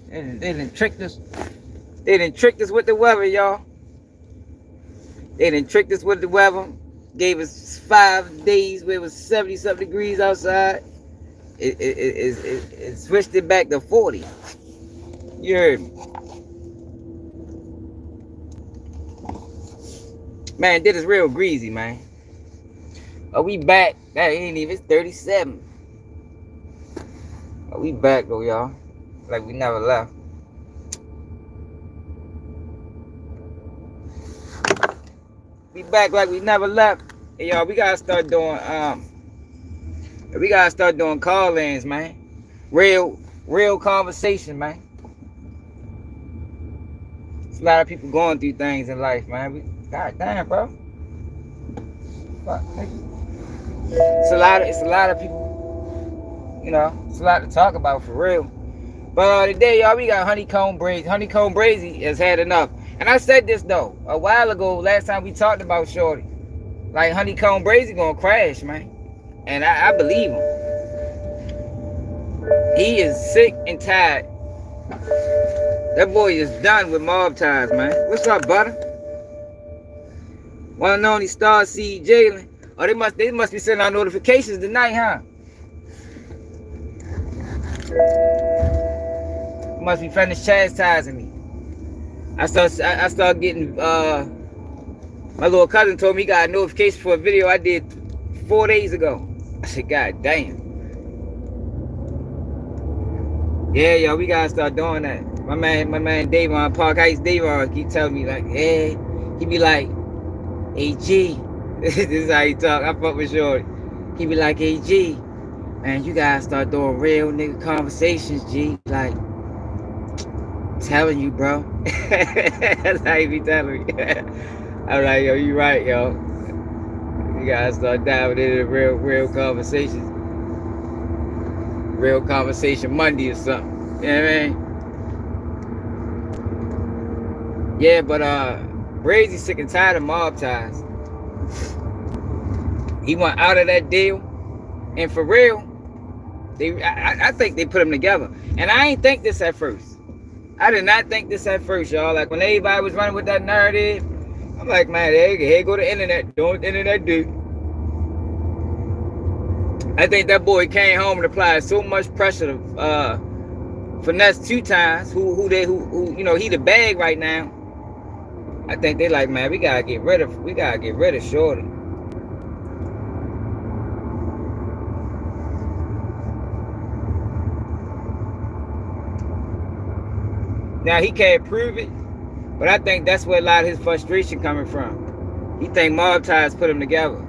They done tricked us. They done tricked us with the weather, y'all. They done tricked us with the weather. Gave us 5 days where it was 70-something degrees outside. It switched it back to 40. You heard me. Man, this is real greasy, man. Are we back? That ain't even 37. Are we back though, y'all? Like we never left. We back like we never left. Hey, y'all, we gotta start doing call-ins, man. Real conversation, man. There's a lot of people going through things in life, man. God damn, bro. Fuck, nigga. It's a lot of people, you know, it's a lot to talk about for real. But today, y'all, we got Honeycomb Brazy. Honeycomb Brazy has had enough. And I said this though a while ago, last time we talked about Shorty. Like Honeycomb Brazy gonna crash, man. And I believe him. He is sick and tired. That boy is done with mob ties, man. What's up, butter? One and only Star Seed Jalen. Oh, they must be sending out notifications tonight, huh? Must be finished chastising me. I start getting my little cousin told me he got a notification for a video I did 4 days ago. I said, God damn. Yeah, yo, we gotta start doing that. My man Davon Park Heights, Davon keep telling me like, hey, he be like, hey G. This is how he talk. I fuck with Shorty. He be like, hey G, man, you gotta start doing real nigga conversations, G. Like, I'm telling you, bro. That's how he be telling me. I'm like, yo, you right, yo. You gotta start diving into real conversations. Real conversation Monday or something. You know what I mean? Yeah, but Brazy sick and tired of mob ties. He went out of that deal, and for real, I think they put them together. And I ain't think this at first. I did not think this at first, y'all. Like when everybody was running with that narrative, I'm like, man, here go the internet. Don't the internet do. I think that boy came home and applied so much pressure to finesse 2 times. Who you know, he the bag right now. I think they like, man, we gotta get rid of Shorty. Now he can't prove it, but I think that's where a lot of his frustration coming from. He think mob ties put him together.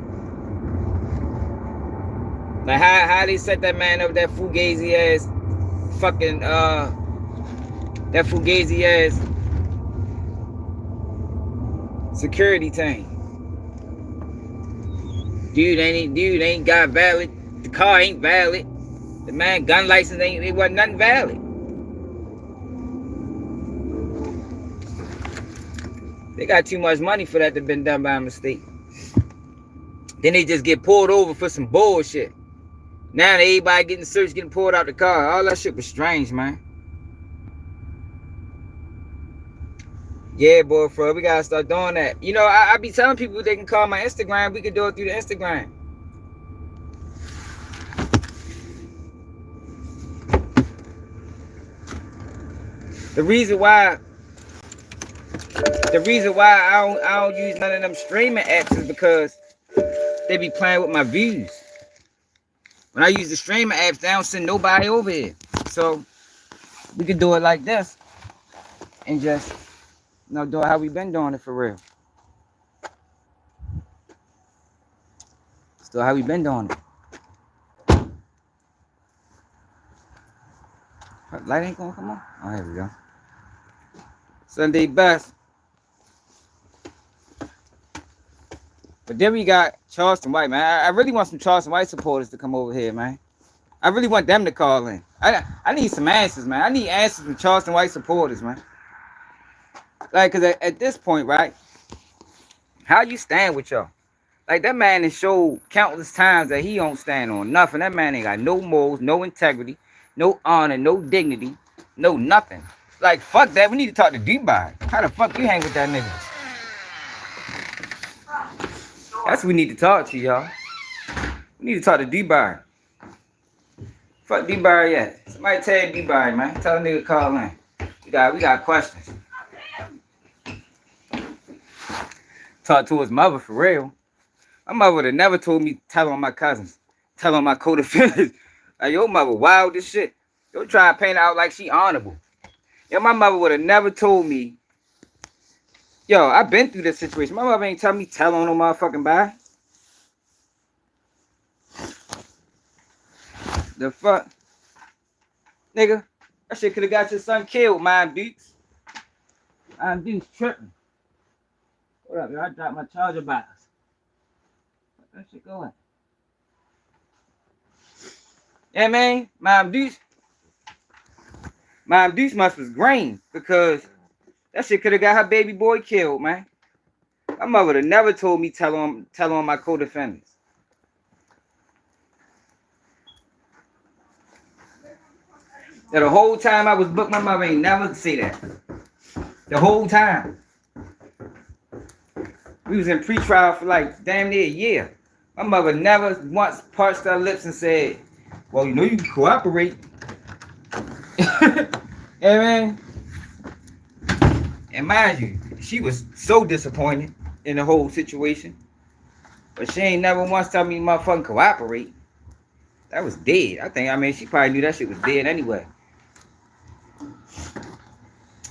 Like how they set that man up, that fugazi ass fucking that fugazi ass security team. Dude ain't got valid. The car ain't valid. The man gun license it wasn't nothing valid. They got too much money for that to have been done by a mistake. Then they just get pulled over for some bullshit. Now everybody getting searched, getting pulled out the car. All that shit was strange, man. Yeah, boy, bro, we gotta start doing that. You know, I be telling people they can call my Instagram. We can do it through the Instagram. The reason why I don't use none of them streaming apps is because they be playing with my views. When I use the streaming apps, they don't send nobody over here. So we can do it like this and just, you know, do it how we been doing it for real. Still how we been doing it. Light ain't gonna come on? Oh, here we go. Sunday best. But then we got Charleston White, man. I really want some Charleston White supporters to come over here, man. I really want them to call in. I need some answers, man. I need answers from Charleston White supporters, man. Like, because at this point, right, how you stand with y'all? Like, that man has showed countless times that he don't stand on nothing. That man ain't got no morals, no integrity, no honor, no dignity. know nothing. Like, fuck that. We need to talk to D-Bar. How the fuck you hang with that nigga? That's what we need to talk to, y'all. We need to talk to D-Bar. Fuck D-Bar yet. Somebody tell D-Bar, man. Tell a nigga call in. We got questions. Talk to his mother for real. My mother would have never told me tell on my cousins. Tell on my co-defendants. Like, your mother wild as shit. Yo, try to paint it out like she honorable. Yo, my mother would have never told me. Yo, I've been through this situation. My mother ain't tell me tell on no motherfucking body. The fuck? Nigga, that shit could have got your son killed, Mind Dukes. Mind Dukes tripping. What up, yo? I dropped my charger box. Where that shit going? Yeah, man. Mind Dukes must was green because that shit could have got her baby boy killed, man. My mother would have never told me tell on my co-defendants. Yeah, the whole time I was booked, my mother ain't never say that. The whole time. We was in pre-trial for like damn near a year. My mother never once parched her lips and said, well, you know you can cooperate. Yeah, man. And mind you, she was so disappointed in the whole situation. But she ain't never once tell me motherfucking cooperate. That was dead. I mean, she probably knew that shit was dead anyway.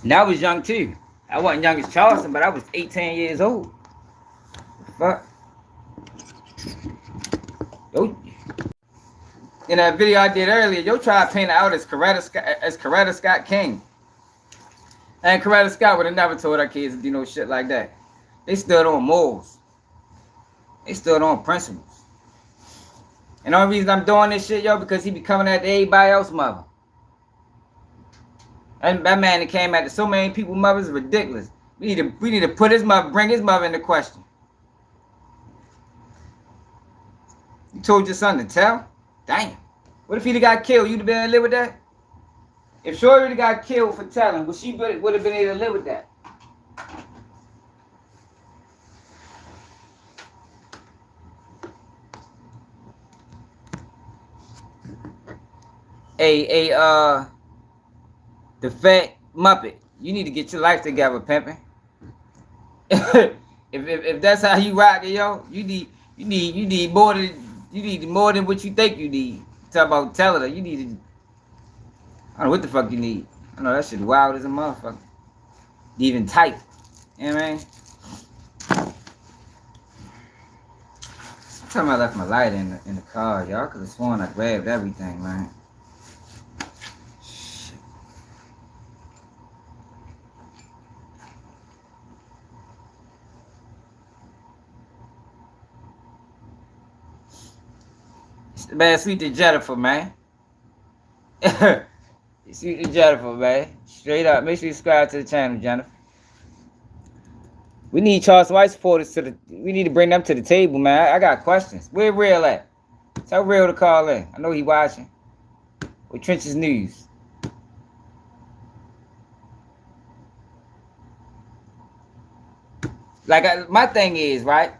And I was young too. I wasn't young as Charleston, but I was 18 years old. Fuck. Yo. In that video I did earlier, yo tried to paint it out as Coretta Scott King. And Coretta Scott would have never told her kids to do no shit like that. They stood on morals. They stood on principles. And the only reason I'm doing this shit, yo, because he be coming at everybody else's mother. And that man that came at so many people's mothers is ridiculous. We need to put his mother, bring his mother into question. You told your son to tell? Damn. What if he'd have got killed? You'd have been able to live with that? If Shorty would have got killed for telling, would have been able to live with that? The fat Muppet, you need to get your life together, pimpin'. if that's how you rock it, yo, you need more than what you think you need. Talk about telling her, you need to. I don't know what the fuck you need. I know that shit wild as a motherfucker. Even tight. You know what I mean? Time I left my light in the car, y'all could have sworn I grabbed everything, man. Shit. Man, sweet to Jennifer, man. Sweet to Jennifer, man. Straight up. Make sure you subscribe to the channel, Jennifer. We need Charleston White supporters we need to bring them to the table, man. I got questions. Where Real at? Tell Real to call in. I know he watching. With Trenches News. Like, my thing is, right?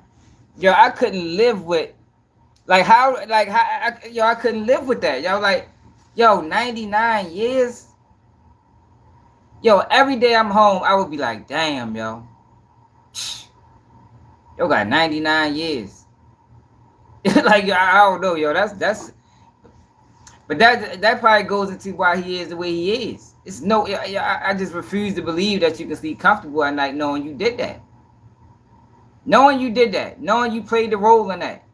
Yo, I couldn't live with, I couldn't live with that. Yo, like, yo, 99 years. Yo, every day I'm home, I would be like, damn, yo. Yo got 99 years. Like, I don't know, yo. That's but that probably goes into why he is the way he is. It's no, I just refuse to believe that you can sleep comfortable at night knowing you did that. Knowing you did that. Knowing you played the role in that.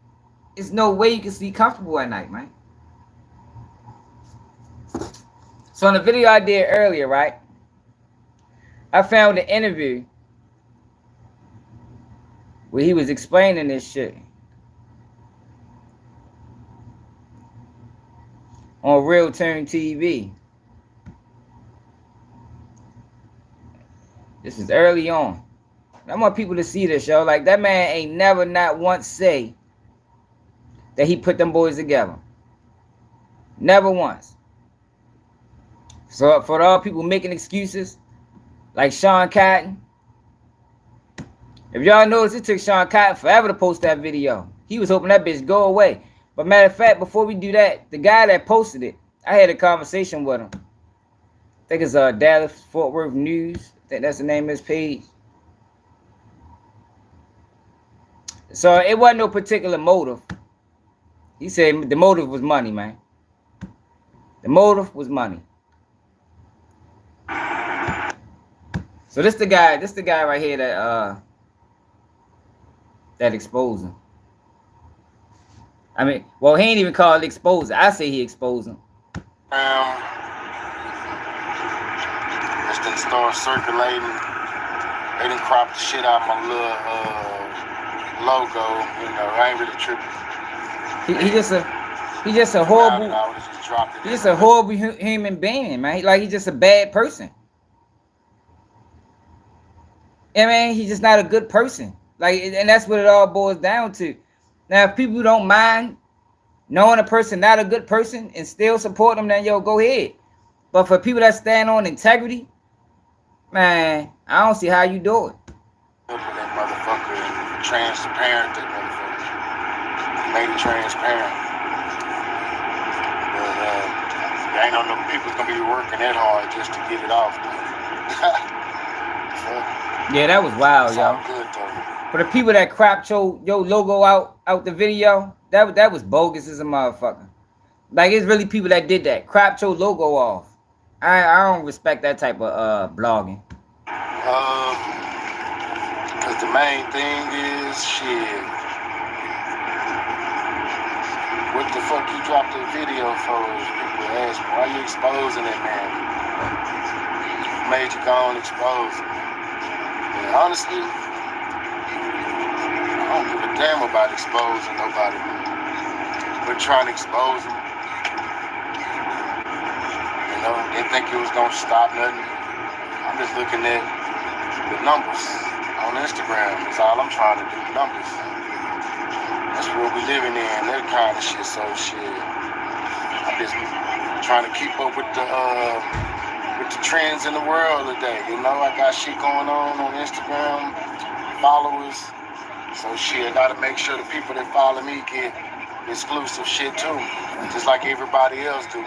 There's no way you can sleep comfortable at night, man. So in the video I did earlier, right? I found an interview where he was explaining this shit on Real Turn TV. This is early on. I want people to see this, yo. Like, that man ain't never not once say that he put them boys together. Never once. So for all people making excuses, like Sean Cotton, if y'all notice, it took Sean Cotton forever to post that video. He was hoping that bitch go away. But matter of fact, before we do that, the guy that posted it, I had a conversation with him. I think it's Dallas Fort Worth News. I think that's the name of his page. So it wasn't no particular motive. He said the motive was money, man. The motive was money. So this the guy right here that exposed him. I mean, well, he ain't even called exposed. I say he exposed him. Just didn't start circulating. They didn't crop the shit out my little logo. You know, I ain't really tripping. He just a horrible human being, man. Like he's just a bad person. I mean, he's just not a good person. Like, and that's what it all boils down to. Now, if people don't mind knowing a person not a good person and still support them, then yo, go ahead. But for people that stand on integrity, man, I don't see how you do it. That motherfucker transparent, that motherfucker. He made it transparent. But I ain't know no people's gonna be working that hard just to get it off. Yeah, that was wild, y'all. For the people that cropped your logo out the video, that was bogus as a motherfucker. Like, it's really people that did that. Cropped your logo off. I don't respect that type of blogging. Cause the main thing is shit. What the fuck you dropped the video for? People ask me, why you exposing it, man? Made you go and expose it. And honestly, I don't give a damn about exposing nobody. We're trying to expose them. You know, didn't think it was gonna stop nothing. I'm just looking at the numbers on Instagram. That's all I'm trying to do, numbers. That's what we living in, that kind of shit. So shit, I'm just trying to keep up with the trends in the world today. You know, I got shit going on Instagram, followers. So shit, I gotta make sure the people that follow me get exclusive shit too, just like everybody else do.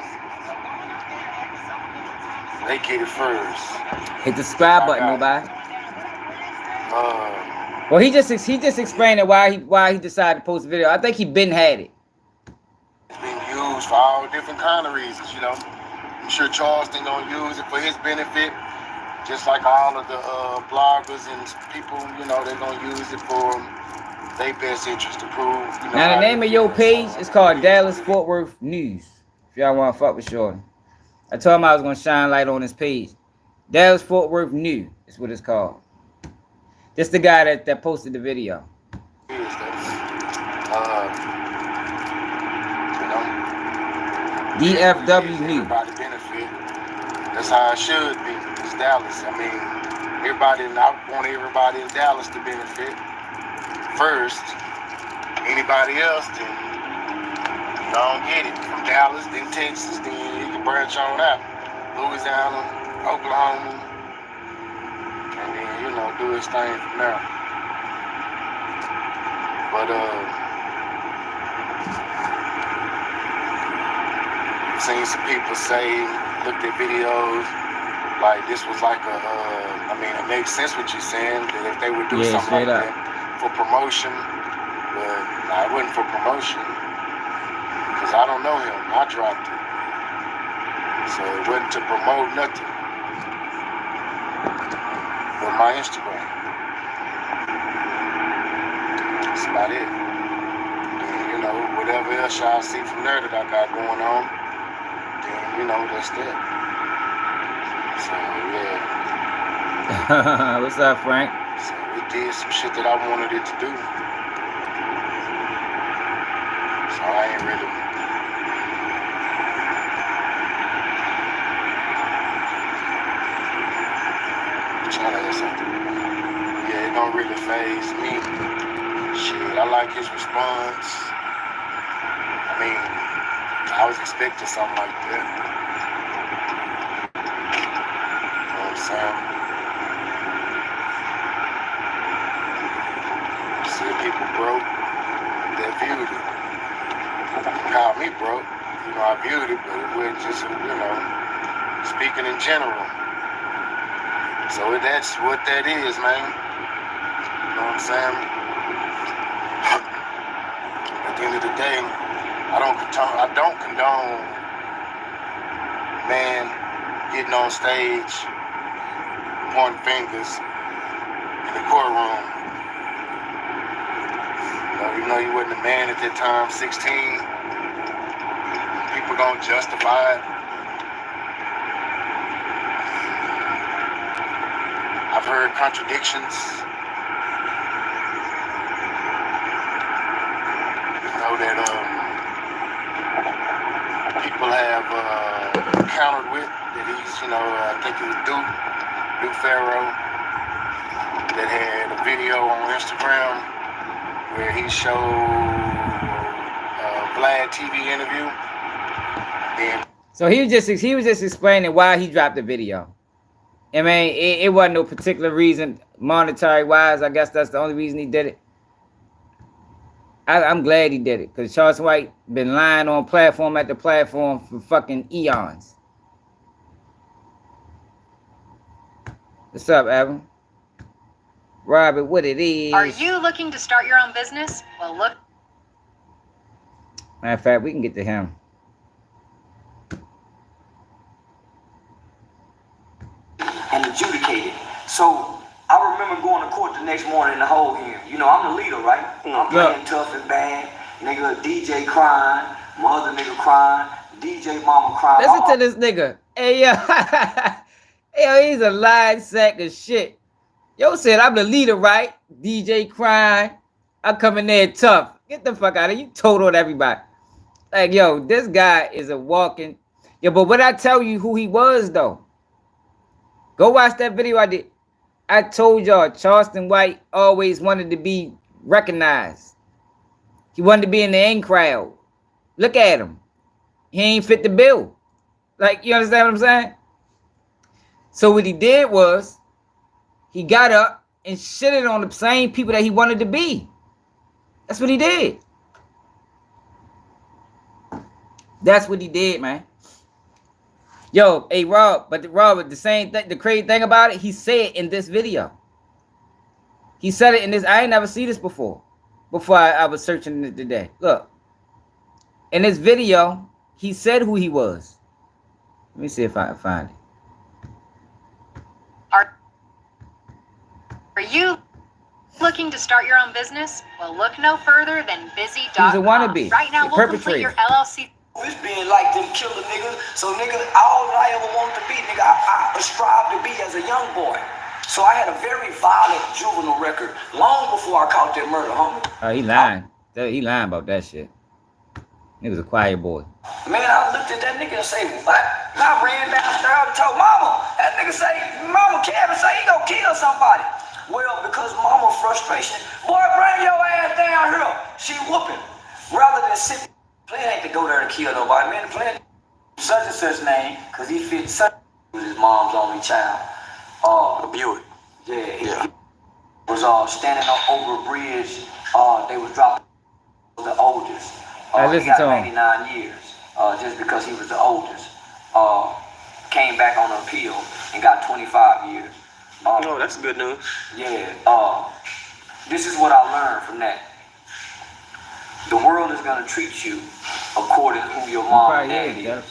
They get it first. Hit the subscribe button, nobody. Well, he just explained it why he decided to post a video. I think he been had it. It's been used for all different kind of reasons, you know. I'm sure Charleston gonna use it for his benefit, just like all of the bloggers and people, you know, they're gonna use it for their best interest to prove. You know, now the name of your page is called Dallas Fort Worth News. If y'all want to fuck with Shorty, I told him I was gonna shine light on his page. Dallas Fort Worth News is what it's called. This the guy that posted the video. You know, DFW News. Everybody benefit. That's how it should be. It's Dallas. I mean, I want everybody in Dallas to benefit first. Anybody else, then don't get it. From Dallas, then Texas, then you can branch on out. Louisiana, Oklahoma. And then, you know, do his thing from there. But, I've seen some people say, looked at videos, like this was like I mean, it makes sense what you're saying, that if they would do something like that for promotion, but it wasn't for promotion, because I don't know him, I dropped it. So it wasn't to promote nothing. My Instagram. That's about it. And, you know, whatever else y'all see from there that I got going on, then, you know, that's that. So, yeah. What's up, Frank? So, it did some shit that I wanted it to do. So, I ain't really... Yeah, it don't really faze me. Shit, I like his response. I mean, I was expecting something like that. saying? See people broke, they viewed it. Call me broke. You know, I viewed it, but it wasn't just, you know, speaking in general. So that's what that is, man. You know what I'm saying? At the end of the day, I don't condone man getting on stage, pointing fingers in the courtroom. You know you wasn't a man at that time, 16. People gonna justify it. I've heard contradictions. You know that people have countered with that he's, you know, I think it was Duke Pharaoh that had a video on Instagram where he showed a Vlad TV interview. And So he was just explaining why he dropped the video. I mean, it wasn't no particular reason, monetary wise. I guess that's the only reason he did it. I'm glad he did it, because Charleston White been lying on platform after platform for fucking eons. What's up, Evan? Robert, what it is? Are you looking to start your own business? Well, look. Matter of fact, we can get to him. And adjudicated. So I remember going to court the next morning to hold him. You know, I'm the leader, right? I'm playing tough and bad. Nigga, DJ crying, mother nigga crying, DJ mama crying. Listen to this nigga. Hey, yo. Yo, he's a lying sack of shit. Yo said, I'm the leader, right? DJ crying. I come in there tough. Get the fuck out of here. You told on everybody. Like, yo, this guy is a walking. Yo, but what I tell you who he was, though. Go watch that video I did. I told y'all Charleston White always wanted to be recognized. He wanted to be in the in crowd. Look at him. He ain't fit the bill. Like, you understand what I'm saying? So what he did was, he got up and shitted on the same people that he wanted to be. That's what he did. That's what he did, man. Yo, hey, Rob, the same thing, the crazy thing about it, he said in this video. He said it in this, I ain't never seen this before I was searching it today. Look, in this video, he said who he was. Let me see if I can find it. Are you looking to start your own business? Well, look no further than busy.com. He's a wannabe. Right now, we'll complete your LLC. It's being like them killer niggas. So nigga, all I ever wanted to be, nigga, I strive to be as a young boy. So I had a very violent juvenile record long before I caught that murder, homie. Oh, he lying. He lying about that shit. He was a quiet boy. Man, I looked at that nigga and say, what? And I ran downstairs and told mama. That nigga say, mama, Kevin say he gonna kill somebody. Well, because mama frustration, boy, bring your ass down here. She whooping. Rather than sit, Plea ain't to go there and kill nobody, man. Plea such and such name, because he fit such was his mom's only child. Buick. Yeah, he was standing up over a bridge. They was dropping the oldest. He got 99 years, just because he was the oldest. Came back on appeal and got 25 years. No, that's good news. Yeah, this is what I learned from that. The world is gonna treat you according to who your mom and dad is.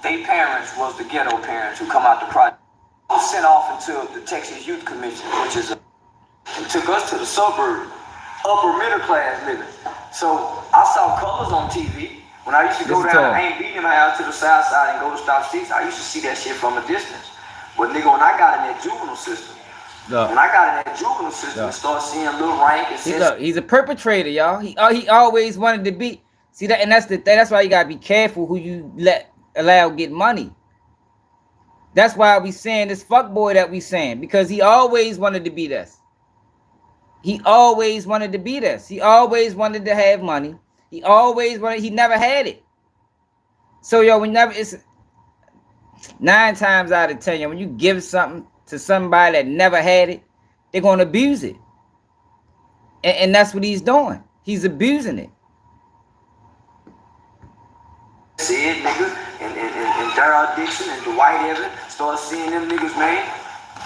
They parents was the ghetto parents who come out the project. Was sent off into the Texas Youth Commission, which is it took us to the suburb, upper middle class living. So I saw colors on TV. When I used to go down, I ain't beating my out to the south side and go to Stop Sticks, I used to see that shit from a distance. But nigga, when I got in that juvenile system, and started seeing little rank and he's a perpetrator, y'all. He always wanted to be. See that, and that's the thing. That's why you gotta be careful who you allow get money. That's why we saying this fuckboy that we saying, because he always wanted to be this. He always wanted to be this. He always wanted to have money. He never had it. So yo, 9 times out of 10, when you give something to somebody that never had it, they're going to abuse it. And that's what he's doing. He's abusing it. See it, nigga, and Daryl Dixon and Dwight Evans started seeing them niggas, man.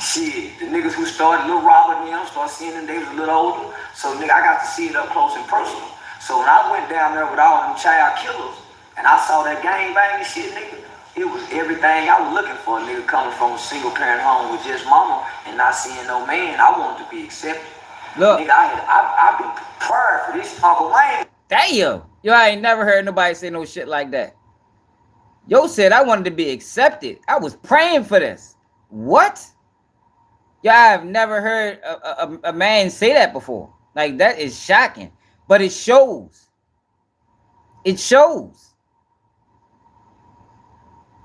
Shit, the niggas who started, Lil Robert and them, started seeing them, they was a little older. So, nigga, I got to see it up close and personal. So when I went down there with all them child killers, and I saw that gang banging shit, nigga, it was everything I was looking for, nigga, coming from a single parent home with just mama and not seeing no man. I wanted to be accepted. Look, nigga, I've been prepared for this Uncle Wayne. Damn. Yo, I ain't never heard nobody say no shit like that. Yo said I wanted to be accepted. I was praying for this. What? Yo, I have never heard a man say that before. Like, that is shocking. But it shows. It shows.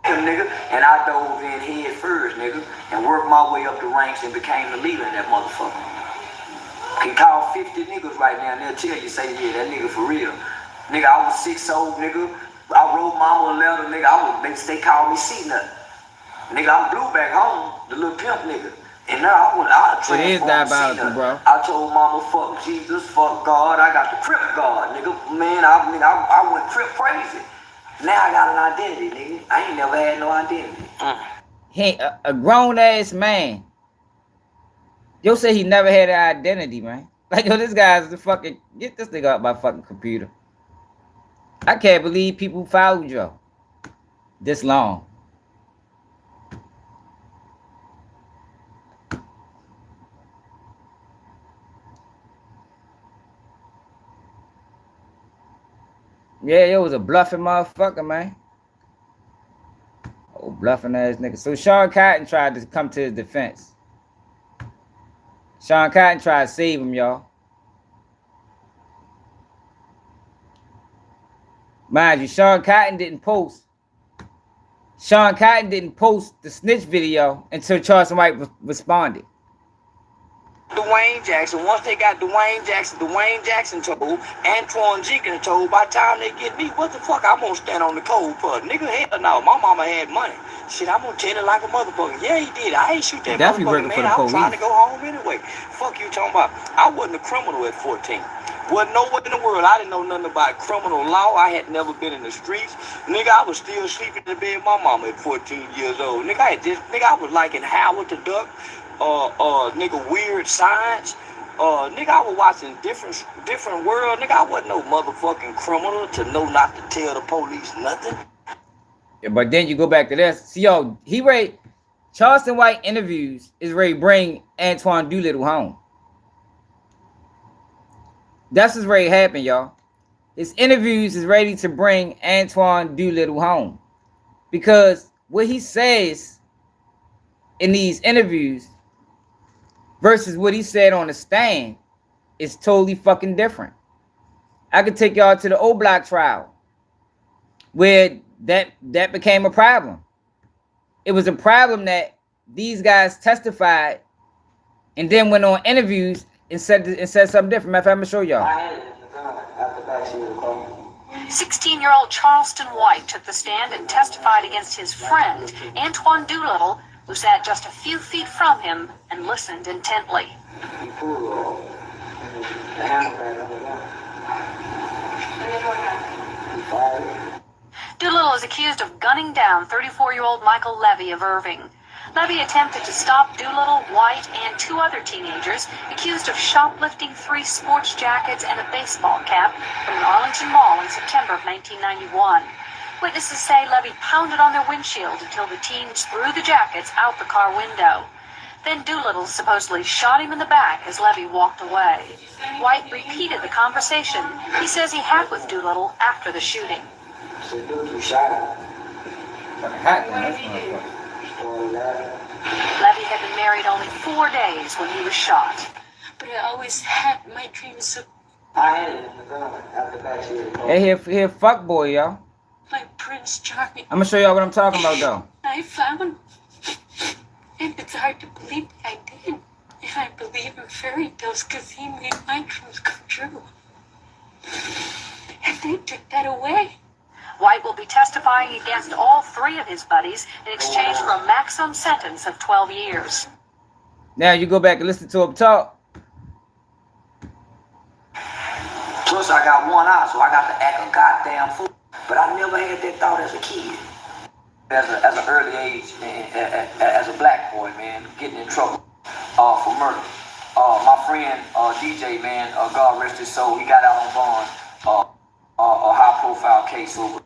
Nigga, and I dove in head first, nigga, and worked my way up the ranks and became the leader in that motherfucker. Can call 50 niggas right now and they'll tell you, say, yeah, that nigga for real. Nigga, I was 6 old, nigga. I wrote mama a letter, nigga. They called me C-Nut. Nigga, I'm blue back home, the little pimp nigga. And now I it is diabolical, bro. I told mama, fuck Jesus, fuck God. I got the Crip God, nigga. Man, I went Crip crazy. Now I got an identity, nigga. I ain't never had no identity. He a grown ass man. Yo said he never had an identity, man. Like, yo, this guy's the fucking, get this nigga out my fucking computer. I can't believe people followed Joe this long. Yeah, it was a bluffing motherfucker, man. Oh, bluffing ass nigga. So Sean Cotton tried to come to his defense. Sean Cotton tried to save him, y'all. Mind you, Sean Cotton didn't post the snitch video until Charleston White responded. Dwayne Jackson, once they got Dwayne Jackson told, Antoine Jenkins told, by the time they get me, what the fuck I'm gonna stand on the cold for? Nigga, hell no, my mama had money. Shit, I'm gonna tell it like a motherfucker. Yeah, he did. I ain't shoot that motherfucker, man. I was trying to go home anyway. Fuck you talking about. I wasn't a criminal at 14. Wasn't nowhere in the world. I didn't know nothing about criminal law. I had never been in the streets. Nigga, I was still sleeping in the bed with my mama at 14 years old. Nigga, I was like in Howard the Duck. Nigga, Weird Science. Nigga, I was watching different world. Nigga, I wasn't no motherfucking criminal to know not to tell the police nothing. Yeah, but then you go back to this. See, yo, Charleston White interviews is ready to bring Antoine Doolittle home. That's what's ready to happen, y'all. His interviews is ready to bring Antoine Doolittle home. Because what he says in these interviews versus what he said on the stand is totally fucking different. I could take y'all to the O Block trial where that became a problem. It was a problem that these guys testified and then went on interviews and said something different. Matter of fact, I'm gonna show y'all. 16-year-old Charleston White took the stand and testified against his friend, Antoine Doolittle, who sat just a few feet from him and listened intently. Doolittle is accused of gunning down 34-year-old Michael Levy of Irving. Levy attempted to stop Doolittle, White, and 2 other teenagers accused of shoplifting 3 sports jackets and a baseball cap from an Arlington mall in September of 1991. Witnesses say Levy pounded on their windshield until the teens threw the jackets out the car window. Then Doolittle supposedly shot him in the back as Levy walked away. White repeated the conversation he says he had with Doolittle after the shooting. Levy had been married only 4 days when he was shot. But I always had my dreams of Hey, here, fuck boy, y'all. my Prince Charming. I'm gonna show y'all what I'm talking about, though. I found, and it's hard to believe I did. And I believe in fairy tales because he made my dreams come true. And they took that away. White will be testifying against all 3 of his buddies in exchange for a maximum sentence of 12 years. Now you go back and listen to him talk. Plus, I got one eye, so I got to act a goddamn fool. But I never had that thought as a kid. As an early age, as a black boy, man, getting in trouble for murder. My friend DJ, man, God rest his soul, he got out on bond. A high-profile case over.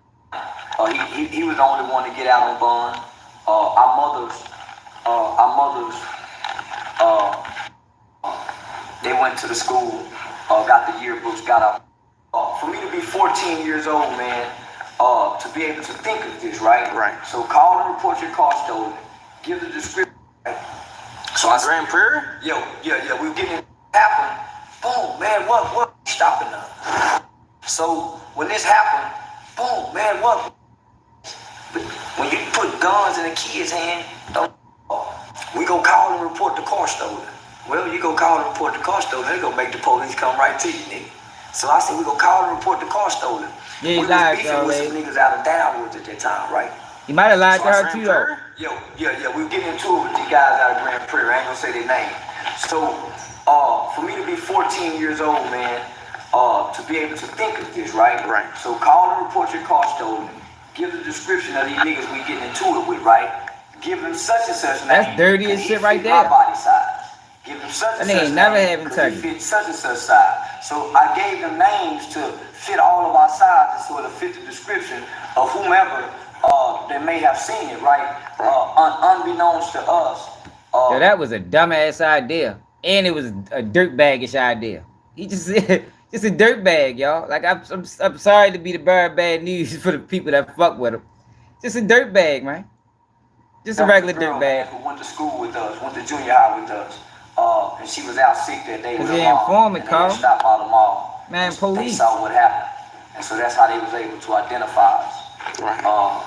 He was the only one to get out on bond. Our mothers, they went to the school, got the yearbooks, got out. For me to be 14 years old, man, to be able to think of this, right? Right. So call and report your car stolen. Give the description. Right? So I Grand Prairie? yeah. We were getting it happen. Boom, man, what stopping us? So when this happened, boom, man, what? But when you put guns in a kid's hand, we go call and report the car stolen. Well, you go call and report the car stolen, they gonna make the police come right to you, nigga. So I said, we go call and report the car stolen. Yeah, we was beefing with some niggas out of Downwoods at that time, right? He might have lied to her too, though. Yeah, we were getting into it with these guys out of Grand Prairie. I ain't gonna say their name. So, for me to be 14 years old, man, to be able to think of this, right? Right. So call and report your car stolen. Give the description of these niggas we getting into it with, right? Give them such and such name. That's dirty as shit right fit my there. body size. Give them such and That nigga such never name, had 'cause integrity. he fit such and such size. So I gave them names to fit all of our sizes, so it'll fit the description of whomever that may have seen it, right? Unbeknownst to us. Yo, that was a dumbass idea, and it was a dirtbaggish idea. He just said, just a dirtbag, y'all. Like I'm sorry to be the bearer of bad news for the people that fuck with him. Just a dirtbag, man. Just a regular dirtbag. Who went to school with us, went to junior high with us, and she was out sick that day with her Cause mom. informant, and Carl. they stopped by the mall. Man, They police. saw what happened, and so that's how they was able to identify us. Right.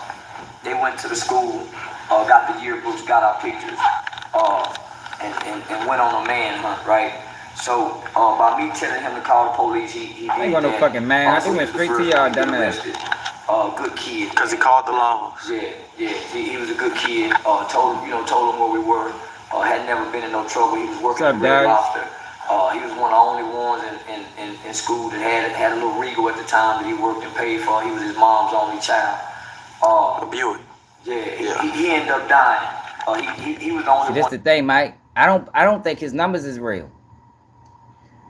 They went to the school, got the yearbooks, got our pictures, and went on a manhunt, right? So by me telling him to call the police, he I ain't did got no that. fucking manhunt. Also, He went was the straight to first y'all, one get dumbass. arrested. Good kid. Because he called the laws. Yeah. He was a good kid. Told him where we were. Had never been in no trouble. He was working What's at up, Red Darius? Lobster. He was one of the only ones in school that had a little Regal at the time that he worked and paid for. He was his mom's only child. A Buick. Yeah. He ended up dying. He was the only See, that's one. the thing, Mike. I don't think his numbers is real.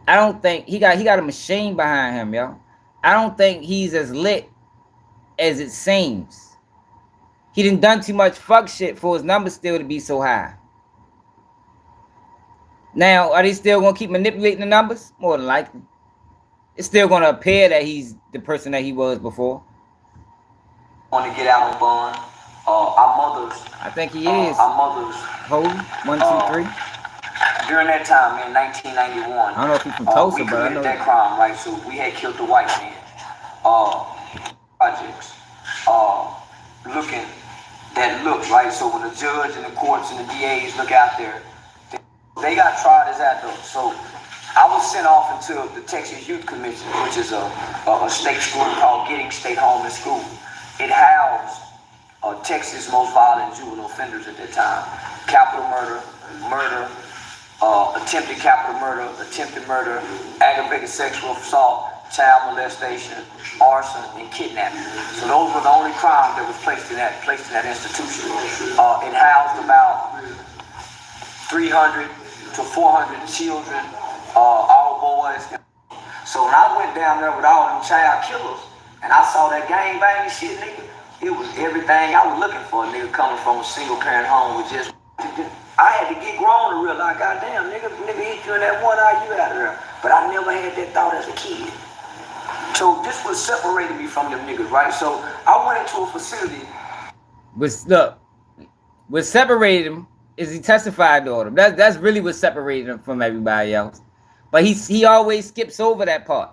I don't think he got a machine behind him, yo. I don't think he's as lit as it seems. He done too much fuck shit for his numbers still to be so high. Now, are they still gonna keep manipulating the numbers? More than likely. It's still gonna appear that he's the person that he was before. Want to get out on bond. Our mothers. I think he is. Our mothers. Holy 1, 2, 3. During that time, in 1991, I don't know if he's from Tulsa, we but I committed know that crime, right? So we had killed the white man. Projects, looking that look, right? So when the judge and the courts and the DAs look out there, they got tried as adults. So I was sent off into the Texas Youth Commission, which is a state school called Getting State Home and School. It housed Texas' most violent juvenile offenders at that time: capital murder, attempted capital murder, attempted murder, aggravated sexual assault, child molestation, arson, and kidnapping. So those were the only crimes that was placed in that institution. It housed about 300 to 400 children, all boys. So when I went down there with all them child killers, and I saw that gang banging shit, nigga, it was everything I was looking for. A nigga coming from a single parent home with just. I had to get grown to realize, goddamn, nigga hit you in that one eye, you out of there. But I never had that thought as a kid. So this was separating me from them niggas, right? So I went into a facility. Look, what separated him is he testified on him. That's really what separated him from everybody else. But he always skips over that part.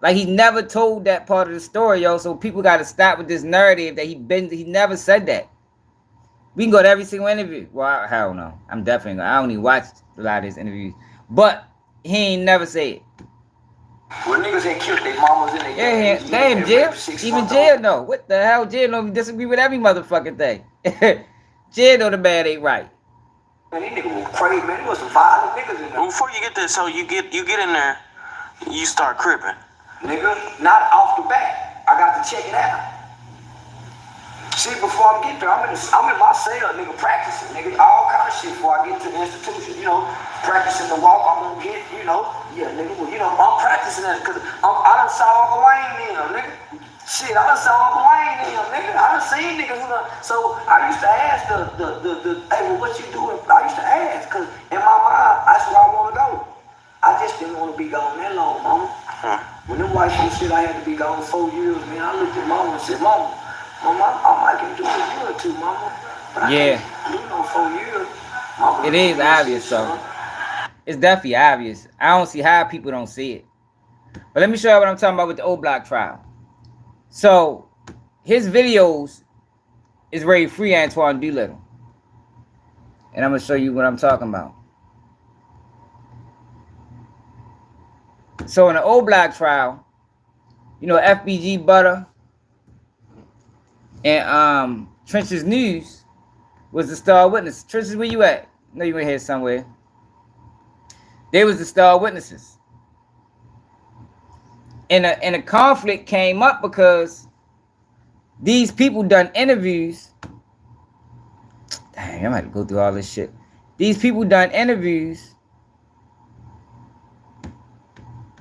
Like he never told that part of the story, yo. So people got to stop with this narrative that he never said that. We can go to every single interview. Well, hell no. I'm definitely I only watched a lot of his interviews. But he ain't never say it. Well, niggas ain't killed their mamas in their Yeah, daddies. they in jail. Even jail know. What the hell? Jail know disagree with every motherfucking thing. Jail know the man ain't right. Man, these niggas was crazy, man. There was some violent niggas in there. Well, before you get there, so you get in there, you start cripping. Nigga, not off the bat. I got to check it out. See, before I get there, I'm in my cell, nigga, practicing, nigga, all kind of shit before I get to the institution, you know, practicing the walk, I'm gonna get, you know, yeah, nigga, well, you know, I'm practicing that, because I done saw Uncle Wayne in him, nigga. Shit, I done saw Uncle Wayne in him, nigga. I done seen niggas who done, so I used to ask hey, well, what you doing? I used to ask, because in my mind, that's where I want to go. I just didn't want to be gone that long, mama. When them white folks said I had to be gone 4 years, man, I looked at mama and said, Mama, I can do a year or two, mama. But I can't do no 4 years. Mama, It is obvious, so. It's definitely obvious. I don't see how people don't see it. But let me show you what I'm talking about with the O Block trial. So, his videos is where he free Antoine Doolittle. And I'm going to show you what I'm talking about. So, in the O Block trial, you know, FBG Butter and Trenches News was the star witness. Trenches, where you at? I know you in here somewhere. They was the star witnesses. And a conflict came up because these people done interviews. Dang, I'm gonna have to go through all this shit. These people done interviews.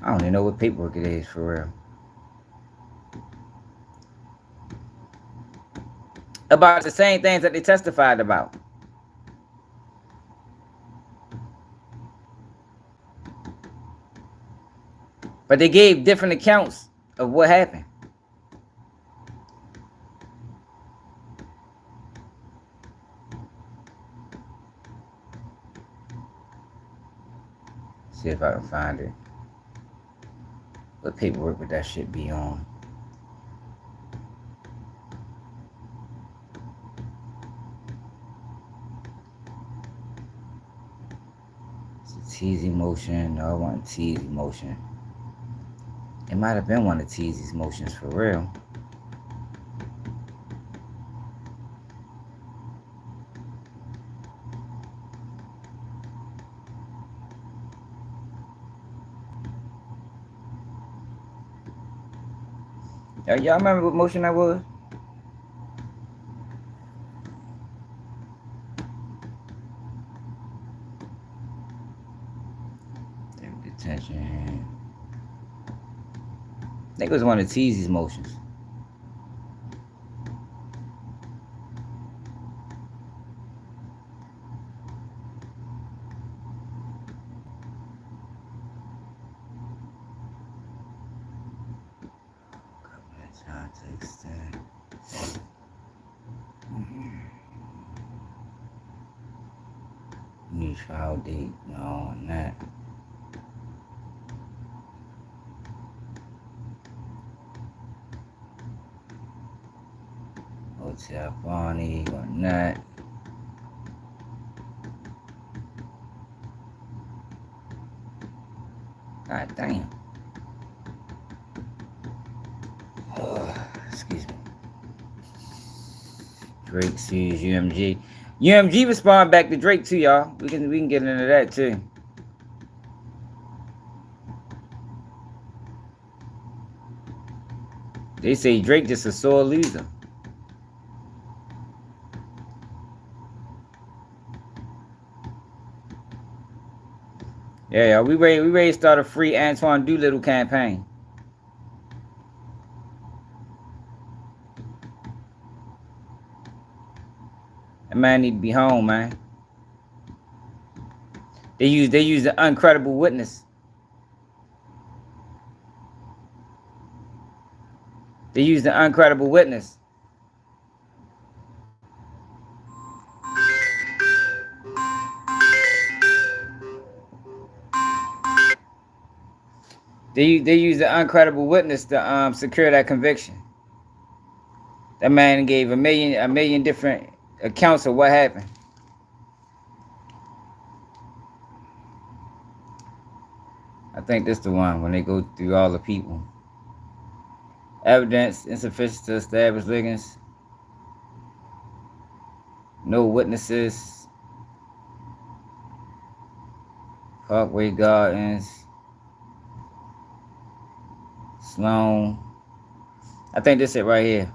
I don't even know what paperwork it is for real. About the same things that they testified about. But they gave different accounts of what happened. See if I can find it. What paperwork would that shit be on? It's a Teasy motion. No, I want Teasy motion. It might have been one of Teasy's motions for real. Y'all remember what motion that was? Detention. I think it was one of Teasy's motions. New trial date, no, not. Hotel Bonnie or not. God damn. Excuse me. Drake sues UMG. UMG respond back to Drake too, y'all. We can get into that too. They say Drake just a sore loser. Yeah, we ready to start a free Antoine Doolittle campaign. That man need to be home, man. They use the uncredible witness. They use the uncredible witness. They use the uncredible witness to secure that conviction. That man gave a million different accounts of what happened. I think this the one when they go through all the people. Evidence insufficient to establish liggins. No witnesses. Parkway Gardens. Sloan. I think this it right here.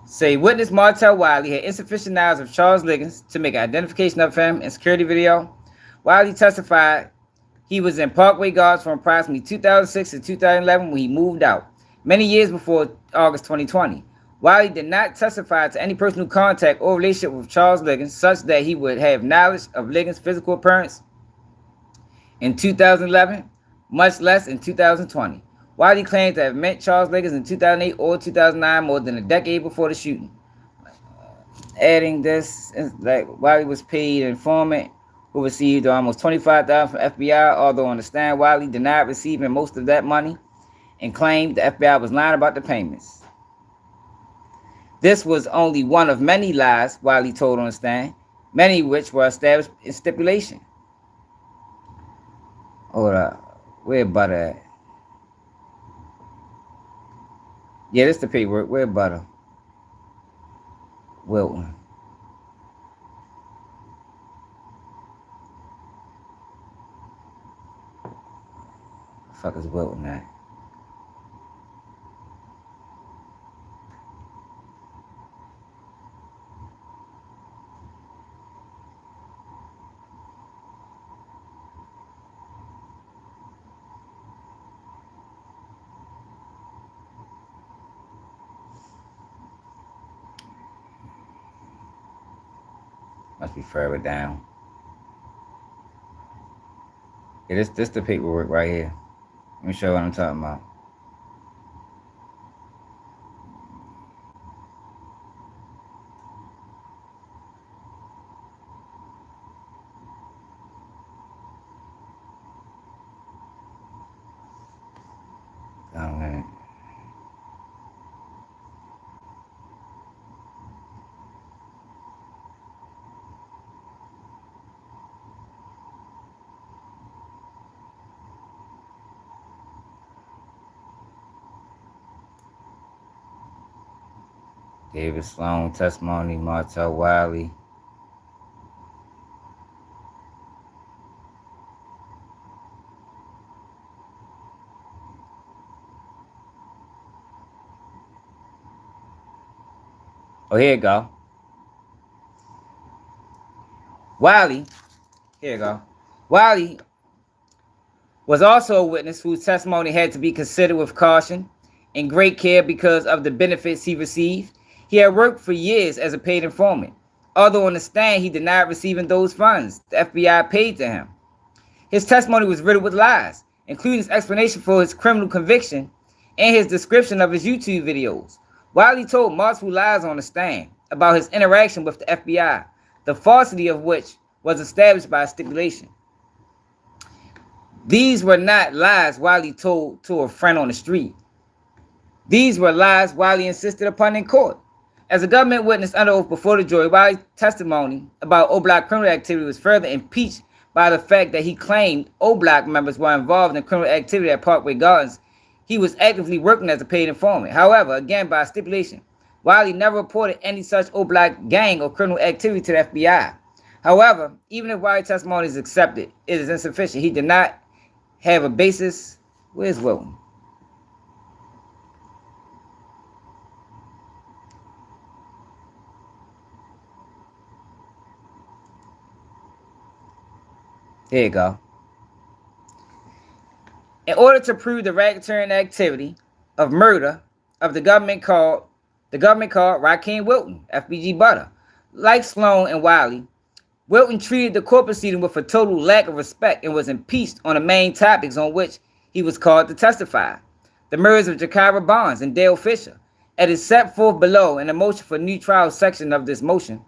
Say witness Martell Wiley had insufficient knowledge of Charles Liggins to make an identification of him in security video. Wiley testified he was in Parkway Gardens from approximately 2006 to 2011 when he moved out, many years before August 2020. Wiley did not testify to any personal contact or relationship with Charles Liggins such that he would have knowledge of Liggins' physical appearance in 2011, much less in 2020. Wiley claims to have met Charles Liggins in 2008 or 2009, more than a decade before the shooting. Adding this, like Wiley was paid an informant who received almost $25,000 from FBI, although on the stand, Wiley denied receiving most of that money and claimed the FBI was lying about the payments. This was only one of many lies Wiley told on the stand, many of which were established in stipulation. Hold up, where Butter at? Yeah, this the paperwork. Where Butter? Wilton. Fuck is Wilton at? Must be further down. Yeah, this the paperwork right here. Let me show you what I'm talking about. Okay. David Sloan testimony, Martell Wiley. Oh, here you go. Wiley, here you go. Wiley was also a witness whose testimony had to be considered with caution and great care because of the benefits he received. He had worked for years as a paid informant, although on the stand he denied receiving those funds the FBI paid to him. His testimony was riddled with lies, including his explanation for his criminal conviction and his description of his YouTube videos. Wiley told multiple lies on the stand about his interaction with the FBI, the falsity of which was established by stipulation. These were not lies Wiley told to a friend on the street. These were lies Wiley insisted upon in court. As a government witness under oath before the jury, Wiley's testimony about O-Block criminal activity was further impeached by the fact that he claimed O-Block members were involved in criminal activity at Parkway Gardens. He was actively working as a paid informant. However, again by stipulation, Wiley never reported any such O-Block gang or criminal activity to the FBI. However, even if Wiley's testimony is accepted, it is insufficient. He did not have a basis. Where's Wilton? Here you go. In order to prove the racketeering activity of murder of the government called Rakeem Wilton, FBG Butter. Like Sloan and Wiley, Wilton treated the court proceeding with a total lack of respect and was impeached on the main topics on which he was called to testify. The murders of Jakira Barnes and Dale Fisher. As is set forth below in the motion for new trial section of this motion,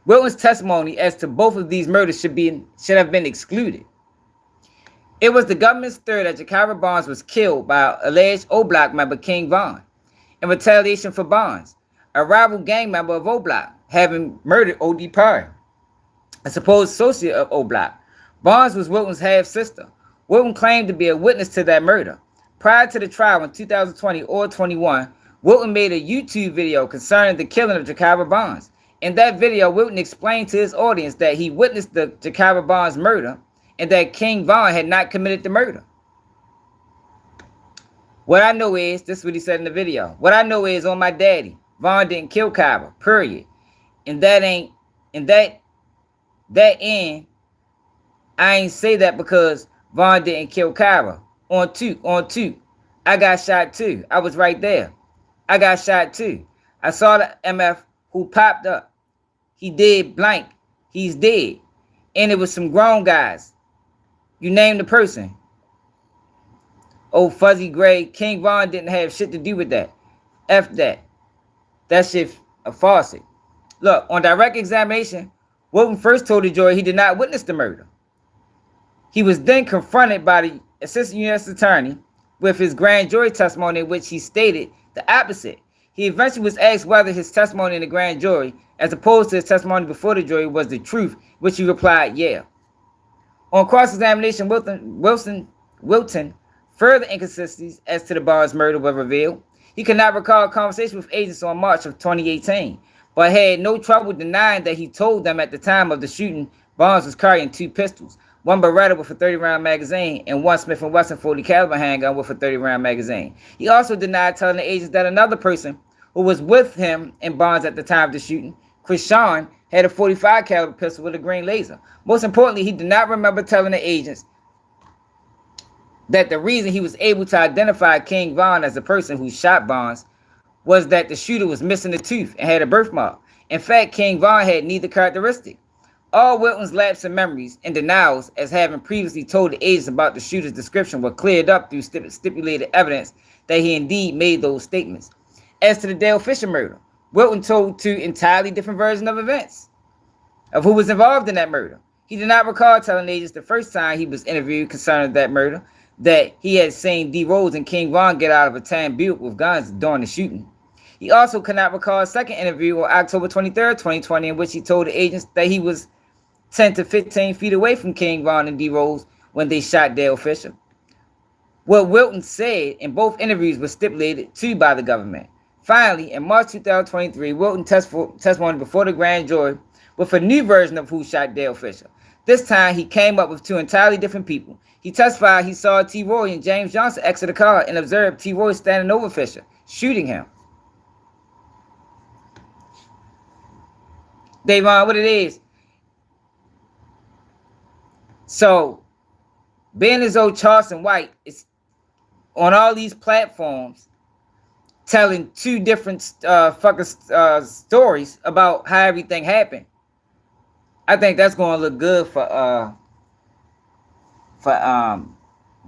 Wilton's testimony as to both of these murders should have been excluded. It was the government's theory that Jakira Barnes was killed by alleged O-Block member King Vaughn in retaliation for Barnes, a rival gang member of O-Block, having murdered O.D. Perry, a supposed associate of O-Block. Barnes was Wilton's half-sister. Wilton claimed to be a witness to that murder. Prior to the trial in 2020 or 21, Wilton made a YouTube video concerning the killing of Ja'Kyra Barnes. In that video, Wilton explained to his audience that he witnessed the Ja'Kyra Barnes murder and that King Von had not committed the murder. What I know is, this is what he said in the video, what I know is on my daddy, Von didn't kill Kyra, period. And that ain't, and that end, I ain't say that because Von didn't kill Kyra. On two. I got shot too. I was right there. I got shot too. I saw the MF who popped up. He did blank. He's dead. And it was some grown guys. You name the person. Oh, Fuzzy Gray. King Von didn't have shit to do with that. F that. That shit a faucet. Look, on direct examination, Wilton first told the jury he did not witness the murder. He was then confronted by the assistant U.S. attorney with his grand jury testimony in which he stated the opposite. He eventually was asked whether his testimony in the grand jury, as opposed to his testimony before the jury, was the truth, which he replied, yeah. On cross-examination, Wilton further inconsistencies as to the Barnes murder were revealed. He could not recall a conversation with agents on March of 2018, but had no trouble denying that he told them at the time of the shooting Barnes was carrying 2 pistols, one Beretta with a 30-round magazine and one Smith & Wesson 40 caliber handgun with a 30-round magazine. He also denied telling the agents that another person who was with him and Barnes at the time of the shooting, Krishan, had a 45 caliber pistol with a green laser. Most importantly, he did not remember telling the agents that the reason he was able to identify King Von as the person who shot Barnes was that the shooter was missing a tooth and had a birthmark. In fact, King Von had neither characteristic. All Wilton's lapse in memories and denials as having previously told the agents about the shooter's description were cleared up through stipulated evidence that he indeed made those statements. As to the Dale Fisher murder, Wilton told 2 entirely different versions of events of who was involved in that murder. He did not recall telling agents the first time he was interviewed concerning that murder that he had seen D. Rose and King Von get out of a tan Buick with guns during the shooting. He also could not recall a second interview on October 23rd, 2020, in which he told the agents that he was 10 to 15 feet away from King Von and D. Rose when they shot Dale Fisher. What Wilton said in both interviews was stipulated too by the government. Finally, in March 2023, Wilton testified before the grand jury with a new version of who shot Dale Fisher. This time, he came up with 2 entirely different people. He testified he saw T. Roy and James Johnson exit the car and observed T. Roy standing over Fisher, shooting him. Davon, what it is? So, being as though Charleston White is on all these platforms telling 2 different stories about how everything happened, I think that's going to look good for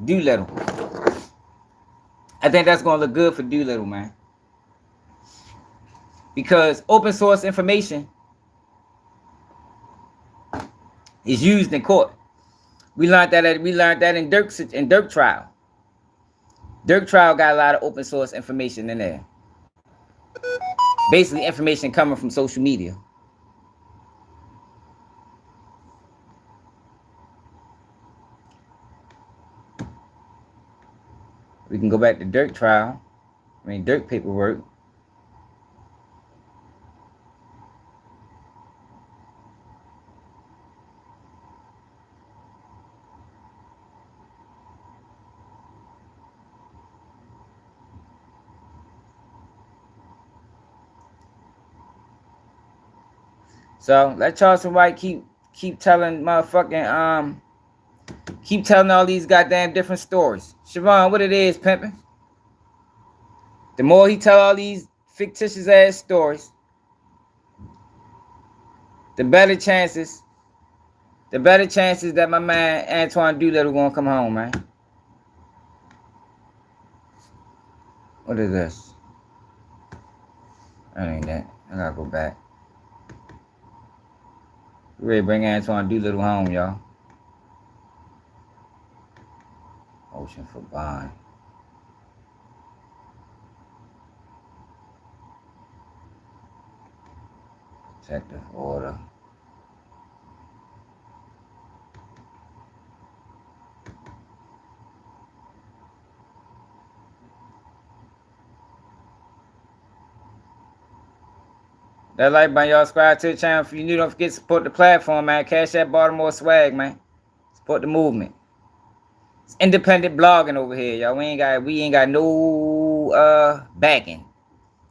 Doolittle. I think that's going to look good for Doolittle, man. Because open source information is used in court. We learned that in Dirk trial. Dirk trial got a lot of open source information in there. Basically, information coming from social media. We can go back to Dirk trial. Dirk paperwork. So let Charleston White keep telling motherfucking keep telling all these goddamn different stories. Siobhan, what it is, pimping? The more he tell all these fictitious ass stories, the better chances that my man Antoine Doolittle gonna come home, man. What is this? That ain't that. I gotta go back. We ready to bring Antoine Doolittle home, y'all. Motion for bond. Protective order. That like button, y'all subscribe to the channel. If you new, don't forget to support the platform, man. Cash that Baltimore swag, man. Support the movement. It's independent blogging over here, y'all. We ain't got no backing.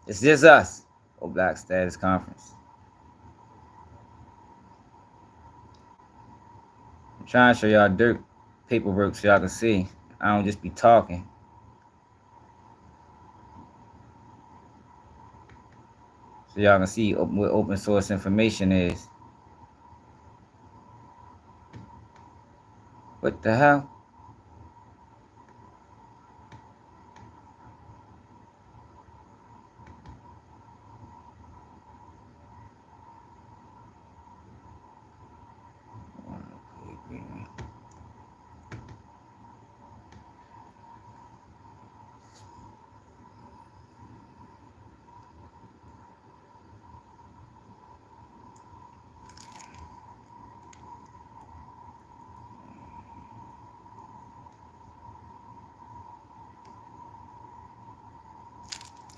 It's just us. Black Status Conference. I'm trying to show y'all dirt paperwork so y'all can see. I don't just be talking. So y'all can see what open source information is. What the hell?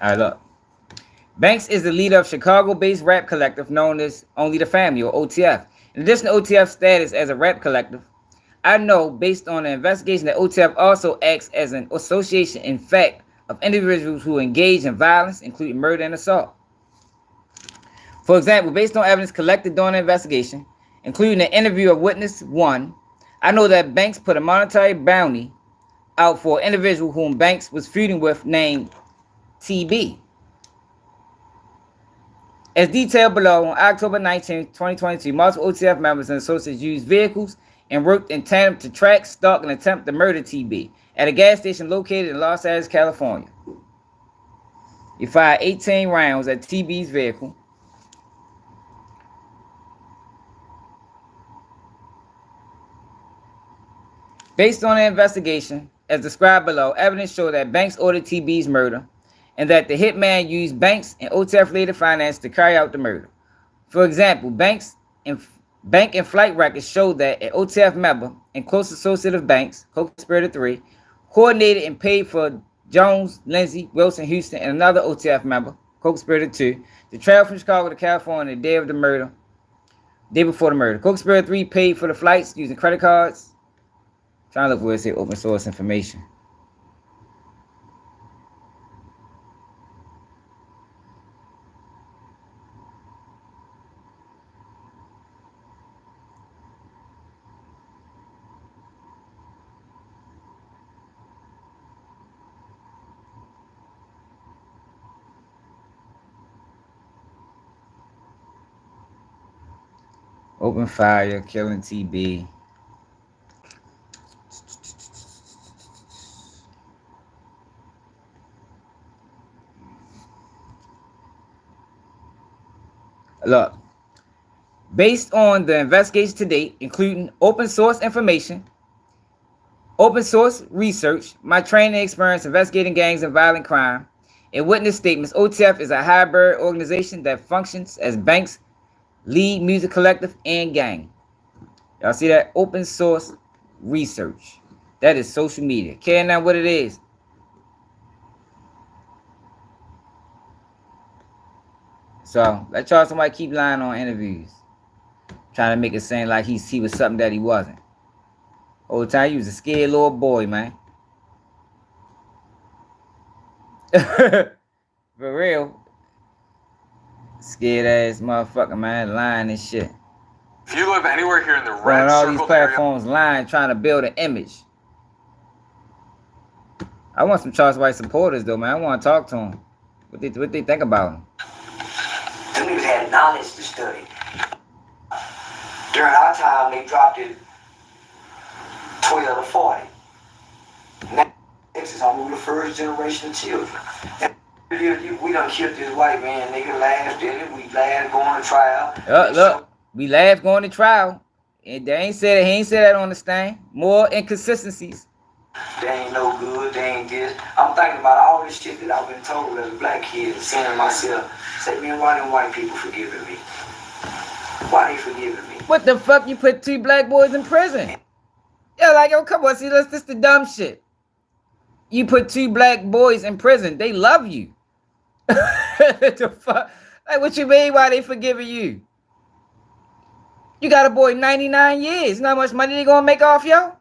All right, look. Banks is the leader of Chicago-based rap collective known as Only the Family, or OTF. In addition to OTF's status as a rap collective, I know, based on the investigation, that OTF also acts as an association, in fact, of individuals who engage in violence, including murder and assault. For example, based on evidence collected during the investigation, including an interview of Witness 1, I know that Banks put a monetary bounty out for an individual whom Banks was feuding with named TB. As detailed below, on October 19, 2022, multiple OTF members and associates used vehicles and worked in tandem to track, stalk, and attempt to murder TB at a gas station located in Los Angeles, California. He fired 18 rounds at TB's vehicle. Based on the investigation, as described below, evidence showed that Banks ordered TB's murder and that the hitman used Banks and OTF-related finance to carry out the murder. For example, bank and flight records showed that an OTF member and close associate of Banks, co-conspirator 3, coordinated and paid for Jones, Lindsay, Wilson, Houston, and another OTF member, co-conspirator 2, to travel from Chicago to California the day of the murder, day before the murder. Co-conspirator 3 paid for the flights using credit cards. Trying to look where it says open source information. Open fire, killing TB. Look, based on the investigation to date, including open source information, open source research, my training experience investigating gangs and violent crime, and witness statements, OTF is a hybrid organization that functions as Banks' lead music collective and gang. Y'all see that? Open source research. That is social media. Care now what it is. So let y'all somebody keep lying on interviews, trying to make it seem like he was something that he wasn't. Whole time he was a scared little boy, man. For real. Scared ass motherfucker, man, lying and shit. If you live anywhere here in the red on all these platforms, area, lying, trying to build an image. I want some Charles White supporters though, man. I want to talk to them. What they think about him? Them niggas had knowledge to study. During our time, they dropped it 12 to 40. Now, Texas, I'm the first generation of children. We done killed this white man, nigga, laughed at it. We laughed going to trial. Look, we laughed going to trial. And he ain't said that on the stand. More inconsistencies. They ain't no good, they ain't this. I'm thinking about all this shit that I've been told as a black kid, and saying to myself, say, man, why them white people forgiving me? Why they forgiving me? What the fuck you put 2 black boys in prison? Yeah, like, yo, come on, see, this the dumb shit. You put 2 black boys in prison. They love you. The fuck? Like, what you mean why they forgiving you? You got a boy 99 years. You know how much money they gonna make off yo?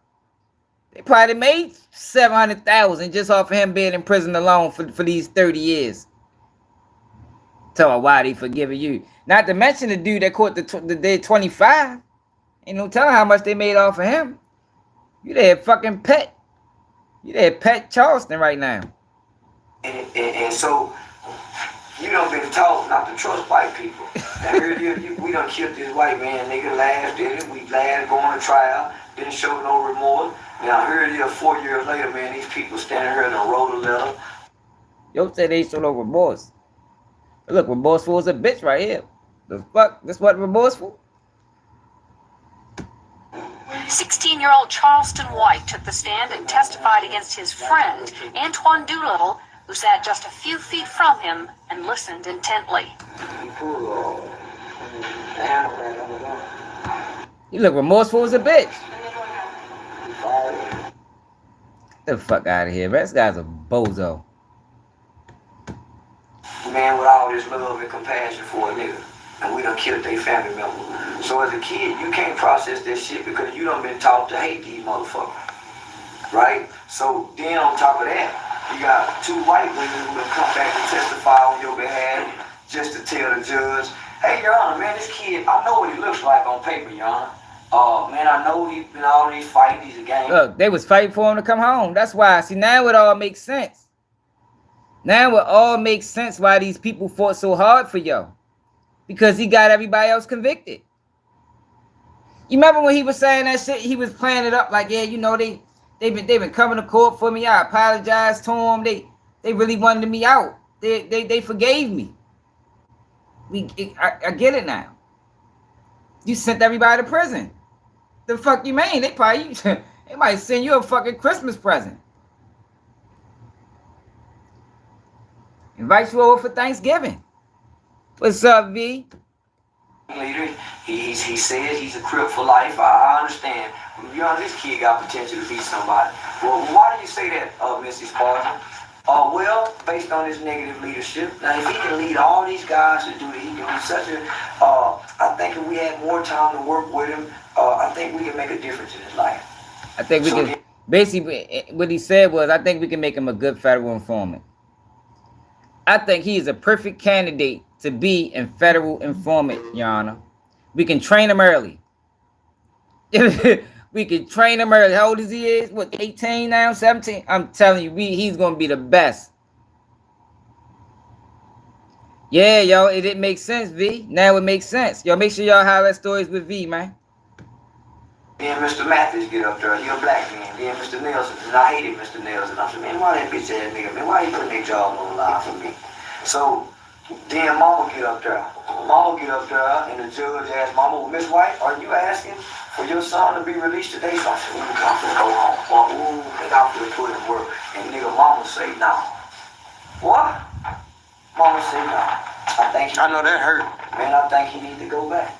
They probably made $700,000 just off of him being in prison alone for these 30 years. Tell me why they forgiving you. Not to mention the dude that caught the day 25. Ain't no telling how much they made off of him. You there fucking pet. You there pet Charleston right now. And so, you done been taught not to trust white people. Now, we done killed this white man, nigga, last, did it? We last going to trial, didn't show no remorse. Now, here it is 4 years later, man, these people standing here and wrote a letter. Yo said they show no remorse. Look, remorseful is a bitch right here. The fuck? This what remorseful? 16-year-old Charleston White took the stand and testified against his friend, Antoine Doolittle, who sat just a few feet from him and listened intently. You look remorseful as a bitch. Get the fuck out of here, man. This guy's a bozo. Man, with all this love and compassion for a nigga, and we done killed their family member. So as a kid, you can't process this shit because you done been taught to hate these motherfuckers, right? So then on top of that, you got two white women who done come back and testify on your behalf just to tell the judge, hey, Your Honor, man, this kid, I know what he looks like on paper, Your Honor. Man, I know he's been all these fights, he's a gang. Look, they was fighting for him to come home. That's why. See, now it all makes sense. Now it all makes sense why these people fought so hard for yo. Because he got everybody else convicted. You remember when he was saying that shit? He was playing it up like, yeah, you know, they've been coming to court for me. I apologized to them. They really wanted me out. They forgave me. I get it now. You sent everybody to prison. The fuck you mean? They might send you a fucking Christmas present. Invite you over for Thanksgiving. What's up, V? Leader, he says he's a crip for life. I understand. You know, this kid got potential to be somebody. Well, why do you say that, Mrs. Carter? Well, based on his negative leadership. Now, if he can lead all these guys to do that, he can be such a. I think if we had more time to work with him, I think we can make a difference in his life. I think we can. Basically, what he said was, I think we can make him a good federal informant. I think he is a perfect candidate to be a federal informant, Your Honor. We can train him early. We can train him early. How old is he? What, 18 now? 17? I'm telling you, he's going to be the best. Yeah, yo, it didn't make sense, V. Now it makes sense. Yo, make sure y'all highlight stories with V, man. Then Mr. Mathis get up there. He a black man. Then Mr. Nelson. And I hated Mr. Nelson. I said, man, why that bitch ass nigga, man? Why he putting their job on the line for me? So then Mama get up there. Mama get up there, and the judge asked Mama, well, Miss White, are you asking for your son to be released today? So I said, ooh, I'm finna go home. Ooh, nigga, I'm finna put in work. And nigga, Mama say no. What? Mama say no. I know that hurt. Man, I think he need to go back.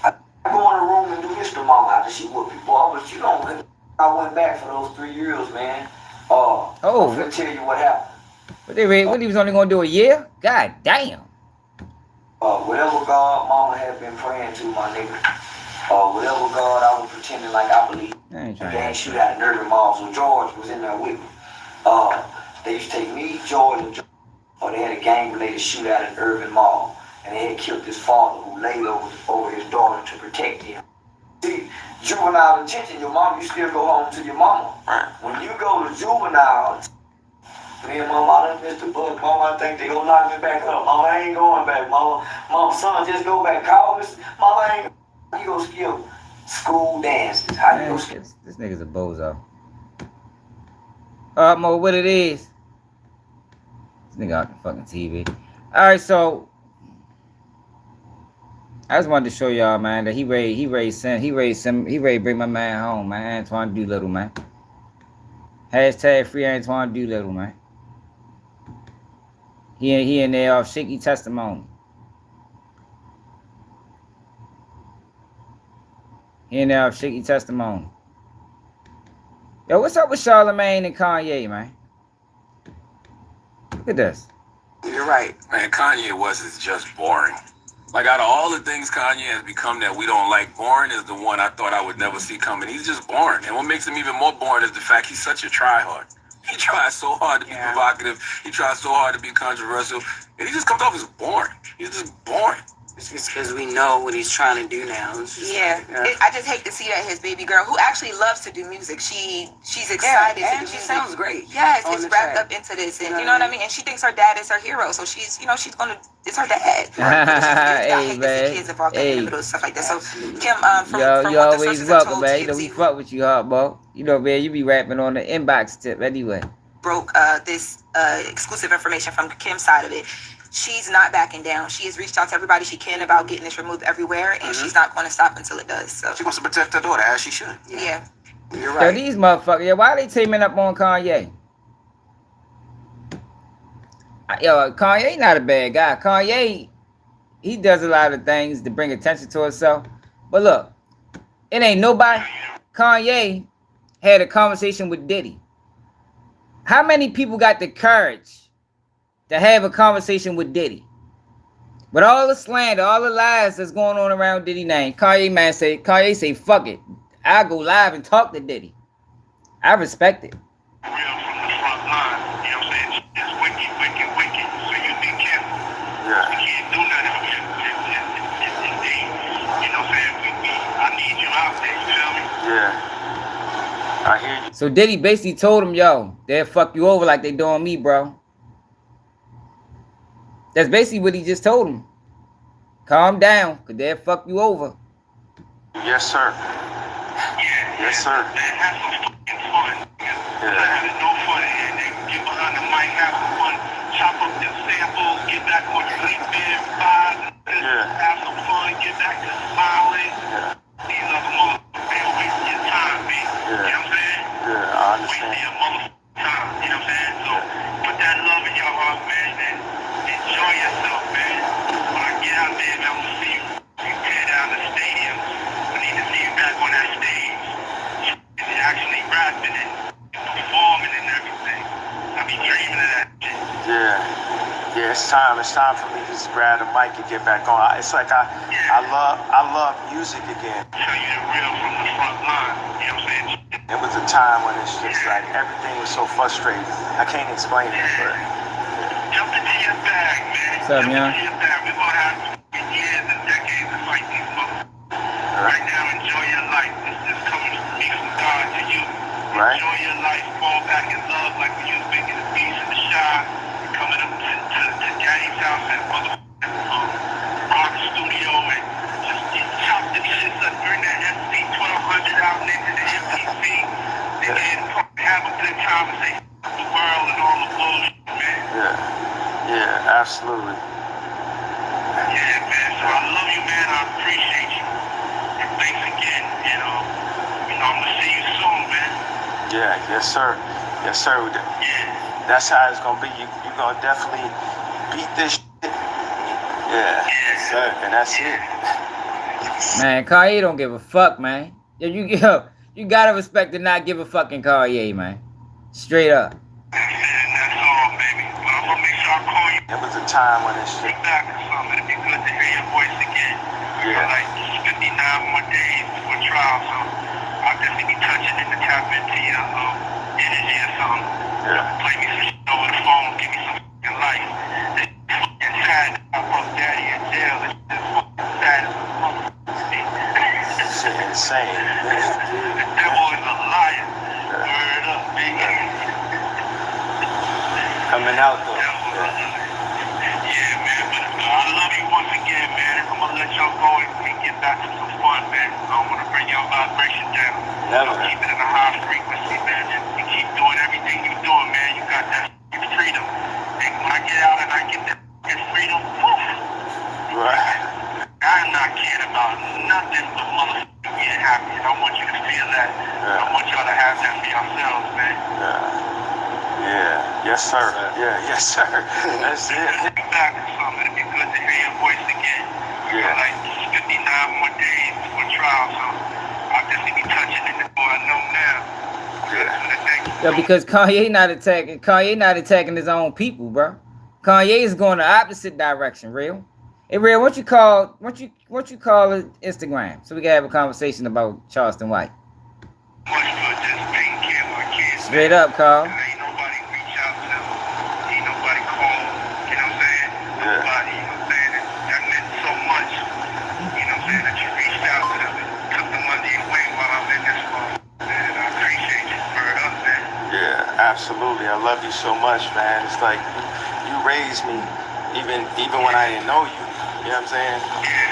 I go in the room and do this to Mama after she whooped people. But you don't. I went back for those 3 years, man. I'm gonna tell you what happened. What he was only gonna do a year? God damn. Whatever God Mama had been praying to, my nigga. Whatever God I was pretending like I believe. They ain't shoot out in Irving Mall, so George was in there with me. They used to take me, George, and George. They had a gang-related shootout in Irving Mall, and they had killed his father who laid over his daughter to protect him. See, juvenile detention, your mom, you still go home to your mama. When you go to juvenile, me and Mama, I done missed the book. Mama, I think they gonna knock me back up. Mama, I ain't going back. Mama, son, just go back. Call this. Mama, I ain't. You go skill school dances. How you go skill? This nigga's a bozo. Alright, Mo, what it is? This nigga out the fucking TV. Alright, so I just wanted to show y'all, man, that he ready to bring my man home, man. Antoine Doolittle, man. Hashtag free Antoine Doolittle, man. He in there off shaky testimony. He in there off shaky testimony. Yo, what's up with Charlamagne and Kanye, man? Look at this. You're right. Man, Kanye West is just boring. Like, out of all the things Kanye has become that we don't like, boring is the one I thought I would never see coming. He's just boring. And what makes him even more boring is the fact he's such a tryhard. He tries so hard to be provocative. He tries so hard to be controversial. And he just comes off as boring. He's just boring. It's because we know what he's trying to do now. I just hate to see that his baby girl, who actually loves to do music, she's excited to do music. She sounds great. Yes, it's wrapped up into this, and you know what I mean. And she thinks her dad is her hero, so she's gonna. It's her dad. Hey, man. Kids involved in the middle of stuff like that. So Kim, from you what the always sources welcome, told man. You know we fuck with you hard, bro. You know, man, you be rapping on the inbox tip anyway. Broke this exclusive information from Kim's side of it. She's not backing down. She has reached out to everybody she can about getting this removed everywhere, and she's not going to stop until it does. So She wants to protect her daughter, as she should. yeah. You're Yo, right. these motherfuckers, why they teaming up on Kanye? Yo, Kanye not a bad guy. Kanye, he does a lot of things to bring attention to himself. But look, it ain't nobody. Kanye had a conversation with Diddy. How many people got the courage to have a conversation with Diddy? With all the slander, all the lies that's going on around Diddy name, Kanye say, fuck it. I'll go live and talk to Diddy. I respect it. Real from the front line, you know what I'm saying? It's wicked, wicked, wicked. So you be careful. Yeah. You can't do nothing with it. You know what I'm saying? I need you out there, you feel me? Yeah. I hear you. So Diddy basically told him, yo, they'll fuck you over like they doing me, bro. That's basically what he just told him. Calm down, because they'll fuck you over. Yes, sir. Yes, sir. Man, have some fucking fun. Having no fun, and then get behind the mic, have some fun, chop up the samples, get back on your sleep in, have some fun, get back to smiling. These other motherfuckers, they wasting your time, man. You know what I'm saying? Yeah, I understand. Wasting your motherfucking time, you know what I'm saying? So put that love in your heart, man, and enjoy yourself, man. When I get out there, man, I'm gonna see you tear down the stadium. I need to see you back on that stage. And actually rapping and performing and everything. I be dreaming of that shit. Yeah, it's time. It's time for me to just grab the mic and get back on. It's like I love music again. Tell you the real from the front line. You know what I'm saying? It was a time when it's just like everything was so frustrating. I can't explain it, but jump into your bag, man. What's up, Jump man? into your bag. We're gonna have years and decades to fight these motherfuckers. Right now, enjoy your life. This is coming from me from God to you. Right. Enjoy your life. Fall back in love like when you was making the beats in the shop. Coming up to Daddy's house and motherfucking rock studio and just chop the shit up. Bring that MC 1200 out into the MPC. And have a good time and say the world and all the bullshit, man. Yeah, absolutely. Yeah, man. So I love you, man. I appreciate you. And thanks again. You know, I'm gonna see you soon, man. Yeah, yes, sir. Yes, sir. Yeah. That's how it's gonna be. You're gonna definitely beat this shit. Yeah, yes, sir. And that's it. Man, Kanye don't give a fuck, man. You gotta respect to not give a fucking Kanye, man. Straight up. That's all, baby. But I'm gonna make sure I call you. It was a time when it's shit back or something. It'd be good to hear your voice again. Yeah. Like 59 more days before trial, so I'll definitely be touching it to tap into your energy or something. Yeah. Play me some shit over the phone, give me some fucking life. It's sad I broke Daddy in jail. It's fucking sad as a motherfucker. Shit insane. The devil is a liar. Word up, baby. Coming out though. Yeah, man, but I love you once again, man. I'm gonna let y'all go and get back to some fun, man. I don't wanna bring your vibration down. Never. Keep it in a high frequency, man. You keep doing everything you're doing, man. You got that freedom. And when I get out and I get that freedom, woof. Right. I'm not caring about nothing but motherfucking being happy. And I want you to feel that. Yeah. I want y'all to have that for yourselves, man. Yeah. Yes, sir. Yeah, yes, sir. That's it. Back or something. It'd be good to hear your voice again. Yeah. Like 59 more days before trial, so I'll definitely be touching it more I know now. Yeah. Yo, because Kanye not attacking his own people, bro. Kanye is going the opposite direction, real. Hey, real, what you call it Instagram? So we can have a conversation about Charleston White. Straight up, Carl. Ain't nobody reach out to him. Ain't nobody call. You know what I'm saying? Nobody, you know what I'm saying? That meant so much. You know what I'm saying? That you reached out to them and took the money away while I'm in this mode. Man, I appreciate you. Word up, man. Yeah, absolutely. I love you so much, man. It's like you raised me even when I didn't know you. You know what I'm saying? Yeah.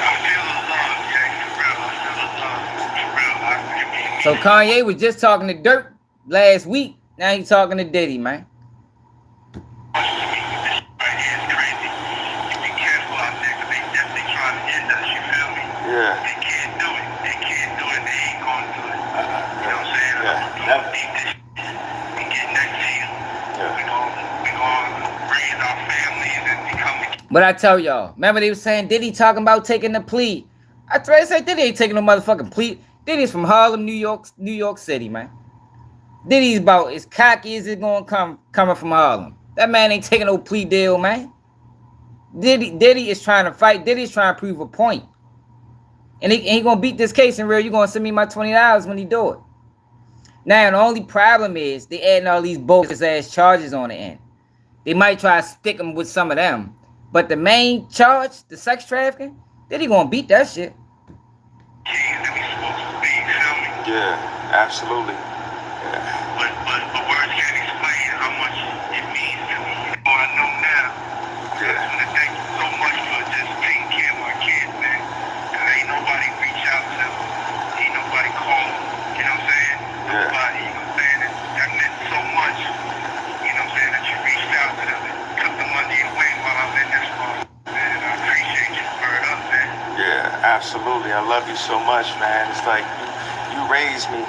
I feel the love, Jay. For real. I feel the love. For real. So Kanye was just talking to Dirt last week. Now he's talking to Diddy, man. Yeah. They can't do it. They can't do it. They ain't gonna do it. You know what I'm saying? Yeah. Beat this and get next to you. Yeah. We gonna raise our families and become. But I tell y'all, remember they were saying Diddy talking about taking the plea. I tried to say Diddy ain't taking no motherfucking plea. Diddy's from Harlem, New York City, man. Diddy's about as cocky as it's gonna coming from Harlem. That man ain't taking no plea deal, man. Diddy is trying to fight. Diddy's trying to prove a point. And he gonna beat this case in real. You gonna send me my $20 when he do it. Now the only problem is they adding all these bogus ass charges on the end. They might try to stick him with some of them, but the main charge, the sex trafficking, Diddy gonna beat that shit. Yeah, absolutely. Yeah. But words can't explain how much it means to me. I know now. Yeah. I want to thank you so much for just taking care of my kids, man. Ain't nobody reach out to them. Ain't nobody call them. You know what I'm saying? Yeah. Nobody, you know what I'm saying? That meant so much. You know what I'm saying? That you reached out to them and took the money away while I'm in this mode. Man, I appreciate you. Word up, man. Yeah, absolutely. I love you so much, man. It's like you raised me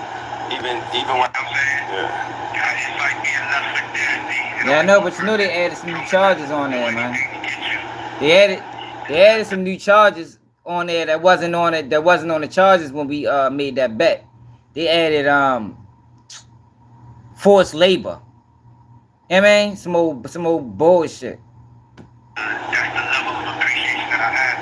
even when I'm saying. Yeah. It's like being left with Disney. Yeah, I know, but you know they added some new charges on there, man. They added some new charges on there that wasn't on the charges when we made that bet. They added forced labor. You know what I mean? Some old bullshit. That's the level of appreciation that I have.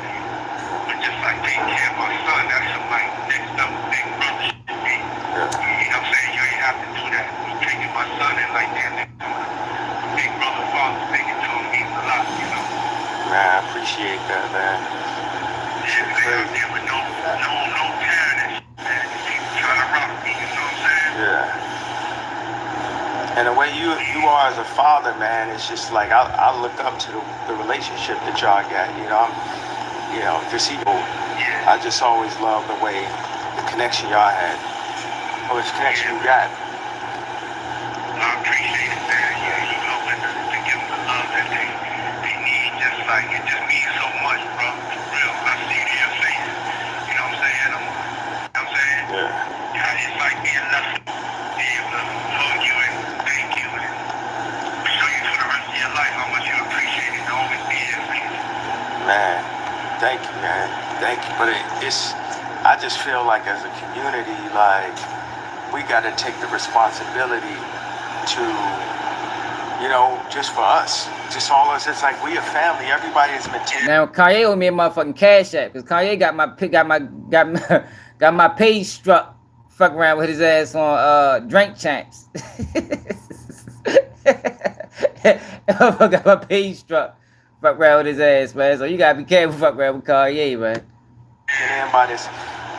But just like taking care of my son, that's some like next up big brother shit to me. You know what I'm saying? You ain't have to do that. You taking my son and like damn it, big brother father figure to him means a lot, you know. Man, I appreciate that, man. Yeah, man, out there with no parents, man. People trying to rock me, you know what I'm saying? Yeah. And the way you are as a father, man, it's just like I look up to the relationship that y'all got. You know, just even. Yeah. I just always love the way the connection y'all had. How much connection you got? I appreciate it, man. Yeah, you know when to give them the love that they need. Just like it just means so much, bro. For real. I see it in your face. You know what I'm saying? You know what I'm saying? Yeah. It's like being left. Be able to hug you and thank you and show you for the rest of your life how much you appreciate it and always be there for you. Man, thank you, man. Thank you. But I just feel like as a community, like we got to take the responsibility to, you know, just for us, just all of us. It's like we a family. Everybody has been taken. Now Kanye owe me a motherfucking cash app because Kanye got my page struck. Fuck around with his ass on Drink Champs. I got my page struck. Fuck around with his ass, man. So you gotta be careful. Fuck around with Kanye, man. And by this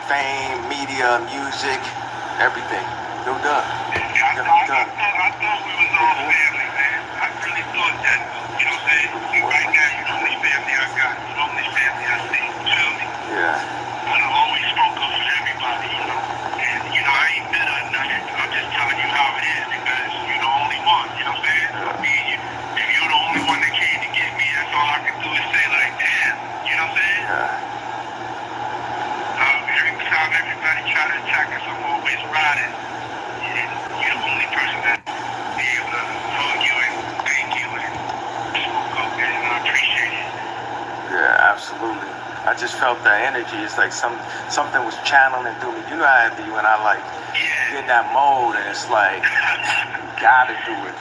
fame, media, music, everything. No done. I thought we was all family, man. I really thought that. You know what I'm saying? Right now, you the only family I got. You the only family I see. You feel me? Yeah. But I always spoke up for everybody, you know. And, you know, I ain't bitter or nothing. I'm just telling you how it is because you're the only one, you know what I'm saying? I mean, if you're the only one that came to get me, that's all I can do is say, like, damn, you know what I'm saying? Every time everybody try to attack us, I'm always riding. And you're the only person that be able to hug you and thank you and spoke up, and I appreciate it. Yeah, absolutely. I just felt that energy. It's like something was channeling through me. You know how it be when I like get in that mode and it's like gotta do it.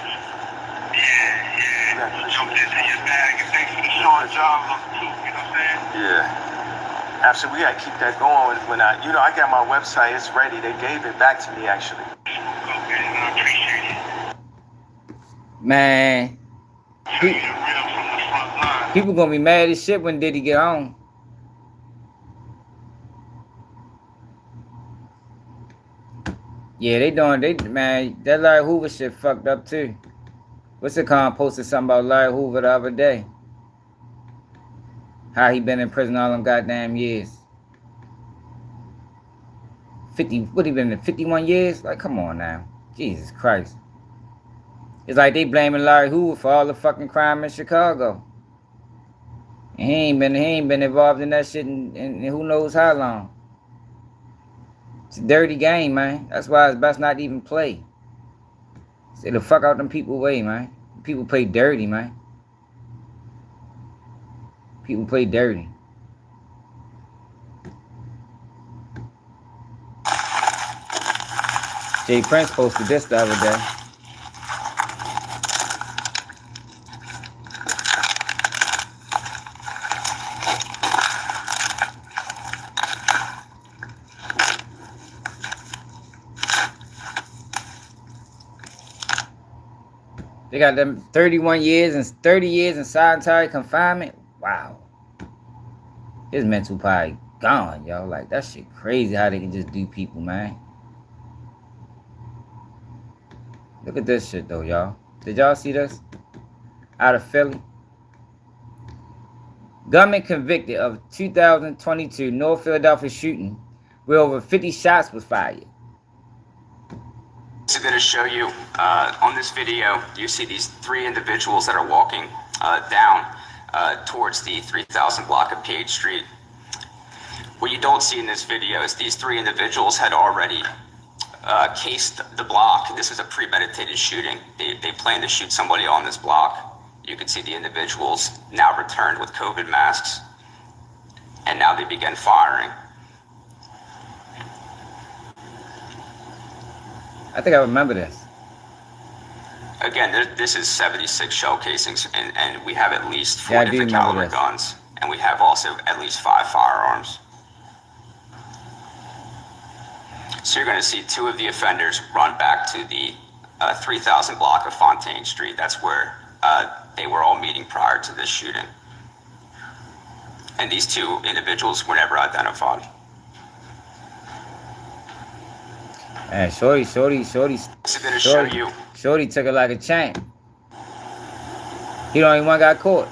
Yeah. Absolutely. We gotta keep that going. When I got my website, it's ready. They gave it back to me actually. Man, people gonna be mad as shit when Diddy get on. Yeah, man, that Larry Hoover shit fucked up too. What's it called? Posted something about Larry Hoover the other day. How he been in prison all them goddamn years. 50, what he been in 51 years? Like, come on now. Jesus Christ. It's like they blaming Larry Hoover for all the fucking crime in Chicago. And he ain't been involved in that shit in who knows how long. It's a dirty game, man. That's why it's best not to even play. Stay the fuck out them people way, man. People play dirty, man. People play dirty. Jay Prince posted this the other day. They got them 31 years and 30 years in solitary confinement. Wow. His mental probably gone, yo. Like, that shit crazy how they can just do people, man. Look at this shit, though, y'all. Did y'all see this? Out of Philly. Gunman convicted of 2022 North Philadelphia shooting where over 50 shots was fired. This is going to show you on this video, you see these three individuals that are walking down towards the 3000 block of Page Street. What you don't see in this video is these three individuals had already cased the block. This is a premeditated shooting. They planned to shoot somebody on this block. You can see the individuals now returned with COVID masks, and now they began firing. I think I remember this. Again, this is 76 shell casings, and we have at least 4 different caliber guns, and we have also at least 5 firearms. So you're going to see 2 of the offenders run back to the 3000 block of Fontaine Street. That's where they were all meeting prior to this shooting. And these 2 individuals were never identified. Man, Shorty This is going to show you. Shorty took it like a champ. He the only one got caught.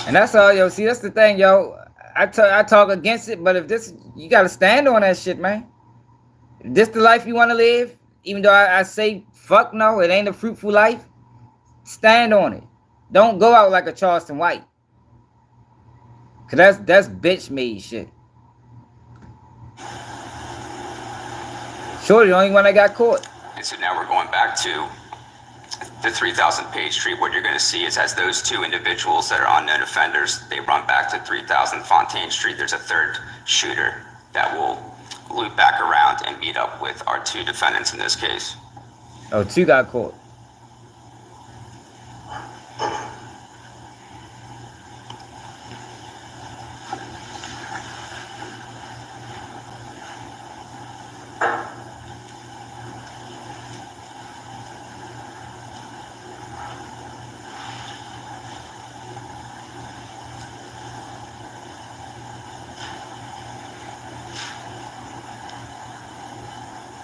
And that's all, yo. See, that's the thing, yo. I talk against it, but if this, you got to stand on that shit, man. If this the life you want to live, even though I say, fuck no, it ain't a fruitful life, stand on it. Don't go out like a Charleston White. Cause that's bitch made shit. Shorty the only one that got caught. And so now we're going back to the 3000 Page Street. What you're going to see is as those 2 individuals that are unknown offenders, they run back to 3000 Fontaine Street. There's a 3rd shooter that will loop back around and meet up with our 2 defendants in this case. Oh, 2 got caught.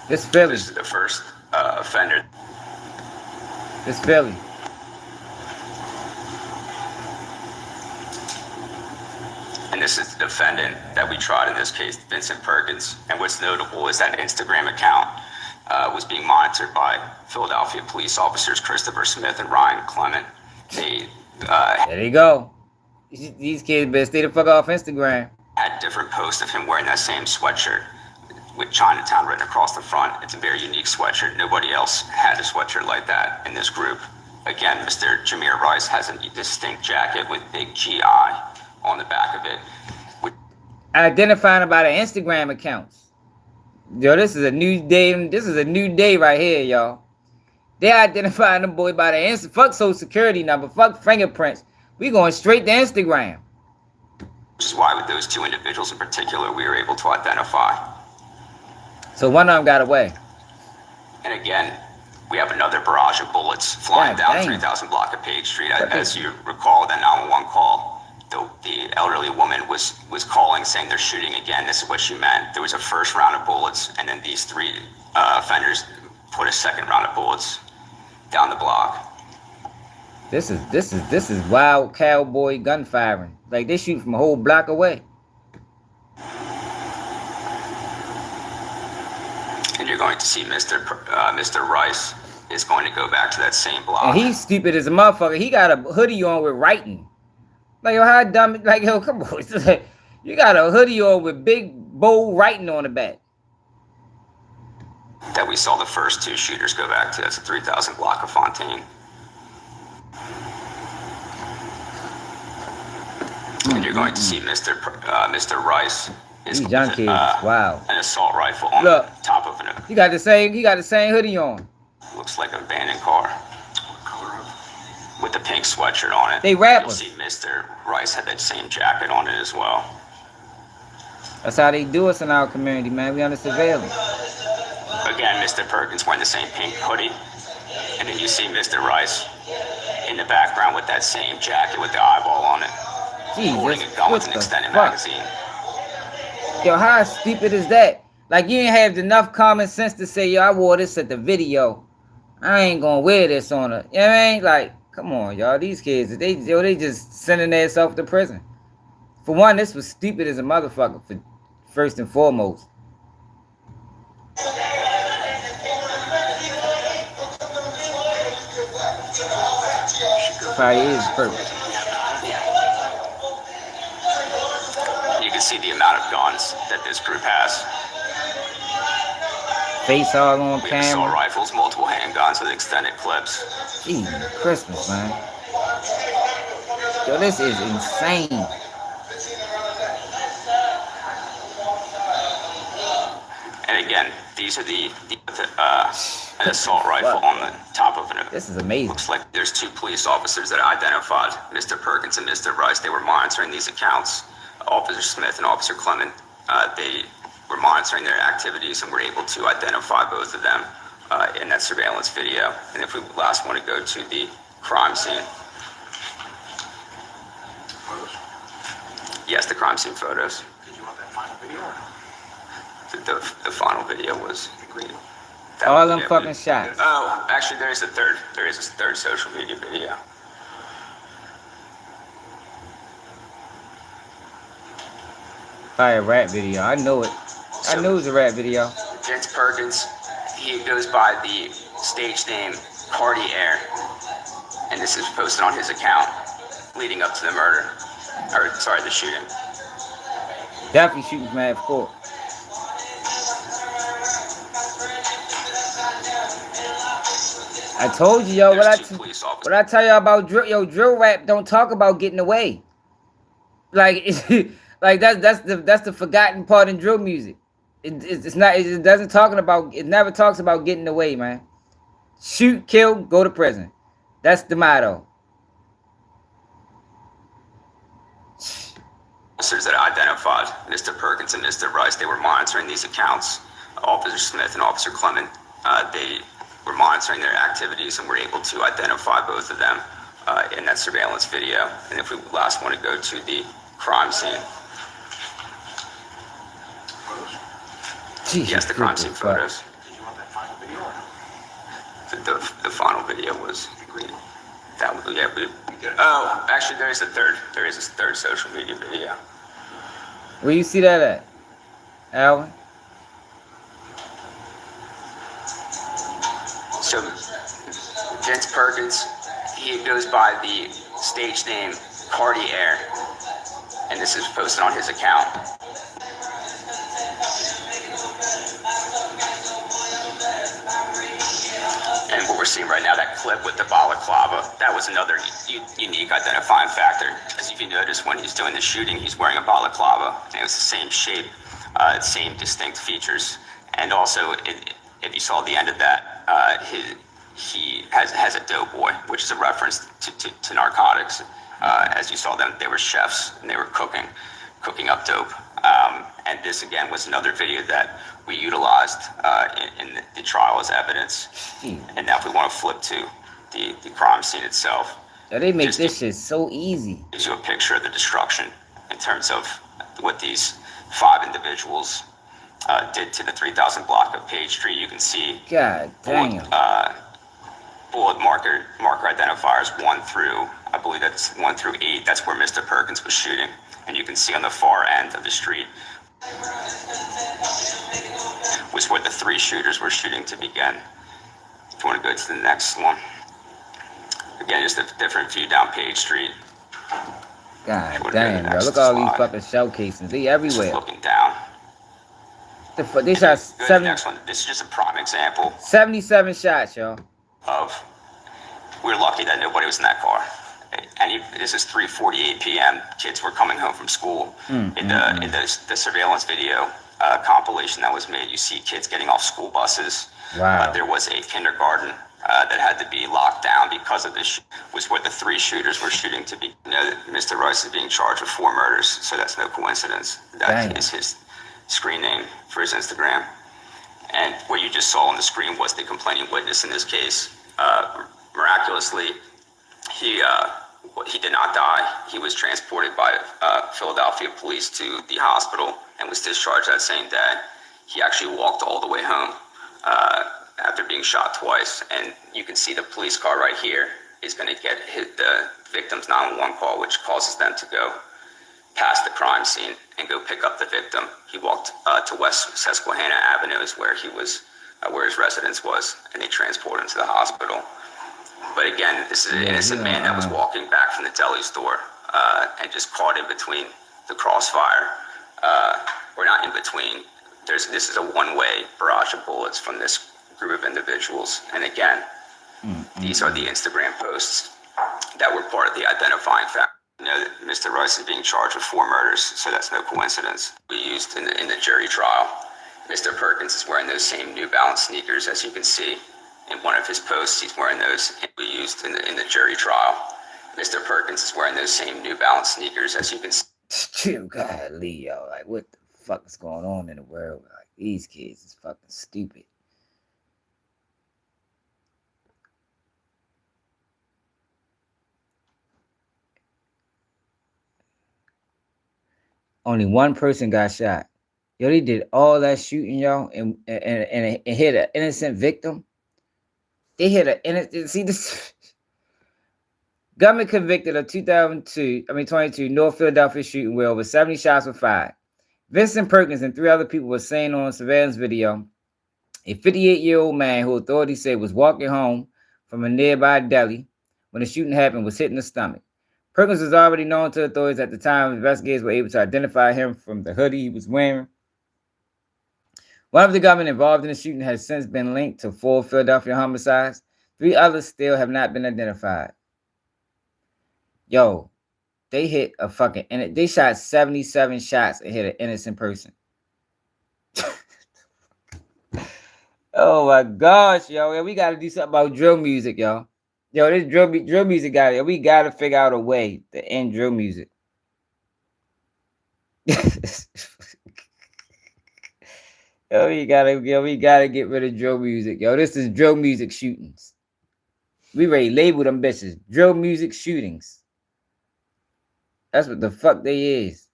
It's Philly. This is the first offender. It's Philly. And this is the defendant that we tried in this case, Vincent Perkins. And what's notable is that Instagram account was being monitored by Philadelphia police officers Christopher Smith and Ryan Clement. They there you go. These kids better stay the fuck off Instagram. Had different posts of him wearing that same sweatshirt with Chinatown written across the front. It's a very unique sweatshirt. Nobody else had a sweatshirt like that in this group. Again, Mr. Jameer Rice has a distinct jacket with big GI on the back of it. Identifying by the Instagram accounts. Yo, this is a new day. This is a new day right here, y'all. They identifying the boy by the fuck social security number, fuck fingerprints. We going straight to Instagram. Which is why with those two individuals in particular, we were able to identify. So one of them got away. And again, we have another barrage of bullets flying God, down 3000 block of Page Street. As you recall, that 911 call, the elderly woman was calling saying they're shooting again. This is what she meant. There was a first round of bullets, and then these three offenders put a second round of bullets down the block. This is wild cowboy gunfiring. Like they shoot from a whole block away. And you're going to see Mr. Rice is going to go back to that same block. And he's stupid as a motherfucker. He got a hoodie on with writing. Like, yo, how dumb, like, yo, come on. You got a hoodie on with big, bold writing on the back. That we saw the first two shooters go back to. That's a 3000 block of Fontaine. And you're going to see Mr. Rice is These young kids, wow. An assault rifle on Look, the top of it. He got the same hoodie on. Looks like an abandoned car with the pink sweatshirt on it. They rappers. You'll see Mr. Rice had that same jacket on it as well. That's how they do us in our community, man. We under surveillance. Again, Mr. Perkins wearing the same pink hoodie. And then you see Mr. Rice in the background with that same jacket with the eyeball on it. Holding a gun with an extended magazine. Yo, how stupid is that? Like, you ain't have enough common sense to say, yo, I wore this at the video. I ain't gonna wear this on a, you know what I mean? Like, come on, y'all. These kids, they just sending themselves to prison. For one, this was stupid as a motherfucker, for first and foremost. Probably is perfect. You can see the amount of guns that this group has. Face all on We have assault camera. rifles, multiple handguns with extended clips. Jesus Christmas, man. Yo, this is insane. And again, these are an assault rifle on the top of it. This is amazing. Looks like there's two police officers that identified Mr. Perkins and Mr. Rice. They were monitoring these accounts. Officer Smith and Officer Clement, they were monitoring their activities and were able to identify both of them in that surveillance video. And if we last want to go to the crime scene. Yes, the crime scene photos. Did you want that final video? The final video was completed. All them fucking shots. Oh, actually, there is a third social media video. Probably a rap video. I know it. I knew it was a rap video. Vince Perkins, he goes by the stage name Cardi Air, and this is posted on his account leading up to the murder, or sorry, the shooting. Definitely shooting from half court. I told you, yo, what I tell y'all about drill, yo, drill rap don't talk about getting away. Like, like that's the forgotten part in drill music. It's not. It doesn't talking about. It never talks about getting away, man. Shoot, kill, go to prison. That's the motto. Officers that identified Mr. Perkins and Mr. Rice, they were monitoring these accounts. Officer Smith and Officer Clement, they were monitoring their activities and were able to identify both of them in that surveillance video. And if we last want to go to the crime scene. Jesus, yes, the crime scene photos. Did you want that final video? The final video was completed. That was, yeah. Oh, actually, there is a third social media video. Where you see that at, Alvin? So, Vince Perkins, he goes by the stage name Cardi Air, and this is posted on his account. And what we're seeing right now, that clip with the balaclava, that was another unique identifying factor. As if you notice, when he's doing the shooting, he's wearing a balaclava, and it was the same shape, same distinct features. And also, if you saw the end of that, he has a doughboy, which is a reference to narcotics. As you saw them, they were chefs and they were cooking up dope. And this again was another video that we utilized in the trial as evidence. And now if we want to flip to the crime scene itself. Yeah, they make this shit so easy. Gives you a picture of the destruction in terms of what these 5 individuals did to the 3000 block of Page Street. You can see God damn. Bullet marker identifiers 1 through, I believe that's 1 through 8. That's where Mr. Perkins was shooting. And you can see on the far end of the street was where the 3 shooters were shooting to begin. If you want to go to the next one. Again, just a different view down Page Street. God damn, bro. Look at all these fucking shell casings. They everywhere. Just looking down. The fuck? They shot 70. Next one. This is just a prime example. 77 shots, y'all. We're lucky that nobody was in that car. This is 3:48 p.m. Kids were coming home from school. In the surveillance video compilation that was made, you see kids getting off school buses. Wow. There was a kindergarten that had to be locked down because of this. Was where the 3 shooters were shooting to be. Mr. Rice is being charged with 4 murders, so that's no coincidence. That is his screen name for his Instagram. And what you just saw on the screen was the complaining witness in this case. Miraculously, he did not die. He was transported by Philadelphia police to the hospital and was discharged that same day. He actually walked all the way home after being shot twice. And you can see the police car right here is going to get the victim's 911 call, which causes them to go past the crime scene and go pick up the victim. He walked to West Susquehanna Avenue, is where he was, where his residence was, and they transported him to the hospital. But again, this is an innocent man that was walking back from the deli store and just caught in between the crossfire. Or not in between. This is a one-way barrage of bullets from this group of individuals. And again, these are the Instagram posts that were part of the identifying factor. Mr. Rice is being charged with 4 murders, so that's no coincidence. We used in the jury trial. Mr. Perkins is wearing those same New Balance sneakers, as you can see. In one of his posts, he's wearing those. We used in the jury trial. Mr. Perkins is wearing those same New Balance sneakers, as you can see. God, Leo, like what the fuck is going on in the world? Like these kids is fucking stupid. Only 1 person got shot. Yo, they did all that shooting, y'all, and hit an innocent victim. They hit an innocent. See this. Government convicted of 22 North Philadelphia shooting where over 70 shots were fired. Vincent Perkins and 3 other people were seen on surveillance video. A 58-year-old man who authorities say was walking home from a nearby deli when the shooting happened was hit in the stomach. Perkins was already known to authorities at the time. Investigators were able to identify him from the hoodie he was wearing. One of the gunmen involved in the shooting has since been linked to 4 Philadelphia homicides. 3 others still have not been identified. Yo, they hit a fucking... and they shot 77 shots and hit an innocent person. Oh my gosh, yo. We got to do something about drill music, y'all. Yo, this drill music got it. We got to figure out a way to end drill music. Yo, we gotta get rid of drill music. Yo, this is drill music shootings. We ready to label them bitches. Drill music shootings. That's what the fuck they is.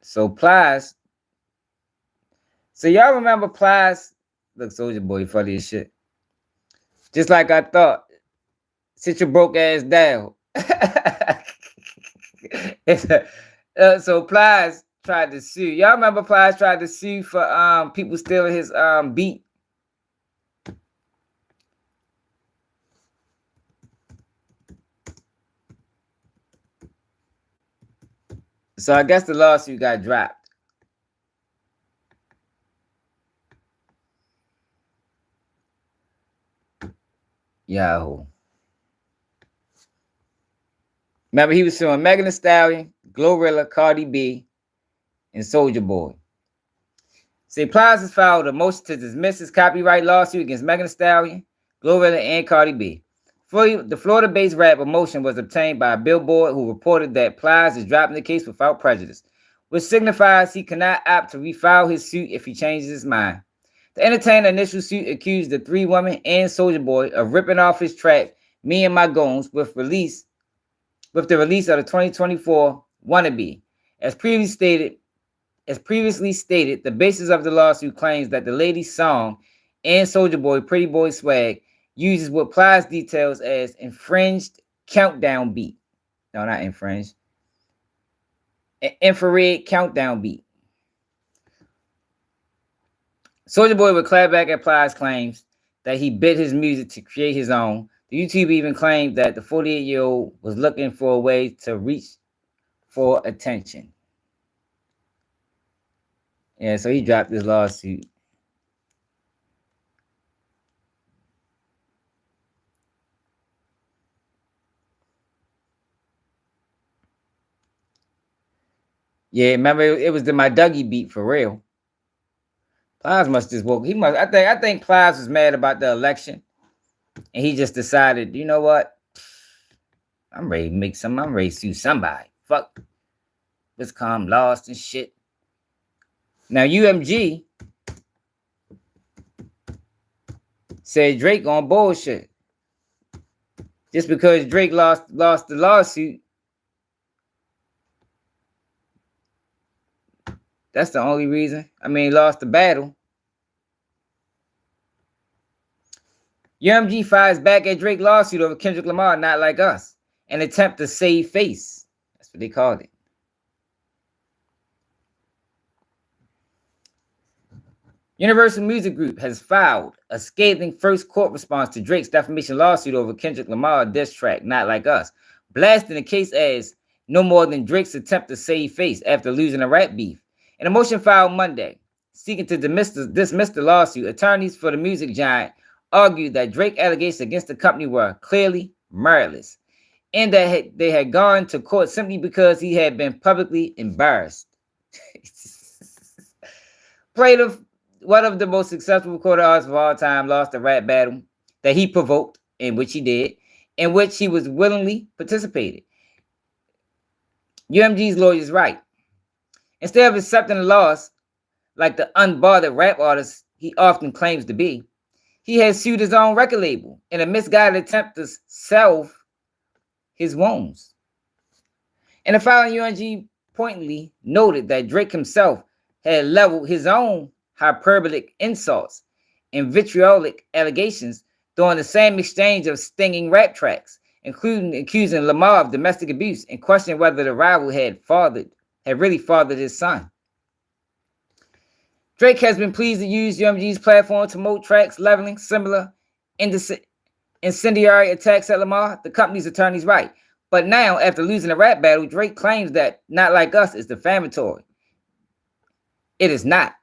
So Plies. So y'all remember Plies? Look, Soldier Boy, funny as shit. Just like I thought. Sit your broke ass down. So Plies tried to sue. Y'all remember Plies tried to sue for people stealing his beat? So I guess the lawsuit got dropped. Yahoo. Remember, he was suing Megan Thee Stallion, Glorilla, Cardi B, and Soulja Boy. Say Plies has filed a motion to dismiss his copyright lawsuit against Megan Thee Stallion, Glorilla, and Cardi B. The Florida-based rapper motion was obtained by Billboard, who reported that Plies is dropping the case without prejudice, which signifies he cannot opt to refile his suit if he changes his mind. The entertainer initial suit accused the three women and Soulja Boy of ripping off his track "Me and My Goons" with the release of the 2024 "Wannabe." As previously stated, the basis of the lawsuit claims that the lady's song and Soulja Boy "Pretty Boy Swag" uses what Plies details as infringed countdown beat. No, not infringed. Infrared countdown beat. Soulja Boy would clap back at Plies' claims that he bit his music to create his own. The YouTube even claimed that the 48-year-old was looking for a way to reach for attention. Yeah, so he dropped this lawsuit. Yeah, remember it was the My Dougie beat for real. Plies must just woke. I think Plies was mad about the election, and he just decided, you know what? I'm ready to make some. I'm ready to sue somebody. Fuck, let's calm lost and shit. Now UMG said Drake on bullshit. Just because Drake lost the lawsuit, that's the only reason. I mean, lost the battle. UMG fires back at Drake lawsuit over Kendrick Lamar, Not Like Us, an attempt to save face. That's what they called it. Universal Music Group has filed a scathing first court response to Drake's defamation lawsuit over Kendrick Lamar diss track, Not Like Us, blasting the case as no more than Drake's attempt to save face after losing a rap beef. In a motion filed Monday, seeking to dismiss the lawsuit, attorneys for the music giant argued that Drake allegations against the company were clearly meritless, and that they had gone to court simply because he had been publicly embarrassed. One of the most successful recorded artists of all time lost a rap battle that he provoked, in which he did, in which he was willingly participated. UMG's lawyers right. Instead of accepting the loss, like the unbothered rap artist he often claims to be, he has sued his own record label in a misguided attempt to salve his wounds. In the filing, UMG pointedly noted that Drake himself had leveled his own hyperbolic insults and vitriolic allegations during the same exchange of stinging rap tracks, including accusing Lamar of domestic abuse and questioning whether the rival had really fathered his son. Drake has been pleased to use UMG's platform to promote tracks leveling similar incendiary attacks at Lamar, the company's attorneys right. But now, after losing a rap battle, Drake claims that Not Like Us is defamatory. It is not.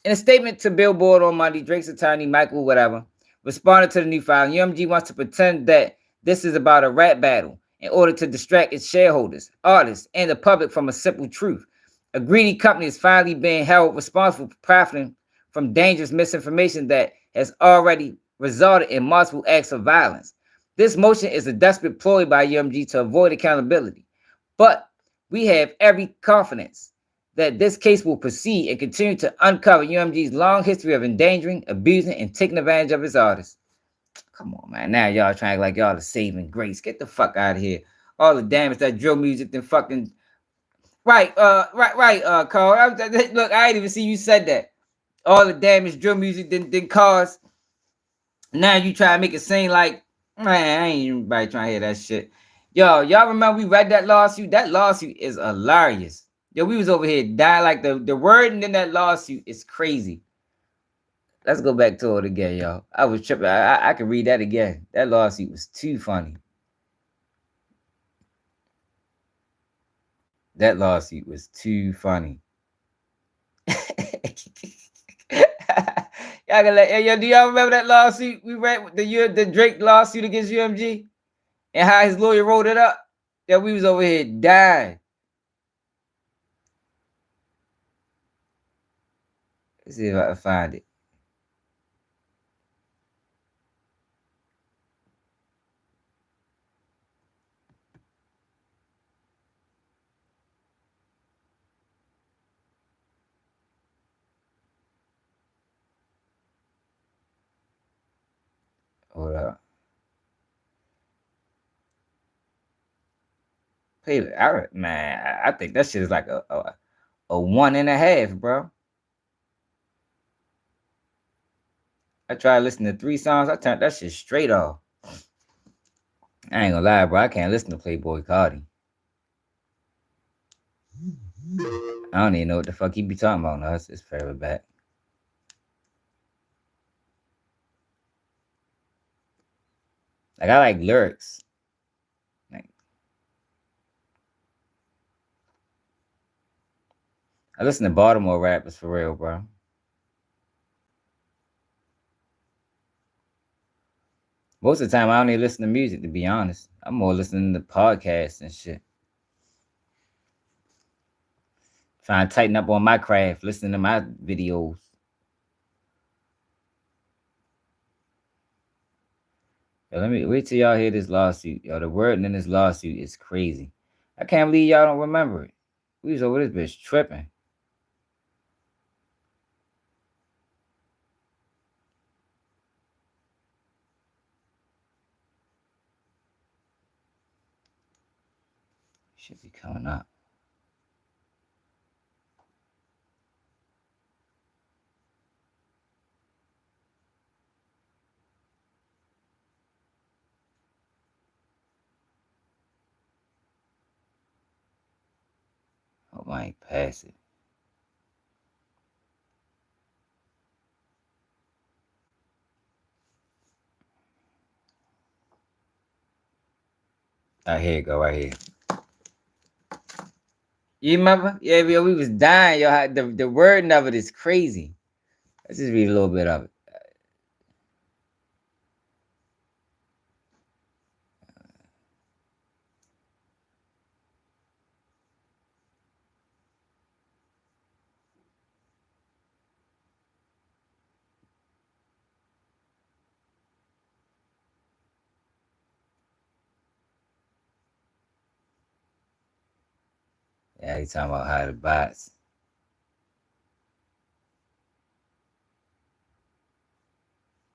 In a statement to Billboard on Monday, Drake's attorney, Michael whatever, responded to the new filing. UMG wants to pretend that this is about a rap battle in order to distract its shareholders, artists, and the public from a simple truth. A greedy company is finally being held responsible for profiting from dangerous misinformation that has already resulted in multiple acts of violence. This motion is a desperate ploy by UMG to avoid accountability. But we have every confidence that this case will proceed and continue to uncover UMG's long history of endangering, abusing, and taking advantage of its artists. Come on, man. Now y'all trying like y'all are saving grace. Get the fuck out of here. All the damage that drill music then fucking... Right, Carl. Look, I didn't even see you said that. All the damage drill music didn't cause. Now you try to make it seem like, man, ain't anybody trying to hear that shit. Yo, y'all remember we read that lawsuit? That lawsuit is hilarious. Yo, we was over here dying. Like the word in that lawsuit is crazy. Let's go back to it again, y'all. I was tripping. I can read that again. That lawsuit was too funny. That lawsuit was too funny. Y'all do y'all remember that lawsuit we read, the Drake lawsuit against UMG, and how his lawyer wrote it up? Yeah, we was over here dying. Let's see if I can find it. Hold up. Man, I think that shit is like a 1.5, bro. I tried listening to 3 songs. I turned that shit straight off. I ain't gonna lie, bro. I can't listen to Playboy Cardi. I don't even know what the fuck he be talking about. No, it's fairly back. Like, I like lyrics. Like, I listen to Baltimore rappers for real, bro. Most of the time, I don't even listen to music, to be honest. I'm more listening to podcasts and shit. Trying to tighten up on my craft, listening to my videos. Yo, let me wait till y'all hear this lawsuit. Yo, the wording in this lawsuit is crazy. I can't believe y'all don't remember it. We was over this bitch tripping. Should be coming up. Hope I ain't pass it. All right, here you go, right here. You remember? Yeah, yo, we was dying. Yo, the wording of it is crazy. Let's just read a little bit of it. Yeah, he talking about how the bots.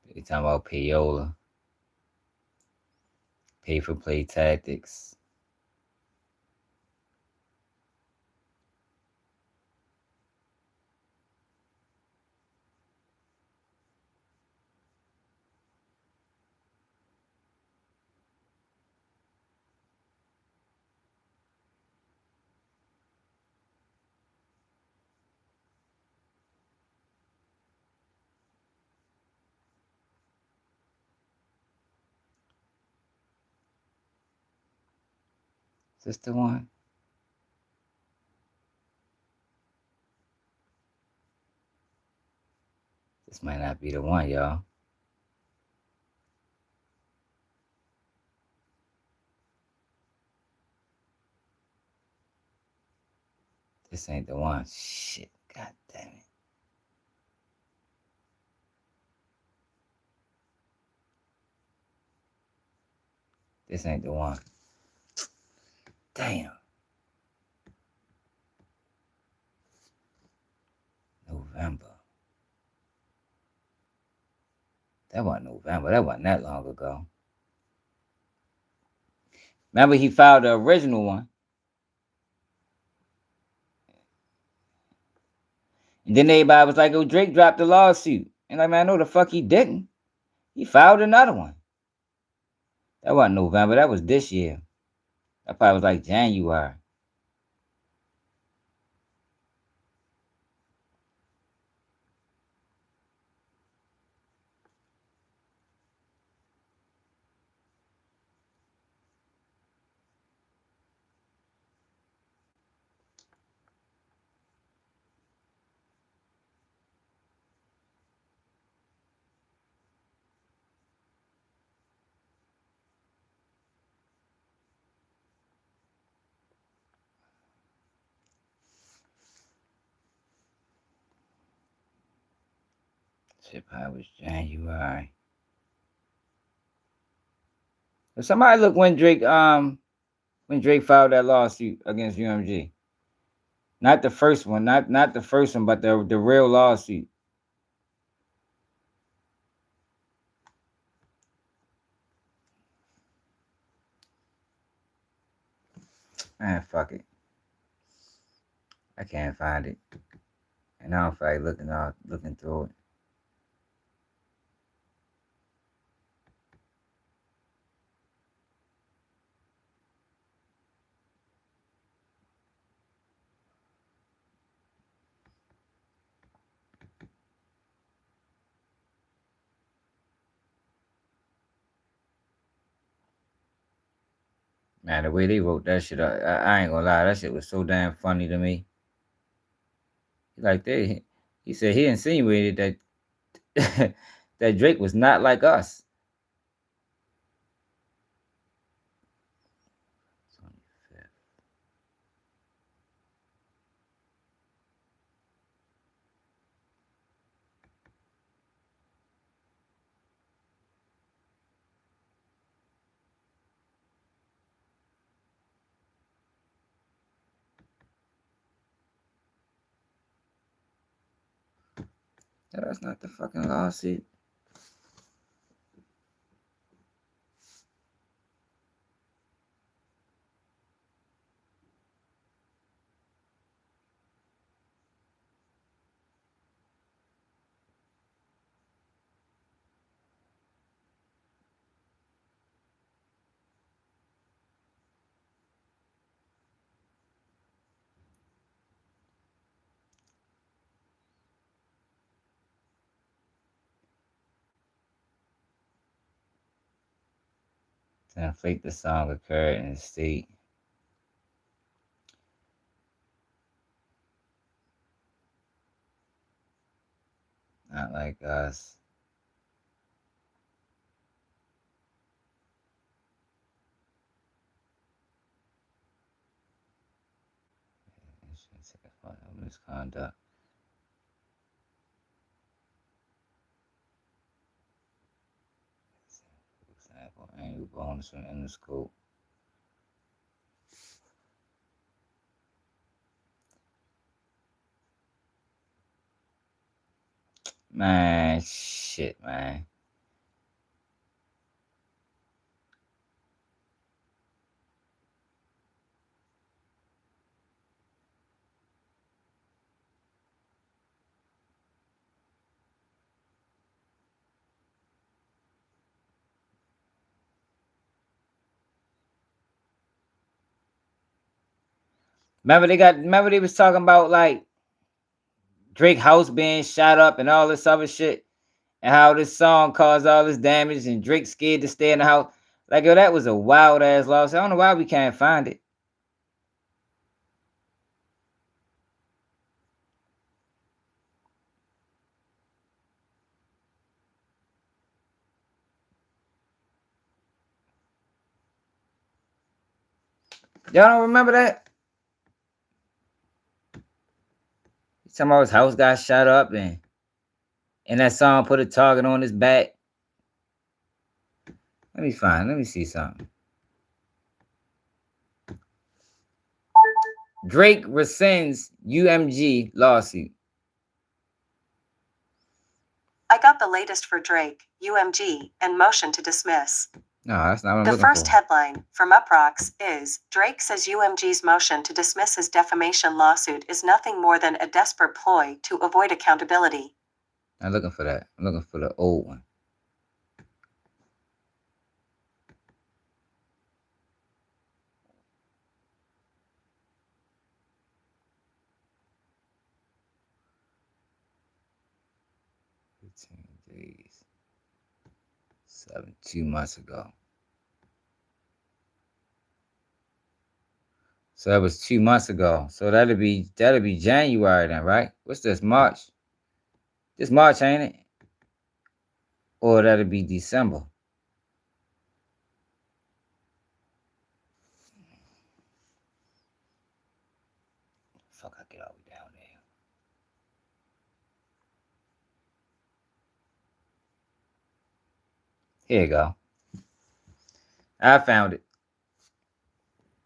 He talking about payola. Pay for play tactics. Is this the one? This might not be the one, y'all. This ain't the one. Shit. God damn it. This ain't the one. Damn. November. That wasn't November. That wasn't that long ago. Remember, he filed the original one. And then everybody was like, oh, Drake dropped the lawsuit. And like, man, no, the fuck he didn't. He filed another one. That wasn't November. That was this year. That probably was like January. Shit, I was January. If somebody look when Drake filed that lawsuit against UMG. Not the first one, not the first one, but the real lawsuit. Man, fuck it. I can't find it. And I don't feel like looking through it. Man, the way they wrote that shit, I ain't gonna lie, that shit was so damn funny to me. Like he said he insinuated that that Drake was not like us. 25th. No, that's not the fucking lawsuit. To inflate the song occurred in the state. Not like us. Misconduct. Example, annual bonus from in the school. Man, shit, man. Remember they was talking about like Drake house being shot up and all this other shit, and how this song caused all this damage and Drake scared to stay in the house. Like, yo, that was a wild ass loss. I don't know why we can't find it. Y'all don't remember that? Talking about his house got shot up and that song put a target on his back. Let me see something. Drake rescinds UMG lawsuit. I got the latest for Drake, UMG, and motion to dismiss. No, that's not what I'm The looking first for. headline from Uproxx is Drake says UMG's motion to dismiss his defamation lawsuit is nothing more than a desperate ploy to avoid accountability. I'm looking for that. I'm looking for the old one. Days. 2 months ago. So that was 2 months ago. So that'll be January then, right? What's this? March? This March, ain't it? Or that'll be December. Fuck, I get all the way down there. Here you go. I found it.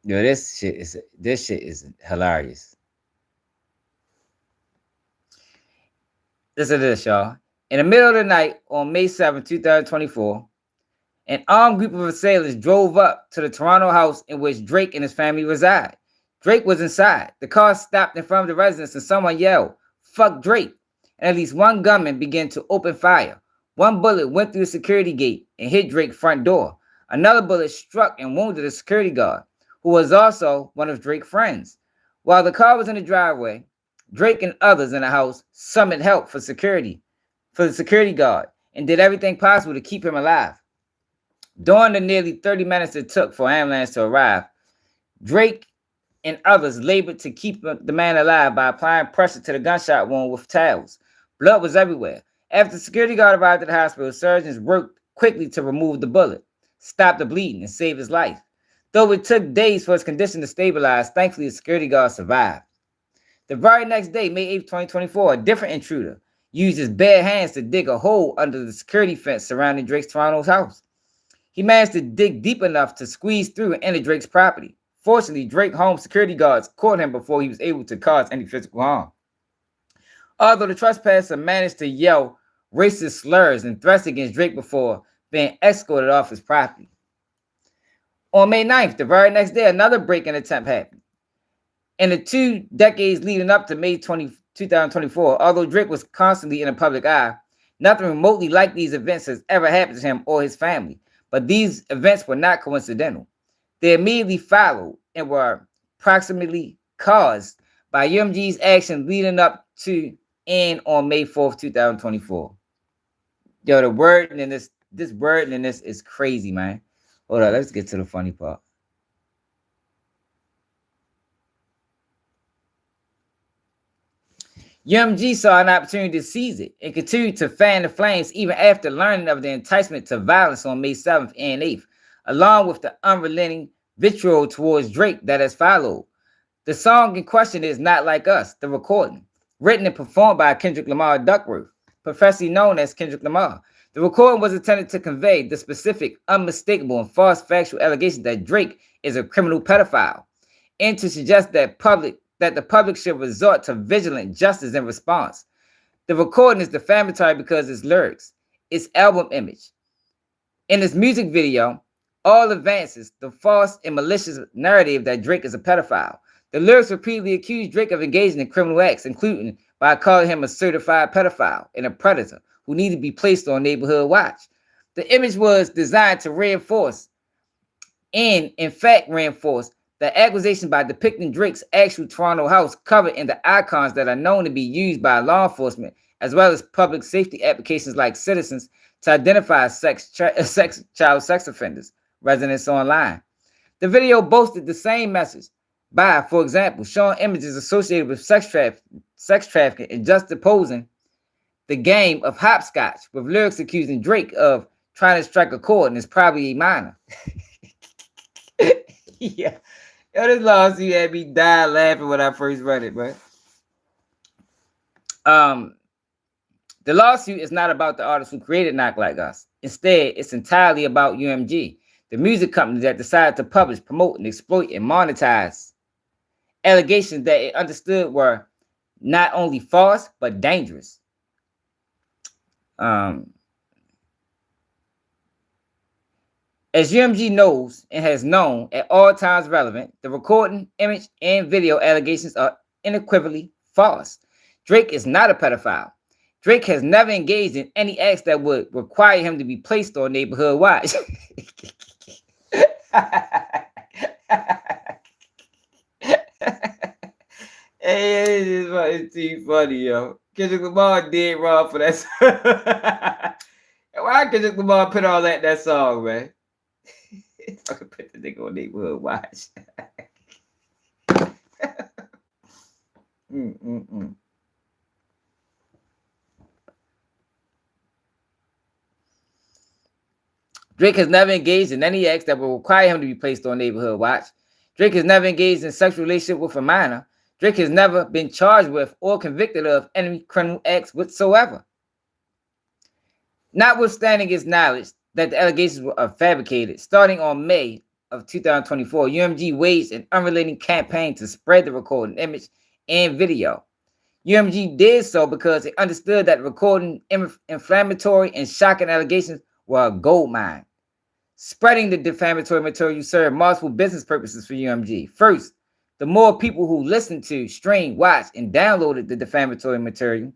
Yo, this shit is hilarious. Listen to this, y'all. In the middle of the night on May 7, 2024, an armed group of assailants drove up to the Toronto house in which Drake and his family reside. Drake was inside. The car stopped in front of the residence and someone yelled, "Fuck Drake." And at least one gunman began to open fire. One bullet went through the security gate and hit Drake's front door. Another bullet struck and wounded a security guard, who was also one of Drake's friends. While the car was in the driveway, Drake and others in the house summoned help for the security guard, and did everything possible to keep him alive. During the nearly 30 minutes it took for an ambulance to arrive, Drake and others labored to keep the man alive by applying pressure to the gunshot wound with towels. Blood was everywhere. After the security guard arrived at the hospital, surgeons worked quickly to remove the bullet, stop the bleeding, and save his life. Though it took days for his condition to stabilize, thankfully the security guard survived. The very next day, May 8, 2024, a different intruder used his bare hands to dig a hole under the security fence surrounding Drake's Toronto's house. He managed to dig deep enough to squeeze through and enter Drake's property. Fortunately, Drake's home security guards caught him before he was able to cause any physical harm. Although the trespasser managed to yell racist slurs and threats against Drake before being escorted off his property. On May 9th, the very next day, another break-in attempt happened. In the 2 decades leading up to May 2024, although Drake was constantly in the public eye, nothing remotely like these events has ever happened to him or his family. But these events were not coincidental. They immediately followed and were approximately caused by UMG's action leading up to and on May 4th, 2024. Yo, the wording in this wording in this is crazy, man. Hold on, let's get to the funny part. UMG saw an opportunity to seize it and continued to fan the flames even after learning of the enticement to violence on May 7th and 8th, along with the unrelenting vitriol towards Drake that has followed. The song in question is Not Like Us, the recording, written and performed by Kendrick Lamar Duckworth, professionally known as Kendrick Lamar. The recording was intended to convey the specific, unmistakable, and false factual allegation that Drake is a criminal pedophile, and to suggest that the public should resort to vigilant justice in response. The recording is defamatory because its lyrics, its album image. In its music video, all advances the false and malicious narrative that Drake is a pedophile. The lyrics repeatedly accuse Drake of engaging in criminal acts, including by calling him a certified pedophile and a predator who needed to be placed on neighborhood watch. The image was designed to reinforce, and in fact reinforce, the accusation by depicting Drake's actual Toronto house covered in the icons that are known to be used by law enforcement, as well as public safety applications like Citizens, to identify child sex offenders, residents online. The video boasted the same message by, for example, showing images associated with sex trafficking and juxtaposing the game of hopscotch with lyrics accusing Drake of trying to strike a chord and is probably a minor. Yeah. Yo, this lawsuit had me dying laughing when I first read it, man. The lawsuit is not about the artists who created Not Like Us. Instead, it's entirely about UMG, the music company that decided to publish, promote, and exploit and monetize allegations that it understood were not only false, but dangerous. As UMG knows and has known at all times relevant, the recording, image, and video allegations are unequivocally false. Drake is not a pedophile. Drake has never engaged in any acts that would require him to be placed on neighborhood watch. Hey, it's too funny, yo. Kendrick Lamar did wrong for that. Why Kendrick Lamar put all that song, man? I could put the nigga on neighborhood watch. Drake has never engaged in any acts that will require him to be placed on neighborhood watch. Drake has never engaged in sexual relationship with a minor. Drake has never been charged with or convicted of any criminal acts whatsoever. Notwithstanding his knowledge that the allegations were fabricated. Starting on May of 2024, UMG waged an unrelenting campaign to spread the recording image and video. UMG did so because it understood that recording inflammatory and shocking allegations were a gold mine. Spreading the defamatory material served multiple business purposes for UMG. First, the more people who listened to, streamed, watched, and downloaded the defamatory material,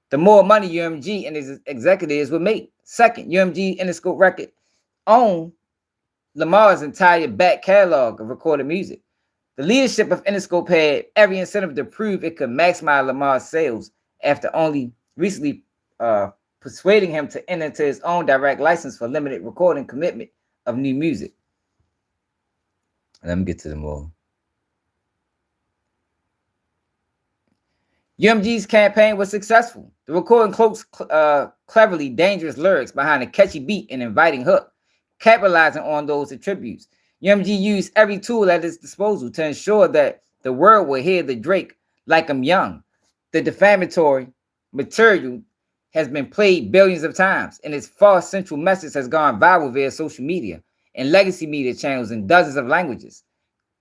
the more money UMG and its executives would make. Second, UMG Interscope Record owned Lamar's entire back catalog of recorded music. The leadership of Interscope had every incentive to prove it could maximize Lamar's sales after only recently persuading him to enter into his own direct license for limited recording commitment of new music. Let me get to the more. UMG's campaign was successful. The recording cloaks cleverly dangerous lyrics behind a catchy beat and inviting hook, capitalizing on those attributes. UMG used every tool at its disposal to ensure that the world would hear the Drake "Like I'm Young." The defamatory material has been played billions of times, and its false central message has gone viral via social media and legacy media channels in dozens of languages.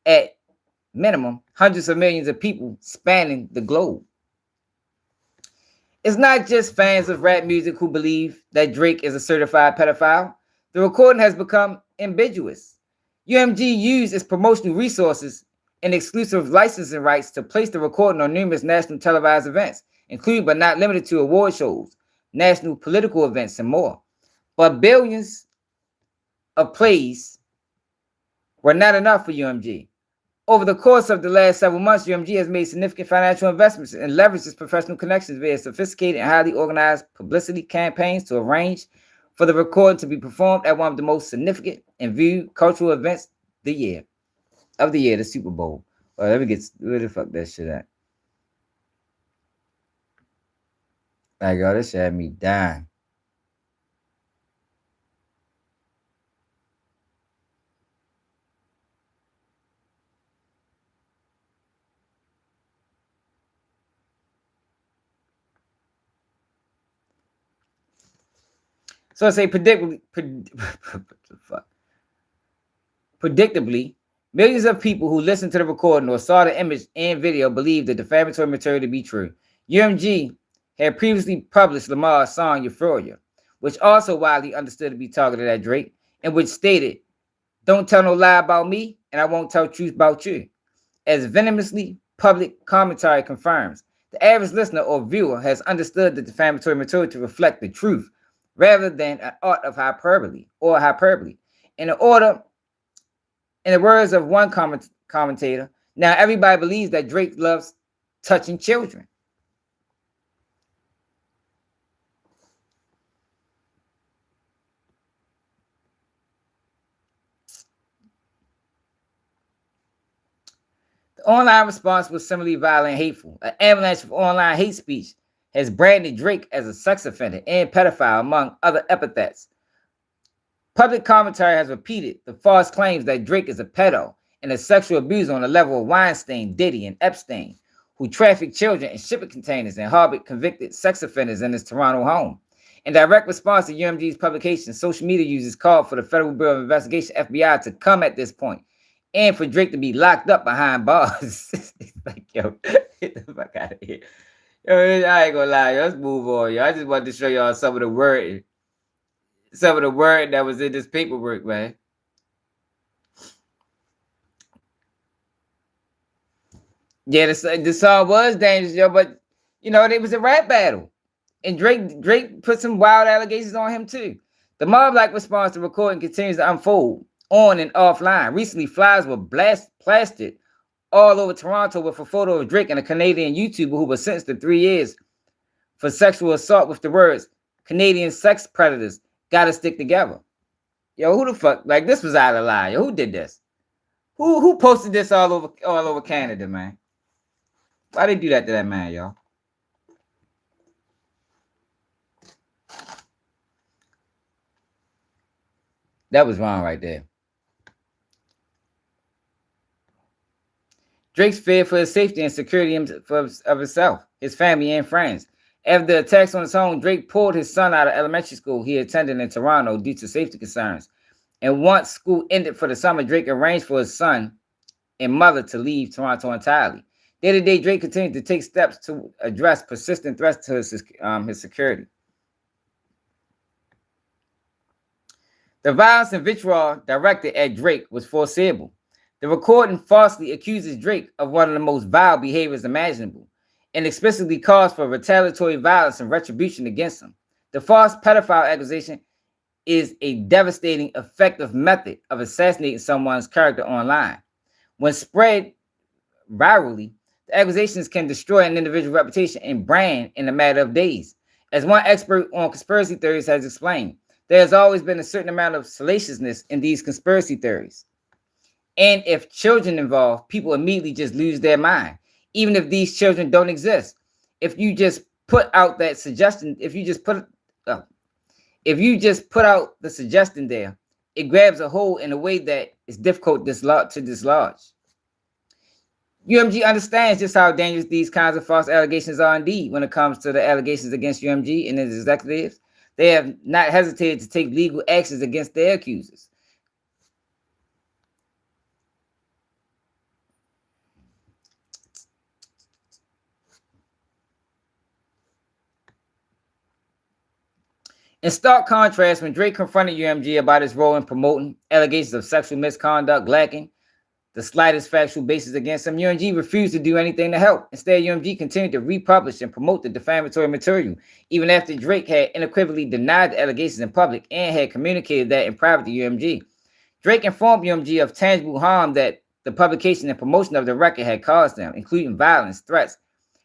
At minimum, hundreds of millions of people spanning the globe. It's not just fans of rap music who believe that Drake is a certified pedophile. The recording has become ambiguous. UMG used its promotional resources and exclusive licensing rights to place the recording on numerous national televised events, including but not limited to award shows, national political events, and more. But billions of plays were not enough for UMG. Over the course of the last several months, UMG has made significant financial investments and leveraged its professional connections via sophisticated and highly organized publicity campaigns to arrange for the recording to be performed at one of the most significant and viewed cultural events of the year, the Super Bowl. Let me get where the fuck that shit at. Like, yo, this shit had me dying. So I say predictably, millions of people who listened to the recording or saw the image and video believed the defamatory material to be true. UMG had previously published Lamar's song Euphoria, which also widely understood to be targeted at Drake, and which stated, "Don't tell no lie about me, and I won't tell truth about you." As venomously public commentary confirms, the average listener or viewer has understood the defamatory material to reflect the truth, rather than an art of hyperbole. In the words of one commentator, now everybody believes that Drake loves touching children. The online response was similarly violent and hateful. An avalanche of online hate speech has branded Drake as a sex offender and pedophile, among other epithets. Public commentary has repeated the false claims that Drake is a pedo and a sexual abuser on the level of Weinstein, Diddy, and Epstein, who trafficked children in shipping containers and harbored convicted sex offenders in his Toronto home. In direct response to UMG's publication, social media users called for the Federal Bureau of Investigation, FBI, to come at this point and for Drake to be locked up behind bars. Like, yo, get the fuck out of here. Yo, I ain't gonna lie, yo, let's move on, yo. I just wanted to show y'all some of the word that was in this paperwork, man. Yeah, the song was dangerous, yo, but you know, it was a rap battle. And Drake put some wild allegations on him too. The mob-like response to recording continues to unfold on and offline. Recently, flyers were plastered all over Toronto with a photo of Drake and a Canadian YouTuber who was sentenced to 3 years for sexual assault with the words, "Canadian sex predators gotta stick together." Yo, who the fuck? Like, this was out of line. Yo, who did this? Who posted this all over Canada, man? Why they do that to that man, y'all? That was wrong right there. Drake's feared for his safety and security of himself, his family, and friends, After the attacks on his home, Drake pulled his son out of elementary school he attended in Toronto due to safety concerns. And once school ended for the summer, Drake arranged for his son and mother to leave Toronto entirely. Day-to-day, Drake continued to take steps to address persistent threats to his security. The violence and vitriol directed at Drake was foreseeable. The recording falsely accuses Drake of one of the most vile behaviors imaginable and explicitly calls for retaliatory violence and retribution against him. The false pedophile accusation is a devastating, effective method of assassinating someone's character online. When spread virally, the accusations can destroy an individual's reputation and brand in a matter of days. As one expert on conspiracy theories has explained, there has always been a certain amount of salaciousness in these conspiracy theories. And if children involved, people immediately just lose their mind, even if these children don't exist. If you just put out that suggestion, if you just put out the suggestion there, it grabs a hold in a way that is difficult to dislodge. UMG understands just how dangerous these kinds of false allegations are indeed when it comes to the allegations against UMG and his executives. They have not hesitated to take legal actions against their accusers. In stark contrast, when Drake confronted UMG about his role in promoting allegations of sexual misconduct lacking the slightest factual basis against him, UMG refused to do anything to help. Instead, UMG continued to republish and promote the defamatory material, even after Drake had unequivocally denied the allegations in public and had communicated that in private to UMG. Drake informed UMG of tangible harm that the publication and promotion of the record had caused them, including violence, threats,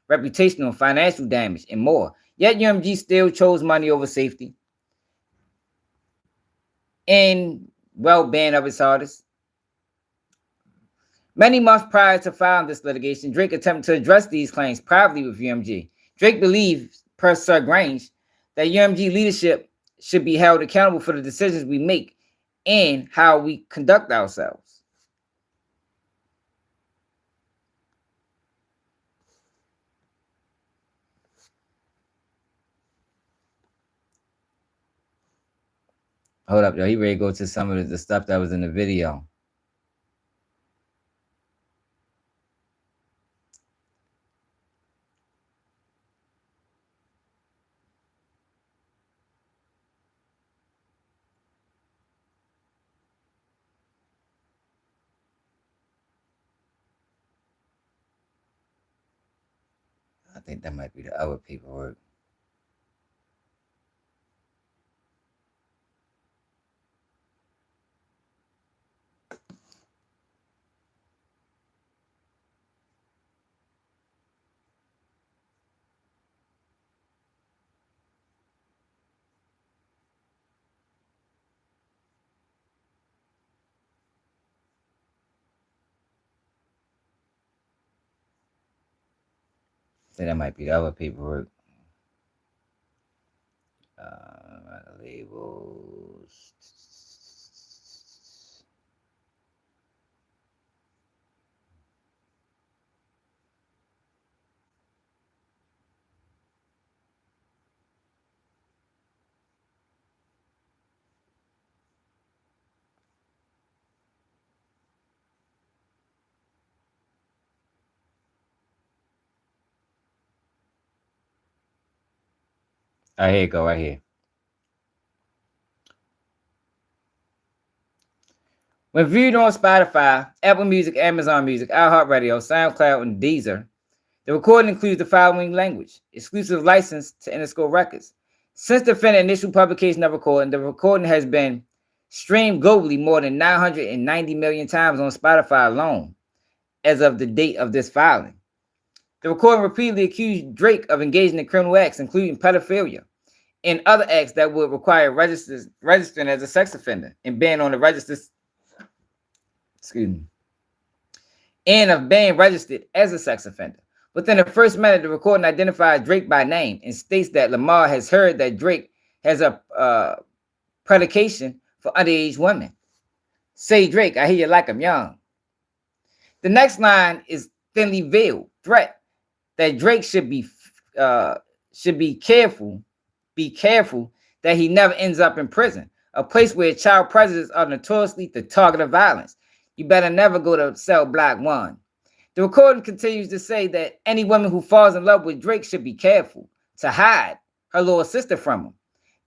reputational and financial damage, and more. Yet UMG still chose money over safety and well-being of its artists. Many months prior to filing this litigation, Drake attempted to address these claims privately with UMG. Drake believes, per Sir Grange, that UMG leadership should be held accountable for the decisions we make and how we conduct ourselves. Hold up, yo. He ready to go to some of the stuff that was in the video. I think that might be the other paperwork. I think that might be the other paperwork. Labels. Oh, here you go, right here. When viewed on Spotify, Apple Music, Amazon Music, iHeartRadio, SoundCloud, and Deezer, the recording includes the following language: exclusive license to Interscope Records. Since the initial publication of the recording has been streamed globally more than 990 million times on Spotify alone, as of the date of this filing. The recording repeatedly accused Drake of engaging in criminal acts, including pedophilia and other acts that would require registering as a sex offender and being on the register. And of being registered as a sex offender. Within the first minute, the recording identifies Drake by name and states that Lamar has heard that Drake has a predilection for underage women. Say, Drake, I hear you like I'm young. The next line is thinly veiled threat that Drake should should be careful that he never ends up in prison, a place where child predators are notoriously the target of violence. You better never go to cell block 1. The recording continues to say that any woman who falls in love with Drake should be careful to hide her little sister from him.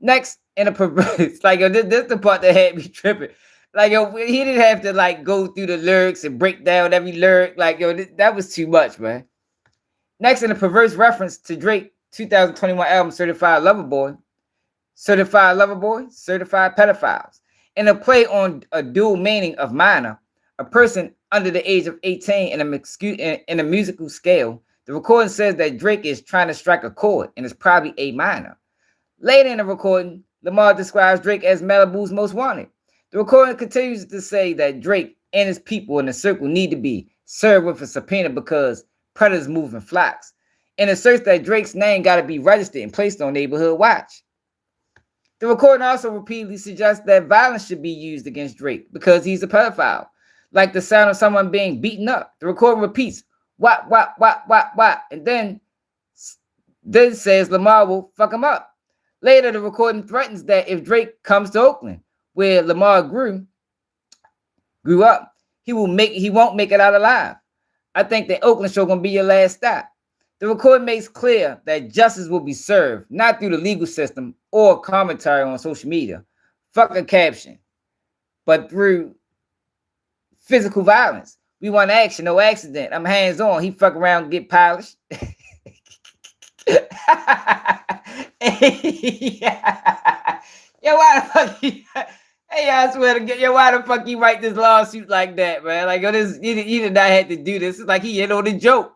Next, in a perverse, like, yo, this the part that had me tripping. Like, yo, he didn't have to, like, go through the lyrics and break down every lyric. Like, yo, that was too much, man. Next, in a perverse reference to Drake 2021 album, Certified Lover Boy, Certified Pedophiles. In a play on a dual meaning of minor, a person under the age of 18 in a musical scale, the recording says that Drake is trying to strike a chord and is probably a minor. Later in the recording, Lamar describes Drake as Malibu's most wanted. The recording continues to say that Drake and his people in the circle need to be served with a subpoena because predators move in flocks, and asserts that Drake's name got to be registered and placed on Neighborhood Watch. The recording also repeatedly suggests that violence should be used against Drake because he's a pedophile, like the sound of someone being beaten up. The recording repeats, wah, wah, wah, wah, wah, and then says Lamar will fuck him up. Later, the recording threatens that if Drake comes to Oakland, where Lamar grew up, he won't make it out alive. I think the Oakland show gonna be your last stop. The recording makes clear that justice will be served, not through the legal system or commentary on social media, fuck a caption, but through physical violence. We want action, no accident. I'm hands-on. He fuck around and get polished. Yo, why the fuck he... Hey, I swear to God, yo, why the fuck he write this lawsuit like that, man? Like, yo, he did not have to do this. It's like he in on the joke.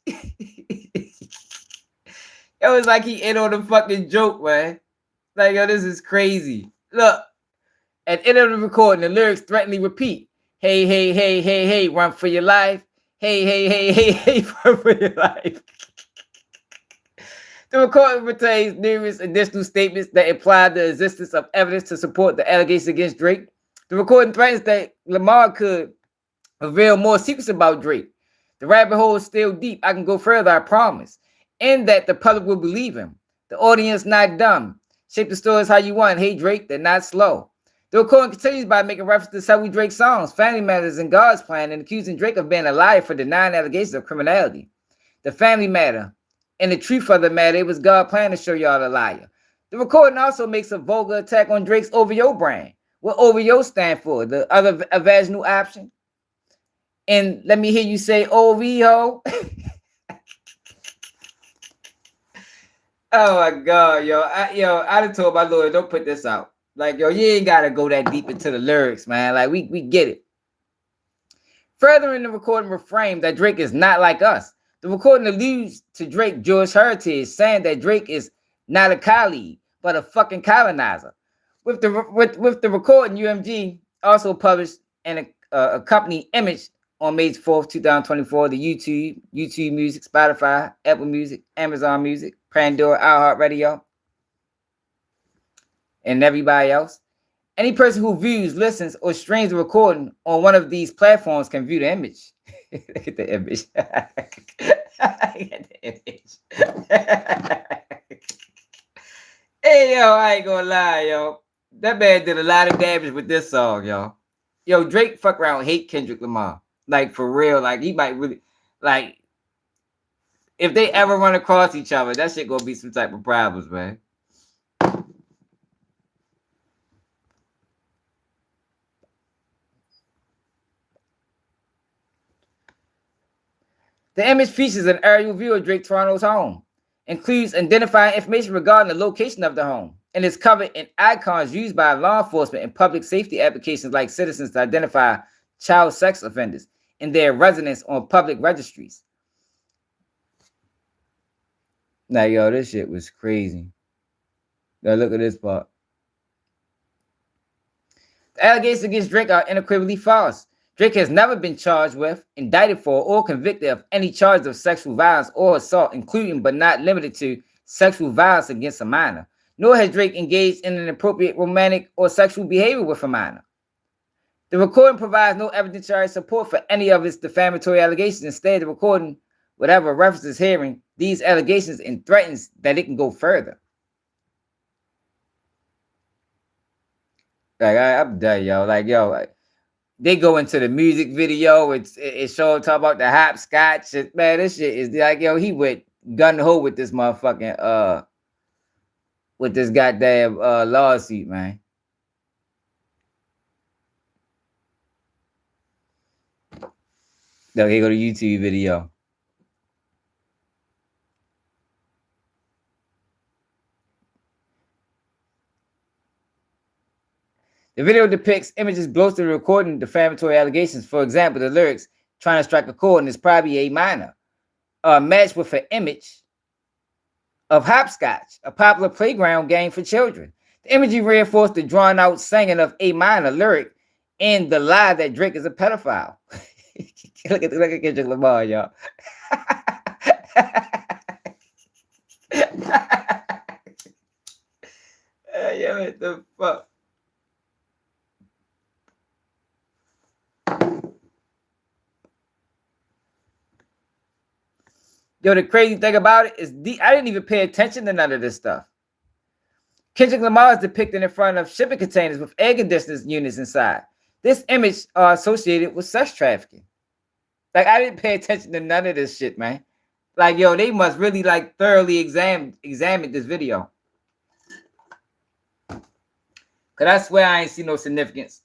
It was like he in on the fucking joke, man. Like, yo, this is crazy. Look, at the end of the recording, the lyrics threateningly repeat. Hey, hey, hey, hey, hey, run for your life. Hey, hey, hey, hey, hey, run for your life. The recording contains numerous additional statements that imply the existence of evidence to support the allegations against Drake. The recording threatens that Lamar could reveal more secrets about Drake. The rabbit hole is still deep. I can go further, I promise. And that the public will believe him. The audience not dumb. Shape the stories how you want. Hey, Drake, they're not slow. The recording continues by making reference to several Drake songs, Family Matters, and God's Plan, and accusing Drake of being a liar for denying allegations of criminality. The Family Matter and the truth of the matter, it was God's plan to show y'all a liar. The recording also makes a vulgar attack on Drake's OVO brand. What OVO stand for? The other vaginal option? And let me hear you say OVO. Oh my God, yo. I done told my lawyer, don't put this out. Like, yo, you ain't gotta go that deep into the lyrics, man. Like, we get it. Further in the recording reframed that Drake is not like us. The recording alludes to Drake Jewish heritage, saying that Drake is not a colleague, but a fucking colonizer. With the recording, UMG also published an accompanying image on May 4th, 2024, the YouTube Music, Spotify, Apple Music, Amazon Music, Pandora, iHeartRadio, and everybody else. Any person who views, listens, or streams the recording on one of these platforms can view the image. Look at the image. Look at the image. Hey, yo, I ain't gonna lie, yo. That man did a lot of damage with this song, yo. Yo, Drake fuck around hate Kendrick Lamar. Like, for real. Like, he might really... Like, if they ever run across each other, that shit gonna be some type of problems, man. The image features an aerial view of Drake Toronto's home, includes identifying information regarding the location of the home, and is covered in icons used by law enforcement and public safety applications like citizens to identify child sex offenders in their residence on public registries. Now, yo, this shit was crazy. Now, look at this part. The allegations against Drake are unequivocally false. Drake has never been charged with, indicted for, or convicted of any charge of sexual violence or assault, including but not limited to sexual violence against a minor. Nor has Drake engaged in inappropriate romantic or sexual behavior with a minor. The recording provides no evidentiary support for any of its defamatory allegations. Instead, the recording, whatever references hearing, these allegations and threatens that it can go further. Like I'm done, yo. Like yo, they go into the music video. It's showing talk about the hopscotch. Man, this shit is like yo. He went gun ho with this motherfucking with this goddamn lawsuit, man. No, here go the YouTube video. The video depicts images bolstering recording defamatory allegations. For example, the lyrics "trying to strike a chord" and is probably a minor, matched with an image of hopscotch, a popular playground game for children. The imagery reinforced the drawn-out singing of a minor lyric and the lie that Drake is a pedophile. look at Kendrick Lamar, y'all. Yeah, what the fuck? Yo, the crazy thing about it is I didn't even pay attention to none of this stuff. Kendrick Lamar is depicted in front of shipping containers with air conditioning units inside. This image are associated with sex trafficking. Like, I didn't pay attention to none of this shit, man. Like, yo, they must really, like, thoroughly examine this video. Because I swear I ain't see no significance.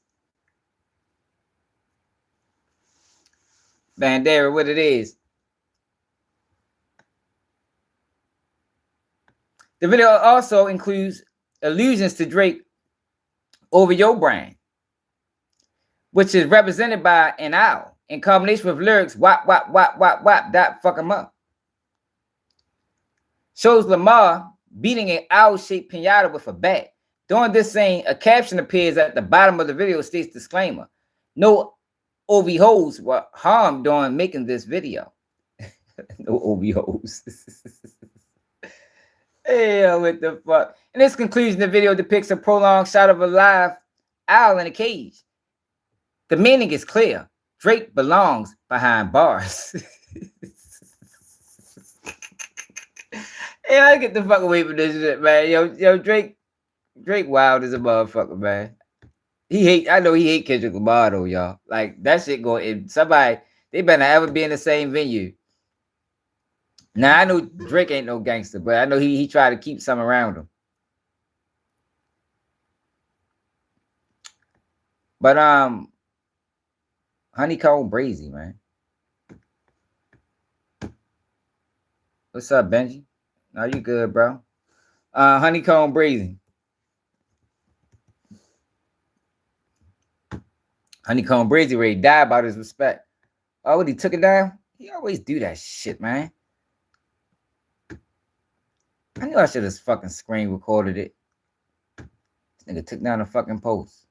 Bandera, what it is. The video also includes allusions to Drake over your brain, which is represented by an owl in combination with lyrics wop, wop, wop, wop, wop, dot, fuck him up. Shows Lamar beating an owl-shaped pinata with a bat. During this scene, a caption appears at the bottom of the video states disclaimer. No OV hoes were harmed during making this video. No OV hoes. Yeah, what the fuck? In this conclusion, the video depicts a prolonged shot of a live owl in a cage. The meaning is clear. Drake belongs behind bars. Yeah, I get the fuck away from this shit, man. Yo, Drake wild as a motherfucker, man. I know he hate Kendrick Lamar though, y'all. Like that shit going. Somebody, they better not ever be in the same venue. Now I know Drake ain't no gangster, but I know he tried to keep some around him. But Honeycomb Brazy, man. What's up, Benji? No, you good, bro? Honeycomb Brazy. Honeycomb Brazy ready to die about his respect. Oh, what, he took it down? He always do that shit, man. I knew I should have fucking screen recorded it. This nigga took down the fucking post.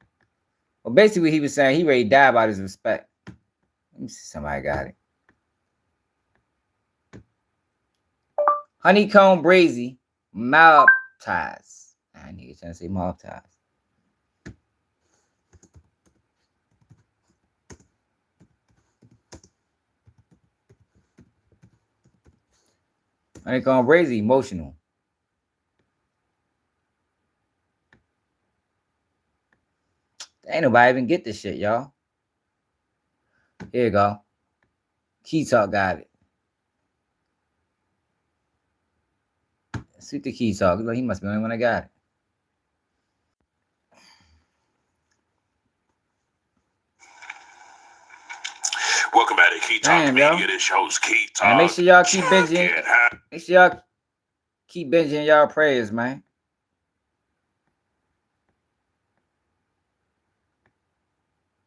Well, basically what he was saying, he ready to die about his respect. Let me see, somebody got it. Honeycomb Brazy, mob ties. I need to say mob ties. Honeycomb Brazy, emotional. Ain't nobody even get this shit, y'all. Here you go. Key Talk got it. Let's see the Key Talk. Look, he must be the only one that got it. Welcome back to Key Talk Media. Yo. This show's Key Talk. And make sure y'all keep binging. Make sure y'all keep binging y'all prayers, man.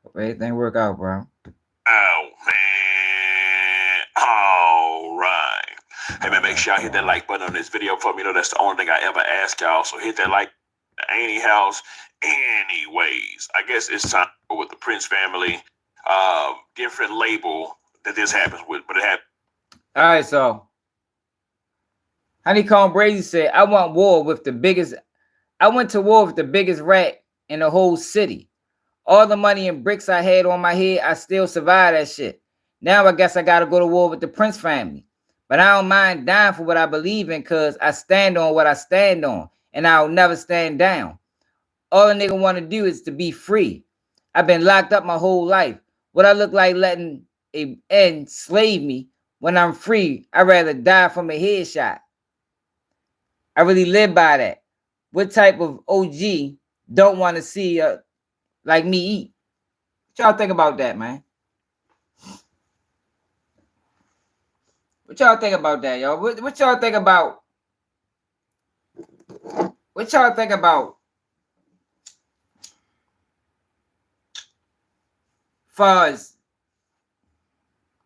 Hope everything work out, bro. Oh, man. All right. Hey, man, make sure y'all hit that like button on this video for me. You know, that's the only thing I ever ask y'all. So hit that like, the Annie House. Anyways, I guess it's time with the Prince family. Different label that this happens with, but it happened. All right, so Honeycomb Brazy said, I went to war with the biggest rat in the whole city. All the money and bricks I had on my head, I still survived that shit. Now I guess I gotta go to war with the Prince family. But I don't mind dying for what I believe in because I stand on what I stand on. And I'll never stand down. All a nigga want to do is to be free. I've been locked up my whole life. What I look like letting a enslave me when I'm free, I'd rather die from a headshot. I really live by that. What type of OG don't want to see like me eat? What y'all think about that, man? What y'all think about that, y'all? What y'all think about? What y'all think about? Far as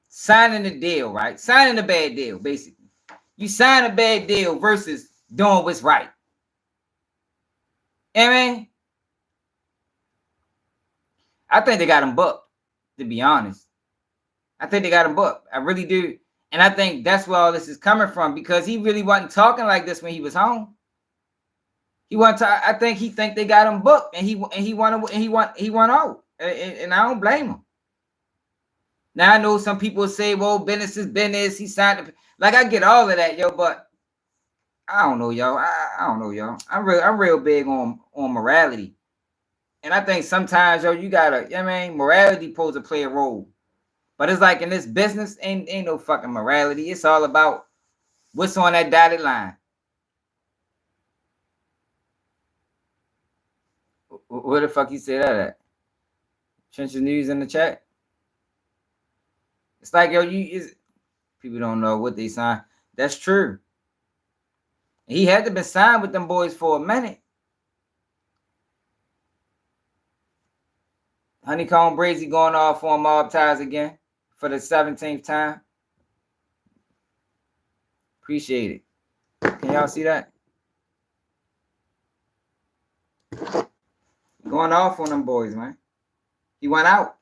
signing the deal, right? Signing a bad deal, basically. You sign a bad deal versus doing what's right. You know what I mean? I think they got him booked, to be honest. I think they got him booked. I really do. And I think that's where all this is coming from because he really wasn't talking like this when he was home. He want to. I think he think they got him booked, and he want out, and I don't blame him. Now I know some people say, "Well, business is business." He signed, like I get all of that, yo, but I don't know, y'all. I don't know, y'all. I'm real big on morality, and I think sometimes, yo, you gotta, you know what I mean, morality supposed to play a role. But it's like in this business, ain't no fucking morality. It's all about what's on that dotted line. Where the fuck you say that at? Trenches News in the chat. It's like, yo, people don't know what they signed. That's true. He had to be signed with them boys for a minute. Honeycomb Brazy going off on mob ties again for the 17th time. Appreciate it. Can y'all see that? Going off on them boys, man. He went out.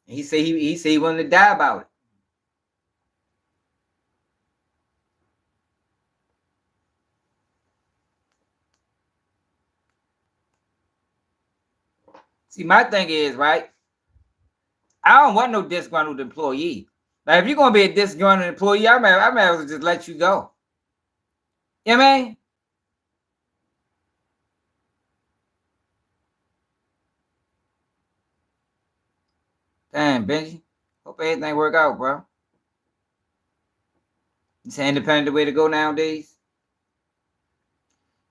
He said he wanted to die about it. See, my thing is, right? I don't want no disgruntled employee. Like, if you're gonna be a disgruntled employee, I might as well just let you go. You know what I mean? Damn, Benji. Hope everything work out, bro. It's an independent way to go nowadays.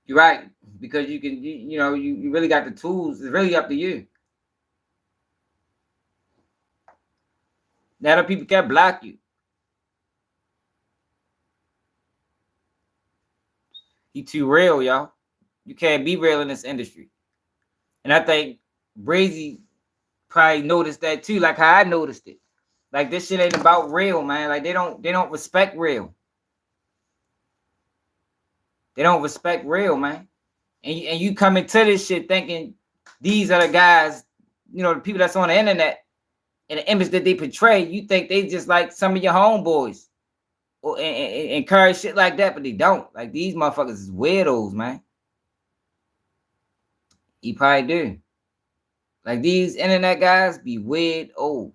You're right, because you can, you really got the tools. It's really up to you. Now, other people can't block you. You too real, y'all. You can't be real in this industry. And I think Brazy probably noticed that too, like how I noticed it. Like, this shit ain't about real, man. Like, they don't respect real. They don't respect real, man. And you come into this shit thinking these are the guys, the people that's on the internet and the image that they portray. You think they just like some of your homeboys or and encourage shit like that, but they don't. Like, these motherfuckers is weirdos, man. You probably do. Like, these internet guys be weirdos.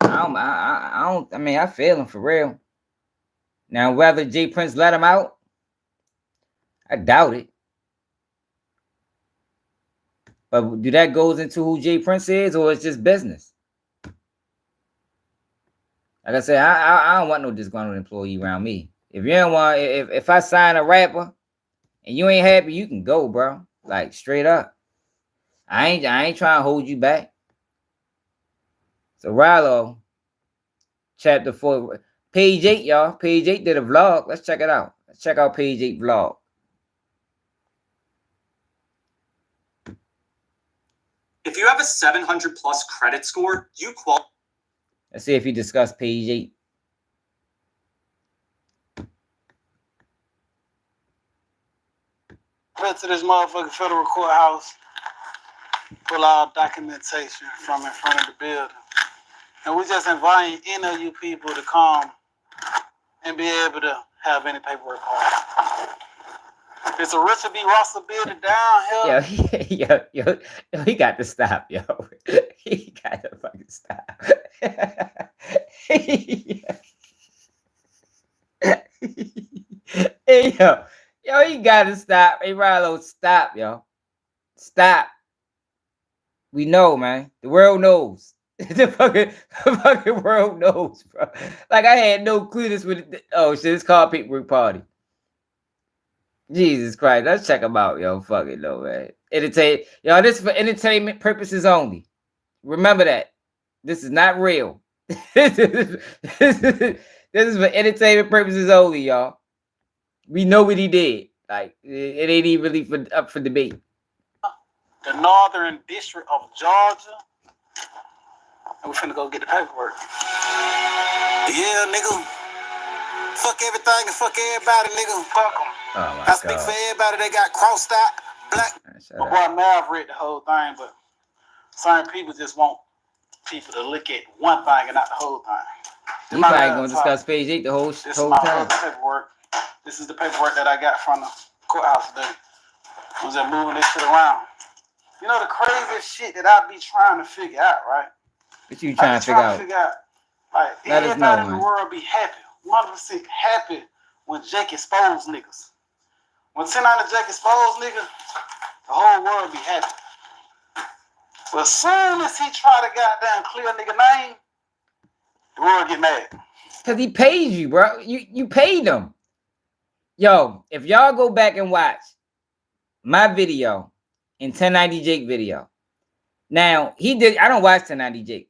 I feel him for real. Now, whether J Prince let him out, I doubt it. But do that goes into who J Prince is, or it's just business? Like I said, I don't want no disgruntled employee around me. If you don't want, if I sign a rapper and you ain't happy, you can go, bro. Like, straight up. I ain't trying to hold you back. So Rallo, chapter 4, page 8, y'all. Page 8 did a vlog. Let's check it out. Let's check out page 8 vlog. If you have a 700 plus credit score, you qualify. Let's see if he discussed page 8. Went to this motherfucking federal courthouse, pull out documentation from in front of the building. And we just inviting any of you people to come and be able to have any paperwork on. It's a Richard B. Russell building down here. Yo, he got to stop, yo. He got to fucking stop. Hey, yo, you gotta stop. Hey, Rilo, stop, yo. Stop. We know, man. The world knows. the fucking world knows, bro. Like, I had no clue this would. Oh, shit, it's called Paperwork Party. Jesus Christ. Let's check them out, yo. Fuck it, though, man. Yo, this is for entertainment purposes only. Remember that. This is not real. this is for entertainment purposes only, y'all. We know what he did. Like, it ain't even really up for debate. The Northern District of Georgia. And we're finna go get the paperwork. Yeah, nigga. Fuck everything and fuck everybody, nigga. Fuck them. Oh, my I speak God. for everybody that got crossed out. Black. My boy Mav read the whole thing, but certain people just want people to look at one thing and not the whole thing. You probably gonna discuss page 8 the whole This is whole my time. paperwork. This is the paperwork that I got from the courthouse today. I was just moving this shit around. You know the craziest shit that I be trying to figure out, right? What you trying to figure out? Like, Let us everybody know, in the man. world be happy, 100% happy when Jake exposed niggas. When 10 out of Jake exposed niggas, the whole world be happy. But as soon as he try to goddamn clear nigga name, the world get mad. Cause he paid you, bro. You paid him. Yo, if y'all go back and watch my video and 1090 Jake video. Now, he did, I don't watch 1090 Jake.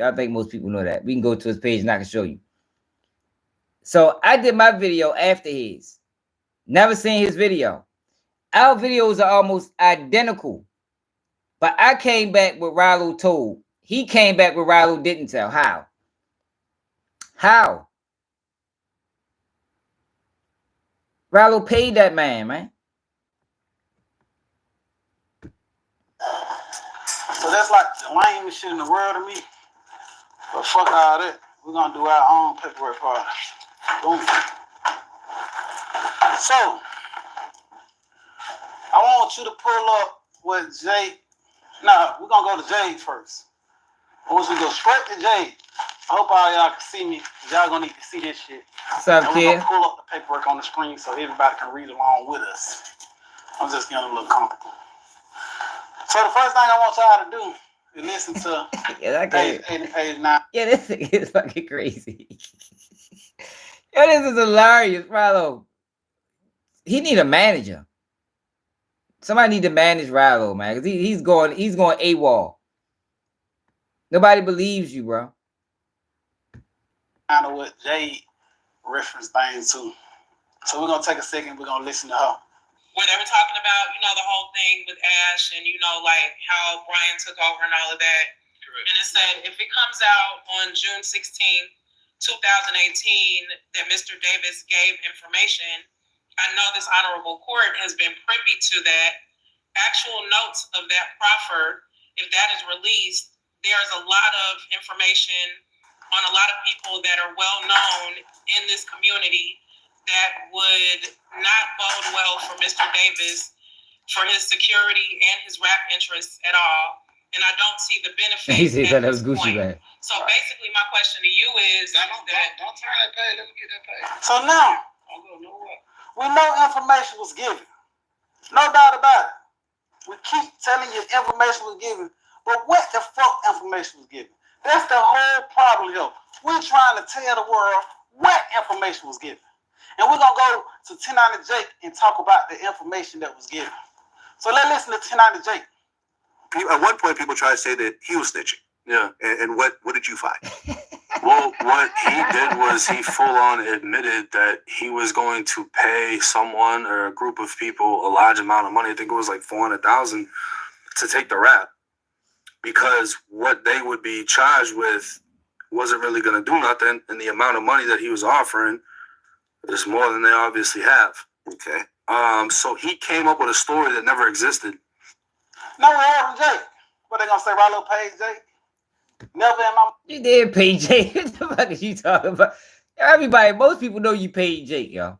I think most people know that. We can go to his page and I can show you. So I did my video after his. Never seen his video. Our videos are almost identical. But I came back with Rilo told. He came back with Rilo didn't tell. How? How? Rilo paid that man. So that's like the lamest shit in the world to me. But fuck all that. We're gonna do our own paperwork party. Boom. So I want you to pull up what Jay. Nah, we're gonna go to Jade first. I want you to go straight to Jade. I hope all y'all can see me. Y'all gonna need to see this shit. What's up, and we're kid? gonna pull up the paperwork on the screen so everybody can read along with us. I'm just getting a little comfortable. So the first thing I want y'all to do is listen to page 8 and page 9. Yeah, this thing is fucking crazy. Yo, this is hilarious, Rilo. He need a manager. Somebody need to manage Rilo, man. Cause he's going AWOL. Nobody believes you, bro. I know what Jade referenced things to. So we're gonna take a second, we're gonna listen to her. Where they were talking about, the whole thing with Ash and, like how Brian took over and all of that. Correct. And it said, if it comes out on June 16th, 2018, that Mr. Davis gave information, I know this honorable court has been privy to that. Actual notes of that proffer, if that is released, there's a lot of information on a lot of people that are well known in this community that would not bode well for Mr. Davis, for his security and his rap interests at all. And I don't see the benefit at this point. So basically my question to you is don't turn that page, let me get that page. So now, we know information was given. No doubt about it. We keep telling you information was given. But what the fuck information was given? That's the whole problem here. We're trying to tell the world what information was given. And we're going to go to 1090 Jake and talk about the information that was given. So let's listen to 1090 Jake. At one point, people tried to say that he was snitching. Yeah. And what did you find? Well, what he did was he full on admitted that he was going to pay someone or a group of people a large amount of money. I think it was like $400,000 to take the rap, because what they would be charged with wasn't really going to do nothing, and the amount of money that he was offering is more than they obviously have. Okay. So he came up with a story that never existed. No, we heard from Jake. What they gonna say, Rilo paid Jake? Never in my... You did pay Jake. What the fuck are you talking about? Everybody, most people know you paid Jake, yo.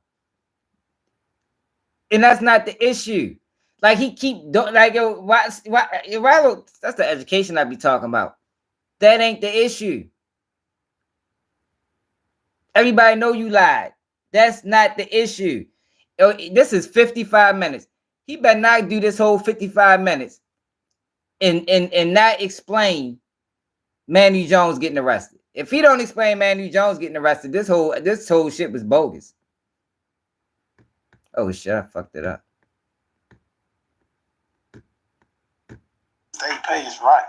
And that's not the issue. Like, he keep like, yo, why Rilo, that's the education I be talking about. That ain't the issue. Everybody know you lied. That's not the issue. This is 55 minutes. He better not do this whole 55 minutes and not explain Manu Jones getting arrested. If he don't explain Manu Jones getting arrested, this whole shit was bogus. Oh shit, I fucked it up. State page, right.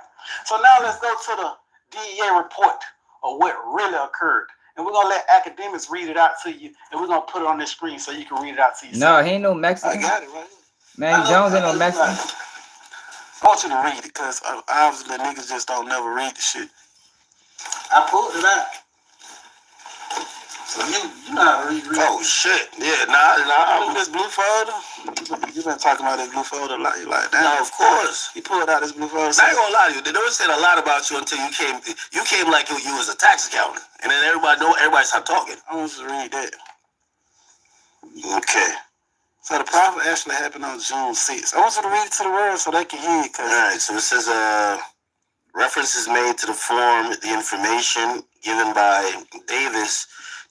So now let's go to the DEA report of what really occurred. And we're gonna let academics read it out to you, and we're gonna put it on this screen so you can read it out to yourself. No, he ain't no Mexican. I got it right here. Manu Jones ain't no Mexican. I want you to read it, because obviously niggas just don't never read the shit. I pulled it out. So you know how to read. Oh shit! Yeah, nah. This blue folder. You been talking about this blue folder a lot. You like that? No, of course. He pulled out this blue folder. I ain't gonna lie to you. They never said a lot about you until you came. You came like you was a tax accountant, and then everybody stopped talking. I want you to read that. Okay. So the profit actually happened on June 6th. I want you to read it to the world so they can hear it. All right. So it says references made to the form, the information given by Davis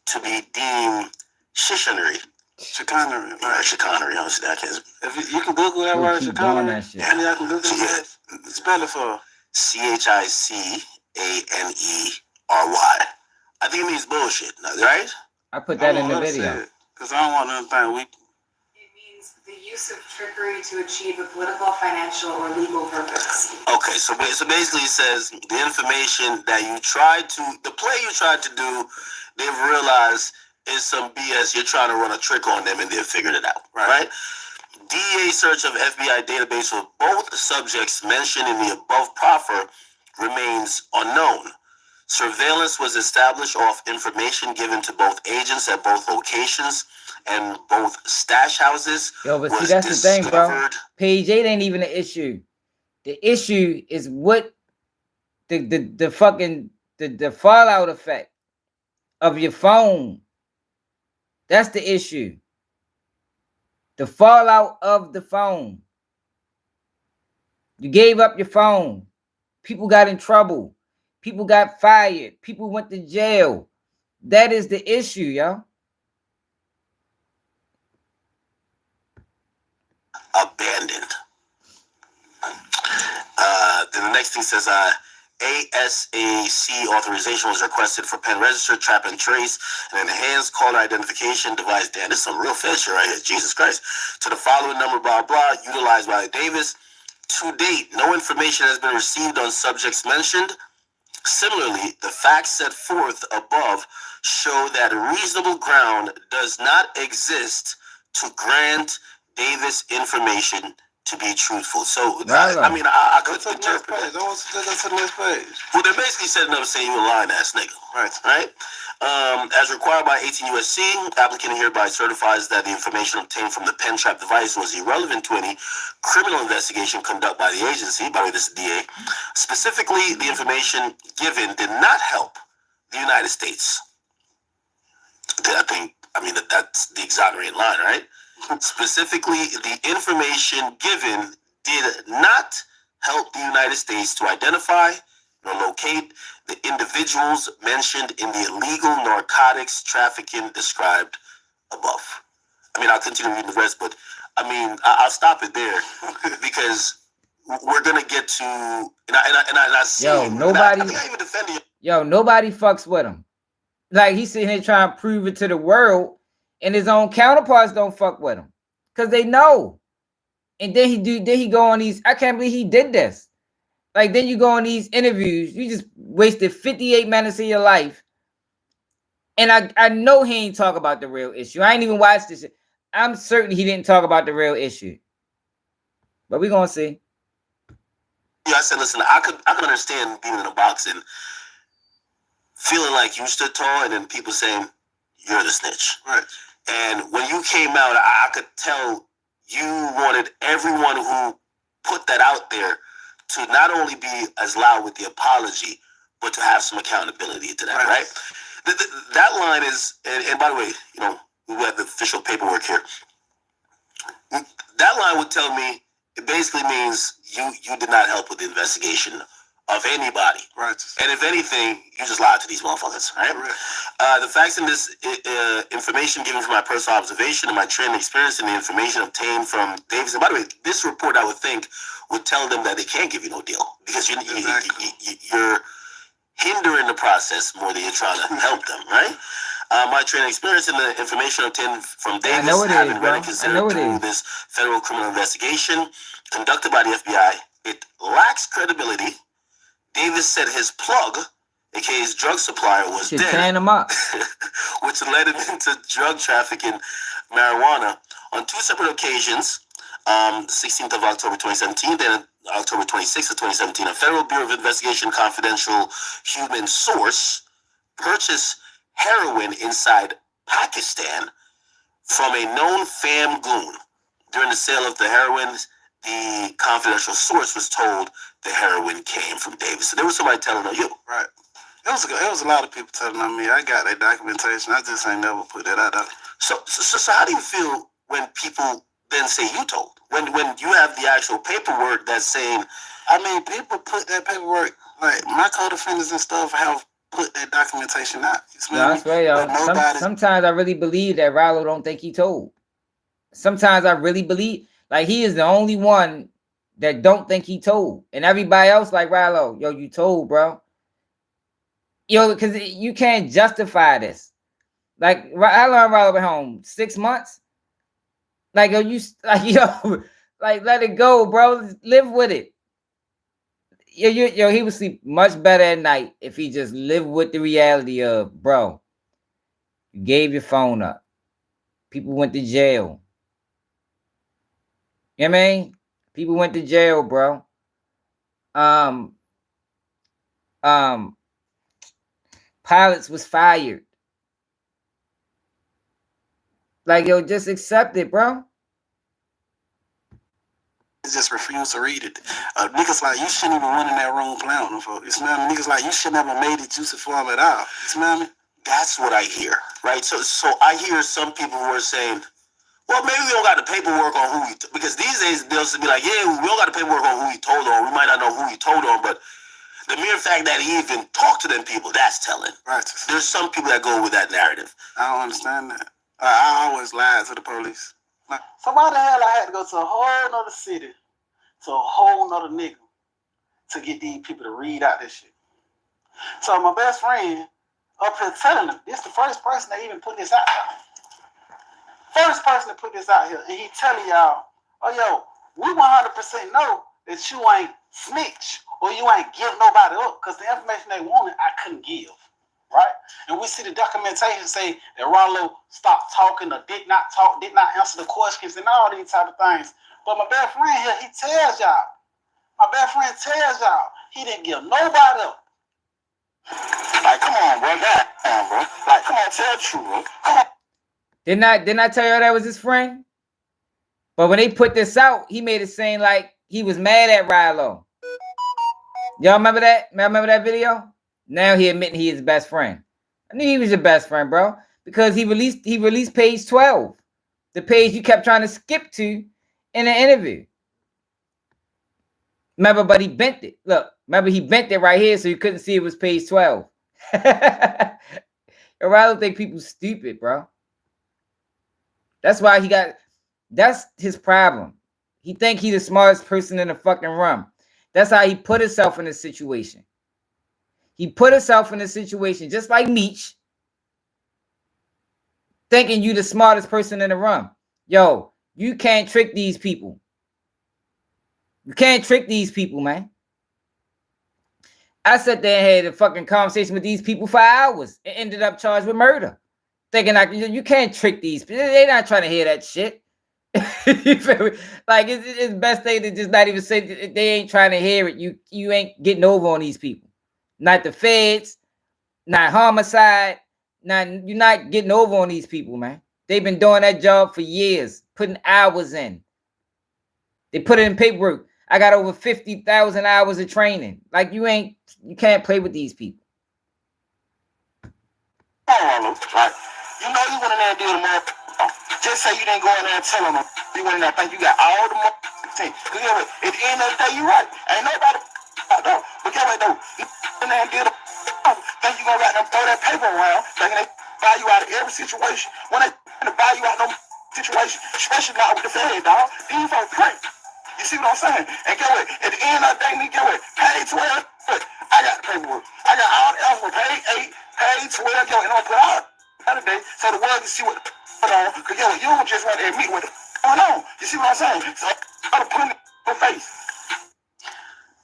to be deemed chicanery. Chicanery. All right, chicanery. Honestly, I can't. If you can Google that word, chicanery. Yeah. I can Google that. Spell it for CHICANERY. I think it means bullshit, right? I put that in the video. Because I don't want anything weak. It means the use of trickery to achieve a political, financial, or legal purpose. Okay, so basically it says the information that the play you tried to do, they've realized is some BS. You're trying to run a trick on them and they've figured it out, right? DEA search of FBI database for both subjects mentioned in the above proffer remains unknown. Surveillance was established off information given to both agents at both locations and both stash houses. Yo, but see, that's the thing, bro. Page 8 ain't even an issue. The issue is what the fucking fallout effect of your phone. That's the issue. The fallout of the phone. You gave up your phone. People got in trouble. People got fired. People went to jail. That is the issue, yo. Abandoned. Then the next thing says, ASAC authorization was requested for pen register, trap and trace, and enhanced caller identification device. Damn, this is some real fancy right here. Jesus Christ. To the following number, blah, blah, utilized by Davis. To date, no information has been received on subjects mentioned. Similarly, the facts set forth above show that reasonable ground does not exist to grant Davis information to be truthful. So, I could interpret it. Go to the next page. Well, they're basically setting up saying you a lying ass nigga. Right? As required by 18 USC, applicant hereby certifies that the information obtained from the pen trap device was irrelevant to any criminal investigation conducted by the agency, by this DA. Specifically, the information given did not help the United States. That's the exonerating line, right? Specifically, the information given did not help the United States to identify or locate the individuals mentioned in the illegal narcotics trafficking described above. I'll continue reading the rest, but I'll stop it there because we're gonna get to and I see. Yo, nobody. I think I even defended you. Yo, nobody fucks with him. Like he's sitting here trying to prove it to the world, and his own counterparts don't fuck with him because they know. And then he go on these. I can't believe he did this. Like then you go on these interviews. You just wasted 58 minutes of your life. And I know he ain't talk about the real issue. I ain't even watched this shit. I'm certain he didn't talk about the real issue. But we're gonna see. Yeah, I said, listen, I could understand being in a box and feeling like you stood tall, and then people saying you're the snitch. Right. And when you came out, I could tell you wanted everyone who put that out there to not only be as loud with the apology, but to have some accountability to that, right? That line is, and by the way, we have the official paperwork here. That line would tell me it basically means you did not help with the investigation of anybody. Right. And if anything, you just lied to these motherfuckers, right? The facts in this information given from my personal observation and my training experience and the information obtained from Davis. And by the way, this report, I would think, would tell them that they can't give you no deal because you're hindering the process more than you're trying to help them, right? My training experience and the information obtained from Davis have been read and considered through this federal criminal investigation conducted by the FBI. It lacks credibility. Davis said his plug, aka his drug supplier, was dead, tan him up. which led him into drug trafficking marijuana on 2 separate occasions. 16th of October 2017, then October 26th of 2017, a Federal Bureau of Investigation confidential human source purchased heroin inside Pakistan from a known fam goon. During the sale of the heroin, the confidential source was told the heroin came from Davis. So there was somebody telling on you. Right. It was a lot of people telling on me. I got that documentation. I just ain't never put that out there. So how do you feel when people then say you told? When you have the actual paperwork that's saying, I mean, people put that paperwork, like my co-defendants and stuff have put that documentation out. That's right, yo. Sometimes I really believe that Rallo don't think he told. Sometimes I really believe, like, he is the only one that don't think he told. And everybody else like, Rallo, yo, you told, bro. Yo, because you can't justify this. Like, how long Rallo been home? 6 months? Like, yo, like, let it go, bro. Live with it. Yo, he would sleep much better at night if he just lived with the reality of, bro, you gave your phone up. People went to jail. You know what I mean? People went to jail, bro. Pilots was fired. Like, yo, just accept it, bro. Just refuse to read it. Niggas like, you shouldn't even went in that room playing with them folks. You smell me? Niggas like, you should never made it juicy for them at all. You smell me? That's what I hear, right? So I hear some people who are saying, well, maybe we don't got the paperwork on who he, because these days they'll be like, yeah, we don't got the paperwork on who he told on. We might not know who he told on, but the mere fact that he even talked to them people, that's telling. Right. There's some people that go with that narrative. I don't understand that. I always lied to the police. Like, so why the hell I had to go to a whole nother city, to a whole nother nigga, to get these people to read out this shit? So my best friend up here telling them, this the first person that even put this out here. First person to put this out here, and he telling y'all, oh yo, we 100% know that you ain't snitch or you ain't give nobody up, because the information they wanted I couldn't give. Right? And we see the documentation say that Rollo stopped talking or did not talk, did not answer the questions and all these type of things. But my best friend here, he tells y'all, he didn't give nobody up. Like, come on, bro. Damn, bro. Like, come on, tell the truth, bro. Come on. Didn't I tell y'all that was his friend? But when they put this out, he made it seem like he was mad at Rollo. Y'all remember that? Remember that video? Now he admitting he is his best friend. I knew he was your best friend, bro, because he released page 12, the page you kept trying to skip to in the interview. Remember, but he bent it. Look, remember he bent it right here so you couldn't see it was page 12. I rather think people stupid, bro. That's why that's his problem. He think he the smartest person in the fucking room. That's how he put himself in this situation. He put himself in a situation just like Meech, thinking you the smartest person in the room. Yo, you can't trick these people. You can't trick these people, man. I sat there and had a fucking conversation with these people for hours and ended up charged with murder. Thinking like, you can't trick these people. They're not trying to hear that shit. You feel me? Like, it's best thing to just not even say they ain't trying to hear it. You ain't getting over on these people. Not the feds, not homicide, you're not getting over on these people, man. They've been doing that job for years, putting hours in. They put it in paperwork. I got over 50,000 hours of training. Like, you can't play with these people. Like, you know you went in there and did a motherfucker. Just say you didn't go in there and tell them you went in there and think you got all the motherfucking thing. Because at the end of the day, you're right. Ain't nobody But get what though? And then did think you gonna let them throw that paper around, thinking they buy you out of every situation. When they buy you out of no situation, especially not with the Fed, dog. These folks print. You see what I'm saying? And get what? At the end of the day, me get what? Paid 12. I got the paperwork. I got all the else paid 8, paid 12, yo, and I'm put all the other day so the world can see what the going on. Cause yo, you don't just want to admit what the going on. You see what I'm saying? So I'm putting it in your face.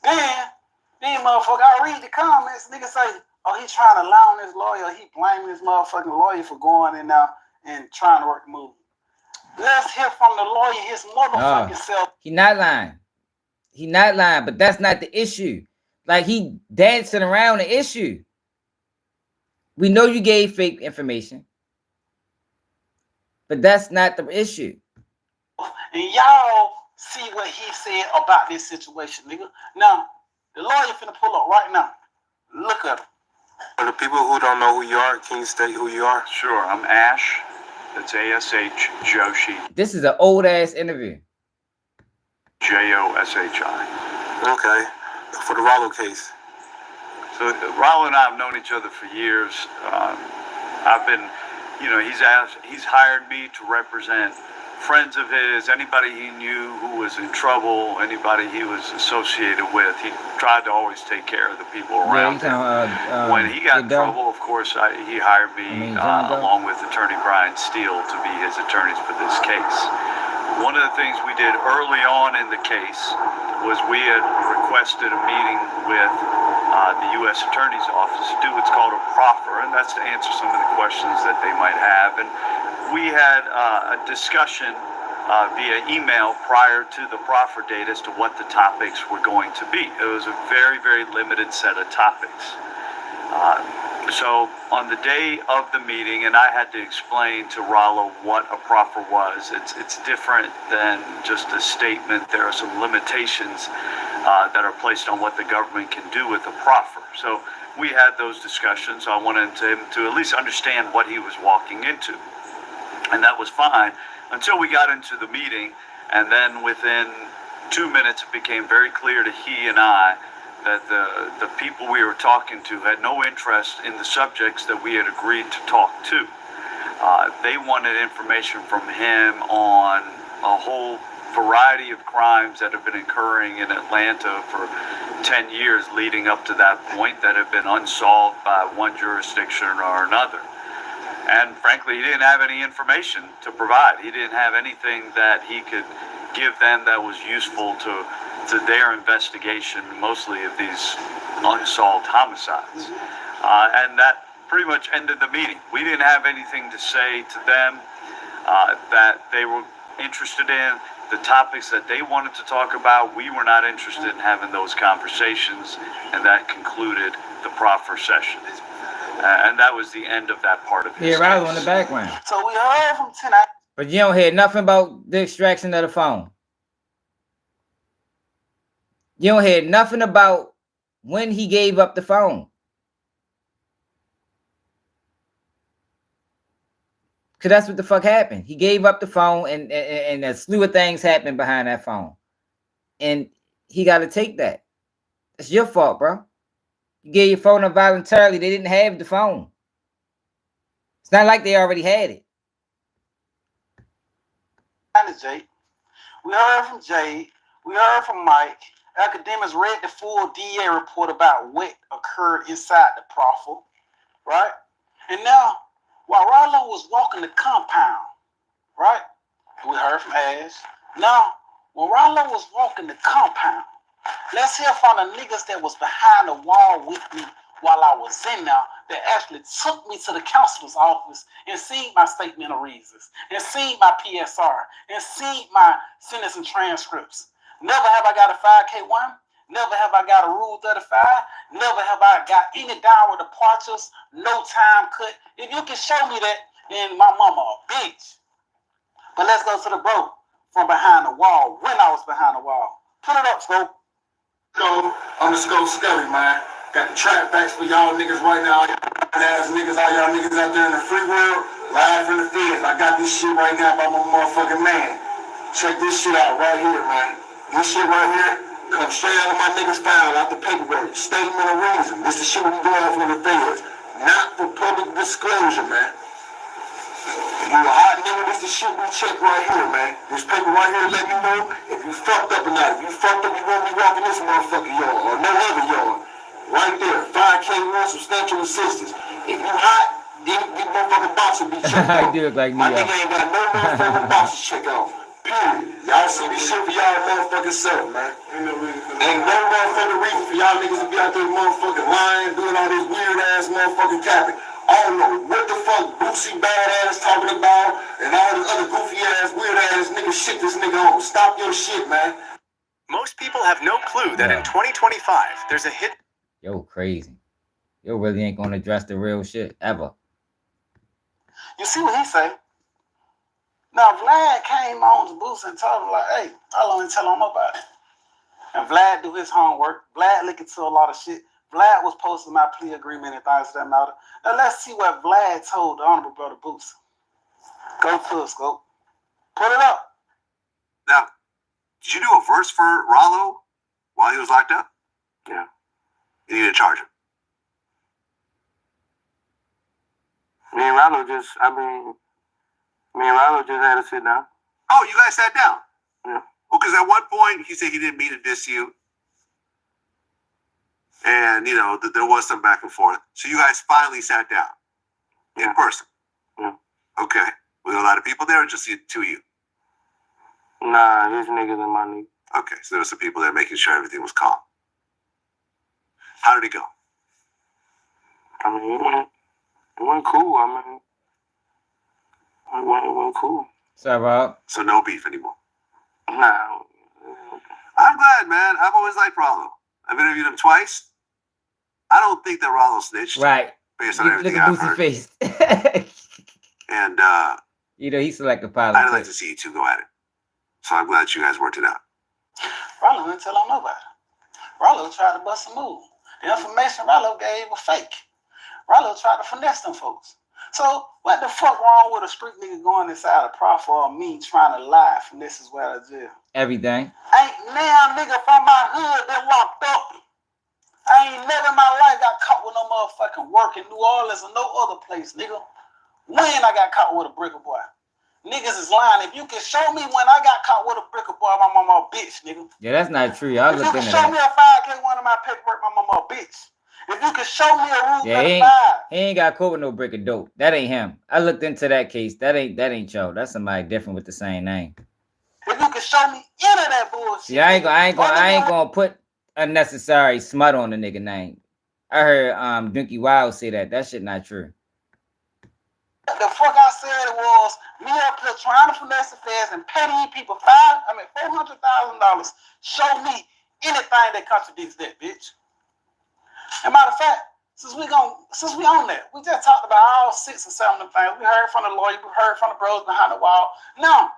Then motherfucker, I read the comments, nigga say, oh, he trying to lie on his lawyer. He blaming his motherfucking lawyer for going in there and trying to work the movie. Let's hear from the lawyer, his motherfucking self. He not lying. He not lying, but that's not the issue. Like, he dancing around the issue. We know you gave fake information, but that's not the issue. And y'all see what he said about this situation, nigga. Now, the lawyer finna pull up right now. Look at him. For the people who don't know who you are, can you state who you are? Sure, I'm Ash. That's A-S-H, Joshi. This is an old ass interview. J-O-S-H-I. Okay. For the Rollo case. So Rollo and I have known each other for years. I've been, he's hired me to represent friends of his, anybody he knew who was in trouble, anybody he was associated with. He tried to always take care of the people around him. When he got in trouble, of course, he hired me along with attorney Brian Steele to be his attorneys for this case. One of the things we did early on in the case was we had requested a meeting with the U.S. Attorney's Office to do what's called a proffer, and that's to answer some of the questions that they might have. And we had a discussion via email prior to the proffer date as to what the topics were going to be. It was a very, very limited set of topics. So on the day of the meeting, and I had to explain to Rollo what a proffer was. It's different than just a statement. There are some limitations that are placed on what the government can do with a proffer. So we had those discussions. I wanted him to at least understand what he was walking into. And that was fine until we got into the meeting. And then within 2 minutes, it became very clear to he and I that the people we were talking to had no interest in the subjects that we had agreed to talk to. They wanted information from him on a whole variety of crimes that have been occurring in Atlanta for 10 years leading up to that point that have been unsolved by one jurisdiction or another. And frankly, he didn't have any information to provide. He didn't have anything that he could give them that was useful to their investigation, mostly of these unsolved homicides. And that pretty much ended the meeting. We didn't have anything to say to them that they were interested in. The topics that they wanted to talk about, we were not interested in having those conversations, and that concluded the proffer session. And that was the end of that part of his case. Yeah, right on the background. So we heard from tonight. But you don't hear nothing about the extraction of the phone. You don't hear nothing about when he gave up the phone. Because that's what the fuck happened. He gave up the phone, and a slew of things happened behind that phone. And he got to take that. It's your fault, bro. You gave your phone up voluntarily. They didn't have the phone. It's not like they already had it. Jay. We heard from Jay. We heard from Mike. Academics read the full DA report about what occurred inside the proffer, right? And now, while Rollo was walking the compound, right? We heard from Ash. Now, when Rollo was walking the compound, let's hear from the niggas that was behind the wall with me while I was in there that actually took me to the counselor's office and seen my statement of reasons, and seen my PSR, and seen my sentencing transcripts. Never have I got a 5K1. Never have I got a Rule 35. Never have I got any downward departures, no time cut. If you can show me that, then my mama a bitch. But let's go to the bro from behind the wall, when I was behind the wall. Put it up, Scope. So, I'm the Scope Scully, man. Got the trap backs for y'all niggas right now. Ass niggas, all y'all niggas out there in the free world, live in the field. I got this shit right now by my motherfucking man. Check this shit out right here, man. This shit right here, Come straight out of my niggas' file, out the paperwork. Statement of reason. This is shit we do off for the feds. Not for public disclosure, man. You a hot nigga, this is shit we check right here, man. This paper right here let me know if you fucked up or not. If you fucked up, you won't be walking this motherfucking yard or no other yard. Right there. 5K more substantial assistance. If you hot, these motherfucking boxes will be checked off. Do it like me, My nigga ain't got no motherfucking boxes checked off. Period. Y'all see this shit for y'all motherfucking self, man. Ain't no motherfucking reason for y'all niggas to be out there motherfucking lying, doing all this weird ass motherfucking capping. I don't know what the fuck Boosie badass talking about and all this other goofy ass, weird ass nigga shit this nigga on. Stop your shit, man. Most people have no clue that in 2025, there's a hit. Yo, crazy. Yo, really ain't gonna address the real shit ever. You see what he say? Now, Vlad came on to Boosie and told him, like, hey, I don't even tell him about it. And Vlad do his homework. Vlad look into a lot of shit. Vlad was posting my plea agreement and things of that matter. Now, let's see what Vlad told the Honorable Brother Boosie. Go to it, Scope. Put it up. Now, did you do a verse for Rollo while he was locked up? Yeah. You need to charge him. Me and Rollo just had to sit down. Oh, you guys sat down? Yeah. Well, because at one point he said he didn't mean to diss you. And, you know, there was some back and forth. So you guys finally sat down in person? Yeah. Okay. Were there a lot of people there or just the two of you? Nah, his niggas and my niggas. Okay, so there were some people there making sure everything was calm. How did it go? I mean, it went cool. It went cool. What's up, Rob? So no beef anymore? Nah. I'm glad, man. I've always liked Rollo. I've interviewed him twice. I don't think that Rollo snitched. Right. Based on Look everything at I've Boosie's heard. face. And, you know, he's like a pilot. I'd like to see you two go at it. So I'm glad you guys worked it out. Rollo didn't tell him nobody. Rollo tried to bust a move. The information Rollo gave was fake. Rollo tried to finesse them folks. So what the fuck wrong with a street nigga going inside a profile or me trying to lie from this is where I jail? Everything. Ain't now nigga from my hood been locked up. I ain't never in my life got caught with no motherfucking work in New Orleans or no other place, nigga. When I got caught with a bricker boy. Niggas is lying. If you can show me when I got caught with a bricker boy, my mama a bitch, nigga. Yeah, that's not true. I If you looked can into show me that. a 5K one of my paperwork, my mama a bitch. If you can show me a Route Yeah, 35. he ain't got caught with no brick of dope. That ain't him. I looked into that case. That ain't y'all. That's somebody different with the same name. If you can show me any of that bullshit. See, I ain't gonna put unnecessary smut on the nigga name. I heard Dinky Wild say that. That shit not true. The fuck I said it was me up here trying to finesse affairs and pay these people $400,000. Show me anything that contradicts that, bitch. And matter of fact, since we on that, we just talked about all 6 or 7 of them things. We heard from the lawyer, we heard from the bros behind the wall. Now,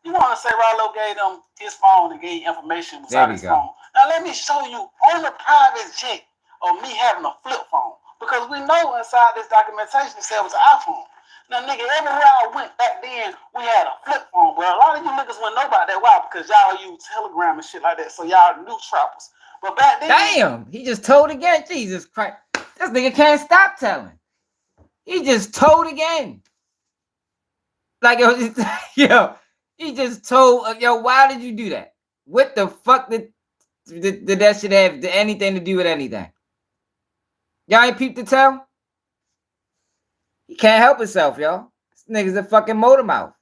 you want to say Rollo gave them his phone and gave information inside his phone. Now let me show you on the private jet of me having a flip phone. Because we know inside this documentation it said it was an iPhone. Now, nigga, everywhere I went back then, we had a flip phone. But a lot of you niggas wouldn't know about that. Why? Because y'all use Telegram and shit like that. So y'all new trappers. But back then... Damn, he just told again. Jesus Christ. This nigga can't stop telling. He just told again. Like, yo, he just told, yo, why did you do that? What the fuck did that shit have anything to do with anything? Y'all ain't peeped the tell? He can't help himself, y'all. This nigga's a fucking motor mouth.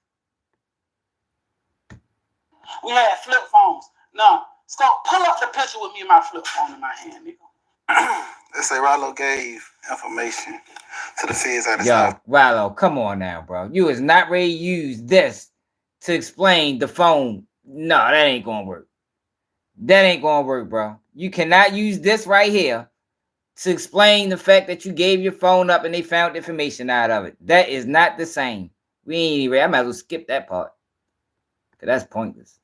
We had flip phones. Now, Scott, pull up the picture with me and my flip phone in my hand, nigga. Let's say Rollo gave information to the feds at his Yo, house. Rollo, come on now, bro. You is not ready to use this to explain the phone. No, that ain't gonna work. That ain't gonna work, bro. You cannot use this right here to explain the fact that you gave your phone up and they found information out of it. That is not the same. We ain't even, I might as well skip that part. Cause that's pointless.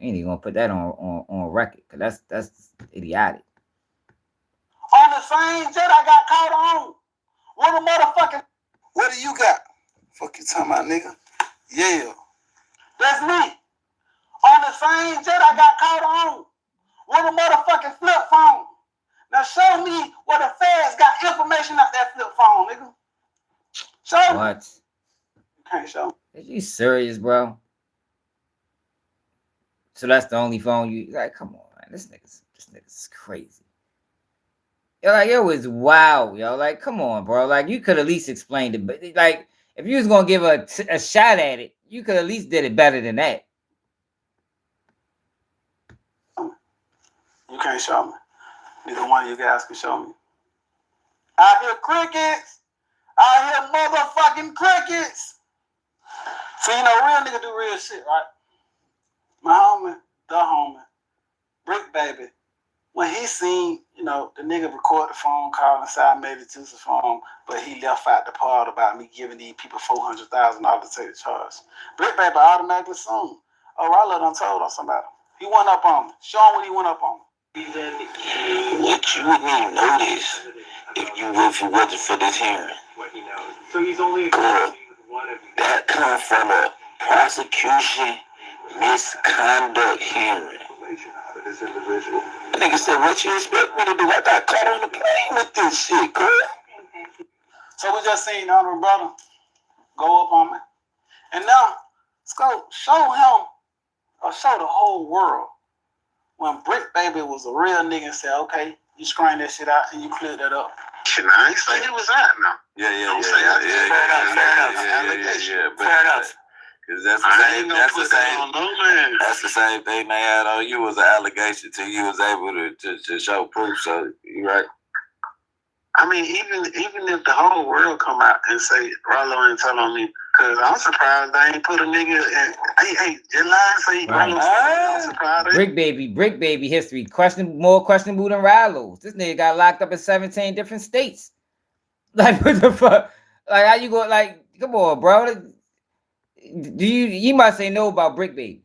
Ain't even gonna put that on record. Cause that's idiotic. On the same jet I got caught on. What a motherfucking... What do you got? Fuck you talking about, nigga? Yeah. That's me. On the same jet I got caught on. with a motherfucking flip phone. Now show me where the feds got information out that flip phone, nigga. Show me. What? You can't show me. Are you serious, bro? So that's the only phone you like? Come on, man. This nigga's crazy. Yo, like, it was wow, yo. Like, come on, bro. Like, you could at least explain it. But like, if you was gonna give a shot at it, you could at least did it better than that. You can't show me. Neither one of you guys can show me. I hear crickets. I hear motherfucking crickets. So, you know, real nigga do real shit, right? My homie, the homie, Brick Baby, when he seen, you know, the nigga record the phone call inside made it to his phone, but he left out the part about me giving these people $400,000 to take the charge. Brick Baby automatically assumed, oh, Rollo done told on somebody. He went up on me. Show him what he went up on me. What you wouldn't notice if you wasn't for this hearing. So he's only girl, that come from a prosecution misconduct hearing. The nigga said, what you expect me to do? I got caught on the plane with this shit, girl. So we just seen the honorable brother go up on me. And now, let's go show him, or show the whole world, when Brick Baby was a real nigga and said, okay, you screen that shit out and you cleared that up. Shit, I ain't say it was that now. Yeah. Fair enough. Cause that's the same thing they had on you was an allegation till you was able to show proof. So you right. I mean, even if the whole world come out and say Rollo ain't telling me, cause I'm surprised they ain't put a nigga in. Hey, just lie and say Right. Rollo. I'm surprised. Brick Baby history. More questionable than Rollo's. This nigga got locked up in 17 different states. Like, what the fuck? Like, how you go? Like, come on, bro. Do you might say no about Brick Baby.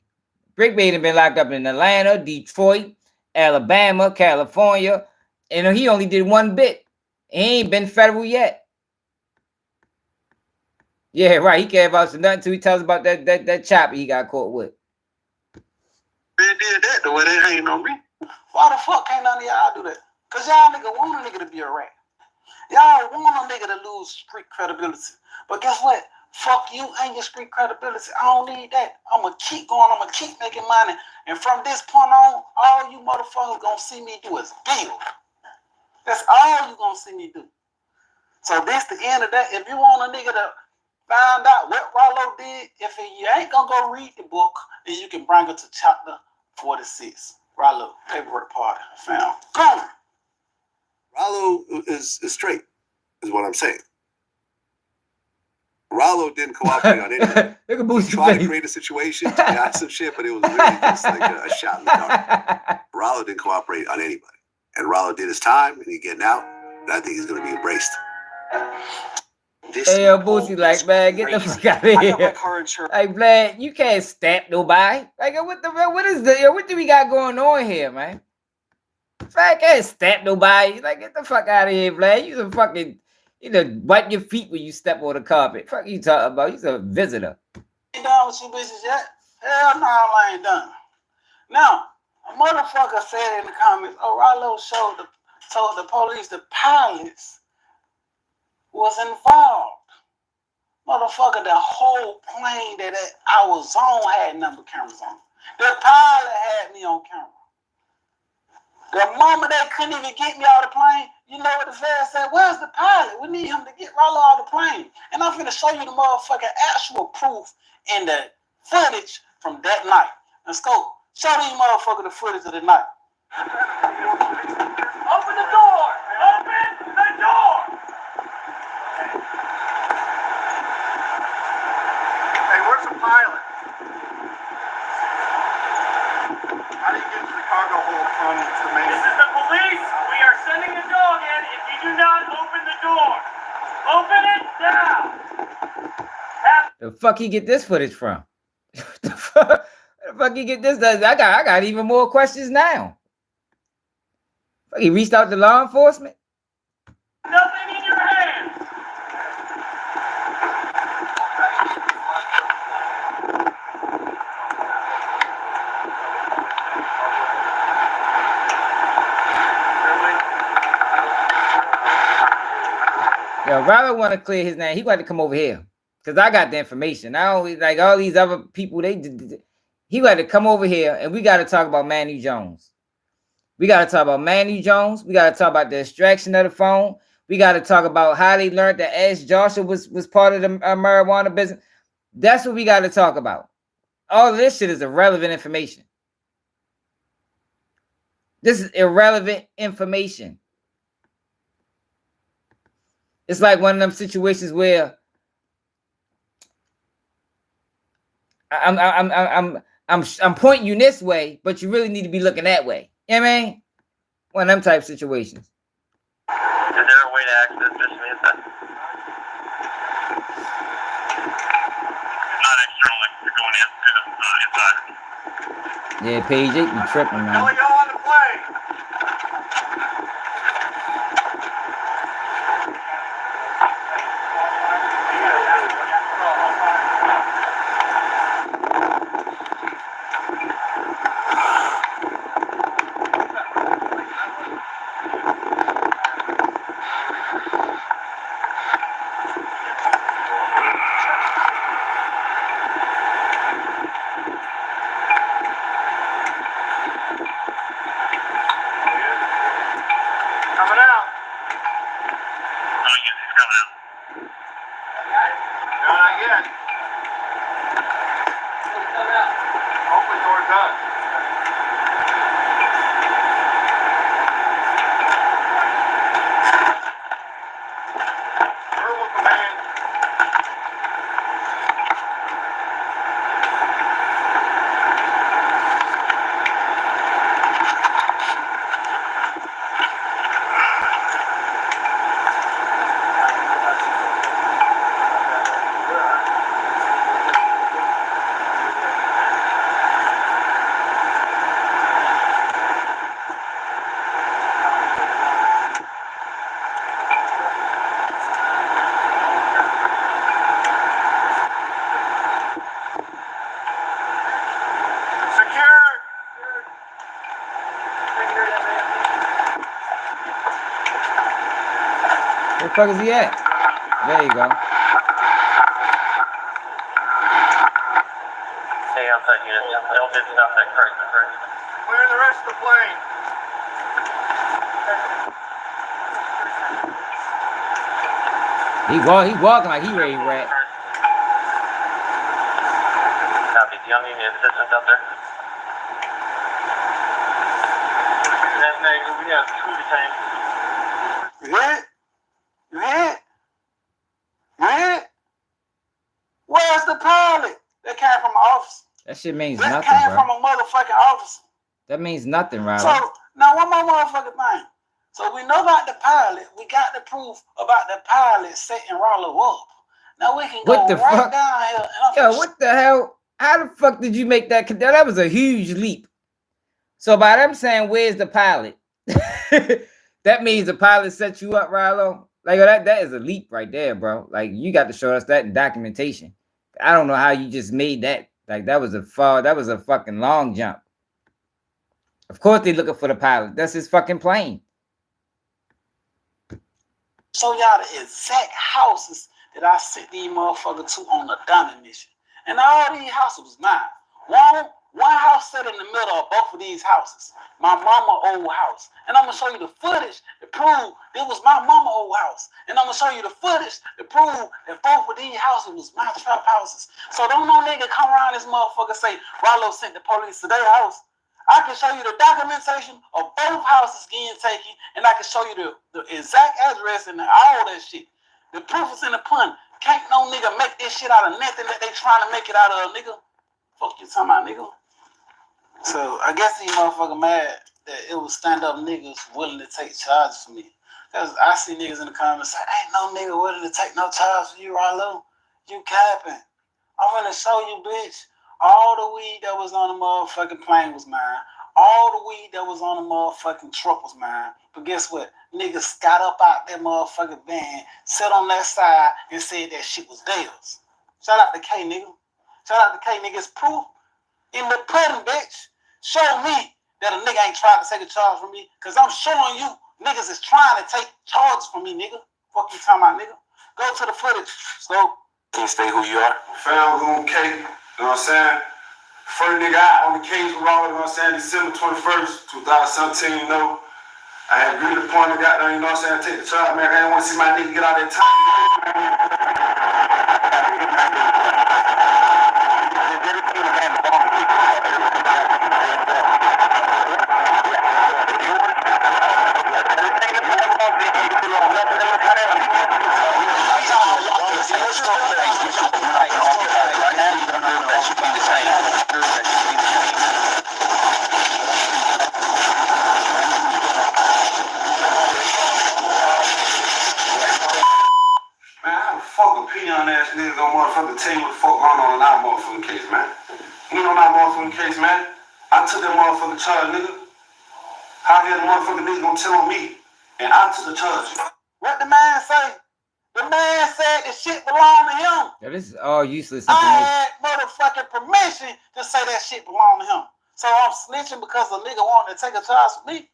Brick Baby been locked up in Atlanta, Detroit, Alabama, California, and he only did one bit. He ain't been federal yet. Yeah, right. He can't vouch for nothing until he tells about that chopper he got caught with. They did that the way they ain't on me. Why the fuck can't none of y'all do that? Cause y'all nigga want a nigga to be a rat. Y'all want a nigga to lose street credibility. But guess what? Fuck you and your street credibility. I don't need that. I'ma keep going. I'ma keep making money. And from this point on, all you motherfuckers gonna see me do is build. That's all you gonna see me do. So this the end of that. If you want a nigga to find out what Rollo did, if you ain't gonna go read the book, then you can bring it to chapter 46. Rollo, paperwork party found. Boom. Rollo is straight, is what I'm saying. Rollo didn't cooperate on anything. He tried to create a situation, to got some shit, but it was really just like a shot in the dark. Rollo didn't cooperate on anybody. And Rollo did his time, and he's getting out, and I think he's going to be embraced. Hey, yo, Boosie, like, man, get the fuck out of here. Like, man, you can't stamp nobody. Like, what do we got going on here, man? I can't stamp nobody. Like, get the fuck out of here, Vlad. You some fucking, wipe your feet when you step on the carpet. Fuck you talking about? You's a visitor. Ain't done with you bitches yet? Hell no, I ain't done. Now, a motherfucker said in the comments, oh, Rollo told the police the pilots was involved. Motherfucker, the whole plane that I was on had number cameras on. The pilot had me on camera. The moment they couldn't even get me out of the plane, you know what the feds said? Where's the pilot? We need him to get Rollo out of the plane. And I'm finna show you the motherfucking actual proof in the footage from that night. Let's go. Show these motherfuckers the footage of the night. Open the door! Open the door! Hey, where's the pilot? How do you get to the cargo hold from the main? This is the police! We are sending a dog in if you do not open the door! Open it now! The fuck he get this footage from? The fuck he get this? I got even more questions now. Fuck, he reached out to law enforcement? Nothing in your hands! Yo, Robert want to clear his name. He got to come over here because I got the information. I don't like all these other people. He got to come over here, and we got to talk about Manu Jones. We got to talk about Manu Jones. We got to talk about the extraction of the phone. We got to talk about how they learned that Ash Joshua was part of the marijuana business. That's what we got to talk about. All of this shit is irrelevant information. This is irrelevant information. It's like one of them situations where I'm pointing you this way, but you really need to be looking that way. You know what I mean? One of them type situations. Is there a way to access this Samantha? Not externally. You're going inside. Yeah, Page 8 be tripping, man. Kelly, y'all on the play. Where the fuck is he at? There you go. Hey, outside unit. They'll get stuff that correct. Clear the rest of the plane. He walking like he ready to rap. Copy. Do you have any assistance out there? That's next. We have 2 detained. You hit? You hit? You hit? Where's the pilot? That came from an officer. That shit means That nothing, came bro. from a motherfucking officer. That means nothing, Riley. So, now one more motherfucking thing. So we know about the pilot. We got the proof about the pilot setting Rollo up. Now we can go What the right fuck? down here. Yo, what the hell? How the fuck did you make that? That was a huge leap. So by them saying, where's the pilot? That means the pilot set you up, Rilo. Like that is a leap right there, bro. Like you got to show us that in documentation. I don't know how you just made that. Like that was a fucking long jump. Of course they looking for the pilot. That's his fucking plane. Show y'all the exact houses that I sent these motherfuckers to on the Donner mission. And all these houses was mine. One house set in the middle of both of these houses. My mama old house. And I'm going to show you the footage to prove it was my mama old house. And I'm going to show you the footage to prove that both of these houses was my trap houses. So don't no nigga come around this motherfucker say, Rollo sent the police to their house. I can show you the documentation of both houses getting taken, and I can show you the exact address and all that shit. The proof is in the pun. Can't no nigga make this shit out of nothing that they trying to make it out of, nigga. Fuck you talking about, nigga. So I guess these motherfucker mad that it was stand-up niggas willing to take charges for me. Cause I see niggas in the comments say, ain't no nigga willing to take no charge for you, Rollo. You capping. I'm gonna show you, bitch. All the weed that was on the motherfucking plane was mine. All the weed that was on the motherfucking truck was mine. But guess what? Niggas got up out that motherfucking van, sat on that side, and said that shit was theirs. Shout out to K, nigga. Shout out to K, nigga. It's proof in the pudding, bitch. Show me that a nigga ain't trying to take a charge from me, because I'm showing you niggas is trying to take charges from me, nigga. Fuck you talking about, nigga. Go to the footage. So, Can you stay who you are? Found on K, you know what I'm saying? First nigga out on the case with all, you know what I'm saying? December 21st, 2017, you know. I had agreed upon the goddamn, you know what I'm saying? Take the charge, man. I didn't want to see my nigga get out that time. Peon ass niggas don't motherfucking tell you what the fuck going on in our motherfucking case, man. You know our motherfucking case, man. I took that motherfucking charge, nigga. How the motherfucking niggas gonna tell on me? And I took the charge. What the man say? The man said the shit belonged to him. Yeah, this is all useless I information. had motherfucking permission to say that shit belonged to him. So I'm snitching because a nigga wanted to take a charge from me.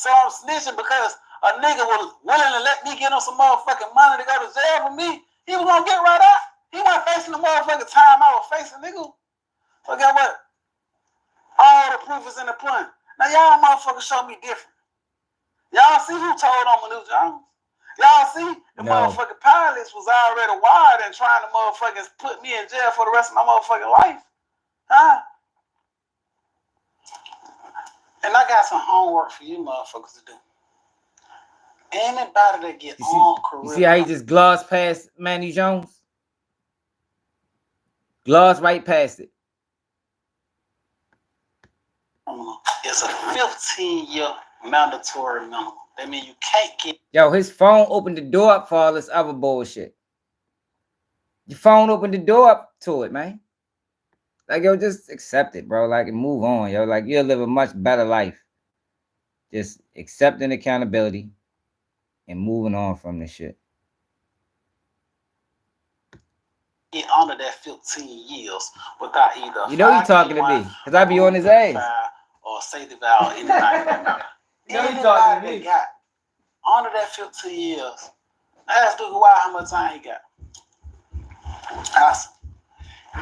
So I'm snitching because a nigga was willing to let me get him some motherfucking money to go to jail for me. He was gonna get right out. He wasn't facing the motherfucking time I was facing, nigga. So guess what? All the proof is in the pudding. Now y'all motherfuckers show me different. Y'all see who told on Manu Jones? Y'all see the motherfucking pilots was already wired and trying to motherfucking put me in jail for the rest of my motherfucking life. Huh? And I got some homework for you motherfuckers to do. Anybody that get on career. You see how he just glossed past Manu Jones? Glossed right past it. It's a 15-year mandatory minimum. That means you can't get. Yo, his phone opened the door up for all this other bullshit. Your phone opened the door up to it, man. Like, yo, just accept it, bro. Like, and move on, yo. Like, you'll live a much better life. Just accepting accountability and moving on from this shit. Get under that 15 years without either. You know he talking to me, because I be on his ass. Or safety valve, anything that matter. You know he talking to me. Got under that 15 years. Ask Duke Wild how much time he got. Ask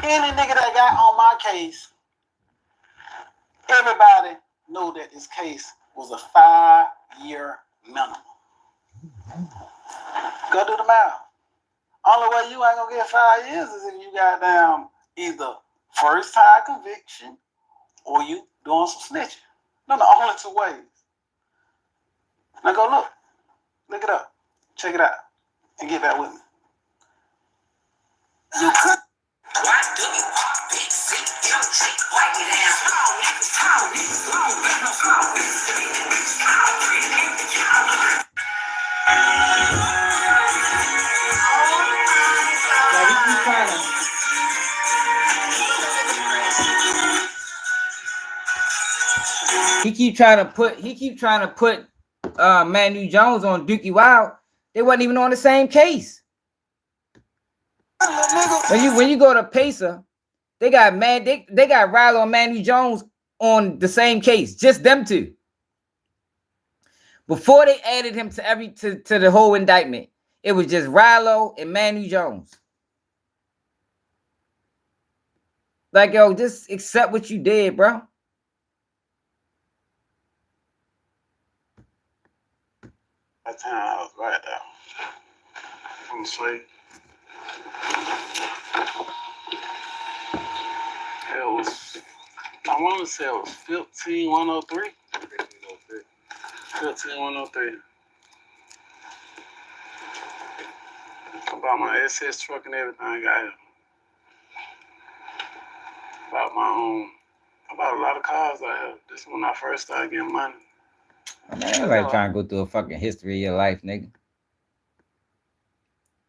any nigga that got on my case, everybody know that this case was a 5-year minimum. Go do the math. Only way you ain't gonna get 5 years is if you got down either first time conviction or you doing some snitching. No, the only two ways. Now go look. Look it up. Check it out. And get back with me. You could. Why do you walk big seat? Young chick, wipe it down. Small niggas, tall niggas, long niggas, small He keep trying to put Manu Jones on Dookie Wild. They wasn't even on the same case. When you go to Pacer, they got Rilo and Manu Jones on the same case, just them two. Before they added him to the whole indictment, it was just Rilo and Manu Jones. Like, yo, just accept what you did, bro. That time I was right there. I'm asleep. It was, I want to say it was 15103. 15103. About my SS truck and everything I got here. About my own, about a lot of cars I have. This is when I first started getting money. Man, everybody trying to go through a fucking history of your life, nigga.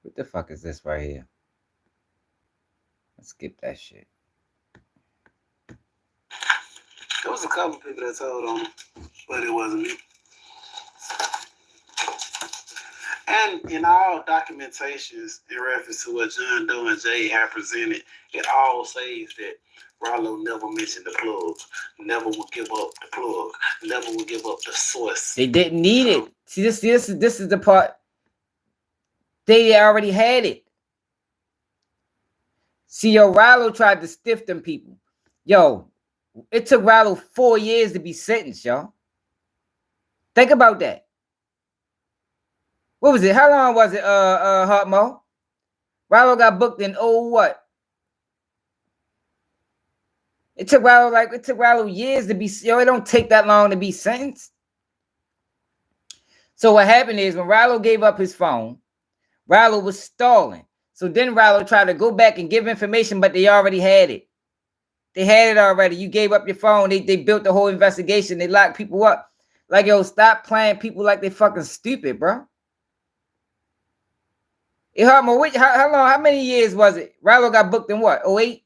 What the fuck is this right here? Let's skip that shit. There was a couple people that told on me, but it wasn't me. And in all documentations in reference to what John Doe and Jay have presented, it all says that Rilo never mentioned the plug, never would give up the plug, never would give up the source. They didn't need it. See, this is the part. They already had it. See, yo, Rallo tried to stiff them people. Yo, it took Rallo 4 years to be sentenced, y'all. Think about that. What was it? How long was it, Hot Mo? Rallo got booked in what? It took Rallo years to be, yo, it don't take that long to be sentenced. So what happened is when Rallo gave up his phone, Rallo was stalling. So then Rallo tried to go back and give information, but they already had it. They had it already. You gave up your phone. They built the whole investigation. They locked people up. Like, yo, stop playing people like they fucking stupid, bro. It hurt me. How long? How many years was it? Rallo got booked in what? 08?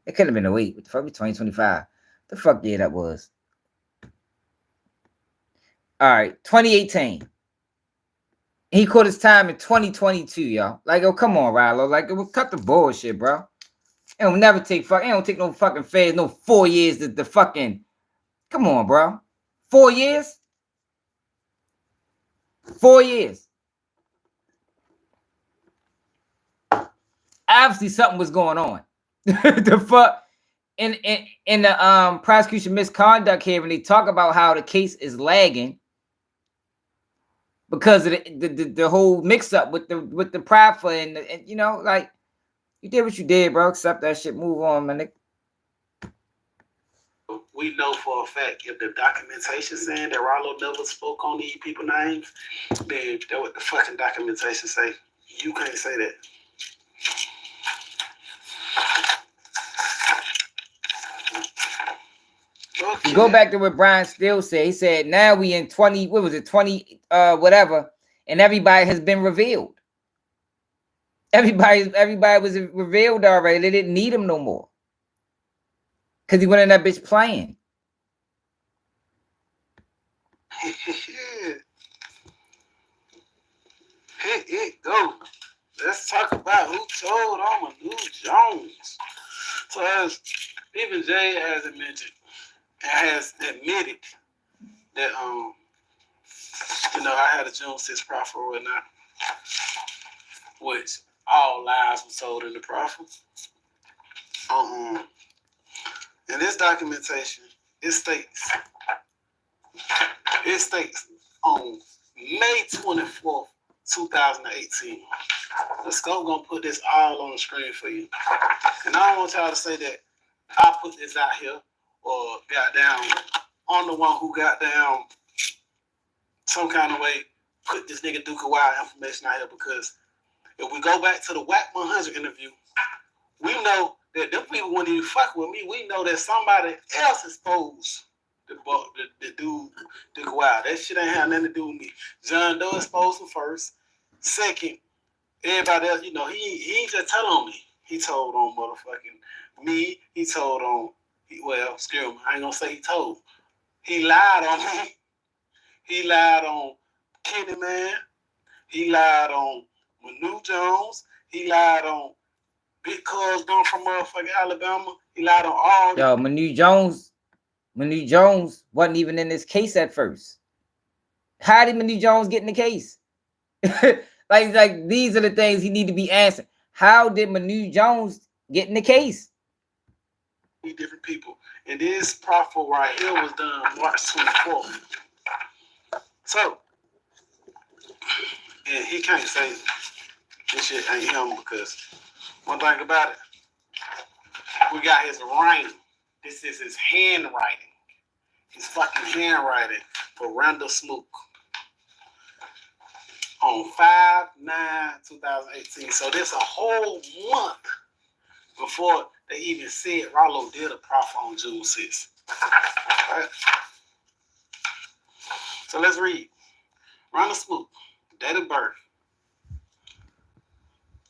It couldn't have been 08. What the fuck? 2025. The fuck year that was? All right, 2018. He caught his time in 2022, y'all. Like, oh, come on, Rallo. Like, cut the bullshit, bro. It don't never take it don't take no fucking feds, no 4 years to fucking. Come on, bro. 4 years? 4 years. Obviously, something was going on. The fuck in the prosecution misconduct hearing, they talk about how the case is lagging because of the whole mix up with the proffer and you know, like, you did what you did, bro. Accept that shit. Move on, man. We know for a fact if the documentation saying that Rallo never spoke on these people names, then that what the fucking documentation say. You can't say that. Okay. Go back to what Brian Steele said. He said, now we in 20, what was it, 20, whatever, and everybody has been revealed. Everybody was revealed already. They didn't need him no more. Because he went in that bitch playing. Here it go. Let's talk about who told on Manu Jones. So as even Jay has admitted that you know, I had a June 6th proffer or whatnot, which all lies were told in the proffer. In this documentation, it states on May 24th, 2018. Let's go. I'm gonna put this all on the screen for you. And I don't want y'all to say that I put this out here or goddamn, I'm the one who got down some kind of way put this nigga Duke Wild information out here, because if we go back to the Wack 100 interview, we know that them people wouldn't even fuck with me. We know that somebody else exposed the dude Duke Wild. That shit ain't have nothing to do with me. John Doe exposed him first. Second, everybody else, you know, he ain't just tell on me. He told on motherfucking me. He told on, well, excuse me, I ain't gonna say he told. He lied on me. He lied on Kenny Man. He lied on Manu Jones. He lied on Big Cuz going from motherfucking Alabama. He lied on all. Yo, Manu Jones wasn't even in this case at first. How did Manu Jones get in the case? like these are the things he need to be answered. How did Manu Jones get in the case? Different people. And this proffer right here was done March 24th. So, and he can't say this shit ain't him, because one thing about it, we got his writing. This is his handwriting. His fucking handwriting for Randall Smook on 5/9/2018. So this a whole month before they even said Rallo did a proffer on June 6th. Right? So let's read. Randall Smook, date of birth,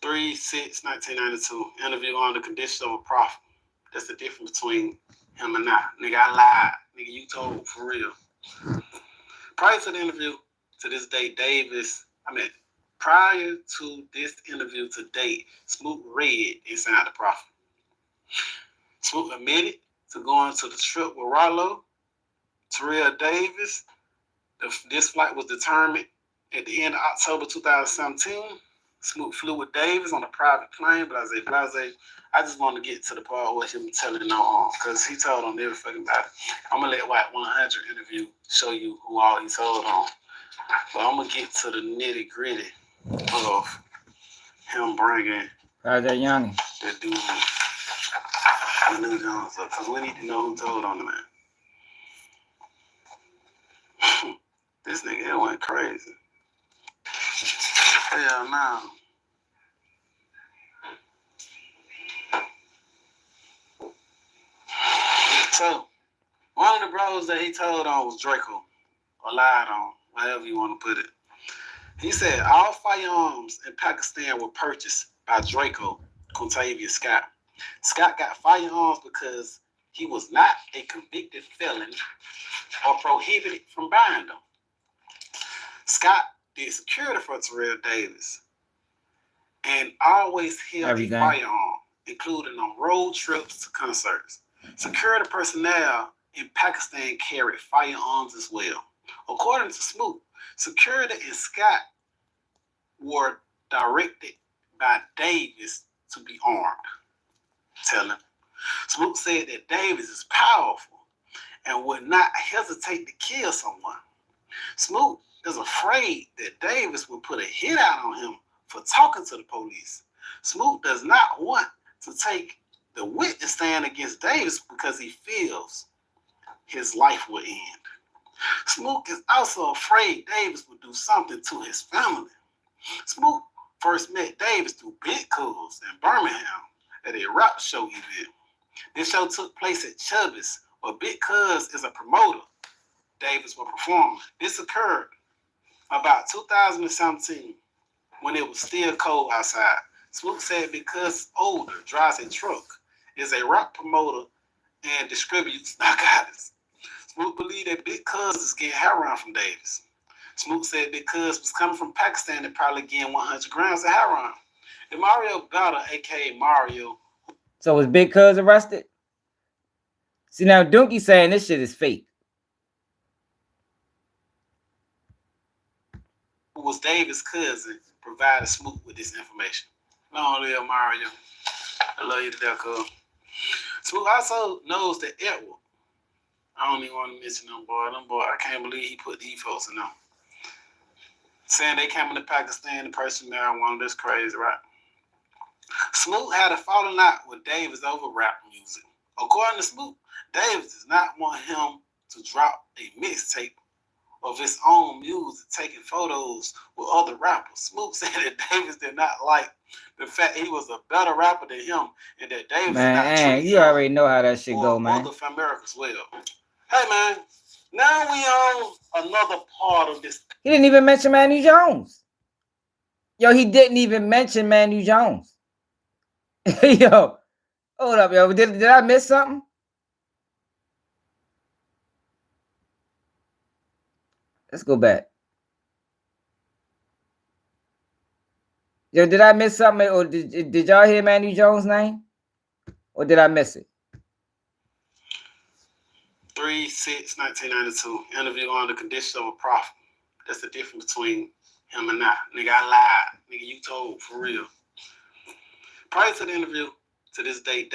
3/6/1992. Interview on the condition of a proffer. That's the difference between him and I. Nigga, I lied. Nigga, you told for real. Prior to the interview, to this day, prior to this interview to date, Smook read inside the proffer. Smook admitted to going to the trip with Rallo, Terrell Davis. This flight was determined At the end of October 2017, Smoot flew with Davis on a private plane, blase. I just want to get to the part where him telling on, because he told on every fucking body. I'm going to let Wack 100 interview show you who all he told on. But I'm going to get to the nitty gritty of him bringing Project Yanni. that dude, the new Jones up, because we need to know who told on the man. This nigga here went crazy. Hell no. So, one of the bros that he told on was Draco, or lied on, however you want to put it. He said all firearms in Pakistan were purchased by Draco Contavia Scott. Scott got firearms because he was not a convicted felon or prohibited from buying them. Scott did security for Terrell Davis and always held a firearm, including on road trips to concerts. Security personnel in Pakistan carried firearms as well. According to Smoot, security and Scott were directed by Davis to be armed. Tell him. Smoot said that Davis is powerful and would not hesitate to kill someone. Smoot is afraid that Davis will put a hit out on him for talking to the police. Smoot does not want to take the witness stand against Davis because he feels his life will end. Smoot is also afraid Davis will do something to his family. Smoot first met Davis through Big Cuz in Birmingham at a rap show event. This show took place at Chubby's, where Big Cuz is a promoter. Davis was performing. This occurred about 2017 when it was still cold outside. Smoot said because older, drives a truck, is a rap promoter and distributes narcotics. Smoot believed that Big Cuz is getting heroin from Davis. Smoot said Big Cuz was coming from Pakistan and probably getting 100 grams of heroin. The Mario Bella, aka Mario. So was Big Cuz arrested? See, now Donkey saying this shit is fake. Who was Davis' cousin, provided Smoot with this information. Long live Mario. I love you to death, cuz. Smoot also knows that Edward. I don't even want to mention them boy. I can't believe he put these folks in them. Saying they came into Pakistan to purchase marijuana. That's crazy, right? Smoot had a falling out with Davis over rap music. According to Smoot, Davis does not want him to drop a mixtape of his own music, taking photos with other rappers. Smoot said that Davis did not like the fact he was a better rapper than him, and that Davis man, you already know how that shit go, man. Other from America as well. Hey, man, now we on another part of this. He didn't even mention Manu Jones. Yo, he didn't even mention Manu Jones. Yo, hold up, yo. Did I miss something? Let's go back. Yo, did I miss something? Or did y'all hear Manu Jones' name? Or did I miss it? 3/6/1992. Interview on the condition of a prophet. That's the difference between him and I. Nigga, I lied. Nigga, you told, for real. Prior to the interview, to this date,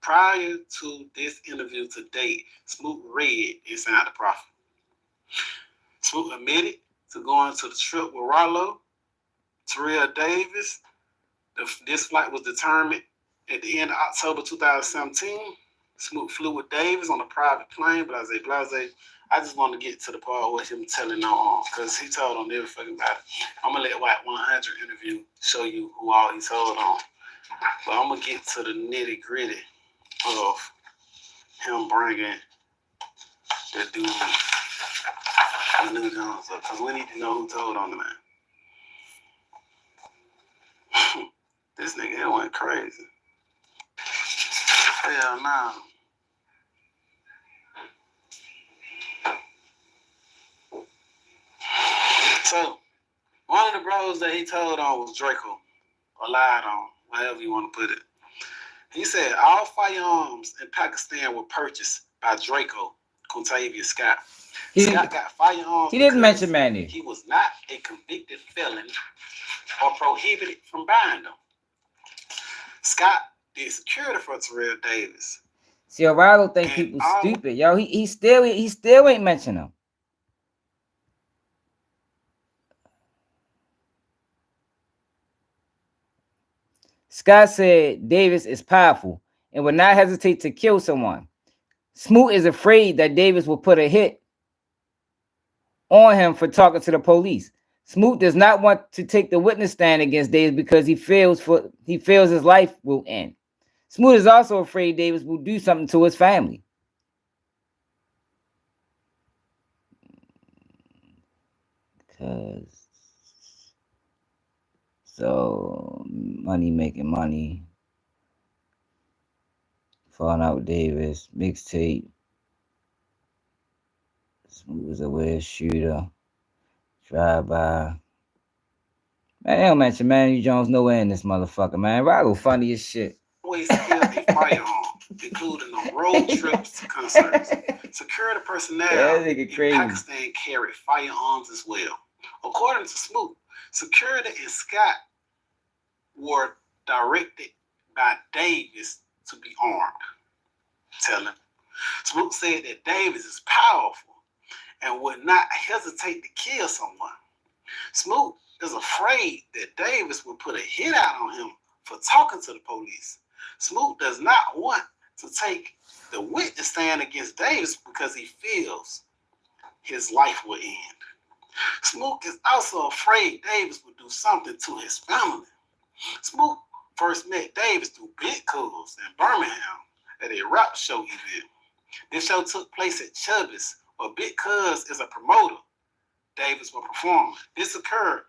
prior to this interview to date, Smoot read inside the prophet. Smoot admitted to going to the trip with Rollo, Terrell Davis. This flight was determined at the end of October 2017. Smoot flew with Davis on a private plane, blase. I just want to get to the part where him telling on, because he told on every fucking body. I'm going to let Wack 100 interview show you who all he told on. But I'm going to get to the nitty gritty of him bringing that dude, the new Jones up, because we need to know who told on the man. This nigga here went crazy. Hell no. So, one of the bros that he told on was Draco, or lied on, however you want to put it. He said all firearms in Pakistan were purchased by Draco Contavia Scott. Scott got firearms. He didn't because mention Manny. He was not a convicted felon or prohibited from buying them. Scott did security for Terrell Davis. See, O'Reilly think people stupid, yo. He still ain't mention him. Scott said Davis is powerful and would not hesitate to kill someone. Smoot is afraid that Davis will put a hit on him for talking to the police. Smoot does not want to take the witness stand against Davis because he feels his life will end. Smoot is also afraid Davis will do something to his family. So money making money. Falling out with Davis. Mixtape. Smoot was a weird shooter. Drive-by. Man, they don't mention Manu Jones nowhere in this motherfucker, man. Rollo funny as shit. Always carry a firearm, including on road trips to concerts. Security personnel in Pakistan carry firearms as well. According to Smoot, security and Scott were directed by Davis to be armed. Tell him. Smoot said that Davis is powerful and would not hesitate to kill someone. Smoot is afraid that Davis will put a hit out on him for talking to the police. Smoot does not want to take the witness stand against Davis because he feels his life will end. Smoot is also afraid Davis will do something to his family. Smoot first met Davis through Big Cuz in Birmingham at a rap show event. This show took place at Chubby's, where Big Cuz is a promoter. Davis will perform. This occurred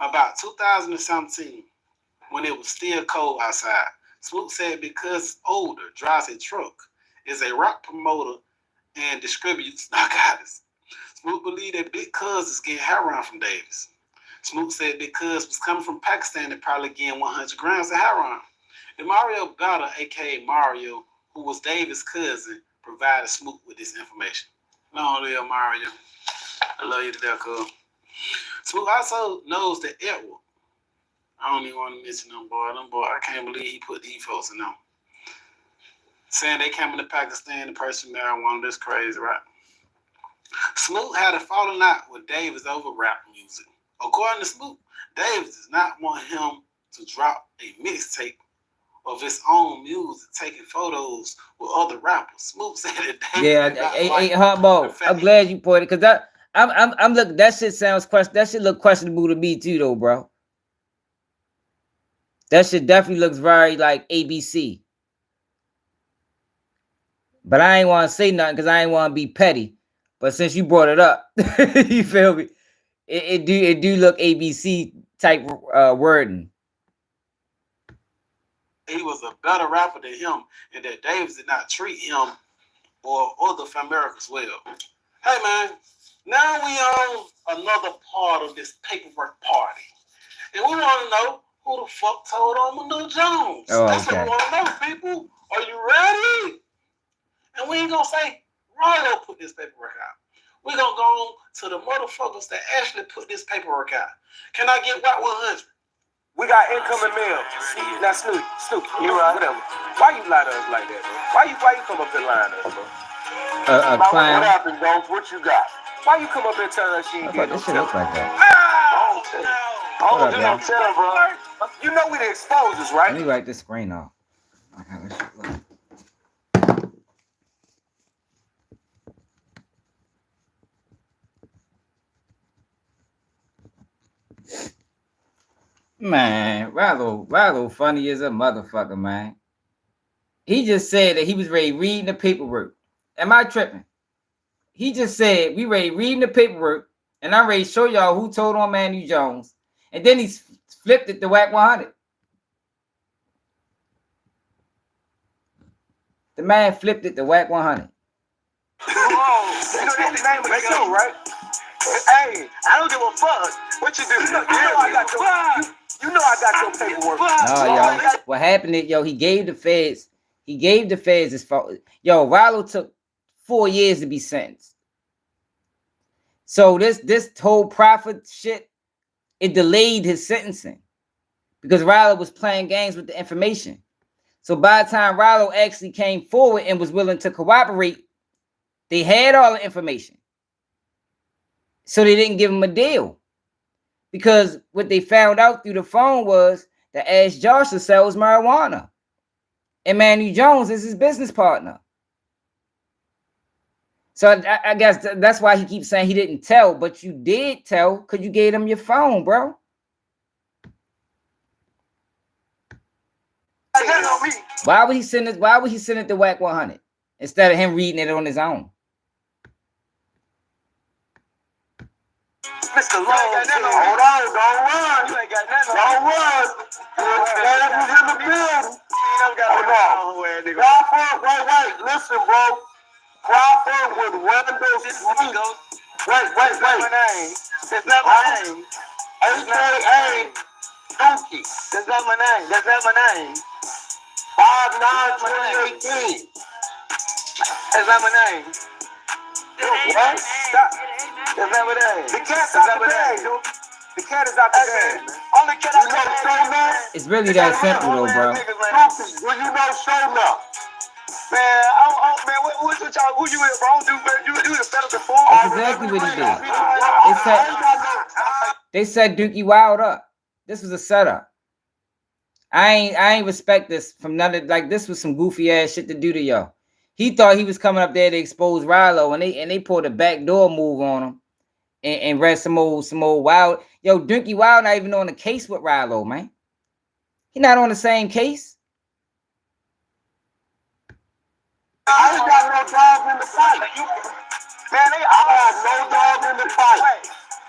about 2017 when it was still cold outside. Smoot said because it's older, drives a truck, is a rock promoter, and distributes narcotics. Smoot believed that Big Cuz is getting heroin from Davis. Smoot said Big Cuz was coming from Pakistan and probably getting 100 grams of heroin. The Mario Bella, aka Mario, who was Davis' cousin, provided Smoot with this information. Long live Mario. I love you to death, cuz. Smoot also knows that Edward. I don't even want to mention them boy. I can't believe he put these folks in them. Saying they came into Pakistan to purchase marijuana. That's crazy, right? Smoot had a falling out with Davis over rap music. According to Smoot, Davis does not want him to drop a mixtape of his own music, taking photos with other rappers. Smoot said that Davis hey, Humbo, I'm glad you pointed because I'm looking. That shit look questionable to me too, though, bro. That shit definitely looks very like ABC. But I ain't want to say nothing because I ain't want to be petty. But since you brought it up, you feel me? It do look ABC type wording. He was a better rapper than him, and that Davis did not treat him or other Americans well. Hey man, now we on another part of this paperwork party, and we want to know who the fuck told on Manu Jones. That's what we want to know, people. Are you ready? And we ain't gonna say Rollo put this paperwork out. We're gonna go on to the motherfuckers that actually put this paperwork out. Can I get Wack 100? We got incoming mail. Now, Snoop, you right? Whatever. Why you lie to us like that, bro? Why you come up here lying to us, bro? Clown. What happened, Jones? What you got? Why you come up here telling us she ain't getting no shit look like that. I don't do no telling, bro. You know we the exposers, right? Let me write this screen off. Okay, this shit look. Man, Rollo funny as a motherfucker, man. He just said that he was ready reading the paperwork. Am I tripping? He just said we ready reading the paperwork, and I'm ready to show y'all who told on Manu Jones. And then he flipped it to Wack 100. The man flipped it to Wack 100. Whoa, you know that's the name of the show, right? Hey, I don't give a fuck. What you do? You know I got your paperwork. No, y'all. What happened is, yo, he gave the feds his fault. Yo, Rollo took 4 years to be sentenced. So this whole profit shit, it delayed his sentencing because Rollo was playing games with the information. So by the time Rollo actually came forward and was willing to cooperate, they had all the information. So they didn't give him a deal. Because what they found out through the phone was that Ash Joshua sells marijuana. And Manu Jones is his business partner. So I guess that's why he keeps saying he didn't tell, but you did tell because you gave him your phone, bro. Why would he send it? Why would he send it to Wack 100 instead of him reading it on his own? Mr. Long, hold on, don't run. You ain't got nothing. Don't run. That was in the building. Hold on. Crawford, wait, listen, bro. Crawford with Randall Smith. Wait. That's not my name. That's not my name. AKA Dookie. That's not my name. That's not my name. 5/9/2018. That's not my name. What? Stop. That's not my name. The cat's out the bag, dude. The cat is out the bag. Only cat out the bag. It's really that simple, though, bro. Dookie, do you know Shona? Man, man, what y'all, who you with, bro? You the better before. That's exactly what he did. They set Dookie Wild up. This was a setup. I ain't respect this from none of, like, this was some goofy ass shit to do to y'all. He thought he was coming up there to expose Rollo, and they pulled a backdoor move on him and read some old Wild. Yo, Dookie Wild not even on the case with Rollo, man. He not on the same case. I ain't got no dog in the fight. Man, I got no dog in the fight.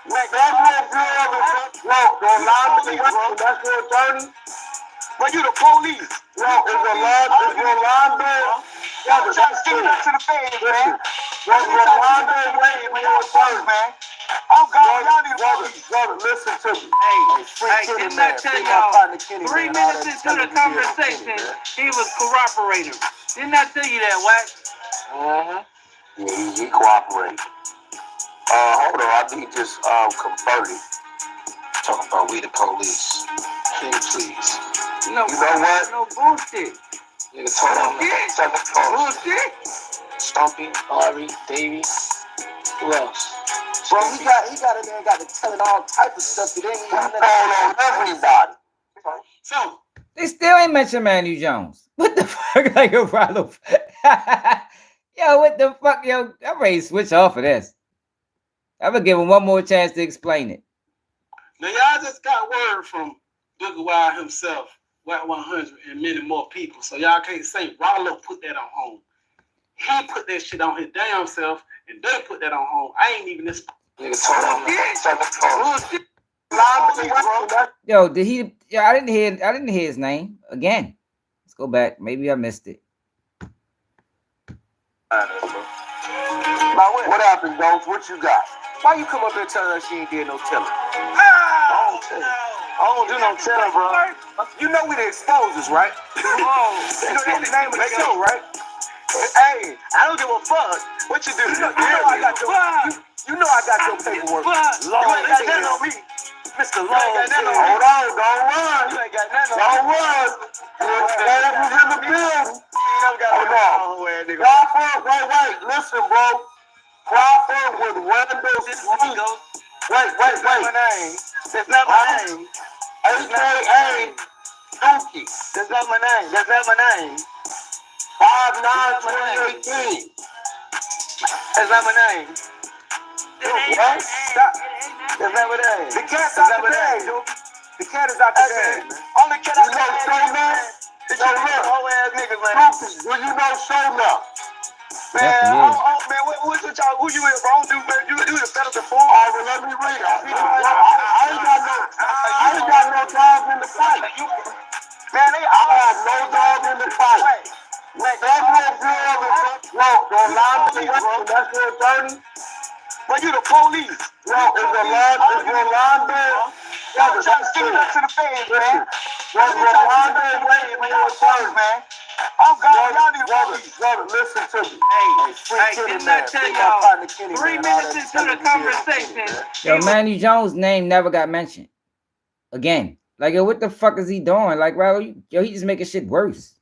That's what girl don't lie to me, bro. That's your attorney. But you the police. Bro, it's a Rolando. Y'all trying to stick it up to the face, man. That's Rolando way in your attorney, man. Oh, God, y'all need to brother, listen to me. Hey, didn't I tell y'all 3 minutes into the conversation, he was cooperating. Didn't I tell you that, Wack? Yeah, he cooperated. Hold on, I think just converted. Talking about we the police. King, please. You know what? No bullshit. Nigga told him. Bullshit. Stumpy, Harvey, Davey. Who else? Bro, he got in there and got to telling all type of stuff that ain't even on everybody. So they still ain't mentioned Manu Jones. What the fuck? Like, yo, Rollo. Yo, what the fuck, yo? I'm ready to switch off of this. I'm gonna give him one more chance to explain it. Now y'all just got word from Dookie Wild himself, Wack 100, and many more people. So y'all can't say Rollo put that on home. He put that shit on his damn self, and they put that on home. I ain't even this. Yo, did he? Yeah, I didn't hear his name again. Let's go back. Maybe I missed it. What happened, Ghost? What you got? Why you come up here telling us she ain't did no telling? I don't do no telling, bro. You know we the exposers, right? You know that's the name of the show, right? Hey, I don't give a fuck what you do. You know I got your paperwork. You ain't got nothing on me. Mr. Long, hold on, don't run. You ain't got nothing on me. Don't run. That was in the building. Hold on. Crawford, wait, listen, bro. Crawford with Randall Smith. Wait. That's not my name. That's not my name. AKA Dookie. That's not my name. That's not my name. 5/9/2018. That's not my name. What? Stop. That's not my name. The cat's out the bag, dude. The cat is out the bag. Only cat out the bag, man. It's your whole ass niggas, man. Dookie, do you know Shona? Man, what y'all, who you with, bro? You the better before. All right, let me read it. I ain't got no dog in the fight. Man, I have no dog in the fight. That's what girl don't lie to me, bro. That's your attorney. But you the police. Bro, it's Rolando. Y'all trying to stick it up to the face, man. That's Rolando way in your attorney, man. Oh God, y'all need brother, listen to me. Hey, didn't I tell y'all 3 minutes into the conversation? Yo, Manny Jones' name never got mentioned. Again. Like, yo, what the fuck is he doing? Like, bro, yo, he just making shit worse.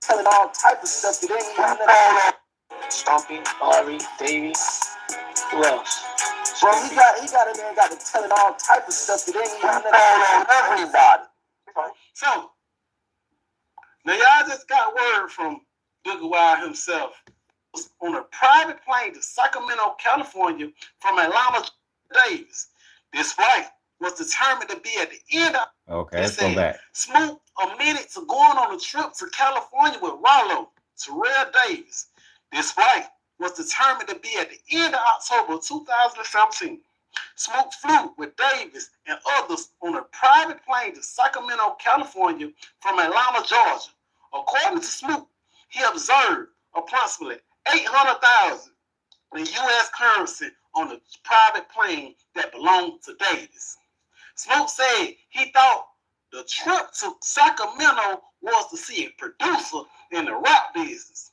Telling all type of stuff that ain't Stumpy, Ari, Davey. Who else? Bro, he got in there and got to telling all type of stuff that ain't even everybody. So, now y'all just got word from Boogie Wild himself. On a private plane to Sacramento, California from Atlanta, Davis. This flight was determined to be at the end of. Okay, let's go back. Smoot admitted to going on a trip to California with Rollo, Terrell Davis. This flight was determined to be at the end of October 2017. Smoot flew with Davis and others on a private plane to Sacramento, California from Atlanta, Georgia. According to Smoot, he observed approximately 800,000 in U.S. currency on the private plane that belonged to Davis. Smoot said he thought the trip to Sacramento was to see a producer in the rap business.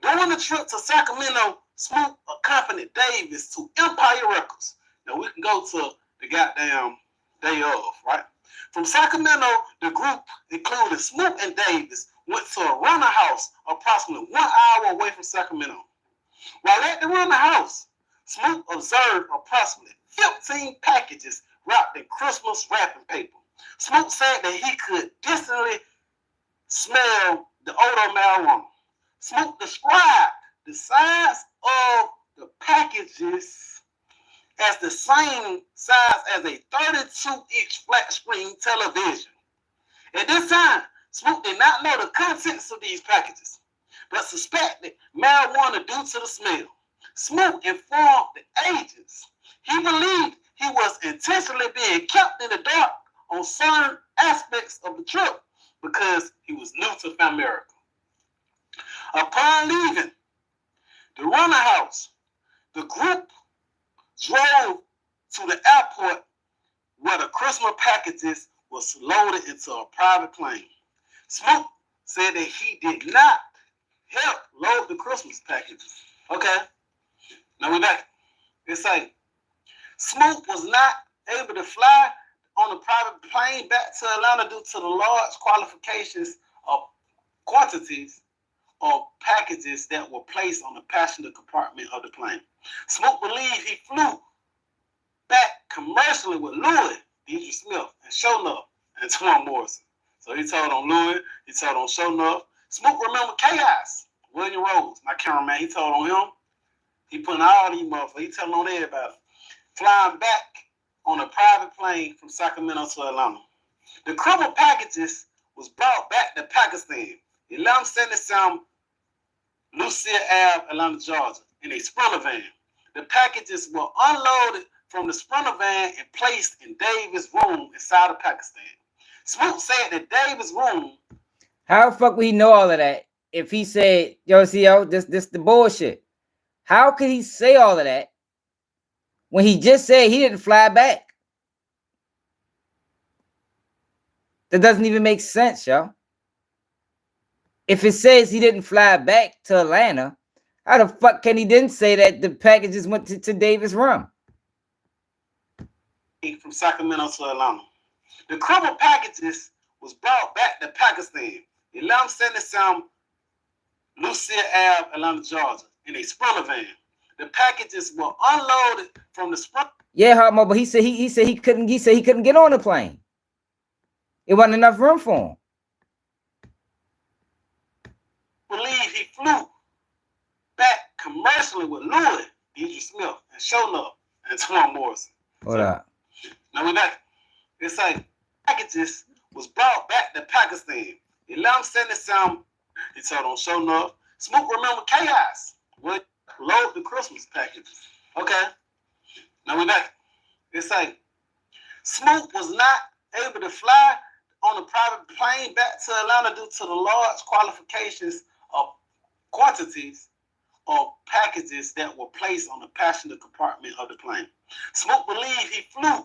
During the trip to Sacramento, Smoot accompanied Davis to Empire Records. Now we can go to the goddamn day of, right? From Sacramento, the group, including Smoot and Davis, went to a runner house approximately 1 hour away from Sacramento. While at the runner house, Smoot observed approximately 15 packages wrapped in Christmas wrapping paper. Smoot said that he could distantly smell the odor of marijuana. Smoot described the size of the packages as the same size as a 32-inch flat screen television. At this time, Smoot did not know the contents of these packages, but suspected marijuana due to the smell. Smoot informed the agents he believed he was intentionally being kept in the dark on certain aspects of the trip because he was new to America. Upon leaving the runner house, the group drove to the airport where the Christmas packages was loaded into a private plane. Smoot said that he did not help load the Christmas packages. Okay, now we're back. It's like Smoot was not able to fly on a private plane back to Atlanta due to the large qualifications of quantities of packages that were placed on the passenger compartment of the plane. Smoot believed he flew back commercially with Louis, Deidre Smith, and Shownuff, and Twan Morrison. So he told on Louis, he told on Shownuff. Smoot remembered Chaos, William Rose, my cameraman, he told on him. He putting all these motherfuckers, he telling on everybody. Flying back on a private plane from Sacramento to Atlanta. The crumpled packages was brought back to Pakistan, 1177 Lucille Ave, Atlanta, Georgia, in a Sprinter van. The packages were unloaded from the Sprinter van and placed in Davis' room inside of Pakistan. Smoot said that Davis' room. How the fuck would he know all of that if he said, yo, see, yo, this the bullshit? How could he say all of that when he just said he didn't fly back? That doesn't even make sense, yo. If it says he didn't fly back to Atlanta, how the fuck can he then say that the packages went to Davis' room? From Sacramento to Atlanta. The crumpled packages was brought back to Pakistan, 1177 Lucille Ave, Atlanta, Georgia, in a Sprinter van. The packages were unloaded from the Sprinter. Yeah, Hartmo, but he said he couldn't get on the plane. It wasn't enough room for him. Believe he flew back commercially with Louis, Deidre Smith, and Shownuff, and Twan Morrison. Hold up. Now we're back. It's like packages was brought back to Pakistan, 1177. He told on Shownuff. Smoot remember Chaos. Would load the Christmas packages. Okay. Now we're back. It's like Smoot was not able to fly on a private plane back to Atlanta due to the large qualifications of quantities of packages that were placed on the passenger compartment of the plane. Smoot believed he flew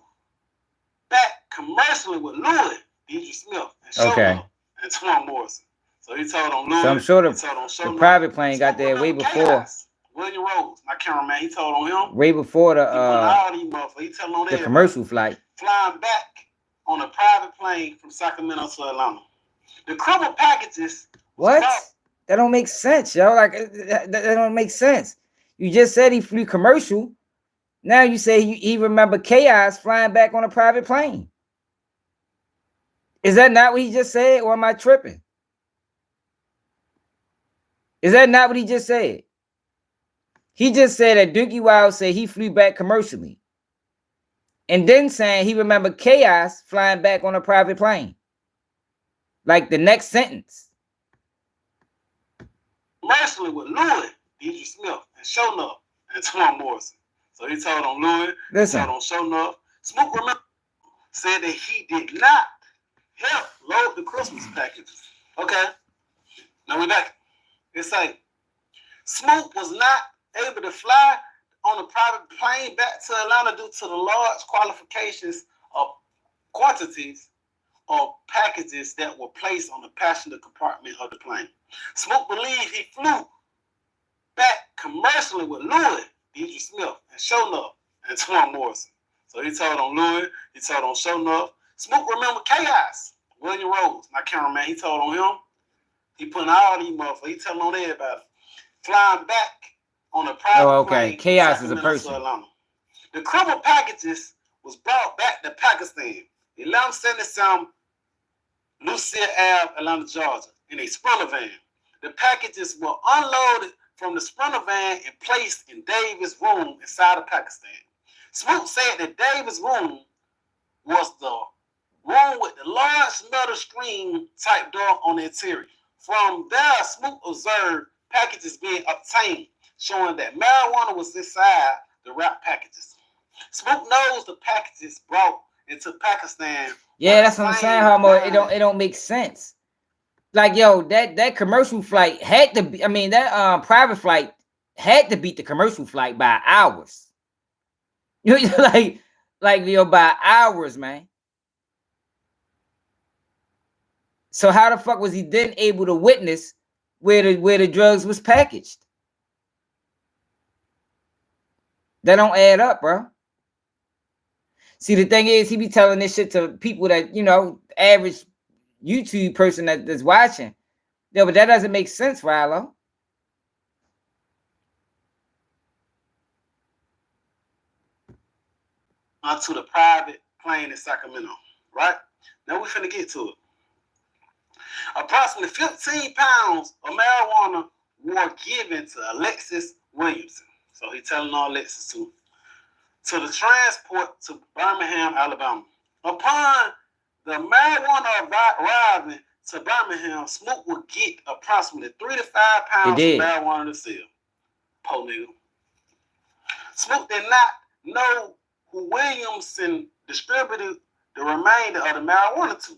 back commercially with Louis, Deidre Smith, and Shownuff, Antoine Morrison. So he told on Louis. So I'm sure he told on the private plane got there way before. William Rose, my cameraman, he told on him. Way before He telling on the commercial flight. Flying back on a private plane from Sacramento to Atlanta. The criminal packages. What? That don't make sense, yo. Like that don't make sense. You just said he flew commercial. Now you say he remember chaos flying back on a private plane. Is that not what he just said, or am I tripping? Is that not what he just said? He just said that Dookie Wild said he flew back commercially. And then saying he remembered chaos flying back on a private plane. Like the next sentence. Commercially with Louis, Deidre Smith, and Shownuff, and Antoine Morrison. So he told on Louis, Listen. he told on Shownuff. Smoke remember said that he did not help load the Christmas packages. Okay. Now we back. It's like Smoke was not able to fly on a private plane back to Atlanta due to the large qualifications of quantities of packages that were placed on the passenger compartment of the plane. Smoke believed he flew back commercially with Louis, Deidre Smith, and Shownuff, and Antoine Morrison. So he told on Louis, he told on Shownuff. Smoke remember chaos. William Rose, my cameraman, he told on him. He putting all these motherfuckers, he telling on everybody. Flying back on a private plane. Chaos is a person. The criminal packages was brought back to Pakistan. 1177 Lucille Ave, Atlanta, Georgia, in a Sprinter van. The packages were unloaded from the Sprinter van and placed in Davis' room inside of Pakistan. Smoke said that Davis' room was the room with the large metal screen type door on the interior. From there, Smoke observed packages being obtained, showing that marijuana was inside the wrap packages. Smoke knows the packages brought into Pakistan. Yeah, that's what I'm saying, Homo. It don't make sense. Like, yo, that commercial flight had to be, I mean, that private flight had to beat the commercial flight by hours. You know, like yo, by hours, man. So how the fuck was he then able to witness where the drugs was packaged? That don't add up, bro. See, the thing is, he be telling this shit to people that, you know, average YouTube person that's watching. Yeah, but that doesn't make sense, Rilo. Onto the private plane in Sacramento, right? Now we finna get to it. Approximately 15 pounds of marijuana were given to Alexis Williamson. So he telling all Alexis to the transport to Birmingham, Alabama. Upon the marijuana arriving to Birmingham, Smoke would get approximately 3 to 5 pounds of marijuana to sell. Po nigga. Smoke did not know who Williamson distributed the remainder of the marijuana to.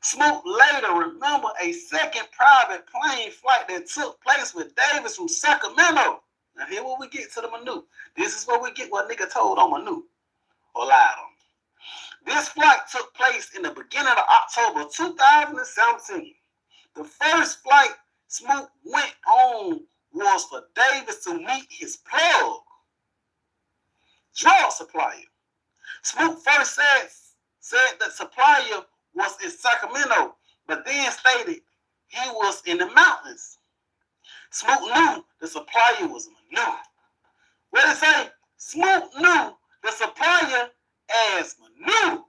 Smoke later remembered a second private plane flight that took place with Davis from Sacramento. Now here where we get to the minute. This is where we get what nigga told on minute or lied on. This flight took place in the beginning of October 2017. The first flight Smoke went on was for Davis to meet his plug, drug supplier. Smoke first said the supplier was in Sacramento, but then stated he was in the mountains. Smoke knew the supplier was Manu. What did it say? Smoke knew the supplier as Manu.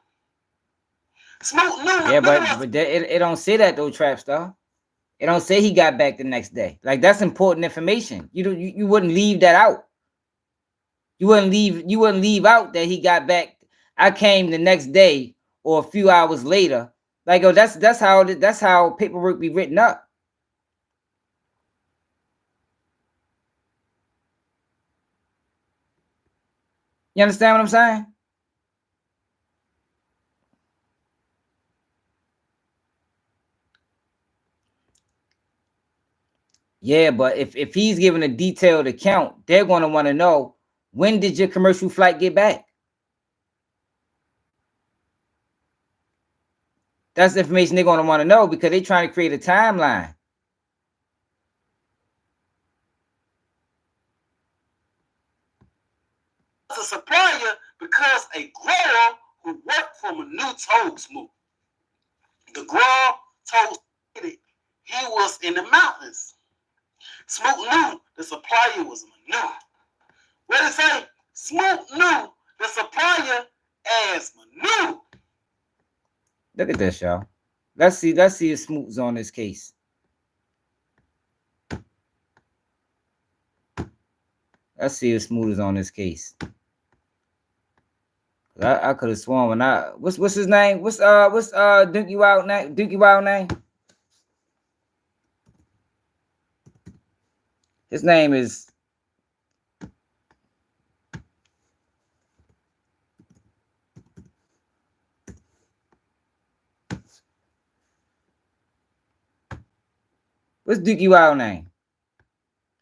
Smoke knew. Yeah, but it don't say that though, Trap Star. It don't say he got back the next day. Like, that's important information. You wouldn't leave that out. You wouldn't leave out that he got back. I came the next day or a few hours later. Like, oh, that's how paperwork be written up. You understand what I'm saying? Yeah, but if he's giving a detailed account, they're going to want to know, when did your commercial flight get back? That's the information they're gonna want to know because they're trying to create a timeline. A supplier because a grower who worked for Manu told Smoot. The grower told Smoot he was in the mountains. Smoot knew the supplier was Manu. What did it say? Smoot knew the supplier as Manu. Look at this, y'all. Let's see if Smoot's on this case. Let's see if Smoot is on this case. I could have sworn when what's his name? What's Dookie Wild name? Dookie Wild name? His name is what's Dookie Wild name?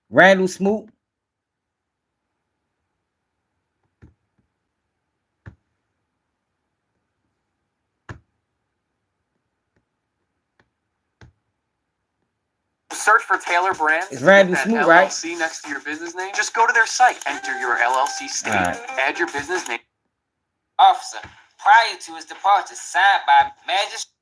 Randall Smoot. Search for Taylor Brands. It's Randall Smoot, right? LLC next to your business name. Just go to their site, enter your LLC state, add your business name. Officer, prior to his departure, signed by magistrate.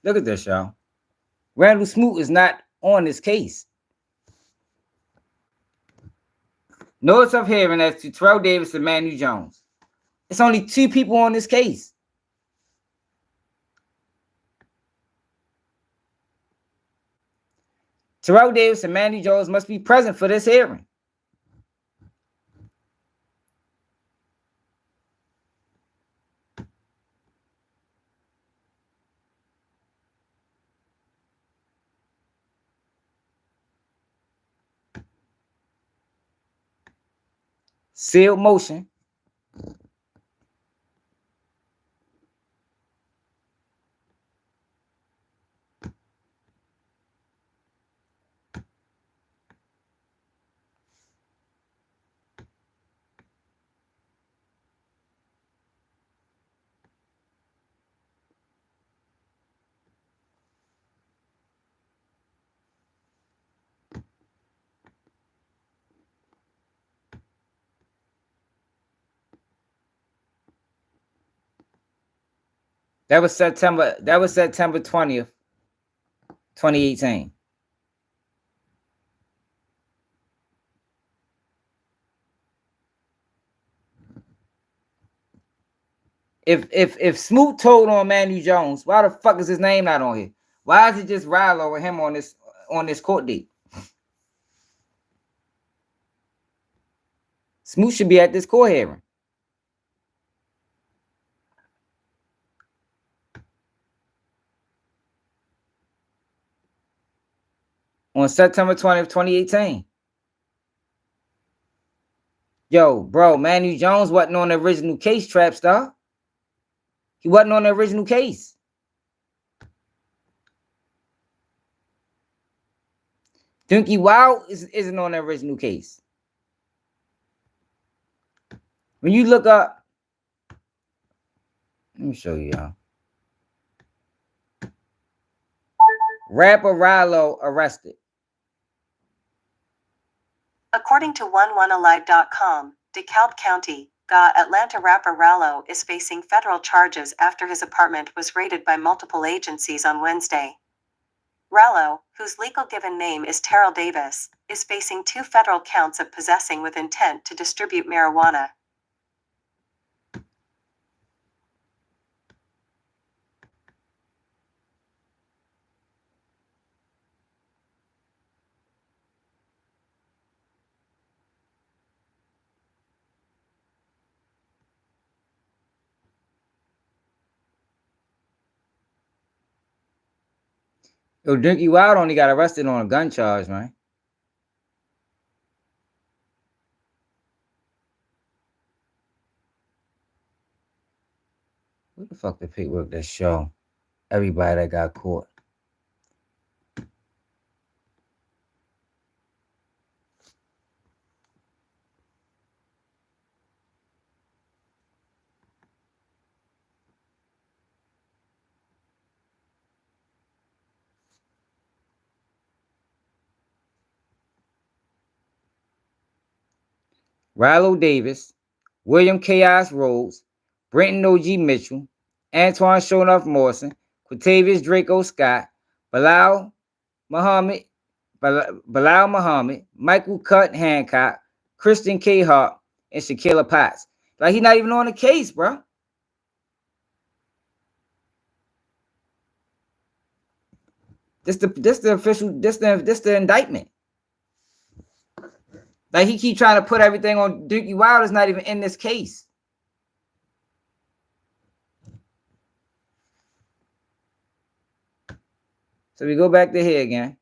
Look at this, y'all. Randall Smoot is not on this case. Notice of hearing as to Terrell Davis and Manu Jones. It's only 2 people on this case. Terrell Davis and Manu Jones must be present for this hearing. Sealed motion. That was September 20th, 2018. If Smoot told on Manu Jones, why the fuck is his name not on here? Why is it just Rilo with him on this court date? Smoot should be at this court hearing. On September 20th, 2018. Yo, bro, Manu Jones wasn't on the original case, Trap Star. He wasn't on the original case. Dookie Wild isn't on the original case. When you look up, let me show you, y'all. Rapper Rilo arrested. According to 11alive.com, DeKalb County, Atlanta rapper Rilo is facing federal charges after his apartment was raided by multiple agencies on Wednesday. Rilo, whose legal given name is Terrell Davis, is facing 2 federal counts of possessing with intent to distribute marijuana. Yo, Drinky Wild only got arrested on a gun charge, man. What the fuck the paperwork that show everybody that got caught? Rilo Davis, William Chaos Rhodes, Brenton O.G. Mitchell, Antoine Shonuff Morrison, Quatavius Draco Scott, Bilal Muhammad, Michael Cut Hancock, Christian K. Hart, and Shaquilla Potts. Like, he's not even on the case, bro. This the indictment. Like, he keep trying to put everything on Dookie Wild is not even in this case. So we go back to here again.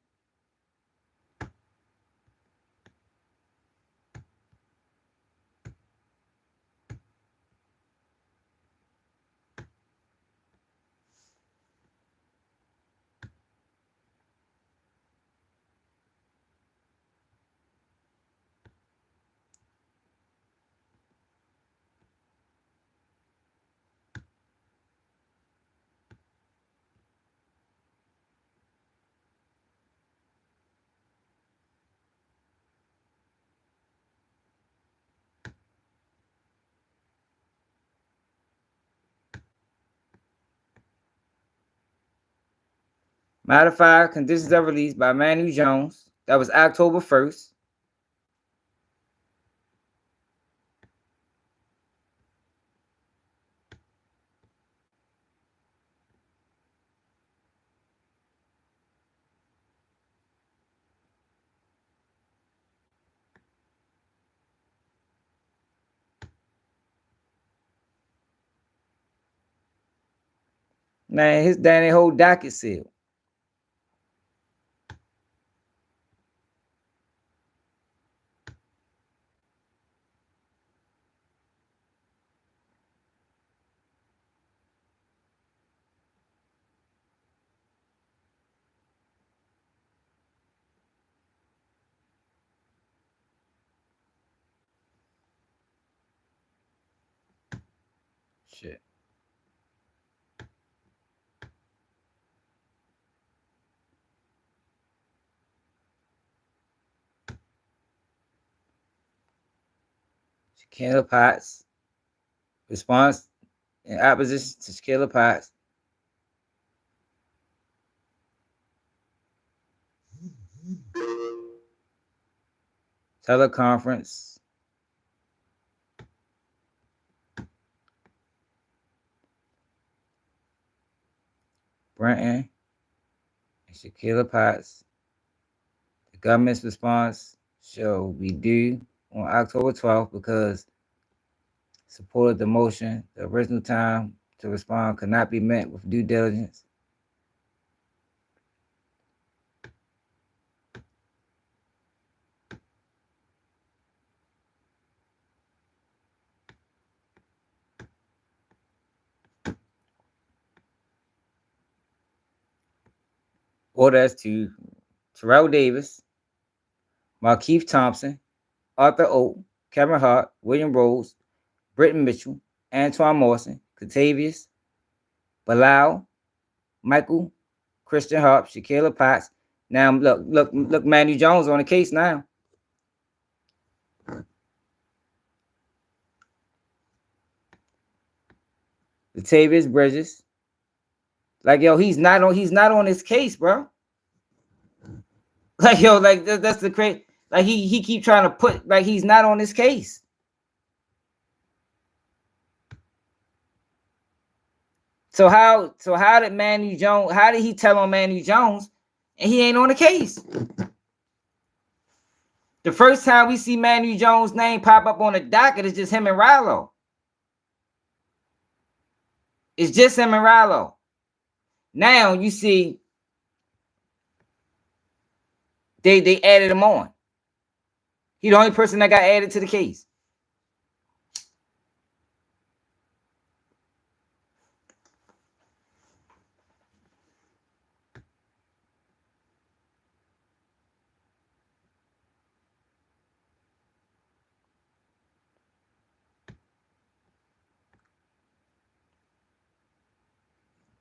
Modified conditions of release by Manu Jones. That was October 1st. Man, his Danny whole docket sealed. Shit. Shaquilla Potts. Response in opposition to Shaquilla Potts. Teleconference. Brenton and Shaquilla Potts. The government's response shall be due on October 12th because supported the motion. The original time to respond could not be met with due diligence. Orders to Terrell Davis, Markeith Thompson, Arthur Oak, Kevin Hart, William Rose, Britton Mitchell, Antoine Morrison, Catavius, Bilal, Michael, Christian Harp, Shaquilla Potts. Now look, Manu Jones on the case now. Latavius Bridges. Like, yo, he's not on this case, bro. Like, yo, like that's the crazy. Like, he keep trying to put, like, he's not on this case. So how did Manu Jones, how did he tell on Manu Jones and he ain't on the case? The first time we see Manu Jones' name pop up on the docket is just him and Rilo. It's just him and Rilo. Now you see they added him on. He the only person that got added to the case.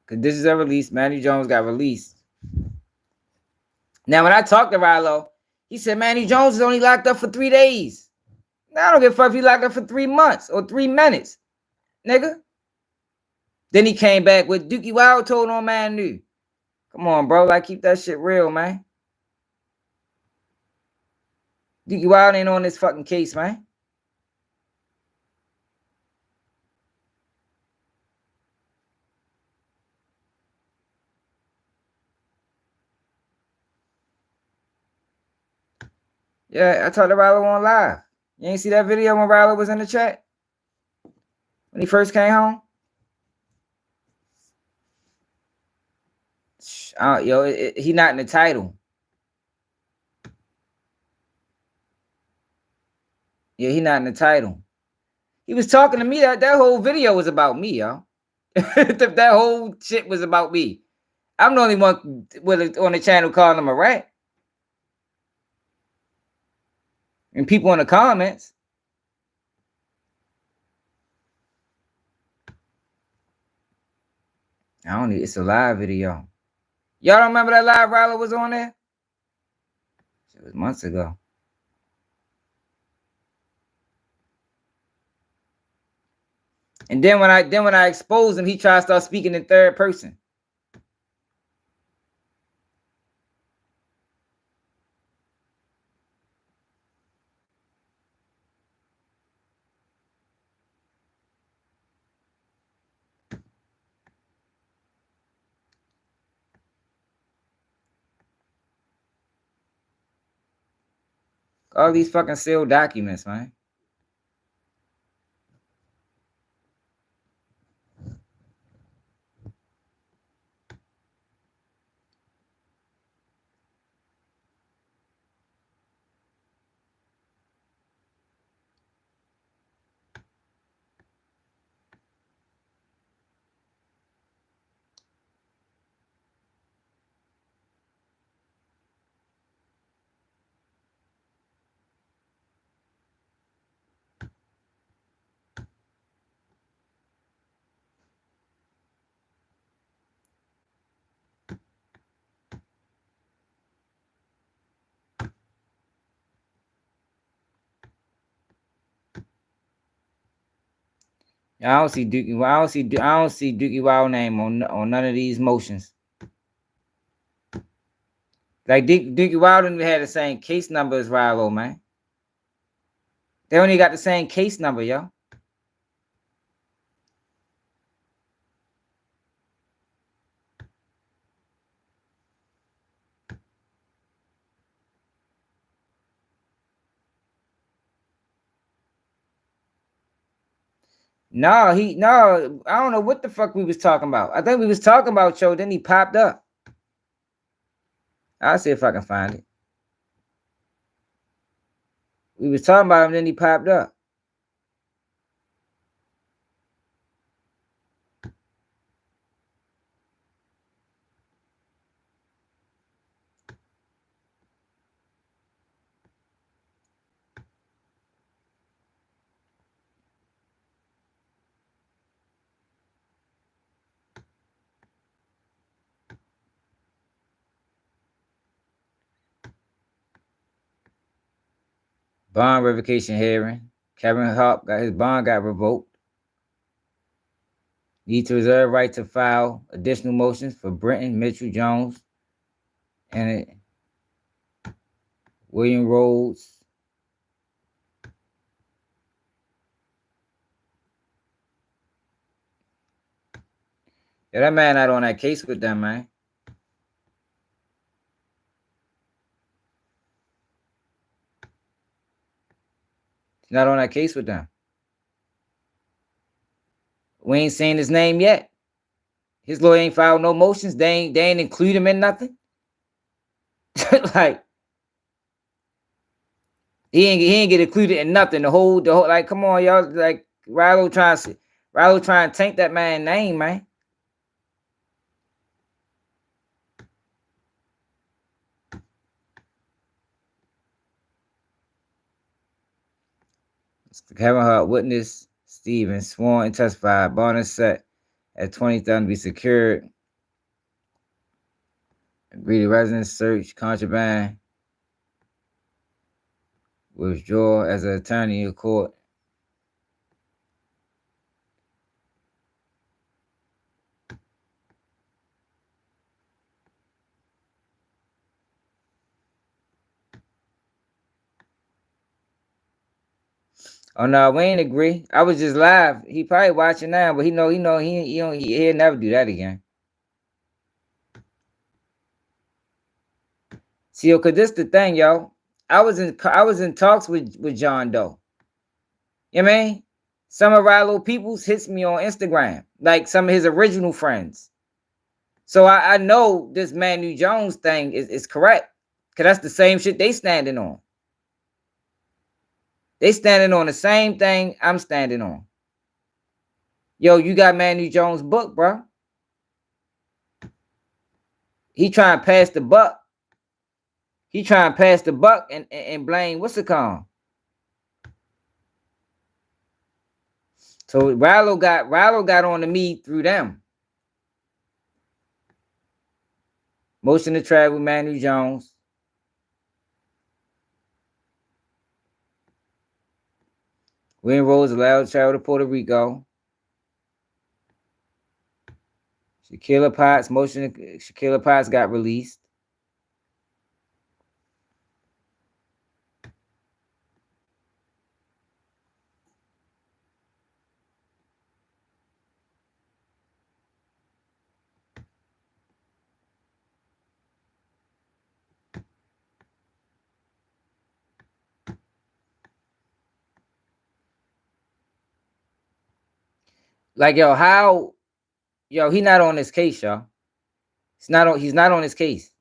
Conditions are released. Manny Jones got released. Now, when I talked to Rilo, he said Manny Jones is only locked up for 3 days. Now, I don't give a fuck if he locked up for 3 months or 3 minutes, nigga. Then he came back with Dookie Wild told on Manu. Come on, bro. Like, keep that shit real, man. Dookie Wild ain't on this fucking case, man. Yeah, I talked to Rilo on live. You ain't see that video when Rilo was in the chat? When he first came home? He not in the title. Yeah, he not in the title. He was talking to me. That whole video was about me, y'all. That whole shit was about me. I'm the only one on the channel calling him a rat. And people in the comments. It's a live video. Y'all don't remember that live Rilo was on there? It was months ago. And then when I exposed him, he tried to start speaking in third person. All these fucking sealed documents, man. I don't see Dookie. I don't see Dookie Wild name on none of these motions. Like Dookie Wild didn't have the same case number as Rilo, man. They only got the same case number, yo. No, I don't know what the fuck we was talking about. I think we was talking about Cho, then he popped up. I'll see if I can find it. We was talking about him, then he popped up. Bond revocation hearing. Kevin Hart got his bond got revoked. Need to reserve right to file additional motions for Brenton Mitchell Jones and William Rhodes. Yeah, that man not on that case with them, man. He's not on that case with them. We ain't seen his name yet. His lawyer ain't filed no motions. They ain't include him in nothing. Like, He ain't get included in nothing. The whole like, come on, y'all. Like Rallo trying to tank that man's name, man. Kevin Hart witness Stevens sworn and testified. Bond is set at 20,000 to be secured. Agree to residence search contraband. Withdraw as an attorney in court. Oh no, we ain't agree. I was just live. He probably watching now, but he'll never do that again. See, cause this the thing, yo. I was in talks with John Doe. You know what I mean? Some of our little peoples hits me on Instagram, like some of his original friends. So I know this Manu Jones thing is correct. Cause that's the same shit they standing on. They standing on the same thing I'm standing on. Yo, you got Manu Jones' book, bro. He trying to pass the buck. He trying to pass the buck and blame what's it called? So Rallo got on to me through them. Motion to travel, Manu Jones. William Rose allowed to travel to Puerto Rico. Shakila Potts, motion to Shakila Potts got released. Like, he not on this case, y'all. He's not on this case.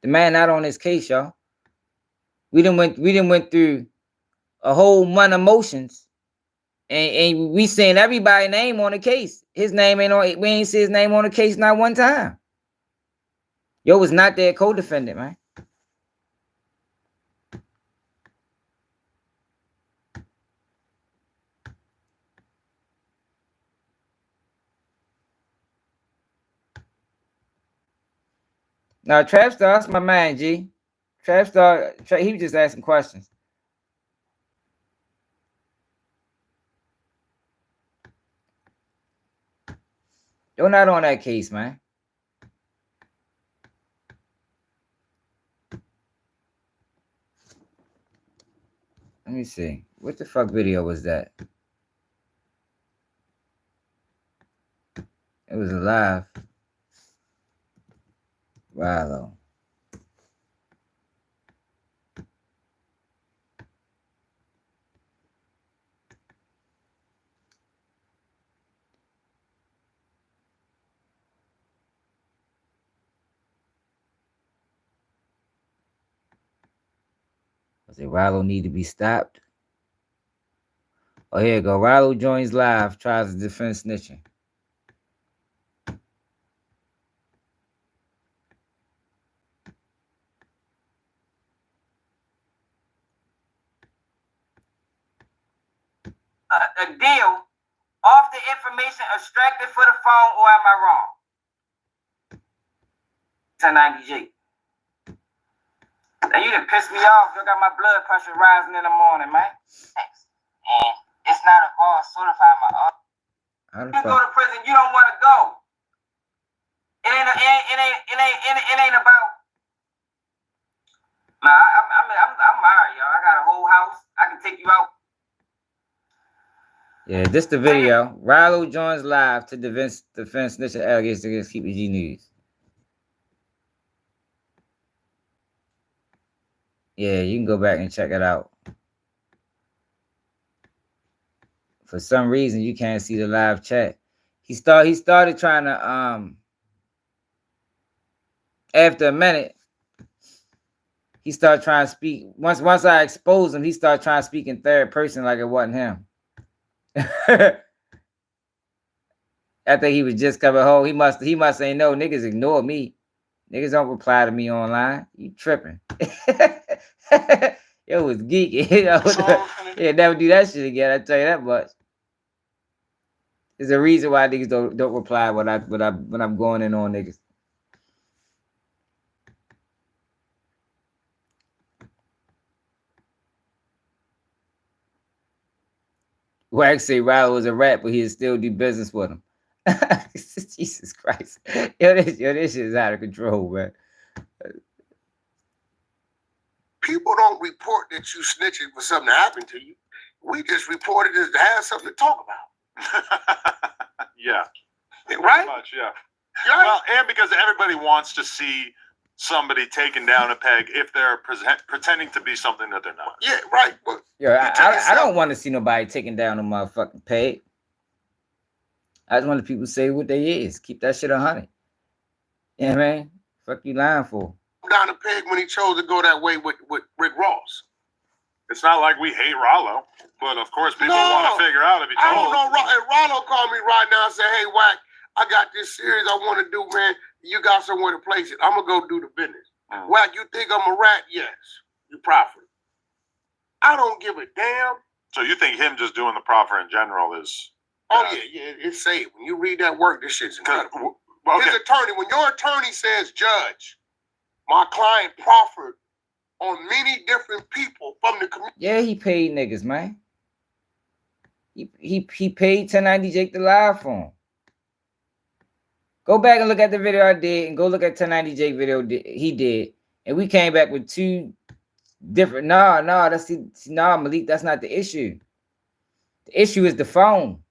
The man not on this case, y'all. We done went through a whole month of motions. And we seeing everybody's name on the case. His name ain't on, we ain't see his name on the case not one time. Yo was not their co-defendant, man. Now, Trap Star, that's my man, G. Trap Star, he was just asking questions. You're not on that case, man. Let me see. What the fuck video was that? It was a live. Rallo. Was it Rallo need to be stopped? Oh, here you go. Rallo joins live, tries to defend snitching. A deal off the information extracted for the phone, or am I wrong? 1090G. Now you done pissed me off. You got my blood pressure rising in the morning, man. Thanks. And it's not a bar certified, my you go to prison, you don't want to go. It ain't about. Nah, I'm alright, y'all. I got a whole house. I can take you out. Yeah, this the video. Rallo joins live to defense snitching allegations against KPG News. Yeah, you can go back and check it out. For some reason, you can't see the live chat. He started trying to after a minute, he started trying to speak. Once I exposed him, he started trying to speak in third person like it wasn't him. After he was just coming home, he must ain't know niggas ignore me. Niggas don't reply to me online. You tripping. Yo was geeky. Yeah, never do that shit again. I tell you that much. There's a reason why niggas don't reply when I'm going in on niggas. Wack say Riley was a rat, but he'd still do business with him. Jesus Christ. Yo, this shit is out of control, man. People don't report that you snitching for something that happened to you. We just reported it to have something to talk about. Yeah. Right? Much, yeah. Right? Well, and because everybody wants to see somebody taking down a peg if they're pretending to be something that they're not. Yeah, right. But yeah, I don't want to see nobody taking down a motherfucking peg. I just want the people to say what they is. Keep that shit 100. You know what I mean? Fuck you lying for? Down a peg when he chose to go that way with Rick Ross. It's not like we hate Rollo, but of course people want to figure out if he told. I don't know. If Rollo called me right now and said, "Hey, Wack, I got this series I want to do, man. You got somewhere to place it. I'm gonna go do the business." Wack, you think I'm a rat? Yes. You profit. I don't give a damn. So you think him just doing the proffer in general is? Oh yeah, it's safe. When you read that work, this shit's incredible. His attorney, when your attorney says, "Judge, my client proffered on many different people from the community." Yeah, he paid niggas, man. He paid 1090 Jake the live for him. Go back and look at the video I did, and go look at 1090 Jake video he did, and we came back with two different. Nah, Malik, that's not the issue. The issue is the phone.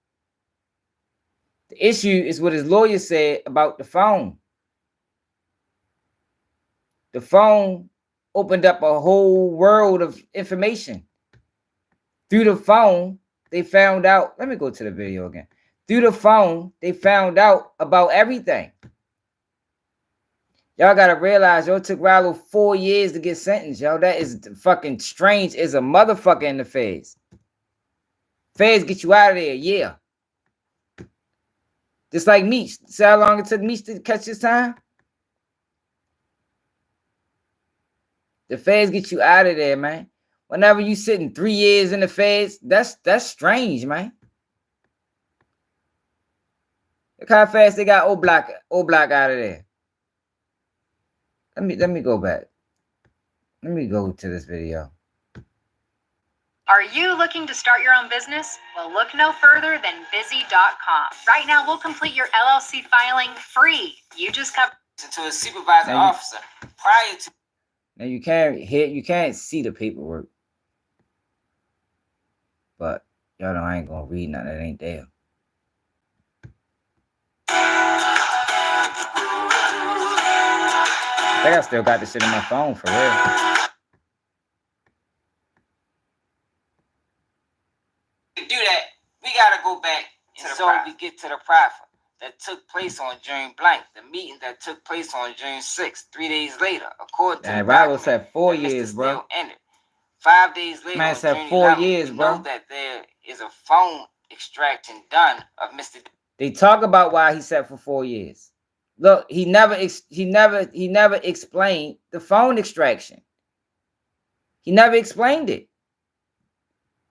The issue is what his lawyer said about the phone. The phone opened up a whole world of information. Through the phone, they found out. Let me go to the video again. Through the phone, they found out about everything. Y'all gotta realize, yo, it took Rollo 4 years to get sentenced, yo. That is fucking strange as a motherfucker in the feds. Feds get you out of there, yeah. Just like Meech. See how long it took Meech to catch his time? The feds get you out of there, man. Whenever you sitting 3 years in the feds, that's strange, man. Look how fast they got old block out of there. Let me go back. Let me go to this video. Are you looking to start your own business? Well, look no further than busy.com. Right now, we'll complete your LLC filing free. You just come to a supervising officer prior to. Now you can't see the paperwork, but y'all know I ain't gonna read nothing that ain't there. I think I still got this shit in my phone for real. To do that, we gotta go back and we get to the proffer that took place on June blank, the meeting that took place on June 6th, 3 days later, according to the document said 4 years, bro. Ended. 5 days later, man said 4 years, bro. Know that there is a phone extracting done of Mr. They talk about why he said for 4 years. Look, he never explained the phone extraction. He never explained it.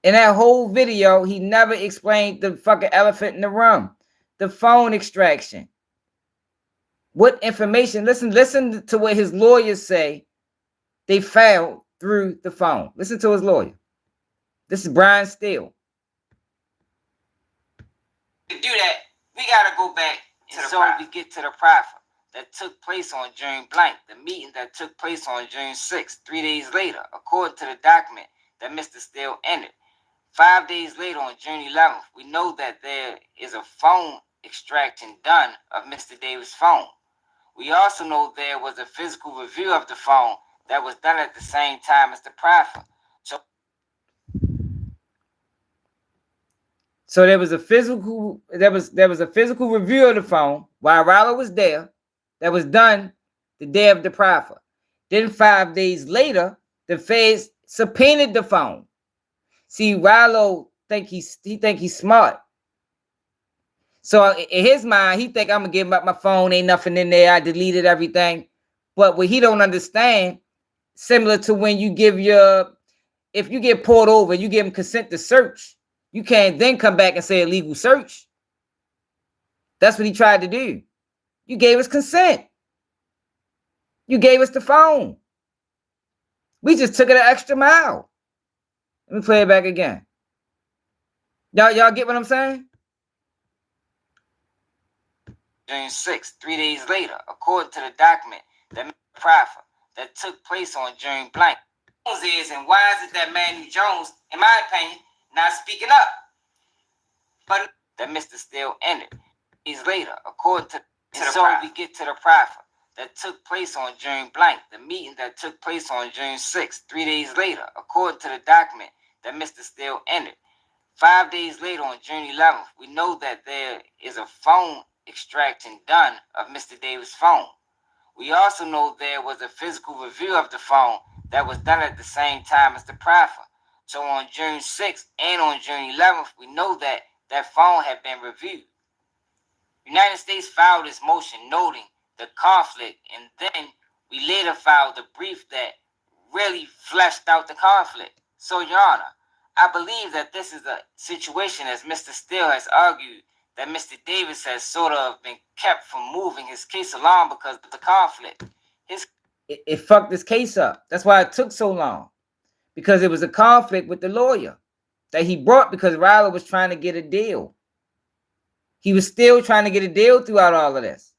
In that whole video, he never explained the fucking elephant in the room. The phone extraction. What information? Listen to what his lawyers say they found through the phone. Listen to his lawyer. This is Brian Steele. To do that, we gotta go back we get to the proffer that took place on June blank, the meeting that took place on June 6th, 3 days later, according to the document that Mr. Steele entered. 5 days later, on June 11th, we know that there is a phone extraction done of Mr. Davis' phone. We also know there was a physical review of the phone that was done at the same time as the proffer. So there was a physical review of the phone while Rollo was there that was done the day of the proffer. Then 5 days later, the feds subpoenaed the phone. See, Rallo think he's smart. So in his mind, he think I'm gonna give him up my phone. Ain't nothing in there. I deleted everything. But what he don't understand, similar to when you give if you get pulled over, you give him consent to search. You can't then come back and say illegal search. That's what he tried to do. You gave us consent. You gave us the phone. We just took it an extra mile. Let me play it back again. Y'all get what I'm saying? June 6th, 3 days later, according to the document that proffer that took place on June blank. And why is it that Manny Jones, in my opinion, not speaking up? But that Mr. Steele ended. Days later, according to we get to the proffer that took place on June blank, the meeting that took place on June 6th, 3 days later, according to the document that Mr. Steele ended. 5 days later, on June 11th, we know that there is a phone extracting done of Mr. Davis' phone. We also know there was a physical review of the phone that was done at the same time as the proffer. So on June 6th and on June 11th, we know that that phone had been reviewed. United States filed this motion noting the conflict, and then we later filed the brief that really fleshed out the conflict. So, Your Honor, I believe that this is a situation, as Mr. Steele has argued, that Mr. Davis has sort of been kept from moving his case along because of the conflict. It fucked this case up. That's why it took so long. Because it was a conflict with the lawyer that he brought because Riley was trying to get a deal. He was still trying to get a deal throughout all of this.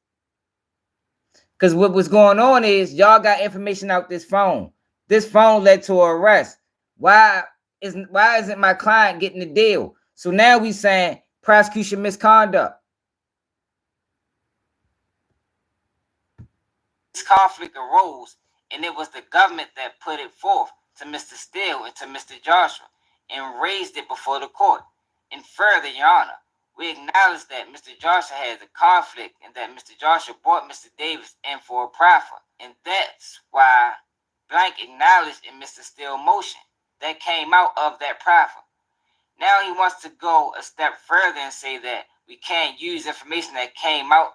Because what was going on is y'all got information out this phone. This phone led to an arrest. Why isn't my client getting the deal? So now we saying prosecution misconduct. This conflict arose, and it was the government that put it forth to Mr. Steele and to Mr. Joshua and raised it before the court. And further, Your Honor, we acknowledge that Mr. Joshua has a conflict and that Mr. Joshua brought Mr. Davis in for a proffer. And that's why blank acknowledged in Mr. Steele's motion that came out of that proffer. Now he wants to go a step further and say that we can't use information that came out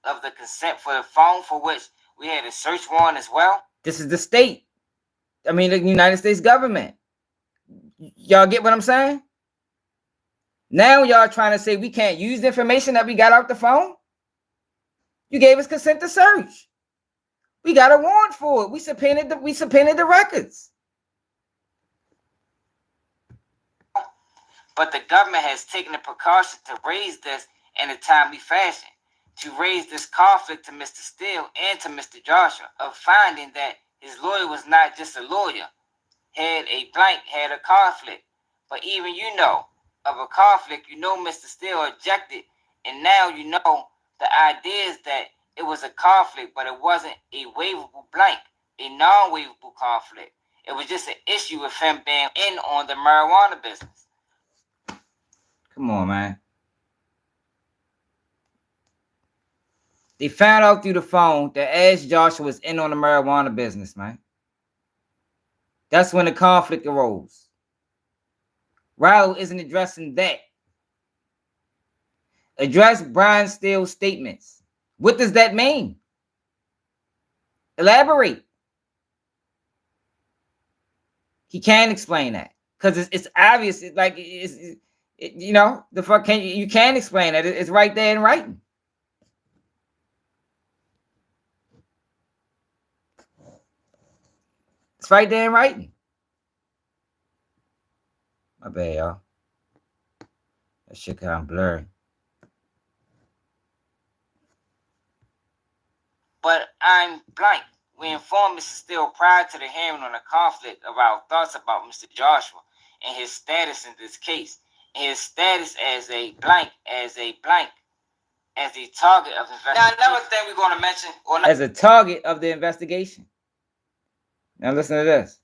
of the consent for the phone, for which we had a search warrant as well. This is the state. I mean, the United States government. Y'all get what I'm saying? Now y'all trying to say we can't use the information that we got out the phone? You gave us consent to search. We got a warrant for it. We subpoenaed the records. But the government has taken the precaution to raise this in a timely fashion, to raise this conflict to Mr. Steele and to Mr. Joshua, of finding that his lawyer was not just a lawyer, had a conflict. But even of a conflict, Mr. Steele objected, and now the idea is that it was a conflict, but it wasn't a waivable blank, a non-waivable conflict. It was just an issue with him being in on the marijuana business. Come on, man. They found out through the phone that Ash Joshua was in on the marijuana business, man. That's when the conflict arose. Riley isn't addressing that. Address Brian Steele's statements. What does that mean? Elaborate. He can't explain that because it's obvious. The fuck can you can't explain that. It's right there in writing. It's right there in writing. My bad, y'all. That shit kind of blurry. But I'm blank. We informed Mr. Steele prior to the hearing on the conflict of our thoughts about Mr. Joshua and his status in this case. His status as a blank, as a target of investigation. Now, another thing we're going to mention. As a target of the investigation. Now listen to this.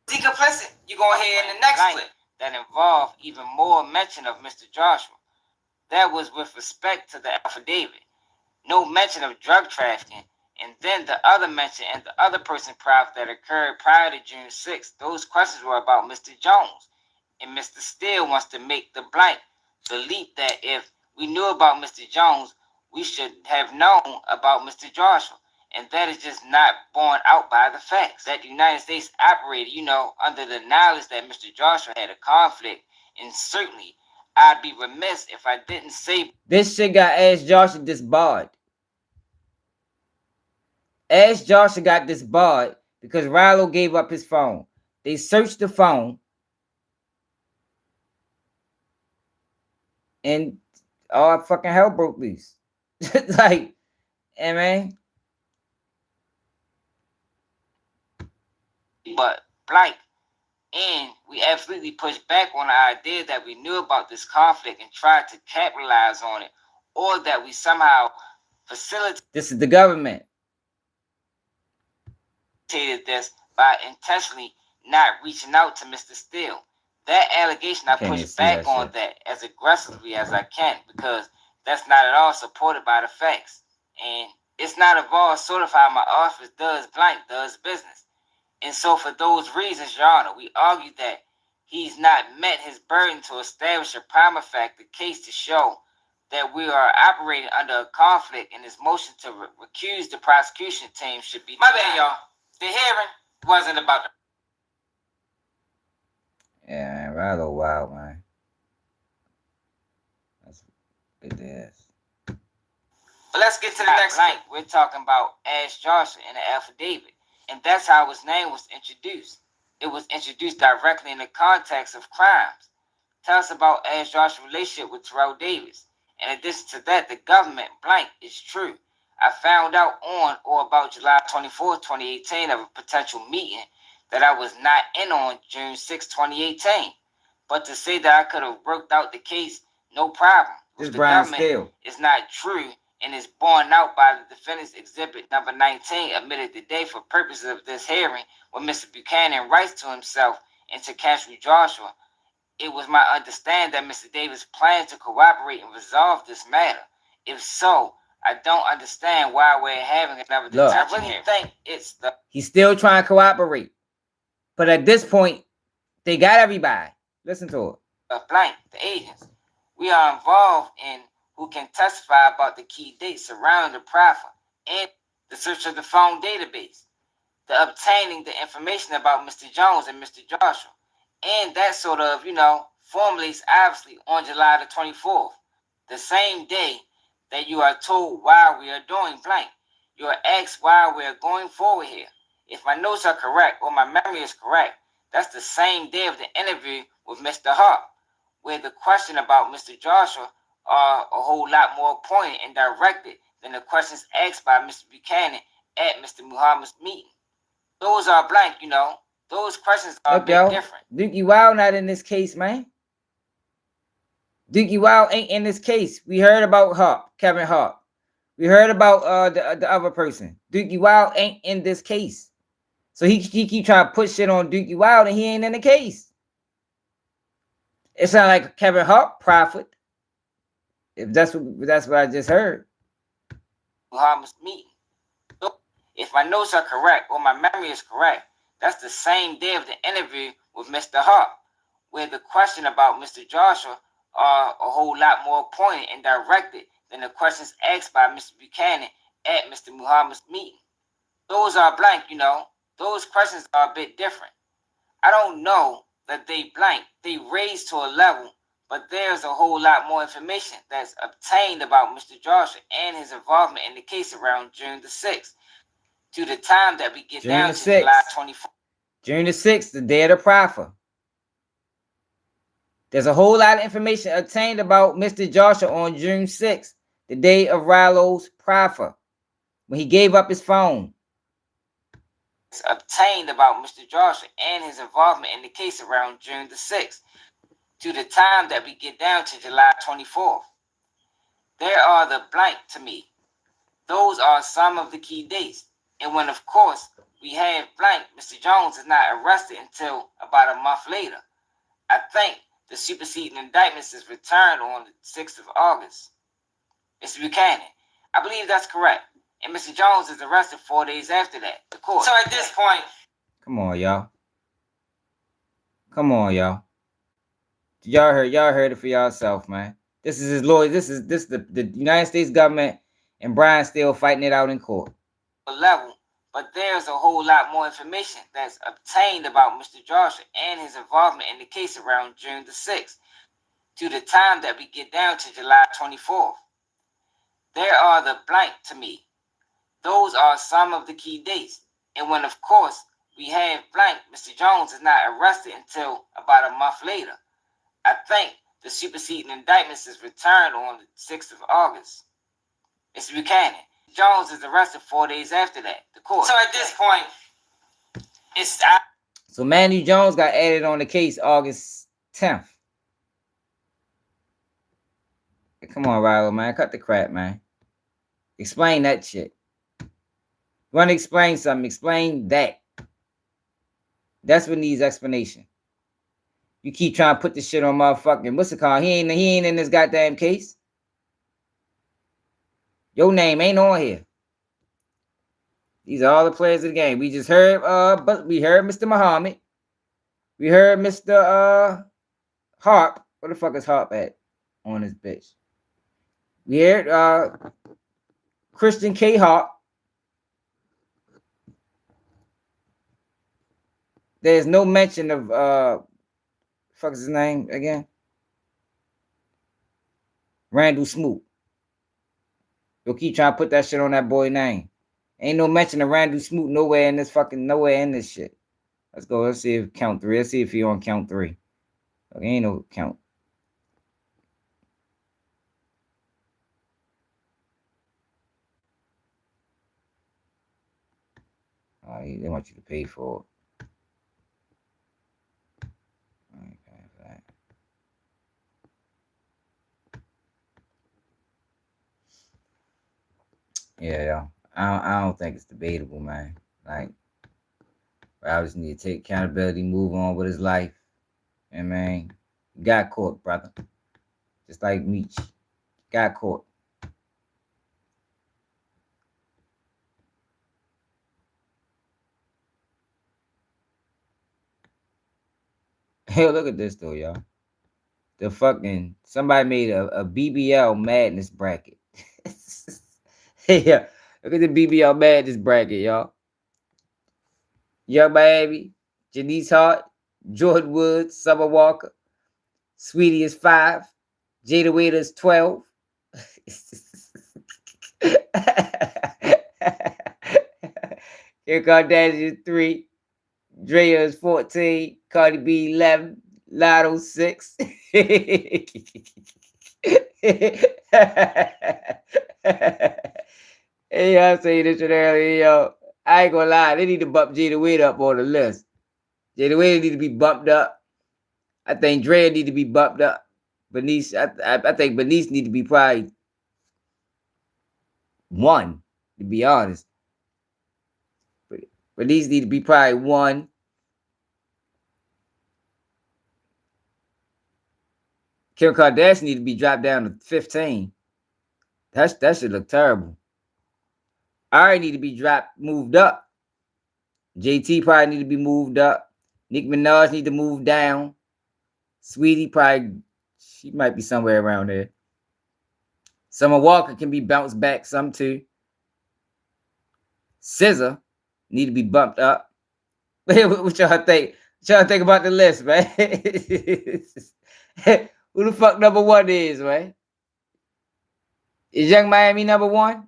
Complicit. You're going to hear in the next clip that involve even more mention of Mr. Joshua. That was with respect to the affidavit. No mention of drug trafficking. And then the other mention and the other person profit that occurred prior to June 6th, those questions were about Mr. Jones. And Mr. Steele wants to make the blank believe that if we knew about Mr. Jones, we should have known about Mr. Joshua. And that is just not borne out by the facts. That the United States operated, under the knowledge that Mr. Joshua had a conflict. And certainly, I'd be remiss if I didn't say... This shit got Ash Joshua disbarred. Ash Joshua got disbarred because Rallo gave up his phone. They searched the phone. And all fucking hell broke loose. Like, hey, man. But blank. And we absolutely pushed back on the idea that we knew about this conflict and tried to capitalize on it, or that we somehow facilitated. This is the government. This by intentionally not reaching out to Mr. Steele. That allegation, I push back on that as aggressively as I can, because that's not at all supported by the facts. And it's not at all sort of how my office does business. And so for those reasons, Your Honor, we argue that he's not met his burden to establish a prima facie case to show that we are operating under a conflict, and his motion to recuse the prosecution team should be... My bad, y'all. The hearing wasn't about... Yeah, man, Rallo wild, man. That's good ass. But let's get to the next thing. We're talking about Ash Joshua in the affidavit. And that's how his name was introduced. It was introduced directly in the context of crimes. Tell us about Ash Joshua's relationship with Terrell Davis. In addition to that, the government blank is true. I found out on or about July 24, 2018 of a potential meeting that I was not in on June 6, 2018. But to say that I could have worked out the case, no problem. This the Brian government Steele is not true and is borne out by the defendant's exhibit number 19 admitted today for purposes of this hearing, when Mr. Buchanan writes to himself and to counsel Joshua. It was my understanding that Mr. Davis planned to cooperate and resolve this matter. If so, I don't understand why we're having another detention here. I really think it's the... He's still trying to cooperate. But at this point, they got everybody. Listen to it. Blank, the agents. We are involved in who can testify about the key dates surrounding the proffer and the search of the phone database, the obtaining the information about Mr. Jones and Mr. Joshua. And that sort of, formulates obviously on July the 24th, the same day that you are told why we are doing blank. You are asked why we are going forward here. If my notes are correct or my memory is correct, that's the same day of the interview with Mr. Hart, where the question about Mr. Joshua are a whole lot more pointed and directed than the questions asked by Mr. Buchanan at Mr. Muhammad's meeting. Those are blank, Those questions are a bit different. Dookie Wild not in this case, man. Dookie Wild ain't in this case. We heard about Hart, Kevin Hart. We heard about the other person. Dookie Wild ain't in this case. So he keep trying to put shit on Dookie Wild and he ain't in the case. It sounds like Kevin Hart profit. If that's what I just heard. Muhammad's meeting. If my notes are correct or my memory is correct, that's the same day of the interview with Mr. Hart, where the question about Mr. Joshua are a whole lot more pointed and directed than the questions asked by Mr. Buchanan at Mr. Muhammad's meeting. Those are blank, Those questions are a bit different. I don't know that they blank. They raise to a level, but there's a whole lot more information that's obtained about Mr. Joshua and his involvement in the case around June the 6th. To the time that we get down to July 24th. June the 6th, the day of the proffer. There's a whole lot of information obtained about Mr. Joshua on June 6th, the day of Rallo's proffer, when he gave up his phone. It's obtained about Mr. Joshua and his involvement in the case around June the 6th. To the time that we get down to July 24th. There are the blank to me. Those are some of the key dates. And when, of course, we have blank, Mr. Jones is not arrested until about a month later. I think the superseding indictments is returned on the 6th of August. Mr. Buchanan, I believe that's correct. And Mr. Jones is arrested 4 days after that. The court. So at this point... Come on, y'all. Come on, y'all. Y'all heard it for yourself, man. This is his lawyer. This the United States government and Brian still fighting it out in court. Level, but there's a whole lot more information that's obtained about Mr. Joshua and his involvement in the case around June the 6th to the time that we get down to July 24th. There are the blank to me. Those are some of the key dates. And when, of course, we have blank, Mr. Jones is not arrested until about a month later. I think the superseding indictments is returned on the 6th of August. Mr. Buchanan, Jones is arrested 4 days after that. The court. So at this point, it's... So Manu Jones got added on the case August 10th. Come on, Rilo, man. Cut the crap, man. Explain that shit. You want to explain something? Explain that. That's what needs explanation. You keep trying to put this shit on motherfucking... What's it called? He ain't in this goddamn case. Your name ain't on here. These are all the players of the game. We just heard but we heard Mr. Muhammad. We heard Mr. Harp. Where the fuck is Harp at on this bitch? We heard Christian K. Harp. There's no mention of fuck is his name again? Randall Smoot. You'll keep trying to put that shit on that boy name. Ain't no mention of Randall Smoot nowhere in this shit. Let's go. Let's see if count 3. Let's see if he on count 3. Okay, ain't no count. They want you to pay for it. Yeah, I don't think it's debatable, man. Like, I just need to take accountability, move on with his life. And man, got caught, brother. Just like Meech. Got caught. Hell, look at this though, y'all. The fucking somebody made a BBL Madness Bracket. Yeah, look at the BBL Madness Bracket, y'all. Young Miami, Janice Hart, Jordan Woods, Summer Walker, Sweetie is 5, Jada Waiter is 12. Kim Kardashian is 3, Drea is 14, Cardi B 11, Lotto 6. Hey, I say this shit earlier, yo. I ain't gonna lie, they need to bump Jada Waiter up on the list. Jada Waiter need to be bumped up. I think Drea need to be bumped up. Bernice, I think Bernice need to be probably 1, to be honest. Bernice need to be probably 1. Kim Kardashian need to be dropped down to 15. That should look terrible. Ari need to be moved up. JT probably need to be moved up. Nicki Minaj need to move down. Sweetie probably, she might be somewhere around there. Summer Walker can be bounced back some too. SZA need to be bumped up. What y'all think? What y'all think about the list, man? Who the fuck number 1 is, man? Is Young Miami number 1?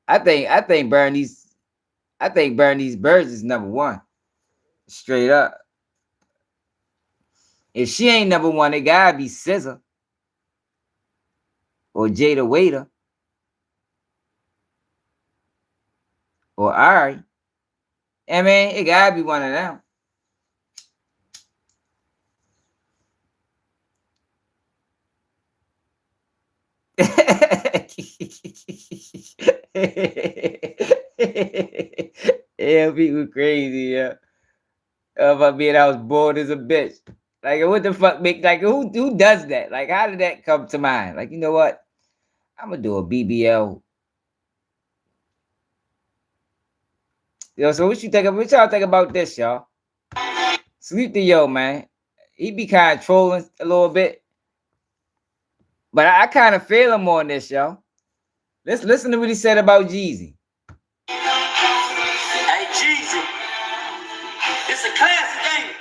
I think Bernice Burns is number 1. Straight up. If she ain't number 1, it gotta be SZA or Jada Waiter or Ari. I mean, it gotta be one of them. Yeah, people crazy, yeah. About being I was bored as a bitch. Like, what the fuck make, like, who does that? Like, how did that come to mind? Like, you know what? I'm gonna do a BBL. Yo, so what y'all think about this, y'all? Salute to yo, man. He be kind of trolling a little bit. But I kind of feel him on this, y'all. Let's listen to what he said about Jeezy. Hey, Jeezy. It's a classic game.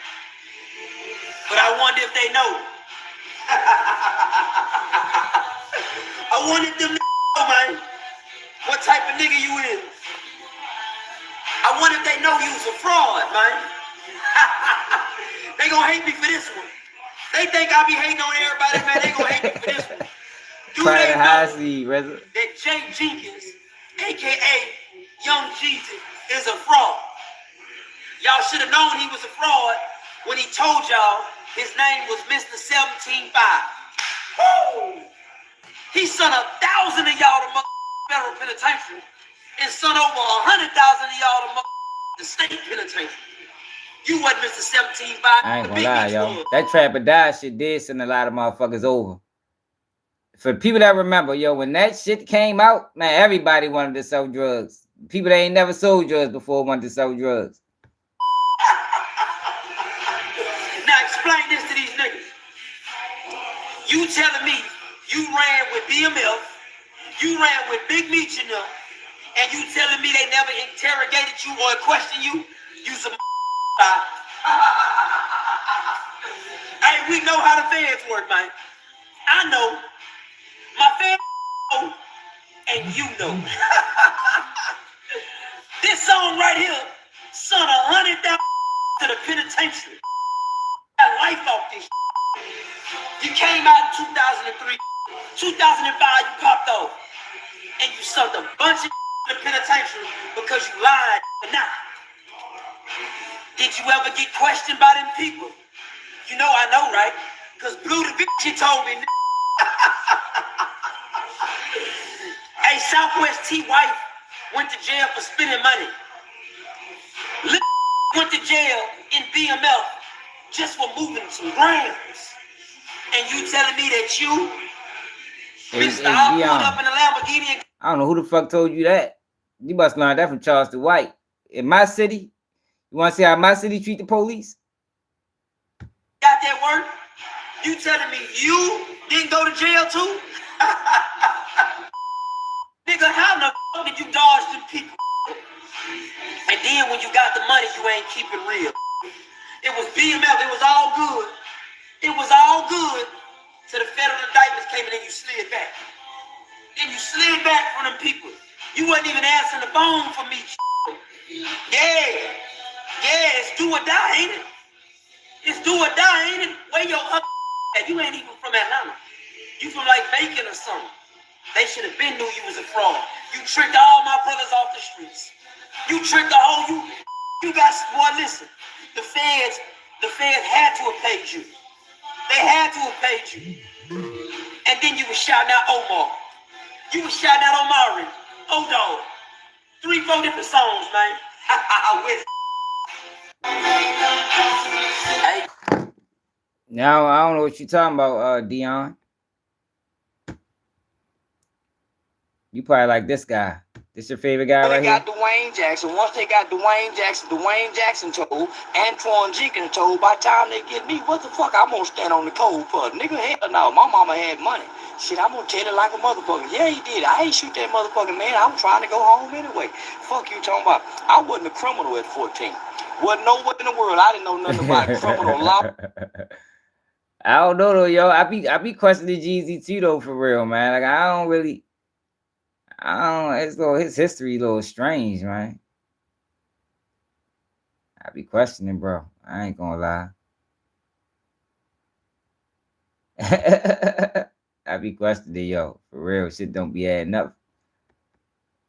But I wonder if they know. I wonder if them know, man, what type of nigga you is. I wonder if they know you was a fraud, man. They gonna hate me for this one. They think I be hating on everybody, man. They gonna hate me for this one. Do they know that Jay Jenkins, a.k.a. Young Jeezy, is a fraud? Y'all should have known he was a fraud when he told y'all his name was Mr. 17.5. Woo! He sent 1,000 of y'all to federal penitentiary and sent over 100,000 of y'all to the state penitentiary. You wasn't Mr. 17.5. I ain't gonna lie, yo. That Trap or Die shit did send a lot of motherfuckers over. For people that remember, yo, when that shit came out, man, everybody wanted to sell drugs. People that ain't never sold drugs before wanted to sell drugs. Now explain this to these niggas. You telling me you ran with BMF, you ran with Big Meech and them, and you telling me they never interrogated you or questioned you? You some Hey, we know how the feds work, man. I know. My fans know, and you know. This song right here, son, 100,000 to the penitentiary. Got life off this. You came out in 2003. 2005, you popped off. And you sucked a bunch of in the penitentiary because you lied or not. Did you ever get questioned by them people? You know I know, right? Because Blue the bitch, she told me. Hey, Southwest T wife went to jail for spending money. Lil went to jail in BMF just for moving some grams. And you telling me that you, Mr. I pulled up in a Lamborghini and... I don't know who the fuck told you that. You must learn that from Charleston White. In my city, you want to see how my city treat the police? Got that word? You telling me you didn't go to jail too? Nigga, how the fuck did you dodge them people? And then when you got the money, you ain't keep it real. It was BMF, it was all good. It was all good till the federal indictments came and then you slid back. Then you slid back from them people. You wasn't even answering the phone for me. Yeah. Yeah, it's do or die, ain't it? It's do or die, ain't it? Where your up at? You ain't even from Atlanta. You from like Macon or something. They should have been knew you was a fraud. You tricked all my brothers off the streets. You tricked the whole you got, boy, listen. The feds had to have paid you. They had to have paid you. And then you was shouting out Omar. You was shouting out Omari. O-Dog. 3-4 different songs, man. With Now I don't know what you're talking about, Dion. You probably like this guy. This your favorite guy right here? They got Dwayne Jackson. Once they got Dwayne Jackson told, Antoine Jenkins told, by the time they get me, what the fuck I'm gonna stand on the cold for? Nigga, hell no, my mama had money. Shit, I'm gonna tell it like a motherfucker. Yeah, he did. I ain't shoot that motherfucking man. I was trying to go home anyway. Fuck you talking about. I wasn't a criminal at 14. Wasn't nowhere in the world. I didn't know nothing about criminal law. I don't know though, yo. I be questioning Jeezy too though, for real, man. Like his history a little strange, man. I be questioning, bro. I ain't gonna lie. I be questioning, yo. For real, shit don't be adding up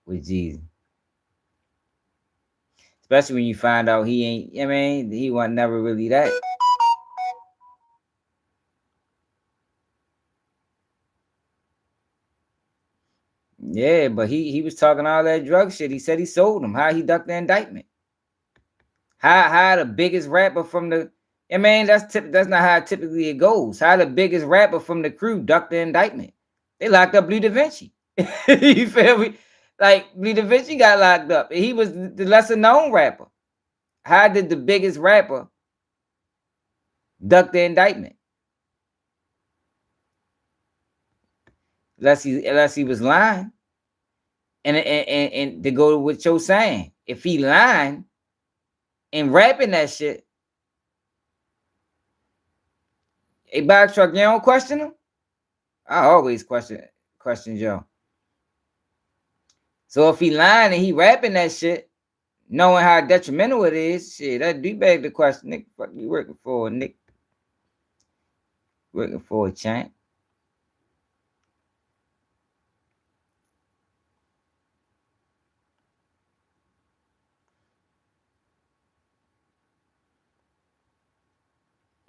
with Jeezy. Especially when you find out he ain't, I mean, he wasn't never really that. Yeah, but he was talking all that drug shit. He said he sold them. How he ducked the indictment? How the biggest rapper from the I mean, that's not how typically it goes. How the biggest rapper from the crew ducked the indictment. They locked up Blue Da Vinci. You feel me? Like, Blue Da Vinci got locked up. He was the lesser known rapper. How did the biggest rapper duck the indictment? Unless he was lying. And to go to what you're saying, if he lying and rapping that shit, a box truck, you don't question him? I always question Joe. So if he lying and he rapping that shit, knowing how detrimental it is, shit, that do beg the question. Nick, fuck you working for, Nick? Working for a champ.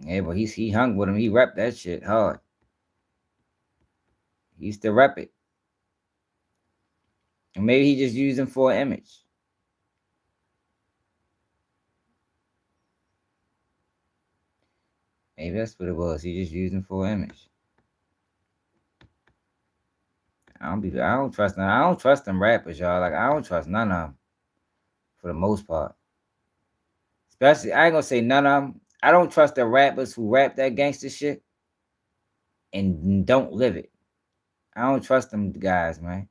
Yeah, but he hung with him. He rapped that shit hard. He used to rap it. And maybe he just used him for an image. Maybe that's what it was. He just used him for an image. I don't trust them. I don't trust them rappers, y'all. Like, I don't trust none of them. For the most part. Especially, I ain't gonna say none of them. I don't trust the rappers who rap that gangster shit and don't live it. I don't trust them guys, man.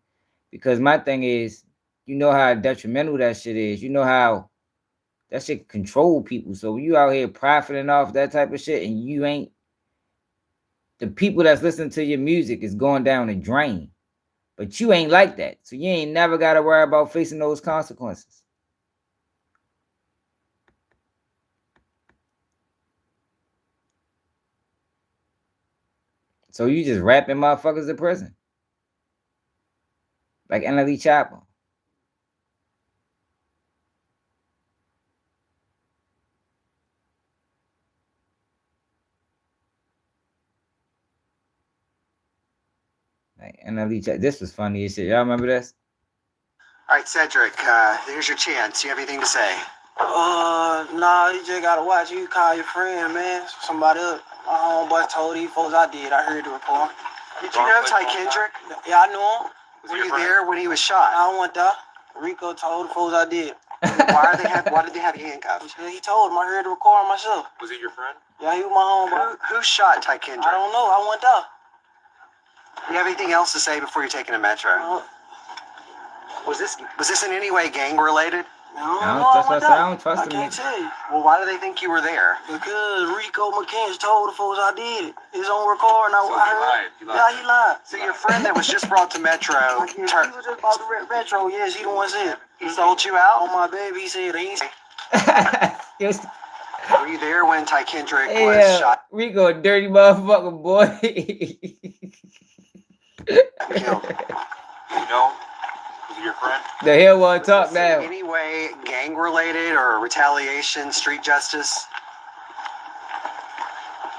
Because my thing is, you know how detrimental that shit is. You know how that shit control people. So you out here profiting off that type of shit and you ain't, the people that's listening to your music is going down the drain. But you ain't like that. So you ain't never got to worry about facing those consequences. So you just rapping motherfuckers in prison. Like NLE Chopper. Like NLE Chopper. This was funny as shit. Y'all remember this? All right, Cedric, here's your chance. You have anything to say? Nah, you just gotta watch. You call your friend, man. Somebody else. My homeboy told these folks I did. I heard the report. Did you know Ty Kendrick? Yeah, I knew him. Were you there when he was shot? I went there. Rico told the folks I did. Why did they have you handcuffed? He told him. I heard the recording myself. Was he your friend? Yeah, he was my homeboy. Who shot Ty Kendrick? I don't know. I went there. Do you have anything else to say before you're taking a metro? Was this in any way gang related? I don't trust him. I can't tell you. Well, why do they think you were there? Because Rico McKenzie told the folks I did it. His own recording. I heard. Yeah, he lied. So your friend that was just brought to Metro. He was just about to Metro. Yes, he the one said. He sold you out? On my baby, he said he. Were you there when Ty Kendrick was shot? Rico, a dirty motherfucker, boy. Killed. You know? Your friend? The hell want to talk now. In any way gang related or retaliation, street justice?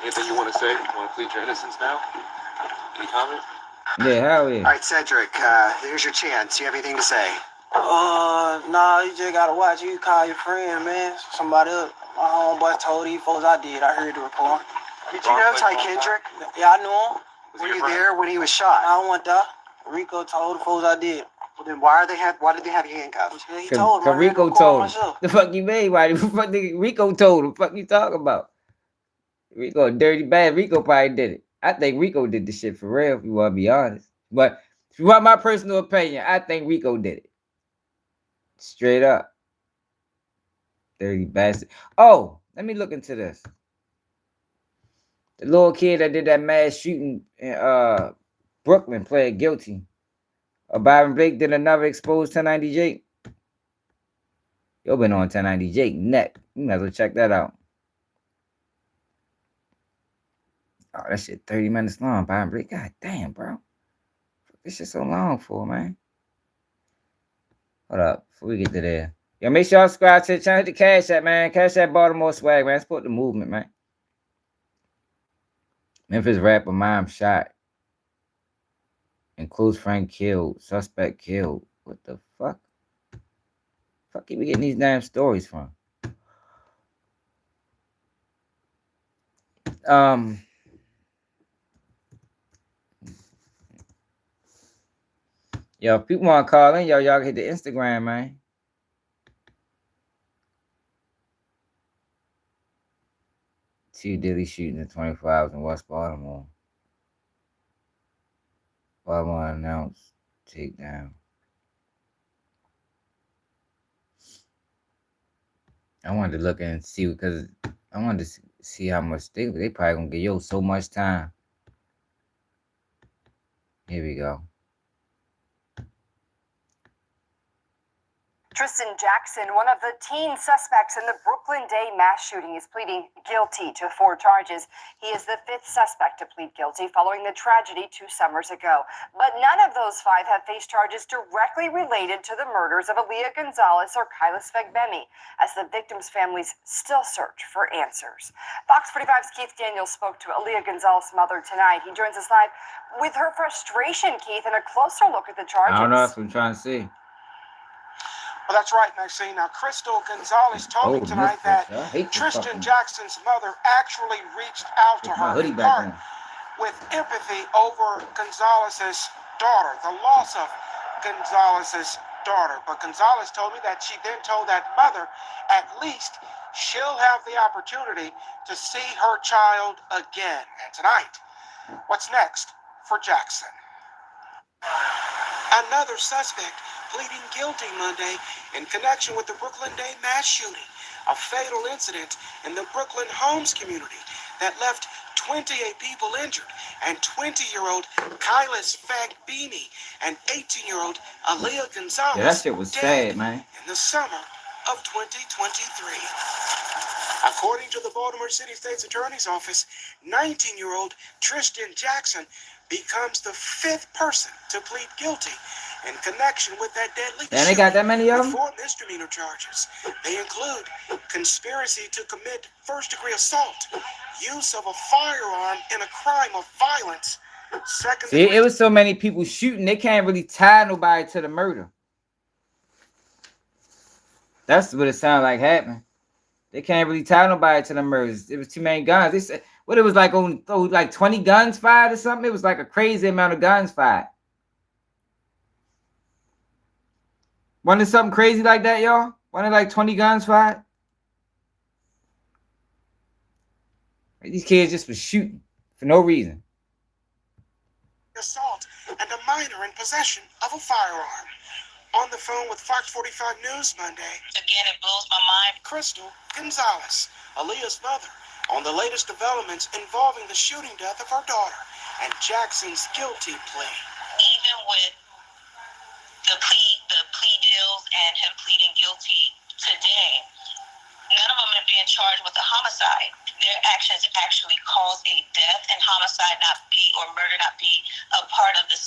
Anything you want to say? You want to plead your innocence now? Any comment? Yeah, hell yeah. All right, Cedric, here's your chance. You have anything to say? Nah, you just gotta watch. You call your friend, man. Somebody else. My homeboy told these folks I did. I heard the report. Did you know Ty Kendrick? Yeah, I knew him. Were you there when he was shot? I went there. Rico told the folks I did. Well, then why did they have you handcuffed? He told him. Rico told him. The fuck you made? Why the fuck Rico told him? Fuck you talking about? Rico, dirty bad. Rico probably did it. I think Rico did the shit for real, if you want to be honest. But if you want my personal opinion, I think Rico did it. Straight up. Dirty bastard. Oh, let me look into this. The little kid that did that mass shooting in Brooklyn pled guilty. Byron Blake did another exposed 1090 Jake. Yo been on 1090 Jake neck. You might as well check that out. Oh, that shit 30 minutes long, Byron Blake. God damn, bro. This shit so long for, man. Hold up, before we get to there. Yo, make sure y'all subscribe to the channel. Hit the Cash App, man. Cash App Baltimore swag, man. Support the movement, man. Memphis rapper mom shot. And close friend killed. Suspect killed. What the fuck? Fuck, keep we getting these damn stories from? Yo, if people want to call in, y'all hit the Instagram, man. T. Diddy shooting at 24 hours in West Baltimore. Baltimore announced takedown. I wanted to look and see because I wanted to see how much they probably gonna give yo so much time. Here we go. Tristan Jackson, one of the teen suspects in the Brooklyn Day mass shooting, is pleading guilty to 4 charges. He is the 5th suspect to plead guilty following the tragedy 2 summers ago. But none of those 5 have faced charges directly related to the murders of Aaliyah Gonzalez or Kyla Svegbemi, as the victims' families still search for answers. Fox 45's Keith Daniels spoke to Aaliyah Gonzalez's mother tonight. He joins us live with her frustration, Keith, and a closer look at the charges. I don't know. That's what I'm trying to see. Well, that's right, Maxine. Now, Crystal Gonzalez told me tonight that Tristan Jackson's mother actually reached out to her in part with empathy over Gonzalez's daughter, the loss of Gonzalez's daughter. But Gonzalez told me that she then told that mother at least she'll have the opportunity to see her child again. And tonight, what's next for Jackson? Another suspect pleading guilty Monday in connection with the Brooklyn Day mass shooting, a fatal incident in the Brooklyn Homes community that left 28 people injured, and 20-year-old Kyla Svegbemi and 18-year-old Aaliyah Gonzalez that shit was sad, man. In the summer of 2023. According to the Baltimore City State's Attorney's Office, 19-year-old Tristan Jackson becomes the 5th person to plead guilty in connection with that deadly And they got that many of them? 4 misdemeanor charges. They include conspiracy to commit first-degree assault, use of a firearm in a crime of violence. See, it was so many people shooting, they can't really tie nobody to the murder. That's what it sounded like happening. They can't really tie nobody to the murders. It was too many guns. They said, what it was like, like 20 guns fired or something? It was like a crazy amount of guns fired. Wasn't it something crazy like that, y'all? Wasn't it like 20 guns fired? These kids just was shooting for no reason. Assault and a minor in possession of a firearm. On the phone with Fox 45 News Monday. Again, it blows my mind. Crystal Gonzalez, Aaliyah's mother, on the latest developments involving the shooting death of her daughter and Jackson's guilty plea. Even with the plea deals and him pleading guilty today, none of them are being charged with a homicide. Their actions actually cause a death, and homicide not be, or murder not be, a part of the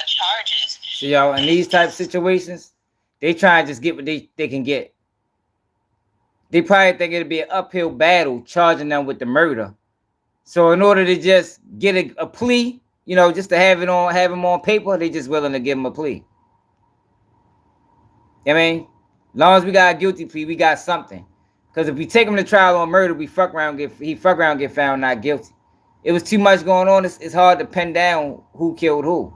charges. See, y'all, in these type of situations, they try and just get what they can get. They probably think it'll be an uphill battle charging them with the murder. So in order to just get a plea, you know, just to have him on paper, they just willing to give him a plea. I mean, as long as we got a guilty plea, we got something. Because if we take him to trial on murder, he fuck around get found not guilty. It was too much going on. It's hard to pin down who killed who.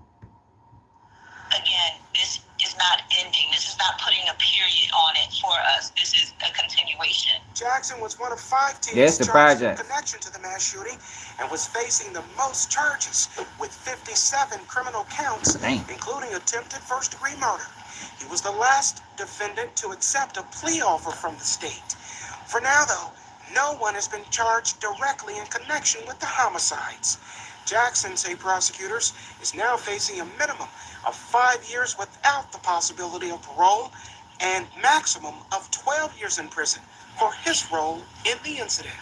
Again, this is not ending. This is not putting a period on it for us. This is a continuation. Jackson was one of 5 teens the charged in project. connection to the mass shooting and was facing the most charges with 57 criminal counts, including attempted first-degree murder. He was the last defendant to accept a plea offer from the state. For now, though, no one has been charged directly in connection with the homicides. Jackson, say prosecutors, is now facing a minimum of 5 years without the possibility of parole and maximum of 12 years in prison for his role in the incident.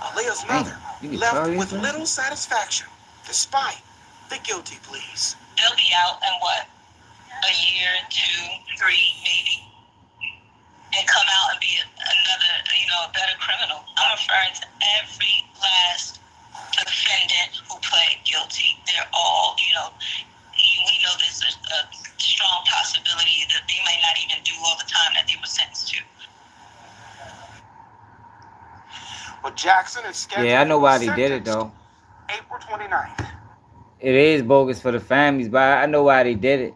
Aaliyah's mother left with little satisfaction despite the guilty pleas. They'll be out in what? A year, 2, 3, maybe. And come out and be another, a better criminal. I'm referring to every last defendant who pled guilty. They're all, we know there's a strong possibility that they may not even do all the time that they were sentenced to. but Jackson is scheduled Yeah, I know to be why they did it sentenced though. April 29th. It is bogus for the families, but I know why they did it.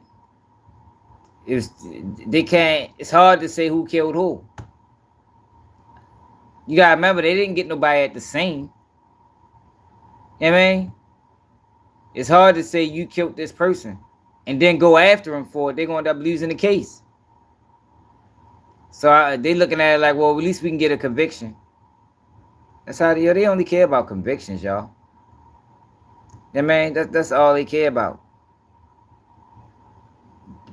They can't. It's hard to say who killed who. You gotta remember they didn't get nobody at the scene. You know what I mean? It's hard to say you killed this person and then go after him for it. They're gonna end up losing the case. So they looking at it like, well, at least we can get a conviction. That's how they only care about convictions, y'all. Yeah, man, that's all they care about.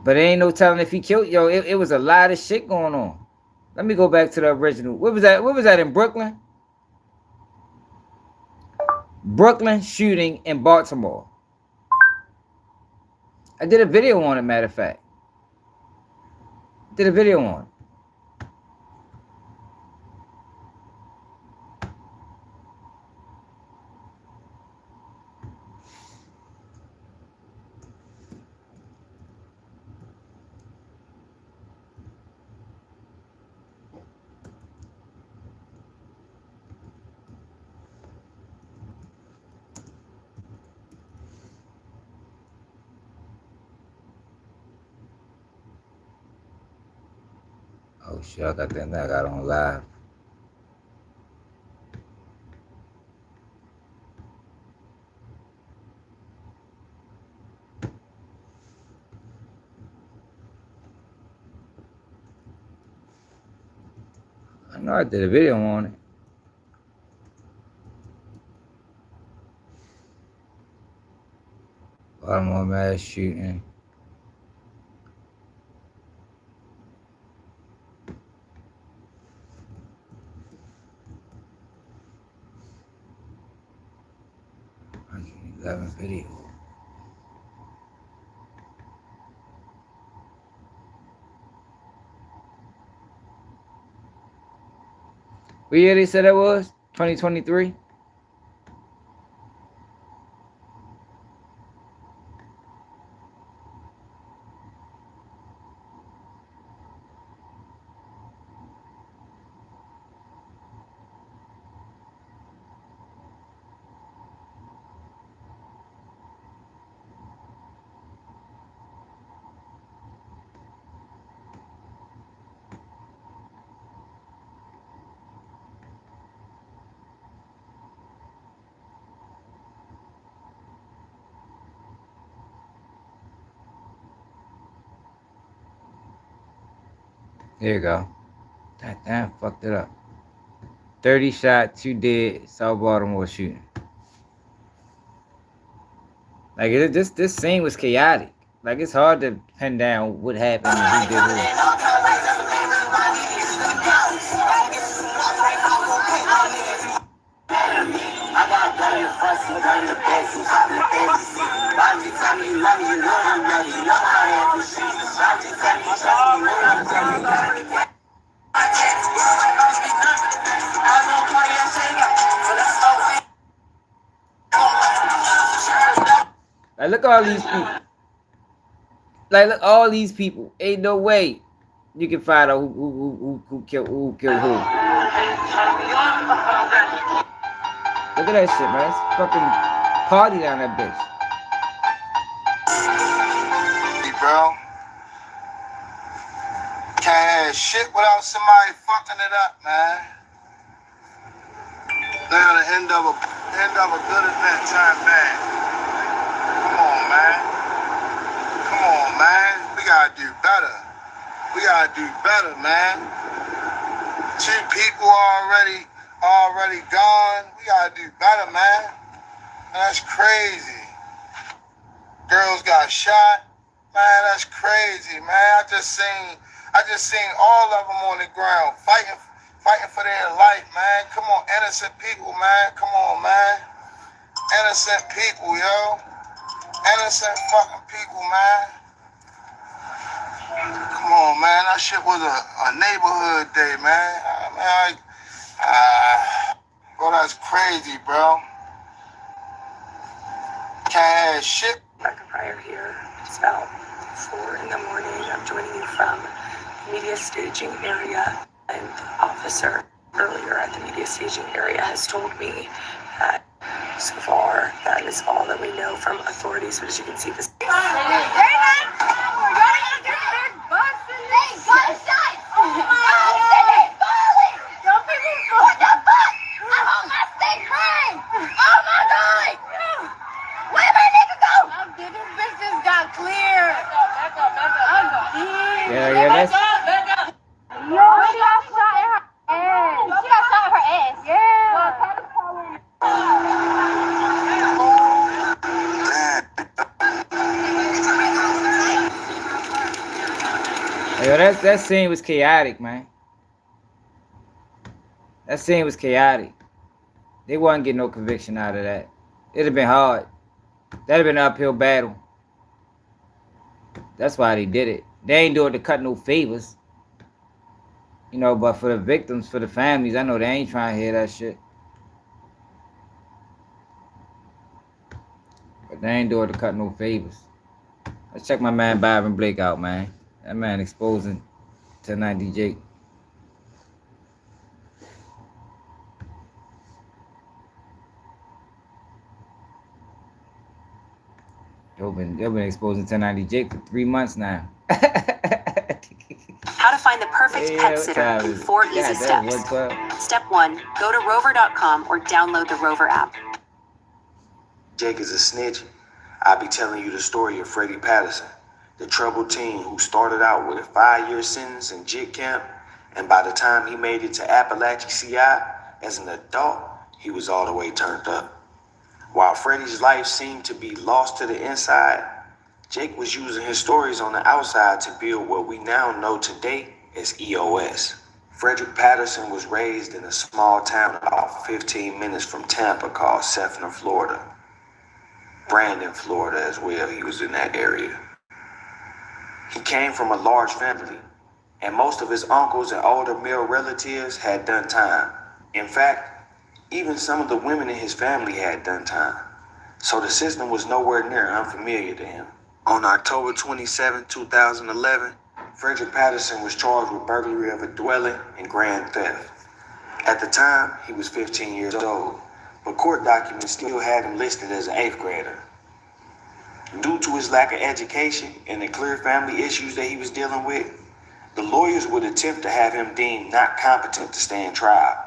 But there ain't no telling if he killed. Yo, it was a lot of shit going on. Let me go back to the original. What was that? What was that in Brooklyn? Brooklyn shooting in Baltimore. I did a video on it, matter of fact. Did a video on it. Oh shit, I got that now. I got on live. I know I did a video on it. Baltimore mass shooting. Video. What year they said that was? 2023? There you go. God damn, fucked it up. 30 shot, 2 dead, South Baltimore shooting. Like this scene was chaotic. Like it's hard to pin down what happened and who did who. Like look at all these people. Like look all these people. Ain't no way you can find out who killed who. Look at that shit, man. It's fucking party down that bitch. Hey, bro. Can't have shit without somebody fucking it up, man. They're the end of a good event time bad. Come on, man. Come on, man. We gotta do better. We gotta do better, man. 2 people already gone. We gotta do better, man. That's crazy. Girls got shot. Man, that's crazy, man. I just seen all of them on the ground fighting for their life, man. Come on, innocent people, man. Come on, man. Innocent people, yo. Innocent fucking people, man. Come on, man. That shit was a neighborhood day, man. Bro, that's crazy, bro. Can't have shit. Rebecca Pryor here. It's about 4 in the morning. I'm joining you from the media staging area. I'm the officer earlier at the media staging area has told me that so far that is all that we know from authorities. But as you can see, this. Yeah, that's. Yo, that scene was chaotic, man. That scene was chaotic. They wasn't getting no conviction out of that. It'd have been hard. That'd have been an uphill battle. That's why they did it. They ain't do it to cut no favors. You know, but for the victims, for the families, I know they ain't trying to hear that shit. But they ain't do it to cut no favors. Let's check my man Byron Blake out, man. That man exposing 1090 Jake. They've been exposing 1090 Jake for 3 months now. How to find the perfect pet sitter in 4 easy steps. Step 1, go to rover.com or download the Rover app. Jake is a snitch. I be telling you the story of Freddie Patterson, the troubled teen who started out with a 5-year sentence in JIT camp, and by the time he made it to Appalachia CI as an adult, he was all the way turned up. While Freddie's life seemed to be lost to the inside, Jake was using his stories on the outside to build what we now know today as EOS. Frederick Patterson was raised in a small town about 15 minutes from Tampa called Sefner, Florida. Brandon, Florida as well, he was in that area. He came from a large family, and most of his uncles and older male relatives had done time. In fact, even some of the women in his family had done time, so the system was nowhere near unfamiliar to him. On October 27, 2011, Frederick Patterson was charged with burglary of a dwelling and grand theft. At the time, he was 15 years old, but court documents still had him listed as an 8th grader. Due to his lack of education and the clear family issues that he was dealing with, the lawyers would attempt to have him deemed not competent to stand trial.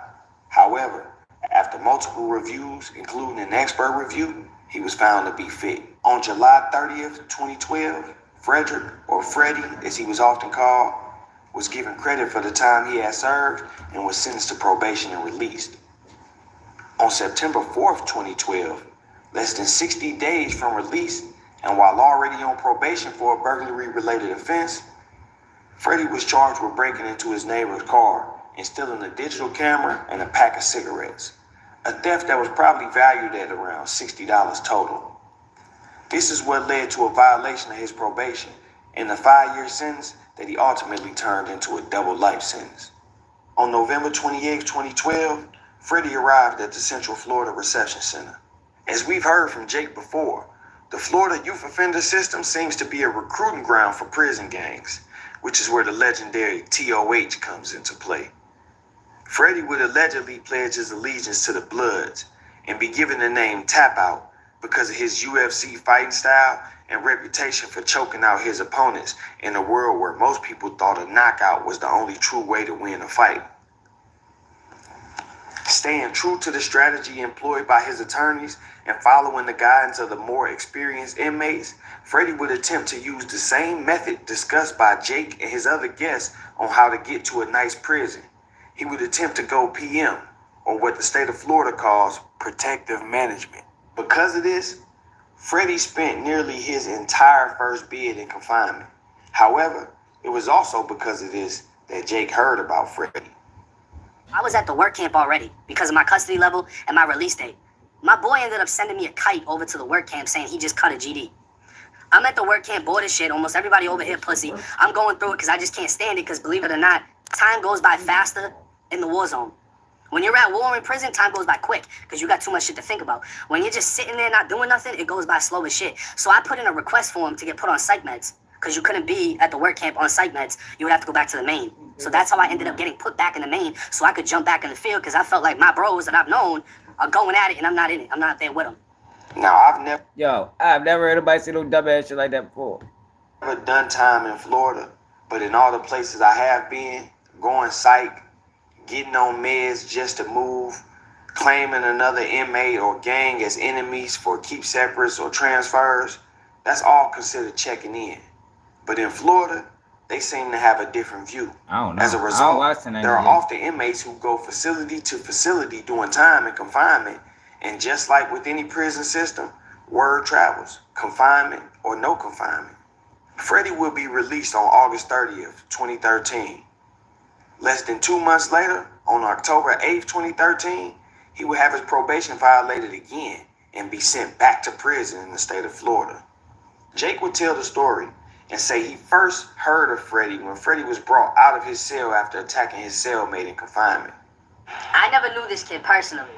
However, after multiple reviews, including an expert review, he was found to be fit. On July 30th, 2012, Frederick, or Freddie as he was often called, was given credit for the time he had served and was sentenced to probation and released. On September 4th, 2012, less than 60 days from release, and while already on probation for a burglary-related offense, Freddie was charged with breaking into his neighbor's car and stealing a digital camera and a pack of cigarettes, a theft that was probably valued at around $60 total. This is what led to a violation of his probation and the 5-year sentence that he ultimately turned into a double life sentence. On November 28, 2012, Freddie arrived at the Central Florida Reception Center. As we've heard from Jake before, the Florida youth offender system seems to be a recruiting ground for prison gangs, which is where the legendary TOH comes into play. Freddie would allegedly pledge his allegiance to the Bloods and be given the name Tap Out because of his UFC fighting style and reputation for choking out his opponents in a world where most people thought a knockout was the only true way to win a fight. Staying true to the strategy employed by his attorneys and following the guidance of the more experienced inmates, Freddie would attempt to use the same method discussed by Jake and his other guests on how to get to a nice prison. He would attempt to go PM, or what the state of Florida calls protective management. Because of this, Freddie spent nearly his entire first bid in confinement. However, it was also because of this that Jake heard about Freddie. I was at the work camp already because of my custody level and my release date. My boy ended up sending me a kite over to the work camp saying he just cut a GD. I'm at the work camp bored as shit, almost everybody over here pussy. I'm going through it because I just can't stand it because believe it or not, time goes by faster in the war zone. When you're at war in prison, time goes by quick because you got too much shit to think about. When you're just sitting there not doing nothing, it goes by slow as shit. So I put in a request form to get put on psych meds. because you couldn't be at the work camp on psych meds. You would have to go back to the main. So that's how I ended up getting put back in the main, so I could jump back in the field, because I felt like my bros that I've known are going at it and I'm not in it. I'm not there with them. Now, I've never heard anybody say no dumbass shit like that before. Never done time in Florida, but in all the places I have been, going psych, getting on meds just to move, claiming another inmate or gang as enemies for keep separates or transfers, that's all considered checking in. But in Florida, they seem to have a different view. I don't know. As a result, there are often inmates who go facility to facility doing time in confinement. And just like with any prison system, word travels, confinement or no confinement. Freddie will be released on August 30th, 2013. Less than 2 months later, on October 8th, 2013, he will have his probation violated again and be sent back to prison in the state of Florida. Jake would tell the story and say he first heard of Freddie when Freddie was brought out of his cell after attacking his cellmate in confinement. I never knew this kid personally.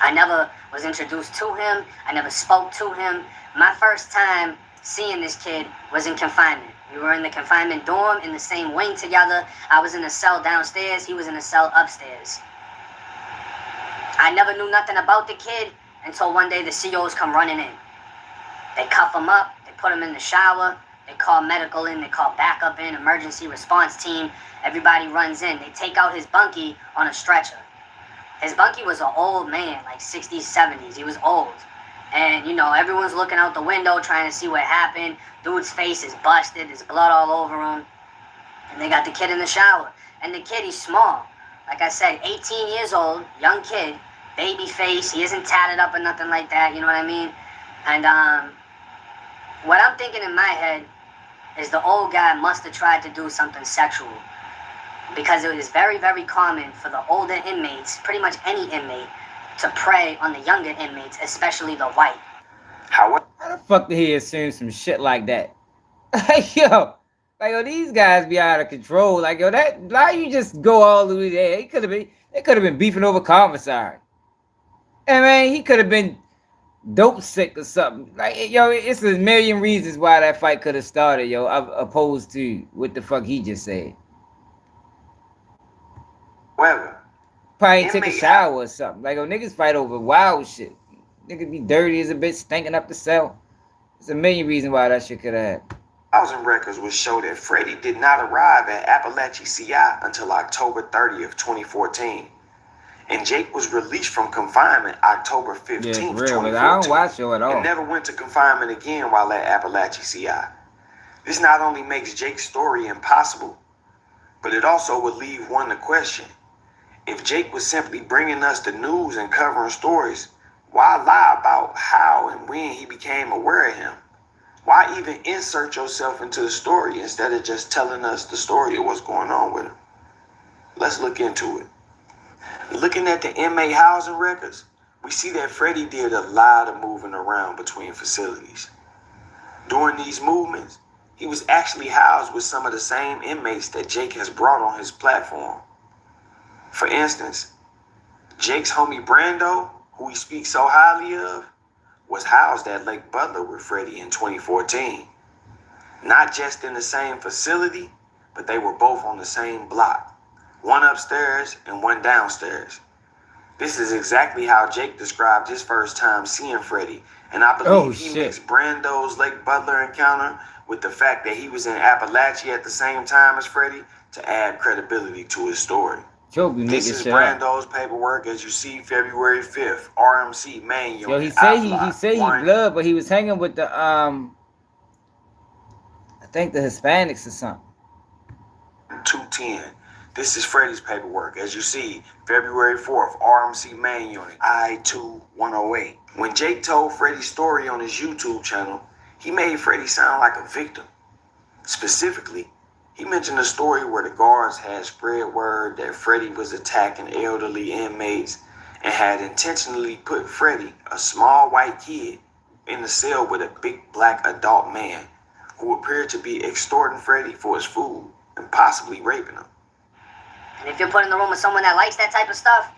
I never was introduced to him. I never spoke to him. My first time seeing this kid was in confinement. We were in the confinement dorm in the same wing together. I was in a cell downstairs. He was in a cell upstairs. I never knew nothing about the kid until one day the COs come running in. They cuff him up. They put him in the shower. They call medical in. They call backup in, emergency response team. Everybody runs in. They take out his bunkie on a stretcher. His bunkie was an old man, like 60s, 70s. He was old. And, you know, everyone's looking out the window trying to see what happened. Dude's face is busted. There's blood all over him. And they got the kid in the shower. And the kid, he's small. Like I said, 18 years old, young kid, baby face. He isn't tatted up or nothing like that, you know what I mean? And what I'm thinking in my head is the old guy must have tried to do something sexual. Because it is very, very common for the older inmates, pretty much any inmate, to prey on the younger inmates, especially the white. How the fuck did he assume some shit like that? Yo, these guys be out of control. Like, yo, why you just go all the way there? They could have been beefing over commissary. I mean, he could have been dope sick or something. Like, yo, it's a million reasons why that fight could have started, yo, opposed to what the fuck he just said. However, probably take a shower or something. Like, oh, niggas fight over wild shit. Niggas be dirty as a bitch, stinking up the cell. There's a million reasons why that shit could have happened. 1,000 records would show that Freddie did not arrive at Appalachia CI until October 30th, 2014. And Jake was released from confinement October 15th, 2014. I don't watch you at all. And never went to confinement again while at Appalachia CI. This not only makes Jake's story impossible, but it also would leave one to question. If Jake was simply bringing us the news and covering stories, why lie about how and when he became aware of him? Why even insert yourself into the story instead of just telling us the story of what's going on with him? Let's look into it. Looking at the inmate housing records, we see that Freddie did a lot of moving around between facilities. During these movements, he was actually housed with some of the same inmates that Jake has brought on his platform. For instance, Jake's homie Brando, who he speaks so highly of, was housed at Lake Butler with Freddie in 2014. Not just in the same facility, but they were both on the same block. One upstairs and one downstairs. This is exactly how Jake described his first time seeing Freddie, and I believe he mixed Brando's Lake Butler encounter with the fact that he was in Appalachia at the same time as Freddie to add credibility to his story. This is Brando's paperwork, as you see, February 5th, RMC main unit. Yo, he said he blood, but he was hanging with the I think the Hispanics or something. 210. This is Freddie's paperwork, as you see, February 4th, RMC main unit, I-2108. When Jake told Freddie's story on his YouTube channel, he made Freddie sound like a victim. Specifically, he mentioned a story where the guards had spread word that Freddie was attacking elderly inmates and had intentionally put Freddie, a small white kid, in the cell with a big black adult man who appeared to be extorting Freddie for his food and possibly raping him. And if you're put in the room with someone that likes that type of stuff,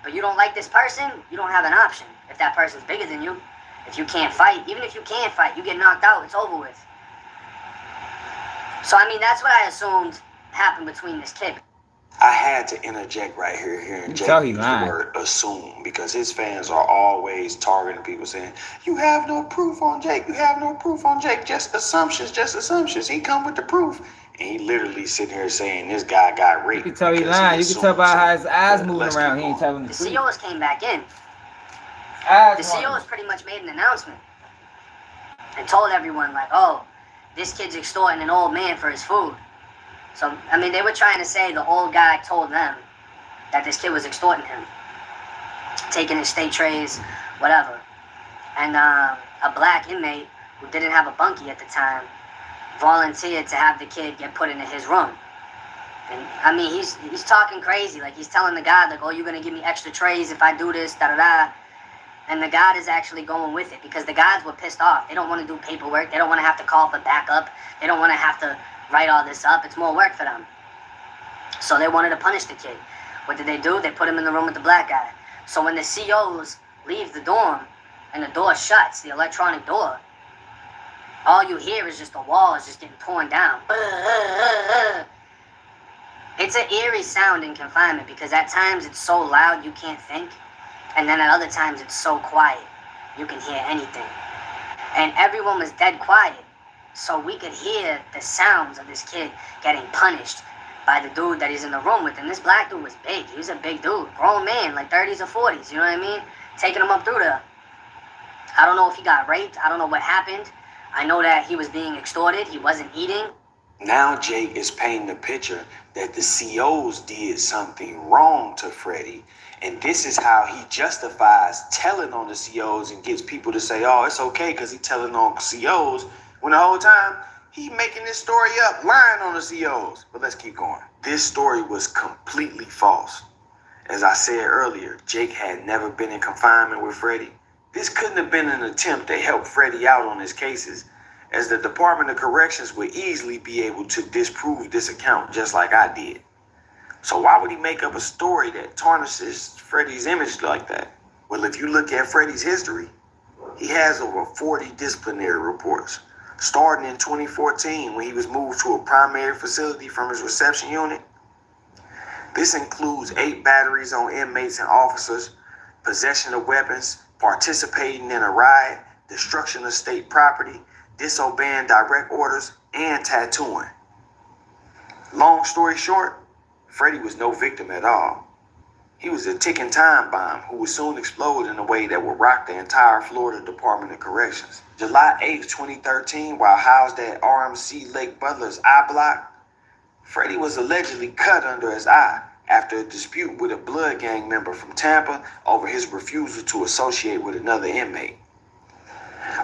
but you don't like this person, you don't have an option. If that person's bigger than you, if you can't fight, even if you can fight, you get knocked out, it's over with. So, I mean, that's what I assumed happened between this kid. I had to interject right here, and Jake used the word assume, because his fans are always targeting people saying, you have no proof on Jake, you have no proof on Jake, just assumptions, he come with the proof. And he literally sitting here saying this guy got raped. You can tell he lying. You can tell by how his eyes moving around. He ain't telling the truth. The COs came back in. The COs pretty much made an announcement and told everyone, like, oh, this kid's extorting an old man for his food. So, I mean, they were trying to say the old guy told them that this kid was extorting him, taking his state trays, whatever. And a black inmate who didn't have a bunkie at the time volunteered to have the kid get put into his room. And I mean, he's talking crazy. Like, he's telling the guy, like, oh, you're going to give me extra trays if I do this, da-da-da. And the guard is actually going with it because the guards were pissed off. They don't want to do paperwork. They don't want to have to call for backup. They don't want to have to write all this up. It's more work for them. So they wanted to punish the kid. What did they do? They put him in the room with the black guy. So when the COs leave the dorm and the door shuts, the electronic door, all you hear is just the walls just getting torn down. It's an eerie sound in confinement because at times it's so loud you can't think, and then at other times it's so quiet you can hear anything. And everyone was dead quiet, so we could hear the sounds of this kid getting punished by the dude that he's in the room with. And this black dude was big. He was a big dude, grown man, like 30s or 40s, you know what I mean? Taking him up through there. I don't know if he got raped. I don't know what happened. I know that he was being extorted. He wasn't eating. Now Jake is painting the picture that the COs did something wrong to Freddie. And this is how he justifies telling on the COs and gets people to say, oh, it's okay because he's telling on COs, when the whole time he making this story up, lying on the COs. But let's keep going. This story was completely false. As I said earlier, Jake had never been in confinement with Freddie. This couldn't have been an attempt to help Freddie out on his cases, as the Department of Corrections would easily be able to disprove this account just like I did. So why would he make up a story that tarnishes Freddie's image like that? Well, if you look at Freddie's history, he has over 40 disciplinary reports, starting in 2014 when he was moved to a primary facility from his reception unit. This includes 8 batteries on inmates and officers, possession of weapons, participating in a riot, destruction of state property, disobeying direct orders, and tattooing. Long story short, Freddie was no victim at all. He was a ticking time bomb who would soon explode in a way that would rock the entire Florida Department of Corrections. July 8, 2013, while housed at RMC Lake Butler's eye block, Freddie was allegedly cut under his eye after a dispute with a blood gang member from Tampa over his refusal to associate with another inmate.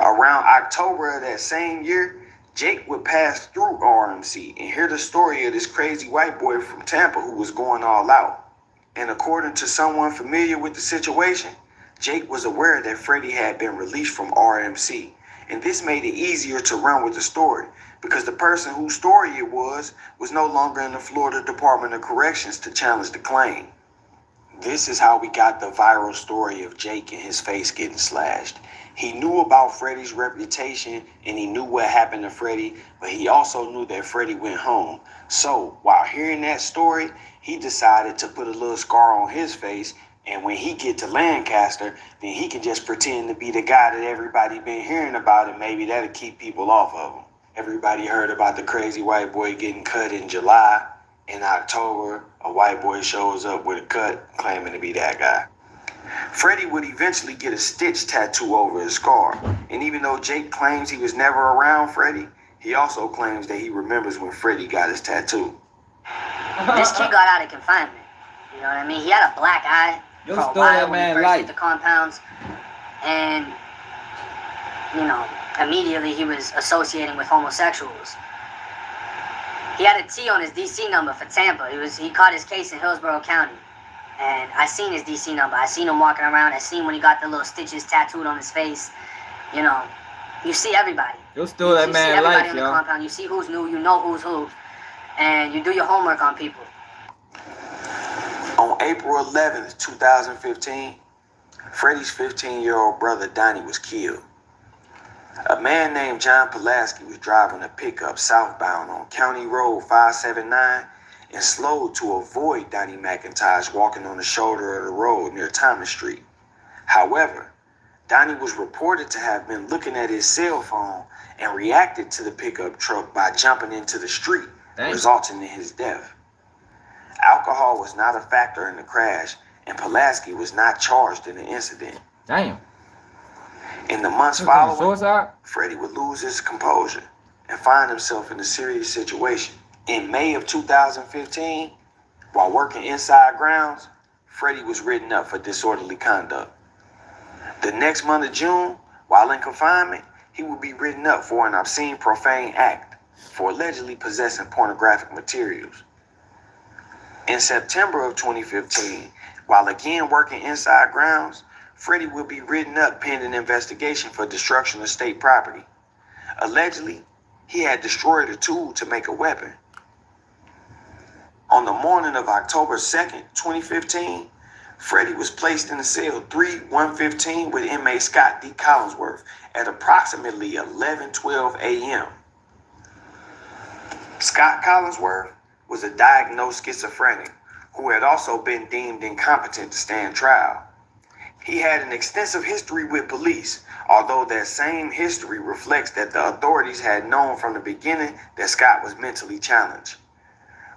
Around October of that same year, Jake would pass through RMC and hear the story of this crazy white boy from Tampa who was going all out. And according to someone familiar with the situation, Jake was aware that Freddie had been released from RMC, and this made it easier to run with the story because the person whose story it was no longer in the Florida Department of Corrections to challenge the claim. This is how we got the viral story of Jake and his face getting slashed. He knew about Freddie's reputation and he knew what happened to Freddie, but he also knew that Freddie went home. So while hearing that story, he decided to put a little scar on his face, and when he get to Lancaster, then he can just pretend to be the guy that everybody been hearing about, and maybe that'll keep people off of him. Everybody heard about the crazy white boy getting cut in July. In October, a white boy shows up with a cut claiming to be that guy. Freddie would eventually get a stitch tattoo over his scar. And even though Jake claims he was never around Freddie, he also claims that he remembers when Freddie got his tattoo. This kid got out of confinement. You know what I mean? He had a black eye for a while when he first hit the compounds. And, you know, immediately he was associating with homosexuals. He had a T on his DC number for Tampa. He caught his case in Hillsborough County. And I seen his DC number. I seen him walking around. I seen when he got the little stitches tattooed on his face. You know, you see everybody. You stole that man life, yo. You see everybody in the compound. You see who's new. You know who's who. And you do your homework on people. On April 11th, 2015, Freddie's 15-year-old brother Donnie was killed. A man named John Pulaski was driving a pickup southbound on County Road 579 and slowed to avoid Donnie McIntosh walking on the shoulder of the road near Thomas Street. However, Donnie was reported to have been looking at his cell phone and reacted to the pickup truck by jumping into the street, resulting in his death. Alcohol was not a factor in the crash, and Pulaski was not charged in the incident. Damn. In the months following, Freddie would lose his composure and find himself in a serious situation. In May of 2015, while working inside grounds, Freddie was written up for disorderly conduct. The next month of June, while in confinement, he would be written up for an obscene, profane act for allegedly possessing pornographic materials. In September of 2015, while again working inside grounds, Freddie would be written up pending investigation for destruction of state property. Allegedly, he had destroyed a tool to make a weapon. On the morning of October 2nd, 2015, Freddie was placed in the cell 3115 with inmate Scott D. Collinsworth at approximately 11:12 a.m. Scott Collinsworth was a diagnosed schizophrenic who had also been deemed incompetent to stand trial. He had an extensive history with police, although that same history reflects that the authorities had known from the beginning that Scott was mentally challenged.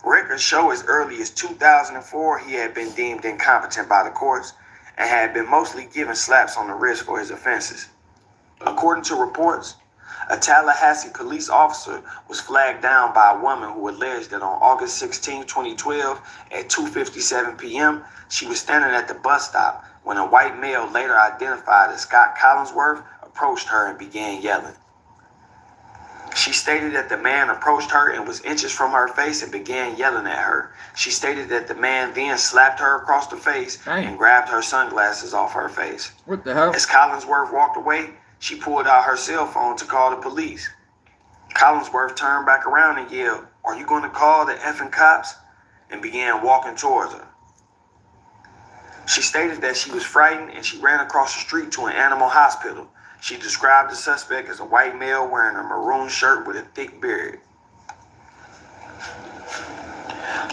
Records show as early as 2004 he had been deemed incompetent by the courts and had been mostly given slaps on the wrist for his offenses. According to reports, a Tallahassee police officer was flagged down by a woman who alleged that on August 16, 2012 at 2:57 p.m., she was standing at the bus stop when a white male later identified as Scott Collinsworth approached her and began yelling. She stated that the man approached her and was inches from her face and began yelling at her. She stated that the man then slapped her across the face and grabbed her sunglasses off her face. What the hell? As Collinsworth walked away, she pulled out her cell phone to call the police. Collinsworth turned back around and yelled, "Are you going to call the effing cops?" and began walking towards her. She stated that she was frightened and she ran across the street to an animal hospital. She described the suspect as a white male wearing a maroon shirt with a thick beard.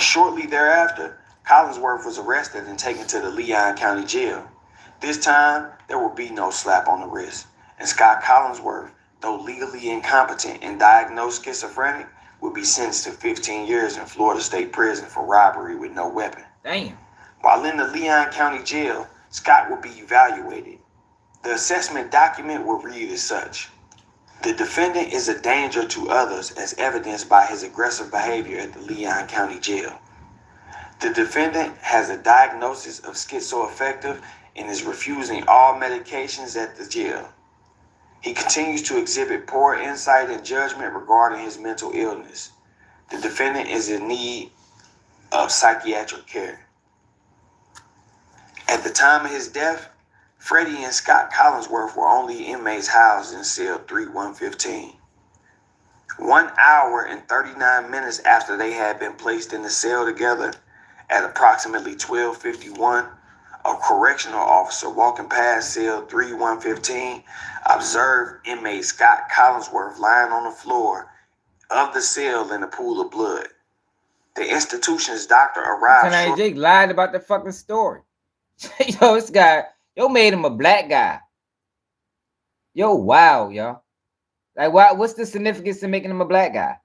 Shortly thereafter, Collinsworth was arrested and taken to the Leon County Jail. This time, there will be no slap on the wrist, and Scott Collinsworth, though legally incompetent and diagnosed schizophrenic, will be sentenced to 15 years in Florida State Prison for robbery with no weapon. Damn. While in the Leon County Jail, Scott will be evaluated. The assessment document will read as such: the defendant is a danger to others as evidenced by his aggressive behavior at the Leon County Jail. The defendant has a diagnosis of schizoaffective and is refusing all medications at the jail. He continues to exhibit poor insight and judgment regarding his mental illness. The defendant is in need of psychiatric care. At the time of his death, Freddie and Scott Collinsworth were only inmates housed in cell 3115. 1 hour and 39 minutes after they had been placed in the cell together, at approximately 12:51, a correctional officer walking past cell 3115 observed inmate Scott Collinsworth lying on the floor of the cell in a pool of blood. The institution's doctor arrived. Kanye Jake lied about the fucking story. Yo, this guy, made him a black guy. Yo, wow, y'all. Like, what's the significance in making him a black guy?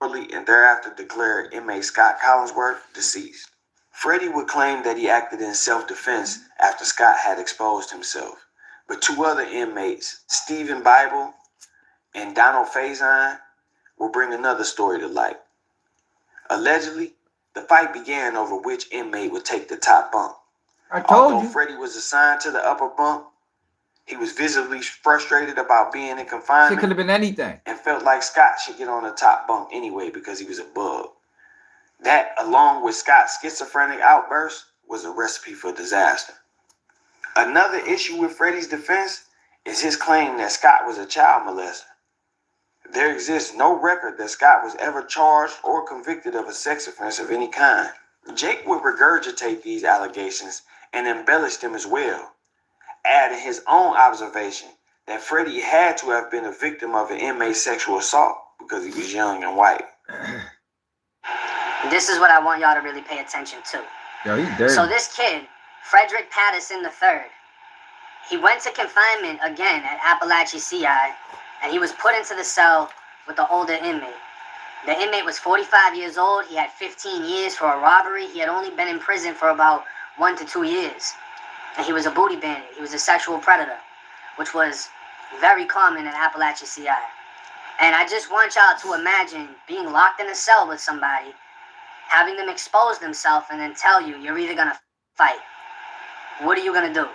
And thereafter declared inmate Scott Collinsworth deceased. Freddie would claim that he acted in self-defense after Scott had exposed himself. But two other inmates, Stephen Bible and Donald Faison, will bring another story to light. Allegedly, the fight began over which inmate would take the top bunk. Although Freddie was assigned to the upper bunk, he was visibly frustrated about being in confinement. It could have been anything. And felt like Scott should get on the top bunk anyway because he was a bug. That, along with Scott's schizophrenic outburst, was a recipe for disaster. Another issue with Freddie's defense is his claim that Scott was a child molester. There exists no record that Scott was ever charged or convicted of a sex offense of any kind. Jake would regurgitate these allegations and embellish them as well, adding his own observation that Freddie had to have been a victim of an inmate sexual assault because he was young and white. This is what I want y'all to really pay attention to. Yo, he's dirty. So this kid, Frederick Patterson III, he went to confinement again at Appalachia CI, and he was put into the cell with the older inmate. The inmate was 45 years old. He had 15 years for a robbery. He had only been in prison for about 1 to 2 years. And he was a booty bandit. He was a sexual predator, which was very common in Appalachia CI. And I just want y'all to imagine being locked in a cell with somebody, having them expose themselves, and then tell you you're either gonna fight. What are you gonna do?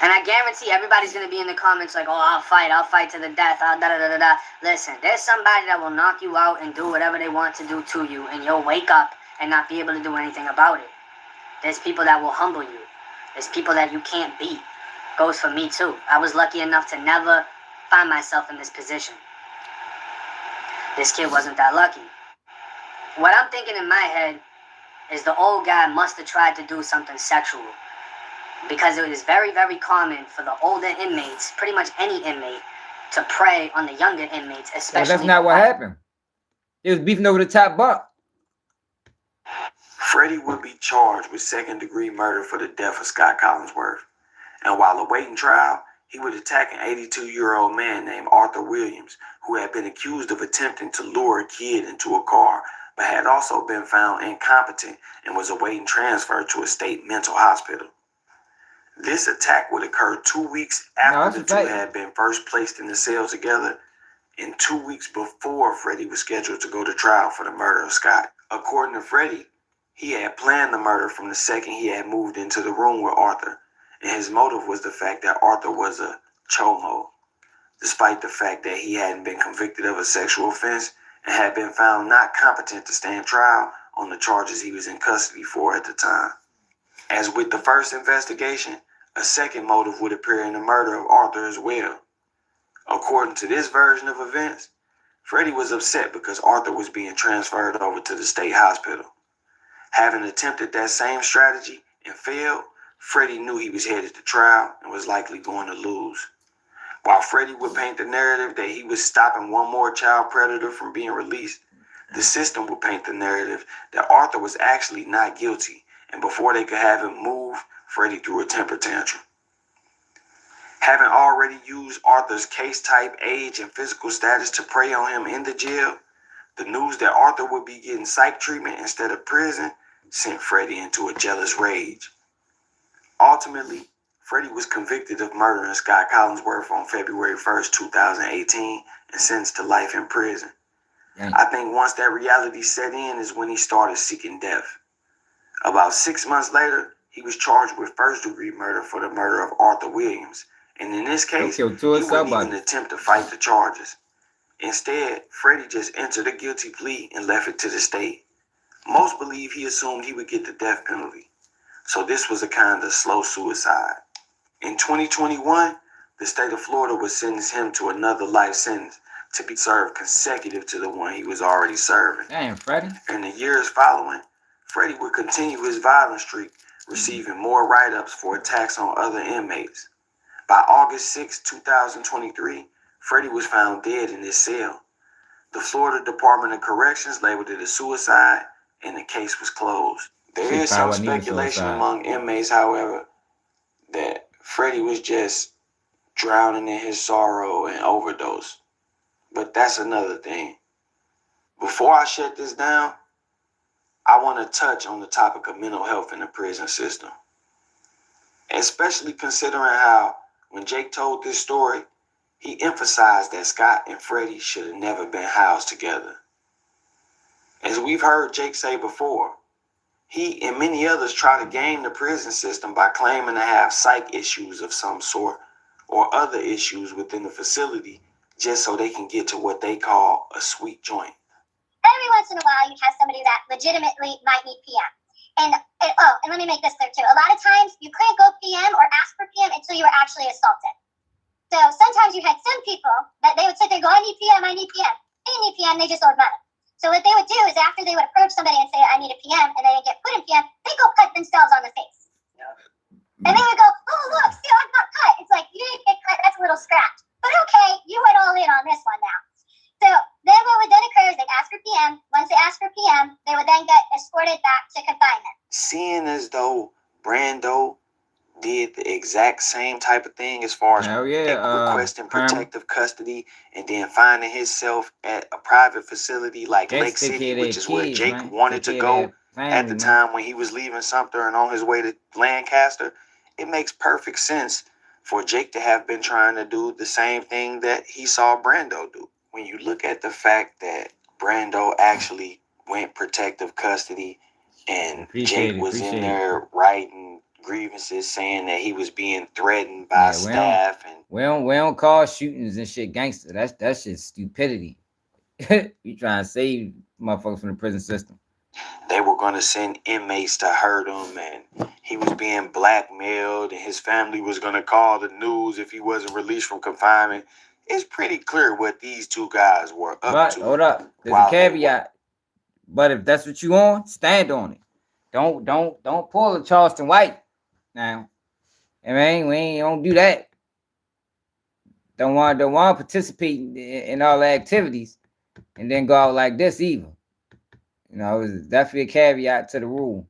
And I guarantee everybody's gonna be in the comments like, oh, I'll fight to the death, da-da-da-da-da. Listen, there's somebody that will knock you out and do whatever they want to do to you, and you'll wake up and not be able to do anything about it. There's people that will humble you. There's people that you can't beat. Goes for me too. I was lucky enough to never find myself in this position. This kid wasn't that lucky. What I'm thinking in my head is the old guy must have tried to do something sexual, because it is very, very common for the older inmates, pretty much any inmate, to prey on the younger inmates, especially. That's not what happened. It was beefing over the top bunk. Freddie would be charged with second-degree murder for the death of Scott Collinsworth. And while awaiting trial, he would attack an 82-year-old man named Arthur Williams, who had been accused of attempting to lure a kid into a car, but had also been found incompetent and was awaiting transfer to a state mental hospital. This attack would occur 2 weeks after the two had been first placed in the cell together, and 2 weeks before Freddie was scheduled to go to trial for the murder of Scott. According to Freddie, he had planned the murder from the second he had moved into the room with Arthur, and his motive was the fact that Arthur was a chomo, despite the fact that he hadn't been convicted of a sexual offense and had been found not competent to stand trial on the charges he was in custody for at the time. As with the first investigation, a second motive would appear in the murder of Arthur as well. According to this version of events, Freddie was upset because Arthur was being transferred over to the state hospital. Having attempted that same strategy and failed, Freddie knew he was headed to trial and was likely going to lose. While Freddie would paint the narrative that he was stopping one more child predator from being released, the system would paint the narrative that Arthur was actually not guilty, and before they could have him move, Freddie threw a temper tantrum. Having already used Arthur's case type, age, and physical status to prey on him in the jail, the news that Arthur would be getting psych treatment instead of prison sent Freddie into a jealous rage. Ultimately, Freddie was convicted of murdering Scott Collinsworth on February 1st, 2018, and sentenced to life in prison. I think once that reality set in is when he started seeking death. About 6 months later, he was charged with first-degree murder for the murder of Arthur Williams, and in this case, he wouldn't even attempt to fight the charges. Instead, Freddie just entered a guilty plea and left it to the state. Most believe he assumed he would get the death penalty, so this was a kind of slow suicide. In 2021, the state of Florida would sentence him to another life sentence to be served consecutive to the one he was already serving. Damn, Freddie. In the years following, Freddie would continue his violent streak, receiving more write-ups for attacks on other inmates. By August 6, 2023, Freddie was found dead in his cell. The Florida Department of Corrections labeled it a suicide, and the case was closed. There is some speculation among inmates, however, that Freddie was just drowning in his sorrow and overdose. But that's another thing. Before I shut this down, I want to touch on the topic of mental health in the prison system. Especially considering how, when Jake told this story, he emphasized that Scott and Freddie should have never been housed together. As we've heard Jake say before, he and many others try to game the prison system by claiming to have psych issues of some sort or other issues within the facility just so they can get to what they call a sweet joint. Every once in a while, you have somebody that legitimately might need PM. And let me make this clear too. A lot of times, you couldn't go PM or ask for PM until you were actually assaulted. So sometimes you had some people that they would sit there and go, I need PM, I need PM. They didn't need PM, they just owed money. So what they would do is after they would approach somebody and say, I need a PM, and they would get put in PM, they go cut themselves on the face. And they would go, oh, look, see, I got cut. It's like, you didn't get cut. That's exact same type of thing as far as requesting protective custody and then finding himself at a private facility like Lake City, which is where Jake wanted to go at the time when he was leaving Sumter and on his way to Lancaster. It makes perfect sense for Jake to have been trying to do the same thing that he saw Brando do. When you look at the fact that Brando actually went protective custody and Jake was in there writing grievances saying that he was being threatened by staff, and we don't call shootings and shit gangster. That's just stupidity. You trying to save motherfuckers from the prison system. They were going to send inmates to hurt him, and he was being blackmailed, and his family was going to call the news if he wasn't released from confinement. It's pretty clear what these two guys were up to. Hold up, there's a caveat. But if that's what you want, stand on it. Don't pull a Charleston White now. I mean, we don't do that. Don't want to participate in all the activities and then go out like this either. You know, it's definitely a caveat to the rule.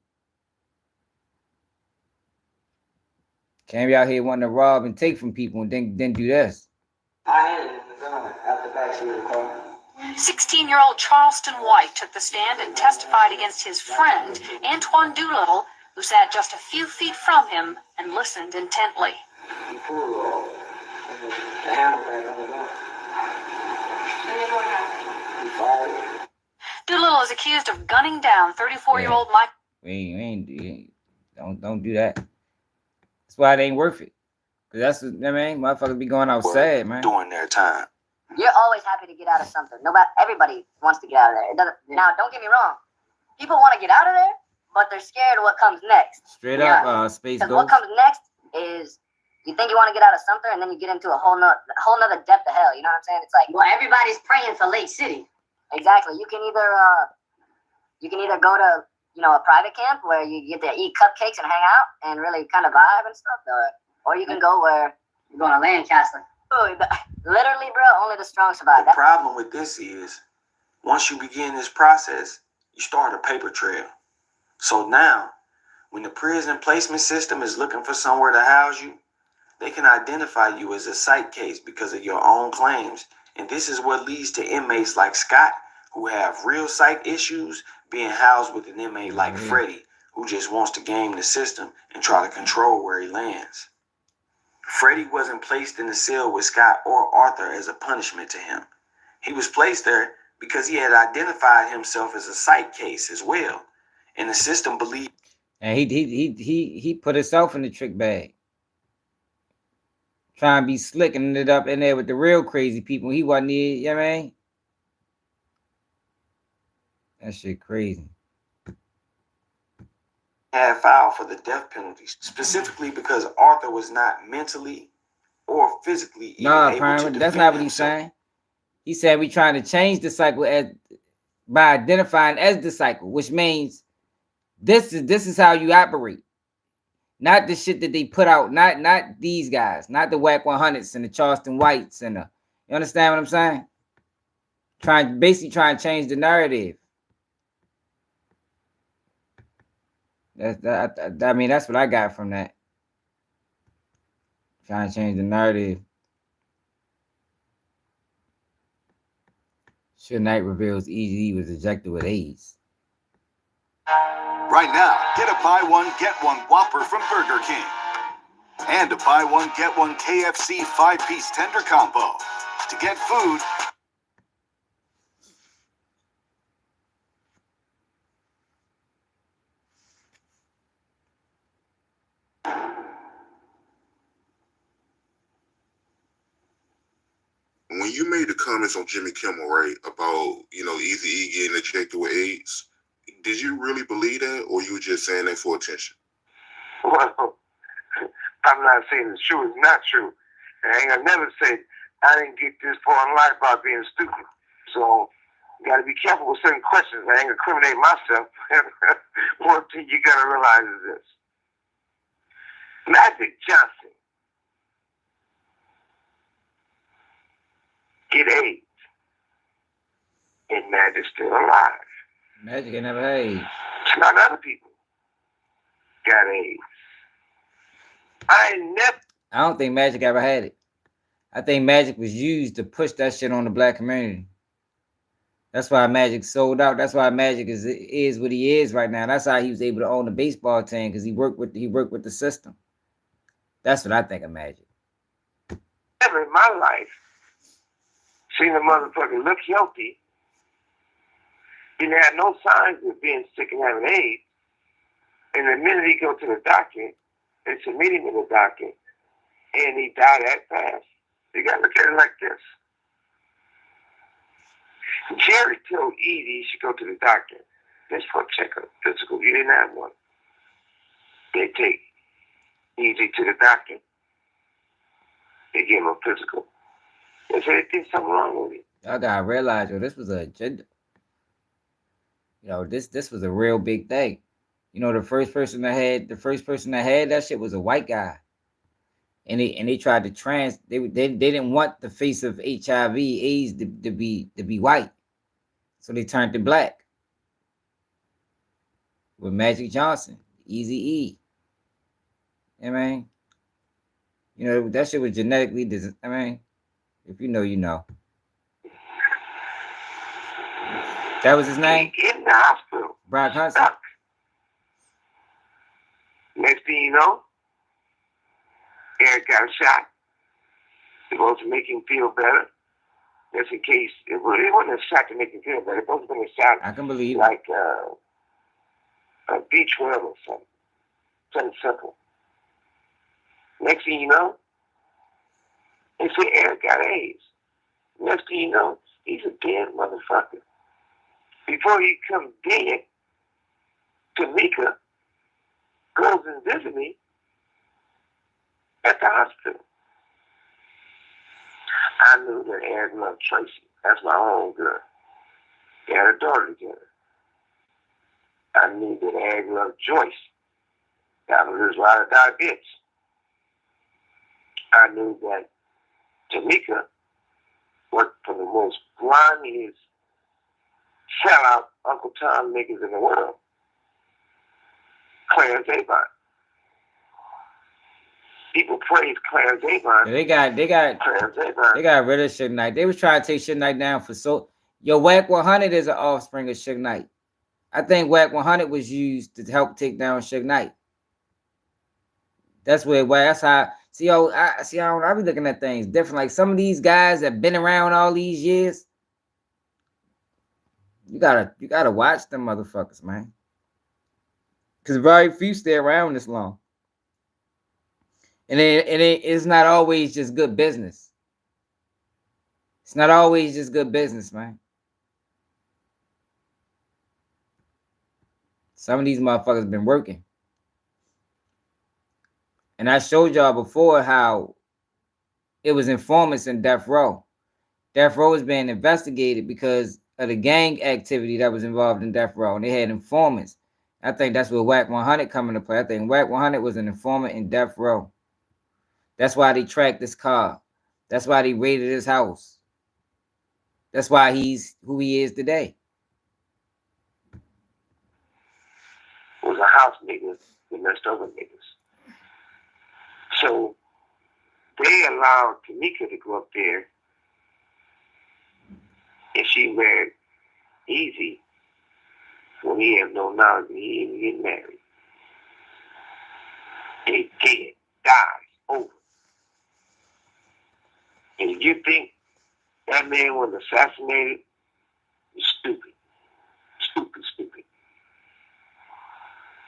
Can't be out here wanting to rob and take from people and then do this. I handed the gun out the backseat of the car. 16-year-old Charleston White took the stand and testified against his friend, Antoine Doolittle, who sat just a few feet from him and listened intently. He pulled the handle back on the gun. He fired. Doolittle is accused of gunning down 34-year-old Mike. Don't do that. That's why it ain't worth it. Cause that's what I mean. Motherfuckers be going outside, man. Doing their time. You're always happy to get out of something. Everybody wants to get out of there. It doesn't. Now, don't get me wrong. People want to get out of there, but they're scared of what comes next. Straight up, Space Ghost. What comes next is you think you want to get out of something, and then you get into a whole nother depth of hell. You know what I'm saying? It's like, well, everybody's praying for Lake City. Exactly. You can either go to a private camp where you get to eat cupcakes and hang out and really kind of vibe and stuff, or you can go where you're going to Lancaster. Literally, bro, only the strong survive. The problem with this is, once you begin this process, you start a paper trail. So now, when the prison placement system is looking for somewhere to house you, they can identify you as a psych case because of your own claims. And this is what leads to inmates like Scott, who have real psych issues, being housed with an inmate like Freddie, who just wants to game the system and try to control where he lands. Freddie wasn't placed in the cell with Scott or Arthur as a punishment to him. He was placed there because he had identified himself as a psych case as well. And the system believed. And he put himself in the trick bag. Trying to be slick and ended up in there with the real crazy people. He wasn't here, you know what I mean? That shit crazy. Had filed for the death penalty, specifically because Arthur was not mentally or physically able to defend that's not what he's saying. He said we trying to change the cycle by identifying as the cycle, which means this is how you operate. Not the shit that they put out, not these guys, not the Wack 100s and the Charleston Whites and the, you understand what I'm saying? Basically trying to change the narrative. I mean, that's what I got from that. Trying to change the narrative. Suge Knight reveals Eazy was ejected with AIDS. Right now, get a buy one, get one Whopper from Burger King. And a buy one, get one KFC 5-piece tender combo. To get food. When you made the comments on Jimmy Kimmel, right, about, Eazy-E getting ejected with AIDS, did you really believe that, or you were just saying that for attention? Well, I'm not saying it's true. It's not true. I ain't gonna never say I didn't get this far in life by being stupid. So you got to be careful with certain questions. I ain't incriminate myself. One thing you got to realize is this. Magic Johnson get AIDS, and Magic's still alive. Magic ain't never had AIDS. Not other people got AIDS. I ain't never I don't think Magic ever had it. I think Magic was used to push that shit on the black community. That's why Magic sold out. That's why Magic is what he is right now. That's how he was able to own the baseball team, because he worked with the system. That's what I think of Magic. Never in my life seen a motherfucker look healthy, didn't have no signs of being sick and having AIDS, and the minute he go to the doctor, they submit him to the doctor, and he died that fast. You gotta look at it like this. Jerry told Edie she should go to the doctor just for a checkup, physical. You didn't have one. They take Edie to the doctor. They give him a physical. They say there's something wrong with him. Y'all gotta realize, yo, this was an agenda. You know, this was a real big thing. You know, the first person that had that shit was a white guy. And they tried to they didn't want the face of HIV AIDS to be white. So they turned to black. With Magic Johnson, Eazy-E. I mean, you know, that shit was genetically I mean, if you know, you know. That was his name? In the hospital. Brock Hudson. Next thing you know, Eric got a shot. Supposed to make him feel better. Just in case. It wasn't a shot to make him feel better. It supposed to be a shot. I can believe like a B12 or something. Something simple. Next thing you know, they say Eric got AIDS. Next thing you know, he's a dead motherfucker. Before he comes dead, Tamika goes and visits me at the hospital. I knew that Eric loved Tracy. That's my own girl. They had a daughter together. I knew that Eric loved Joyce. That was his ride or die bitch. I knew that Tamika worked for the most grimiest sellout Uncle Tom niggas in the world. Clarence Avon. People praise Clarence Avon. They got Clarence Avon. They got rid of Suge Knight. They was trying to take Suge Knight down for so. Yo, Wack 100 is an offspring of Suge Knight. I think Wack 100 was used to help take down Suge Knight. That's where that's how. See, I be looking at things different. Like some of these guys that been around all these years. You gotta watch them motherfuckers, man. Because very few stay around this long. And it's not always just good business. It's not always just good business, man. Some of these motherfuckers been working. And I showed y'all before how it was informants in Death Row. Death Row is being investigated because of the gang activity that was involved in Death Row. And they had informants. I think that's where Wack 100 come into play. I think Wack 100 was an informant in Death Row. That's why they tracked this car. That's why they raided his house. That's why he's who he is today. It was a house niggas that messed over niggas. So they allowed Tamika to go up there and she married Easy when he had no knowledge and he didn't get married. They did. Died. Over. And if you think that man was assassinated, you're stupid. Stupid.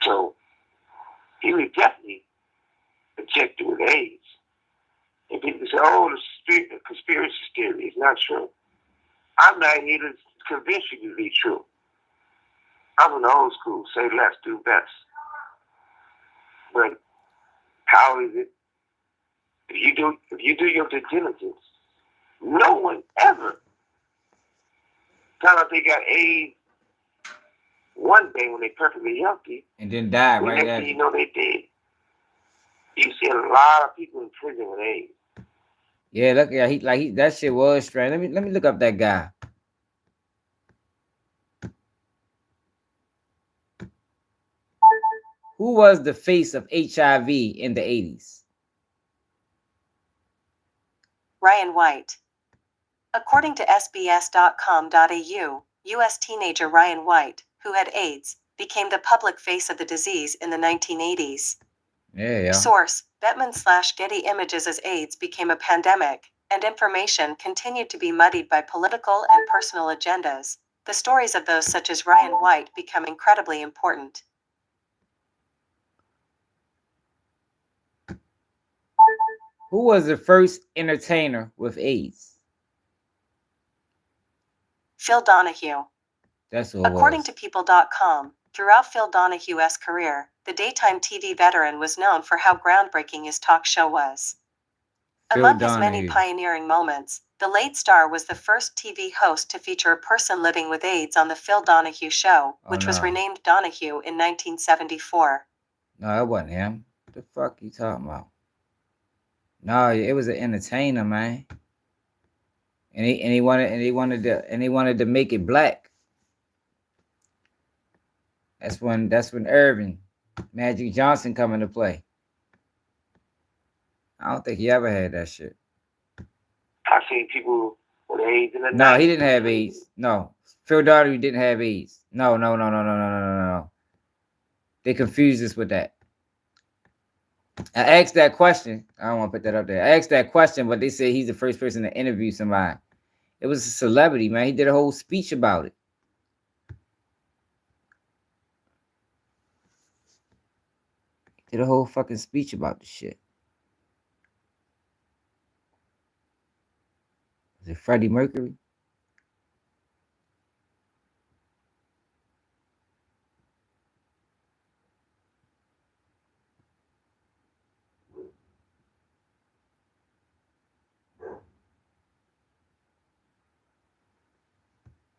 So he was definitely injected with AIDS. And people say, oh, the conspiracy theory is not true. I'm not here to convince you to be true. I'm in the old school, say less, do best. But how is it? If you do your due diligence, no one ever found out they got AIDS one day when they're perfectly healthy. And then died right after. after. You know they did. You see a lot of people in prison with AIDS. Yeah, look, yeah, that shit was strange. Let me look up that guy. Who was the face of HIV in the 80s? Ryan White. According to SBS.com.au, U.S. teenager Ryan White, who had AIDS, became the public face of the disease in the 1980s. Yeah. Source, Bettman/Getty Images. As AIDS became a pandemic, and information continued to be muddied by political and personal agendas, the stories of those such as Ryan White become incredibly important. Who was the first entertainer with AIDS? Phil Donahue. That's who it According was. to People.com, throughout Phil Donahue's career, the daytime TV veteran was known for how groundbreaking his talk show was. Phil Among his many Donahue. pioneering moments, the late star was the first TV host to feature a person living with AIDS on The Phil Donahue Show, which was renamed Donahue in 1974. No, it wasn't him. What the fuck you talking about? No, it was an entertainer, man. And he wanted to make it black. That's when Irvin Magic Johnson come into play. I don't think he ever had that shit. I've seen people with AIDS in the No, he didn't have AIDS. No. Phil Donahue didn't have AIDS. No. They confused us with that. I asked that question. I don't want to put that up there. I asked that question, but they said he's the first person to interview somebody. It was a celebrity, man. He did a whole speech about it. He did a whole fucking speech about the shit. Was it Freddie Mercury?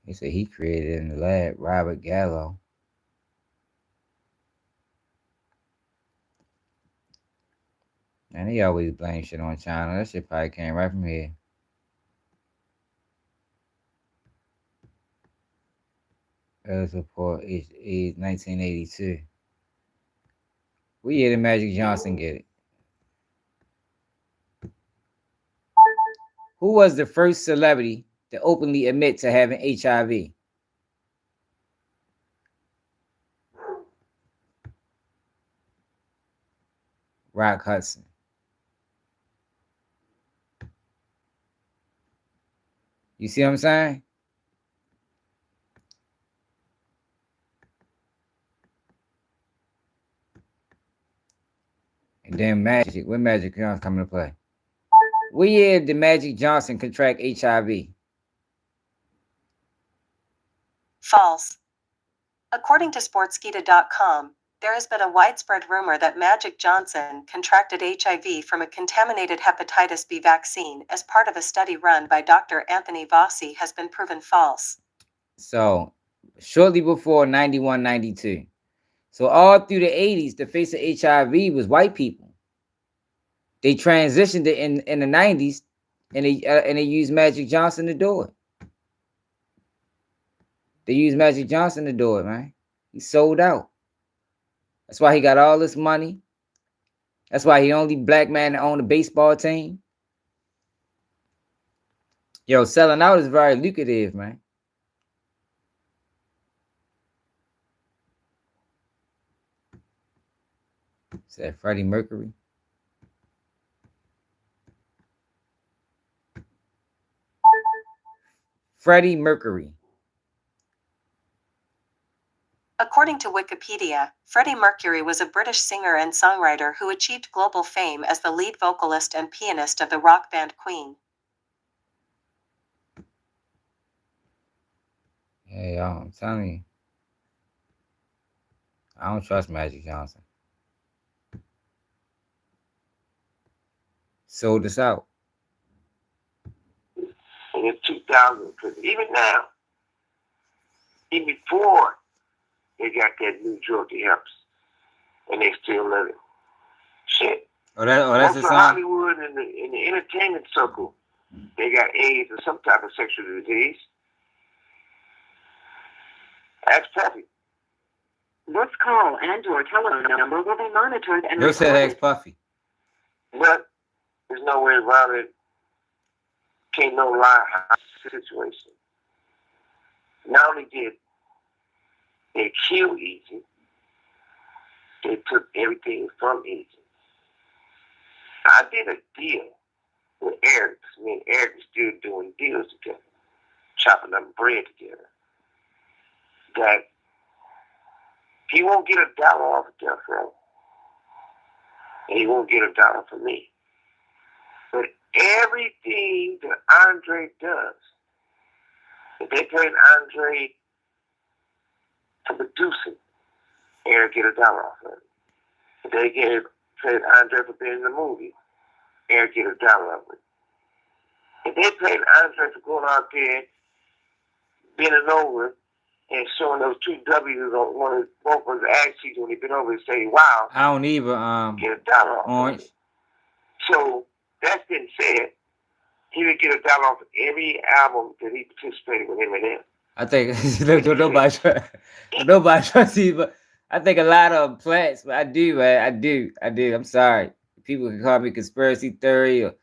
He said he created it in the lab, Robert Gallo. And he always blame shit on China. That shit probably came right from here. Early support is 1982. What year did Magic Johnson get it? Who was the first celebrity to openly admit to having HIV? Rock Hudson. You see what I'm saying? And then Magic. When Magic Johnson coming to play? What year did Magic Johnson contract HIV? False. According to Sportskeeda.com, there has been a widespread rumor that Magic Johnson contracted HIV from a contaminated hepatitis B vaccine as part of a study run by Dr. Anthony Fauci has been proven false. So, shortly before 91, 92. So, all through the 80s, the face of HIV was white people. They transitioned it in the 90s, and they used Magic Johnson to do it. They used Magic Johnson to do it, man. He sold out. That's why he got all this money. That's why he the only black man to own a baseball team. Yo, selling out is very lucrative, man. Is that Freddie Mercury? Freddie Mercury. According to Wikipedia, Freddie Mercury was a British singer and songwriter who achieved global fame as the lead vocalist and pianist of the rock band Queen. Hey, y'all, I'm telling you. I don't trust Magic Johnson. Sold us out. And in 2000, even now, even before they got that New Jersey Heps, and they still living. Shit. That's the Most of song? Hollywood and in the entertainment circle, they got AIDS or some type of sexual disease. That's Puffy. This call and your telephone number will be monitored and They said recorded. ex Puffy. But there's no way around it. Can't no lie situation. Not only did they kill Easy, they took everything from Easy. I did a deal with Eric. Me and Eric was still doing deals together, chopping up bread together. That he won't get $1 off of Death Row. And he won't get $1 from me. But everything that Andre does, if they paid Andre to produce it, Eric get $1 off of it. If they paid Andre for being in the movie, Eric get $1 off of it. If they paid Andre for going out there, bending over, and showing those 2 W's on one of his ass cheeks when he been over and say, wow. I don't even get $1 off Orange. of it. So that being said, he would get $1 off of every album that he participated with Eminem. I think nobody trusts you, but I think a lot of them plants. But I do, man. I do. I'm sorry. People can call me conspiracy theory or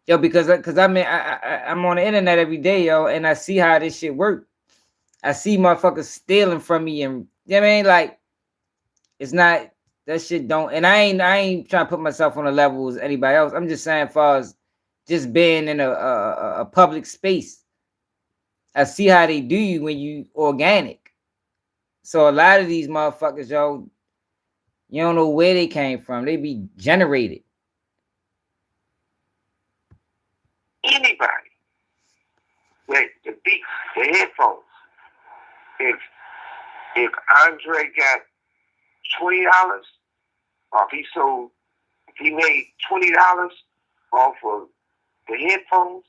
because I mean I'm on the internet every day, yo, and I see how this shit work. I see motherfuckers stealing from me, and you know what I mean, like it's not that shit don't. And I ain't trying to put myself on the level as anybody else. I'm just saying, as far as just being in a public space, I see how they do you when you organic. So a lot of these motherfuckers, yo, you don't know where they came from. They be generated. Anybody, like the beat, the headphones. If Andre got $20 off, if he made $20 off of the headphones,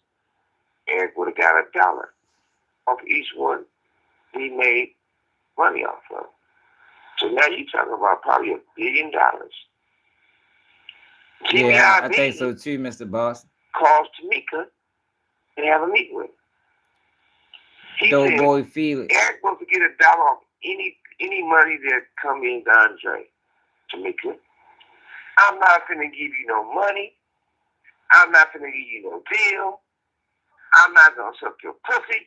Eric would have got $1 off each one he made money off of. So now you're talking about probably $1 billion. Yeah, I think so too, Mr. Boss. Calls Tamika and have a meeting with him. He Dope said, boy Felix. Eric wants to get $1 off any money that come in to Andre. Tamika, I'm not going to give you no money. I'm not going to give you no deal. I'm not going to suck your pussy.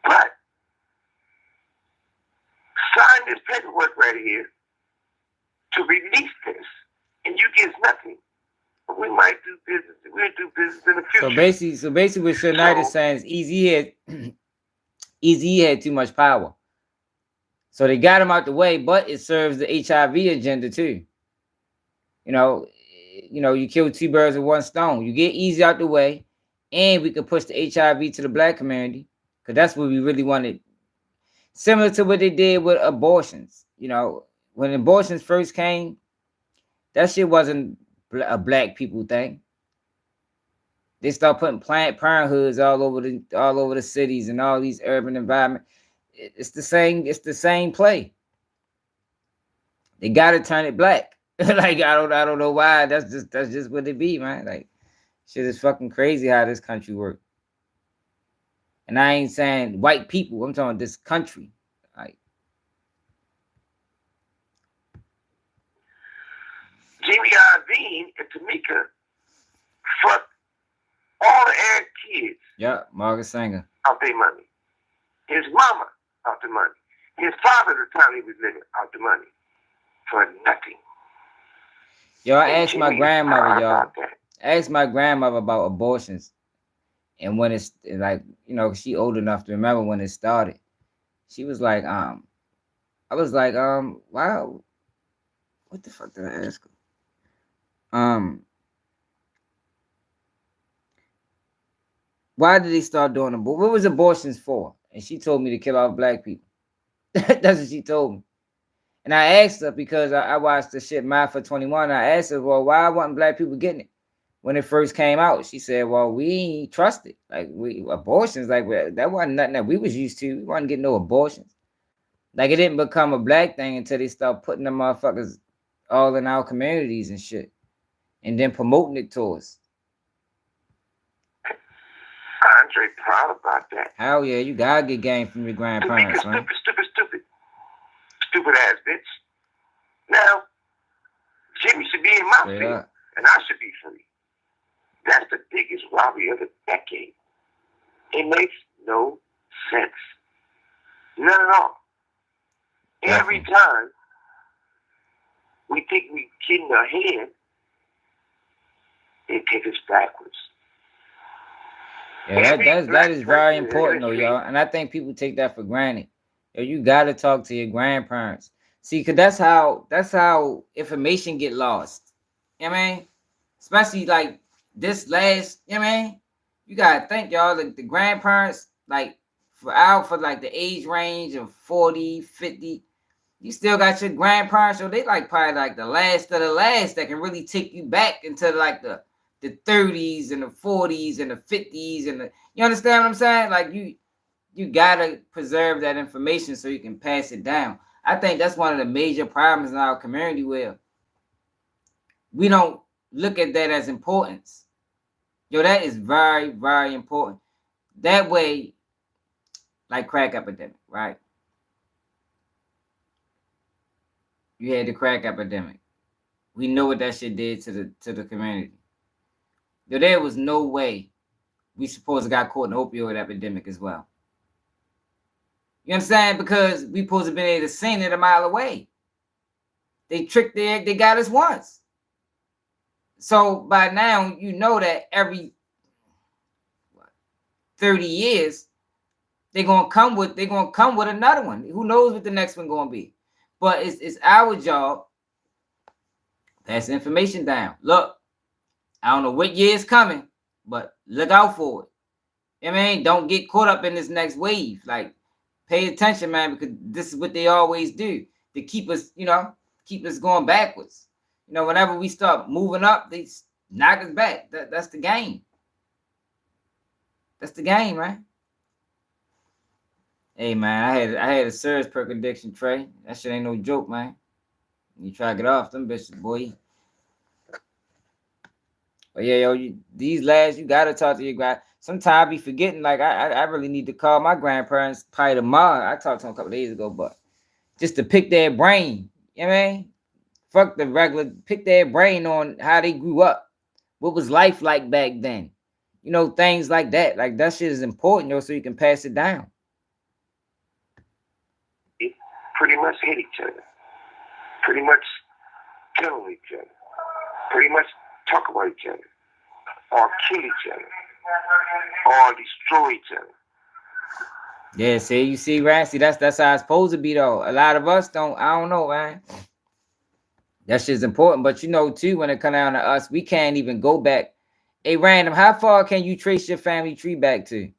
But sign this paperwork right here to release this, and you get nothing. But we might do business. We'll do business in the future. So basically, what Sir Knight is saying is Easy had too much power. So they got him out the way, but it serves the HIV agenda too. You know, you kill 2 birds with 1 stone. You get Easy out the way, and we could push the HIV to the black community, because that's what we really wanted. Similar to what they did with abortions. You know, when abortions first came, that shit wasn't a black people thing. They start putting Planned Parenthoods all over the cities and all these urban environments. It's the same play. They gotta turn it black. Like I don't know why. That's just what it be, man. Like shit is fucking crazy how this country works. And I ain't saying white people. I'm talking this country. Like Jimmy Iovine and Tamika fucked all the Eric kids. Yeah, Margaret Sanger. Out their money. His mama out the money. His father at the time he was living out the money. For nothing. Yo, I asked my grandmother, y'all. I asked my grandmother about abortions. And when it's like, she old enough to remember when it started. She was like, I was like, wow. What the fuck did I ask her? Why did they start doing abortions? What was abortions for? And she told me to kill off black people. That's what she told me. And I asked her because I watched the shit Mad for 21. I asked her, well, why wasn't black people getting it when it first came out? She said, well, we ain't trust it. Like abortions, like that wasn't nothing that we was used to. We wasn't getting no abortions. Like it didn't become a black thing until they start putting them motherfuckers all in our communities and shit. And then promoting it to us. Andre proud about that. Hell yeah, you gotta get game from your grandparents, man. Stupid ass bitch. Now, Jimmy should be in my field, and I should be free. That's the biggest robbery of the decade. It makes no sense. None at all. Every time we think we're getting ahead, they take us backwards. Yeah, that is very important though, y'all. And I think people take that for granted. Yo, you gotta talk to your grandparents. See, cause that's how information get lost. You know what I mean? Especially like this last, you know what I mean? You gotta think, y'all, like the grandparents, like for like the age range of 40, 50, you still got your grandparents, so they like probably like the last of the last that can really take you back into like the 30s and the 40s and the 50s and the, you understand what I'm saying? Like you gotta preserve that information so you can pass it down. I think that's one of the major problems in our community where we don't look at that as importance. Yo, that is very, very important. That way, like crack epidemic, right? You had the crack epidemic. We know what that shit did to the community. Yo, there was no way we supposed to got caught in the opioid epidemic as well. You understand? Because we supposed to been able to seen it a mile away. They tricked they got us once. So by now, you know that every 30 years, they're gonna come with another one. Who knows what the next one gonna be? But it's our job. Pass the information down. Look, I don't know what year is coming, but look out for it. You know what I mean? Don't get caught up in this next wave. Like, pay attention, man, because this is what they always do to keep us, keep us going backwards. Whenever we start moving up, they knock us back. That's the game. That's the game, man. Hey, man, I had a serious perk addiction, Trey. That shit ain't no joke, man. You try to get off them bitches, boy. But yeah, yo, these lads, you gotta talk to your grand. Sometimes I be forgetting, like I really need to call my grandparents probably tomorrow. I talked to them a couple days ago, but just to pick their brain. You know what I mean? Fuck the regular, pick their brain on how they grew up. What was life like back then? Things like that. Like that shit is important, so you can pass it down. They pretty much hit each other. Pretty much kill each other. Pretty much talk about each other. Or kill each other. Or destroy each other. Yeah, you see, right? See, that's how it's supposed to be, though. A lot of us don't, I don't know, man. That shit's important, but too, when it comes down to us, we can't even go back. Hey, Random, how far can you trace your family tree back to?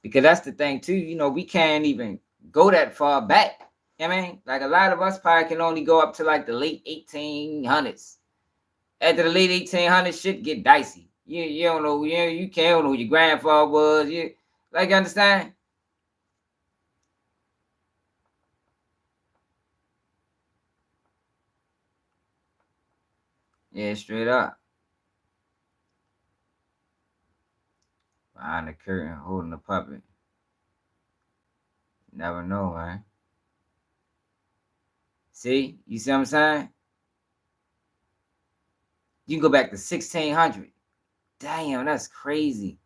Because that's the thing, too. We can't even go that far back. I mean, like a lot of us probably can only go up to like the late 1800s. After the late 1800s, shit get dicey. You don't know, you can't know who your grandfather was. You understand? Yeah, straight up. Behind the curtain, holding the puppet. Never know, man. See? You see what I'm saying? You can go back to 1600. Damn, that's crazy.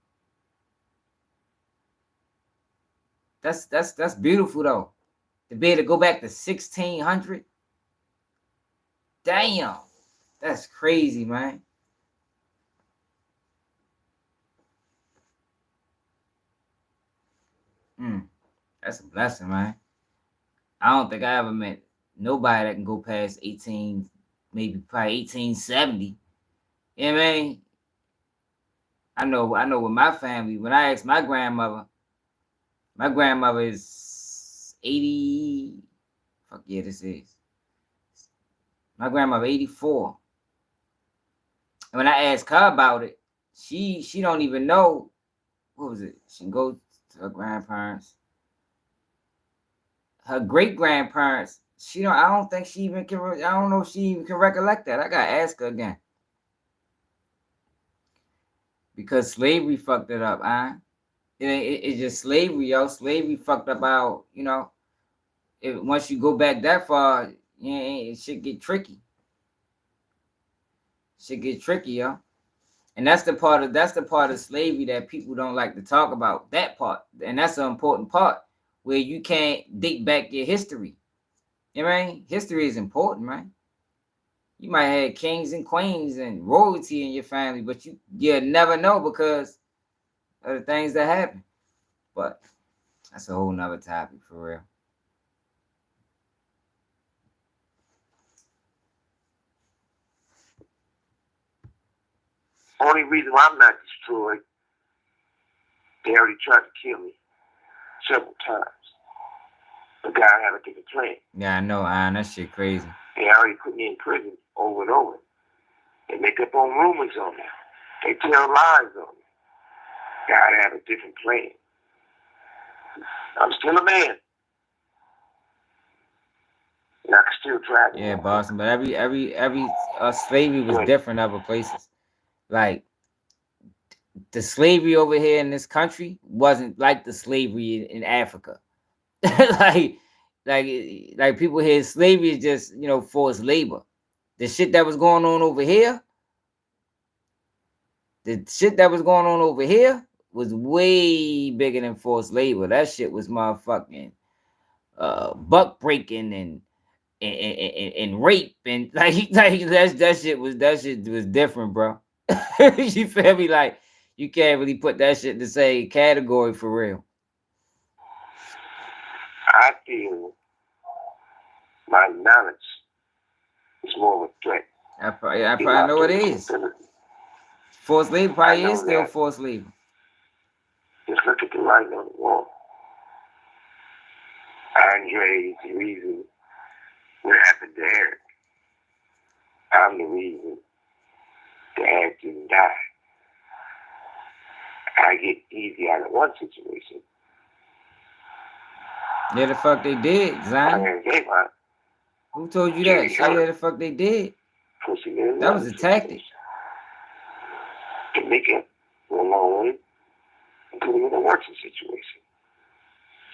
That's beautiful, though. To be able to go back to 1600. Damn. That's crazy, man. That's a blessing, man. I don't think I ever met nobody that can go past 18, maybe probably 1870. You know what I mean? I know with my family, when I asked my grandmother is 80. Fuck yeah, this is. My grandmother 84. And when I asked her about it, she don't even know. What was it? She goes to her grandparents. Her great grandparents, I don't think she even can. I don't know if she even can recollect that. I gotta ask her again. Because slavery fucked it up, huh? It's just slavery, yo. Slavery fucked up our, once you go back that far, it should get tricky. Shit get tricky, yo. And that's the part of slavery that people don't like to talk about. That part, and that's an important part where you can't date back your history. You know what I mean? History is important, right? You might have kings and queens and royalty in your family, but you'll never know because of the things that happen. But that's a whole nother topic for real. Only reason why I'm not destroyed, they already tried to kill me several times. But God had a different plan. Yeah, I know, that shit crazy. They already put me in prison over and over. They make up on rumors on me. They tell lies on me. God had a different plan. I'm still a man. And I can still drive. Yeah, Boston, but every slavery was different other places. Like the slavery over here in this country wasn't like the slavery in Africa. like people here, slavery is just, forced labor. The shit that was going on over here, was way bigger than forced labor. That shit was motherfucking buck breaking and rape and like that shit was different, bro. You feel me? Like you can't really put that shit in the same category for real. I feel my knowledge is more of a threat. I probably know it is. Forced labor probably is still forced labor. Just look at the writing on the wall. Andre is the reason what happened to Eric. I'm the reason the Eric didn't die. I get easy out of one situation. Yeah, the fuck they did, Zion. Who told you that? Say yeah, the fuck they did. That was a tactic. To make it go a long way and put him in a working situation.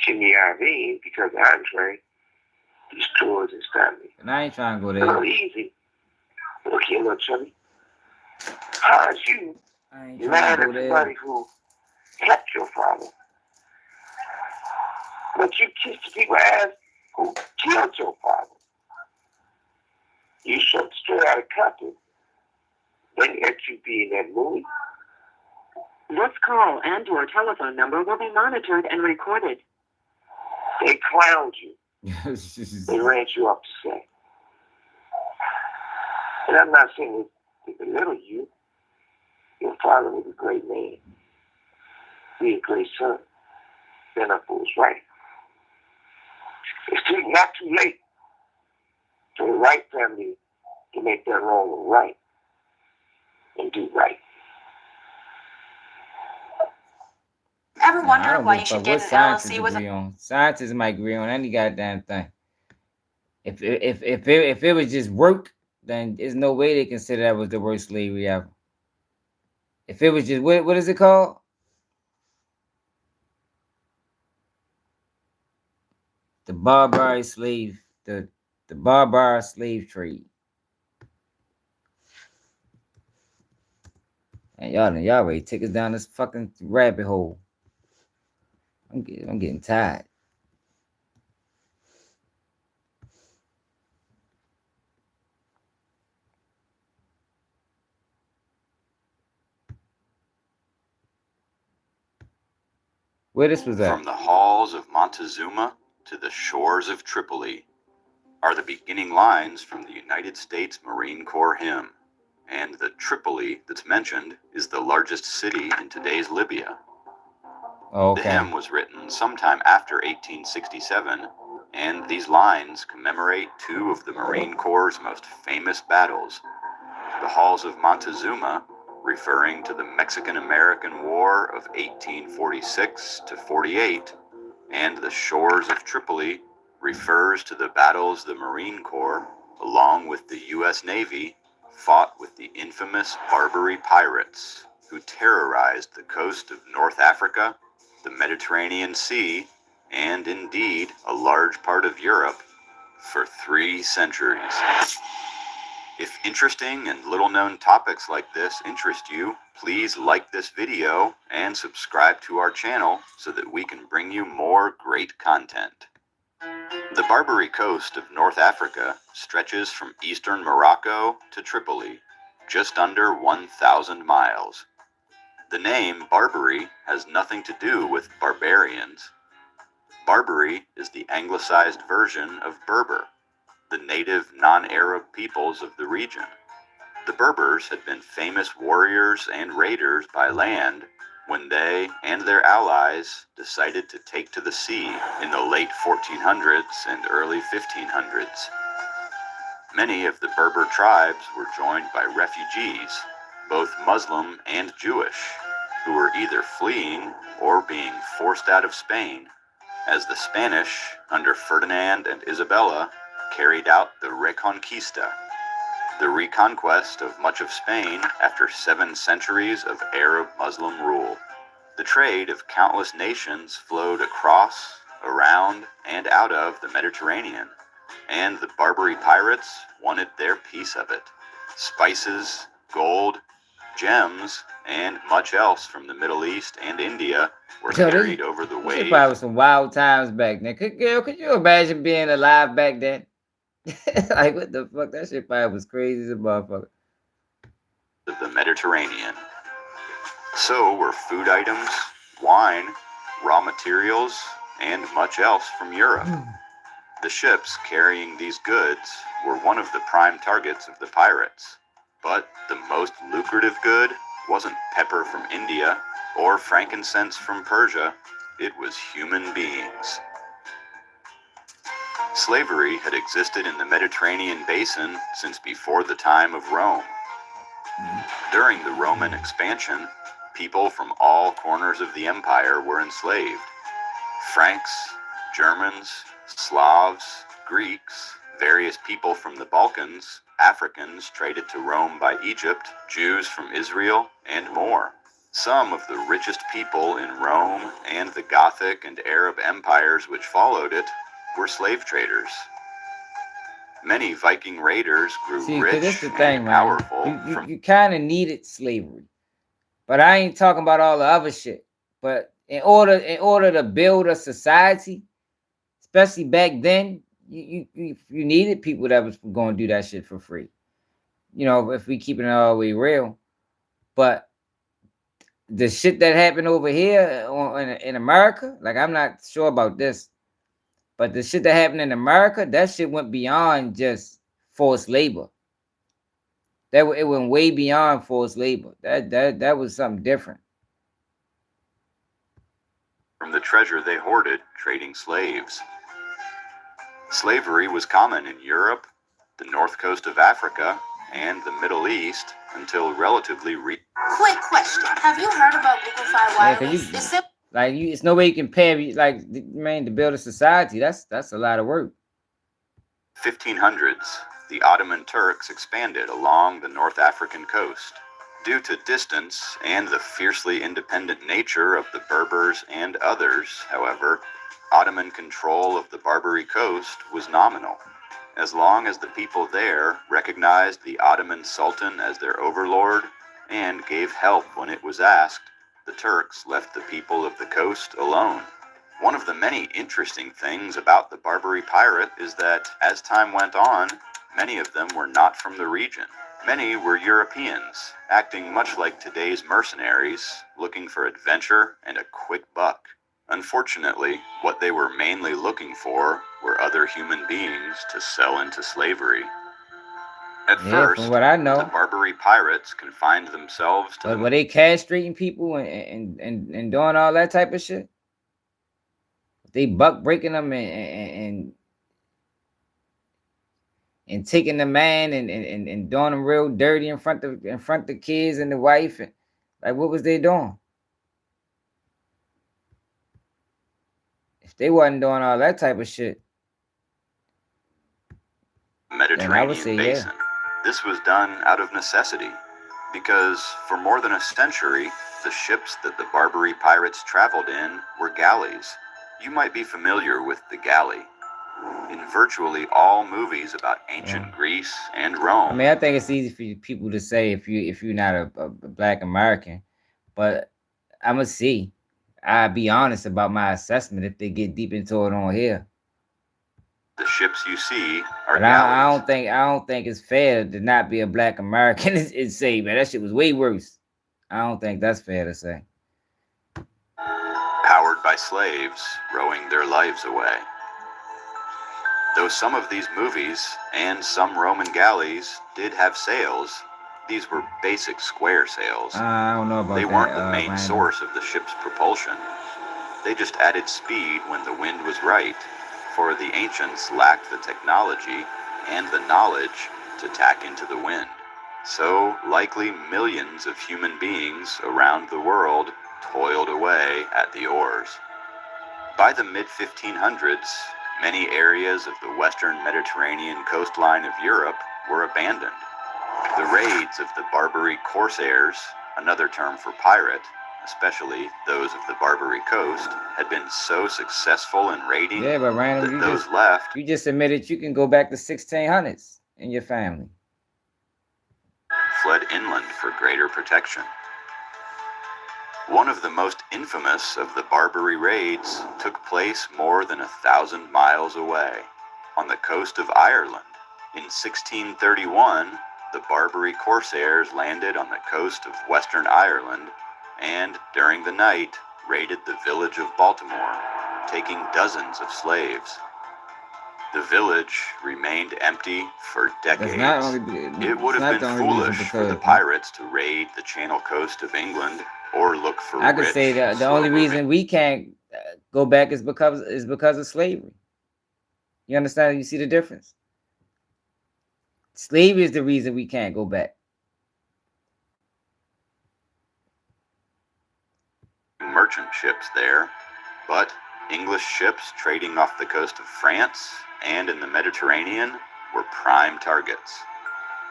Jimmy Iovine, because Andre destroys his family. And I ain't trying to go It's there. not easy. Look here, little chubby. How is you mad at somebody who helped your father? But you kissed people ass who killed your father. You shot straight out of Compton. They let you be in that movie. This call and your telephone number will be monitored and recorded. They clowned you. They ran you up to set. And I'm not saying to belittle you. Your father was a great man. Be a great son. Then I was right. It's still not too late for the right family to make that wrong right and do right. Ever wondered why you should get an LLC with Scientists might agree on any goddamn thing. If it was just work, then there's no way they consider that was the worst slavery ever. If it was just what is it called? The barbaric slave, the barbaric slave trade. And y'all ready to take us down this fucking rabbit hole. I'm getting tired. Where this was at? From the halls of Montezuma to the shores of Tripoli are the beginning lines from the United States Marine Corps hymn. And the Tripoli that's mentioned is the largest city in today's Libya. Okay. The hymn was written sometime after 1867, and these lines commemorate two of the Marine Corps' most famous battles. The halls of Montezuma, referring to the Mexican-American War of 1846 to 48, and the shores of Tripoli refers to the battles the Marine Corps, along with the U.S. Navy, fought with the infamous Barbary pirates, who terrorized the coast of North Africa, the Mediterranean Sea, and indeed a large part of Europe for 3 centuries. If interesting and little-known topics like this interest you, please like this video and subscribe to our channel so that we can bring you more great content. The Barbary coast of North Africa stretches from eastern Morocco to Tripoli, just under 1,000 miles. The name Barbary has nothing to do with barbarians. Barbary is the anglicized version of Berber, the native non-Arab peoples of the region. The Berbers had been famous warriors and raiders by land when they and their allies decided to take to the sea in the late 1400s and early 1500s. Many of the Berber tribes were joined by refugees, both Muslim and Jewish, who were either fleeing or being forced out of Spain, as the Spanish, under Ferdinand and Isabella, carried out the Reconquista, the reconquest of much of Spain after 7 centuries of Arab-Muslim rule. The trade of countless nations flowed across, around, and out of the Mediterranean, and the Barbary pirates wanted their piece of it. Spices, gold, gems, and much else from the Middle East and India were carried over the waves. Probably was some wild times back then. Could you imagine being alive back then? Like, what the fuck? That shit probably was crazy as a motherfucker. Of the Mediterranean. So were food items, wine, raw materials, and much else from Europe. The ships carrying these goods were one of the prime targets of the pirates. But the most lucrative good wasn't pepper from India or frankincense from Persia. It was human beings. Slavery had existed in the Mediterranean basin since before the time of Rome. During the Roman expansion, people from all corners of the empire were enslaved. Franks, Germans, Slavs, Greeks, various people from the Balkans, Africans traded to Rome by Egypt, Jews from Israel, and more. Some of the richest people in Rome and the Gothic and Arab empires which followed it were slave traders. Many Viking raiders grew rich and powerful. You kind of needed slavery, but I ain't talking about all the other shit. But in order to build a society, especially back then, you needed people that was going to do that shit for free. You know, if we keeping it all the way real. But the shit that happened over here in America, like, I'm not sure about this, but the shit that happened in America, that shit went beyond just forced labor. It went way beyond forced labor. That was something different. From the treasure they hoarded trading slaves. Slavery was common in Europe, the north coast of Africa, and the Middle East until relatively Quick question. Have you heard about Google Fi Wireless? It's no way you can pay, like, man, to build a society. That's a lot of work. 1500s, the Ottoman Turks expanded along the North African coast. Due to distance and the fiercely independent nature of the Berbers and others, however, Ottoman control of the Barbary coast was nominal. As long as the people there recognized the Ottoman Sultan as their overlord and gave help when it was asked, the Turks left the people of the coast alone. One of the many interesting things about the Barbary pirate is that, as time went on, many of them were not from the region. Many were Europeans, acting much like today's mercenaries, looking for adventure and a quick buck. Unfortunately, what they were mainly looking for were other human beings to sell into slavery. At first, from what I know, the Barbary pirates confined themselves to were they castrating people and doing all that type of shit? They buck breaking them and taking the man and doing them real dirty in front of the kids and the wife, and like, what was they doing? If they wasn't doing all that type of shit, Mediterranean basin. Yeah. This was done out of necessity, because for more than a century, the ships that the Barbary pirates traveled in were galleys. You might be familiar with the galley. in virtually all movies about ancient Greece and Rome. I mean, I think it's easy for people to say if you're not a Black American, but I'm gonna see. I'll be honest about my assessment if they get deep into it on here. The ships you see are But I galleys. don't think it's fair to not be a Black American and say, man, that shit was way worse. I don't think that's fair to say. Powered by slaves rowing their lives away. Though some of these movies and some Roman galleys did have sails, these were basic square sails. I don't know about that. They weren't the main source of the ship's propulsion. They just added speed when the wind was right, for the ancients lacked the technology and the knowledge to tack into the wind. So likely millions of human beings around the world toiled away at the oars. By the mid-1500s, many areas of the western Mediterranean coastline of Europe were abandoned. The raids of the Barbary corsairs, another term for pirate, especially those of the Barbary coast, had been so successful in raiding but Random, that those left. You just admitted you can go back to 1600s in your family. Fled inland for greater protection. One of the most infamous of the Barbary raids took place more than 1,000 miles away, on the coast of Ireland. In 1631, the Barbary corsairs landed on the coast of Western Ireland and, during the night, raided the village of Baltimore, taking dozens of slaves. The village remained empty for decades. It would have been foolish for the pirates to raid the Channel Coast of England or look for I could say that the only reason we can't go back is because of slavery. You understand? You see the difference? Slavery is the reason we can't go back. Merchant ships there, but English ships trading off the coast of France and in the Mediterranean were prime targets.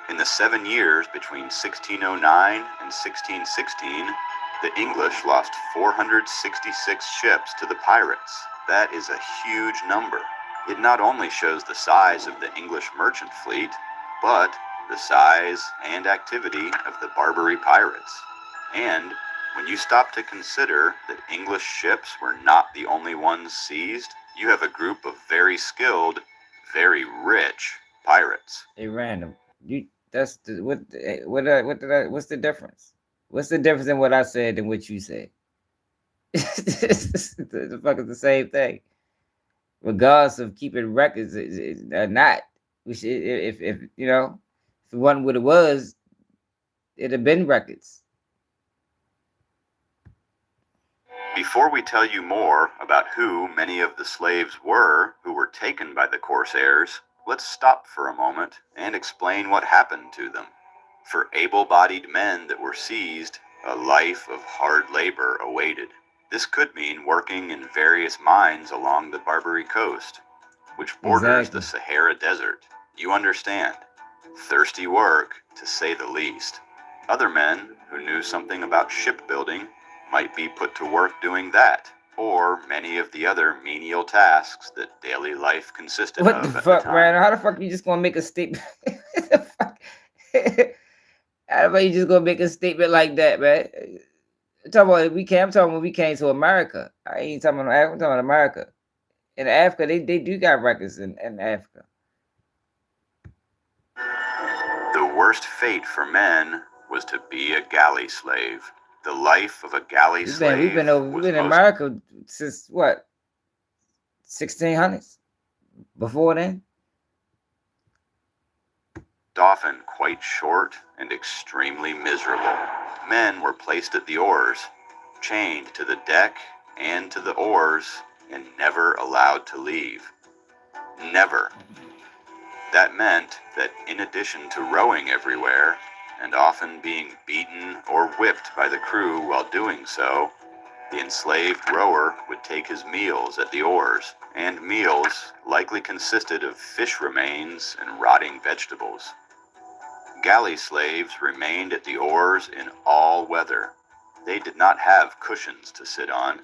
In the 7 years between 1609 and 1616, the English lost 466 ships to the pirates. That is a huge number. It not only shows the size of the English merchant fleet, but the size and activity of the Barbary pirates. And when you stop to consider that English ships were not the only ones seized, you have a group of very skilled, very rich pirates. Hey, Random, what's the difference? What's the difference in what I said and what you said? The fuck is the same thing. Regardless of keeping records or not, which if you know, if it wasn't what it was, it'd have been records. Before we tell you more about who many of the slaves were who were taken by the corsairs, let's stop for a moment and explain what happened to them. For able-bodied men that were seized, a life of hard labor awaited. This could mean working in various mines along the Barbary coast, which borders the Sahara Desert. You understand. Thirsty work, to say the least. Other men who knew something about shipbuilding might be put to work doing that, or many of the other menial tasks that daily life consisted of. What the fuck, man? How the fuck are you just gonna make a statement? How the fuck you just gonna make a statement like that, man? I'm talking about when we came to America. I ain't talking about Africa, I'm talking about America. In Africa, they do got records in Africa. The worst fate for men was to be a galley slave. The life of a galley slave. We've been in America since what? 1600s? Before then? Often quite short and extremely miserable. Men were placed at the oars, chained to the deck and to the oars, and never allowed to leave. Never. That meant that in addition to rowing everywhere, and often being beaten or whipped by the crew while doing so, the enslaved rower would take his meals at the oars, and meals likely consisted of fish remains and rotting vegetables. Galley slaves remained at the oars in all weather. They did not have cushions to sit on.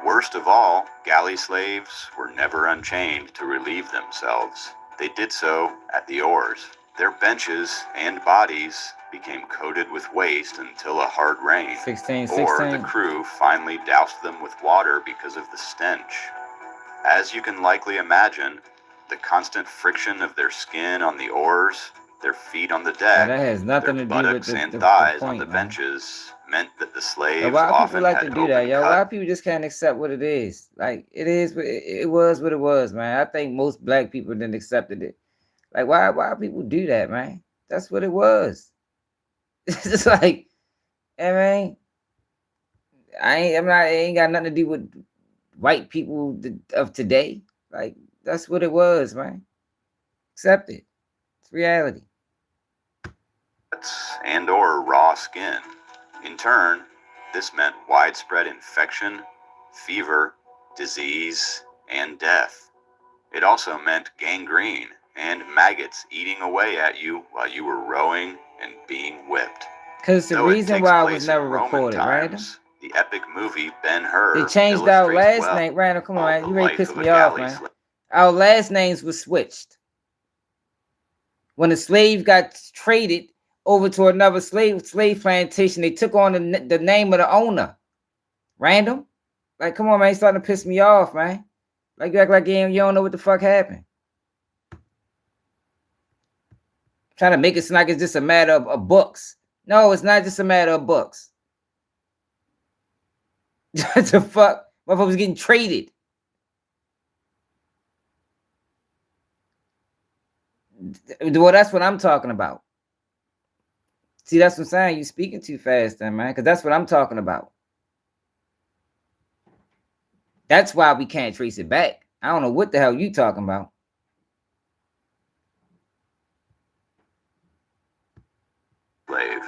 Worst of all, galley slaves were never unchained to relieve themselves. They did so at the oars. Their benches and bodies became coated with waste until a hard rain, 16. or the crew finally doused them with water because of the stench. As you can likely imagine, the constant friction of their skin on the oars, their feet on the deck, that has nothing to their do with buttocks the and the thighs point, on the man. benches meant that the slaves Yo, why people often like had to do that, open yo? cut. Why people just can't accept what it is? Like it is, it was what it was, man. I think most black people didn't accepted it. Like why people do that, man? That's what it was. It's just like, I mean, it ain't got nothing to do with white people of today. Like that's what it was, man. Accept it. It's reality. And or raw skin. In turn, this meant widespread infection, fever, disease, and death. It also meant gangrene and maggots eating away at you while you were rowing and being whipped. Because the reason why it was never recorded, right? The epic movie Ben-Hur They changed our illustrates last name. Randall, come on, man. You ready to life piss of me a off, galley man. slave. Our last names were switched. When a slave got traded over to another slave plantation, they took on the name of the owner. Random? Like, come on, man. You're starting to piss me off, man. Like, you act like you don't know what the fuck happened. Trying to make it seem like it's just a matter of books. No, it's not just a matter of books. The fuck? Motherfuckers getting traded. Well, that's what I'm talking about. See, that's what I'm saying. You speaking too fast then, man, because that's what I'm talking about. That's why we can't trace it back. I don't know what the hell you talking about. Slave.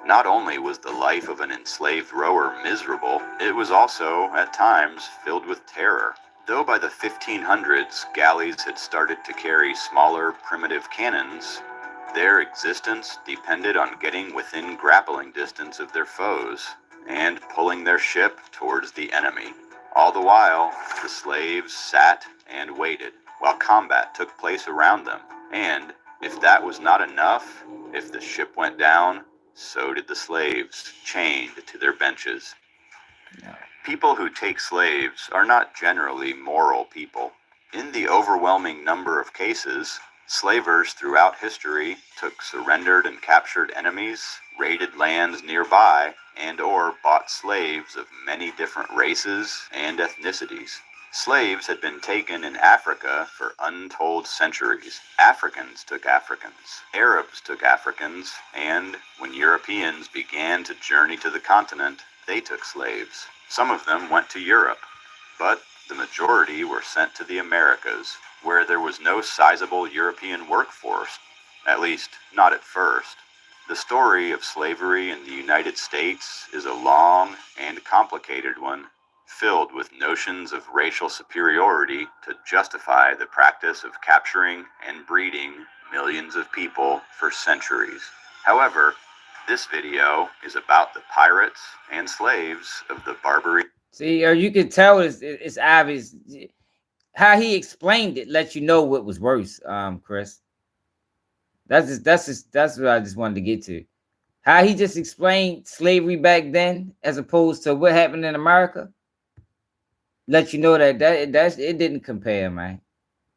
Not only was the life of an enslaved rower miserable, it was also, at times, filled with terror. Though by the 1500s, galleys had started to carry smaller, primitive cannons, their existence depended on getting within grappling distance of their foes and pulling their ship towards the enemy. All the while, the slaves sat and waited while combat took place around them. And if that was not enough, if the ship went down, so did the slaves, chained to their benches. People who take slaves are not generally moral people. In the overwhelming number of cases, slavers throughout history took surrendered and captured enemies, raided lands nearby, and or bought slaves of many different races and ethnicities. Slaves had been taken in Africa for untold centuries. Africans took Africans, Arabs took Africans, and when Europeans began to journey to the continent, they took slaves. Some of them went to Europe, but the majority were sent to the Americas, where there was no sizable European workforce, at least not at first. The story of slavery in the United States is a long and complicated one, filled with notions of racial superiority to justify the practice of capturing and breeding millions of people for centuries. However, this video is about the pirates and slaves of the Barbary. See, or you could tell it's obvious. How he explained it lets you know what was worse, Chris. That's what I just wanted to get to. How he just explained slavery back then as opposed to what happened in America. Let you know that it didn't compare, man.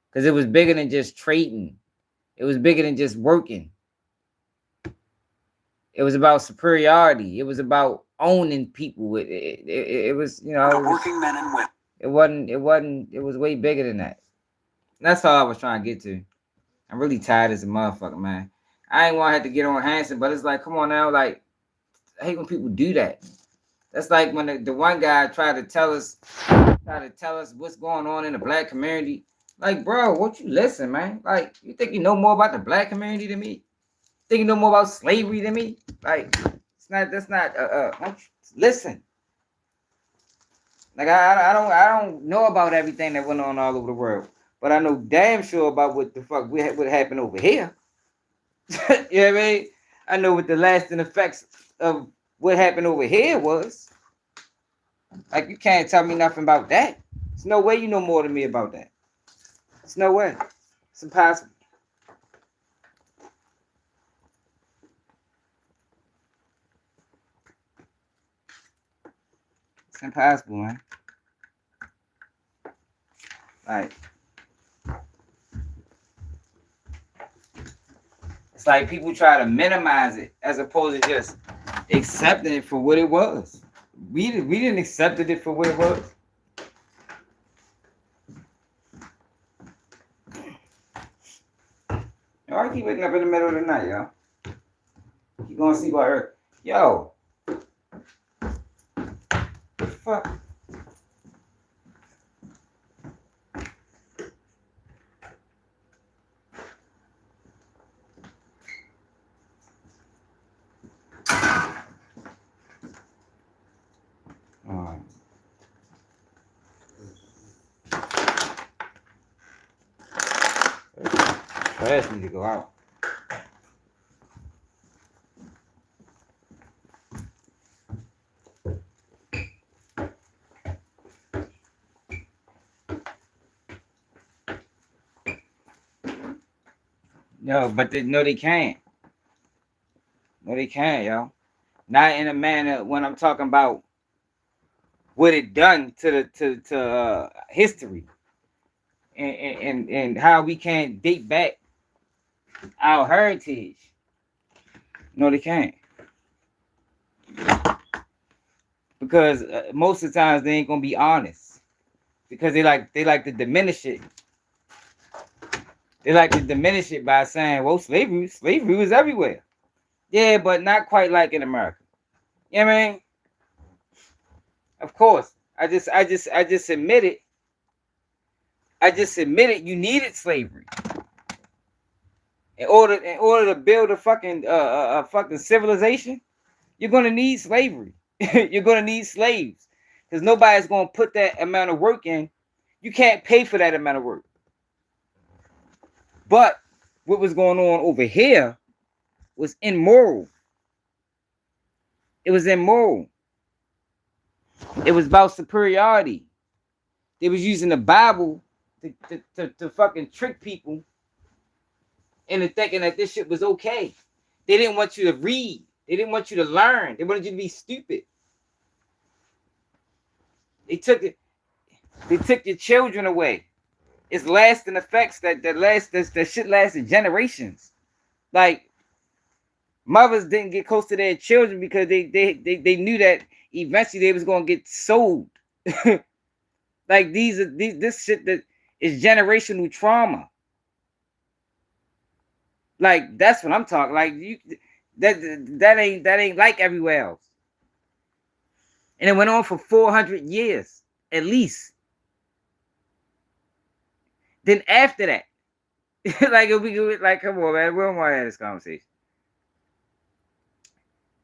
Because it was bigger than just trading. It was bigger than just working. It was about superiority. It was about owning people. It was, you know, working men and women. It was way bigger than that. That's all I was trying to get to. I'm really tired as a motherfucker, man. I ain't want to have to get on Hanson, but it's like, come on now, like, I hate when people do that. That's like when the one guy tried to tell us what's going on in the black community. Like, bro, won't you listen, man? Like, you think you know more about the black community than me? Think you know more about slavery than me? Like, that's not won't you listen. Like, I don't know about everything that went on all over the world, but I know damn sure about what the fuck what happened over here. You know what I mean? I know what the lasting effects of what happened over here was. Like, you can't tell me nothing about that. There's no way you know more than me about that. There's no way. It's impossible. It's impossible, man. Like, it's like people try to minimize it as opposed to just accepting it for what it was. We didn't accept it for what it was. Yo, I keep waking up in the middle of the night, yo. You gonna sleep on Earth. Yo. The fuck? Trash need to go out. No, but no, they can't. No, they can't, yo. Not in a manner when I'm talking about what it done to history and how we can't date back our heritage. No, they can't. Because most of the times they ain't gonna be honest. Because they like to diminish it. They like to diminish it by saying, well, slavery was everywhere. Yeah, but not quite like in America. You know what I mean? Of course. I just admitted. I just admitted you needed slavery. In order to build a fucking civilization, you're gonna need slavery. You're gonna need slaves. Because nobody's gonna put that amount of work in. You can't pay for that amount of work. But what was going on over here was immoral. It was immoral. It was about superiority. They was using the Bible to fucking trick people into thinking that this shit was okay. They didn't want you to read. They didn't want you to learn. They wanted you to be stupid. They took your children away. It's lasting effects that shit lasted generations. Like, mothers didn't get close to their children because they knew that eventually they was gonna get sold. Like this shit that is generational trauma. Like, that's what I'm talking. Like, that ain't like everywhere else. And it went on for 400 years at least. Then after that, like, if we go, like, come on, man, we don't want to have this conversation.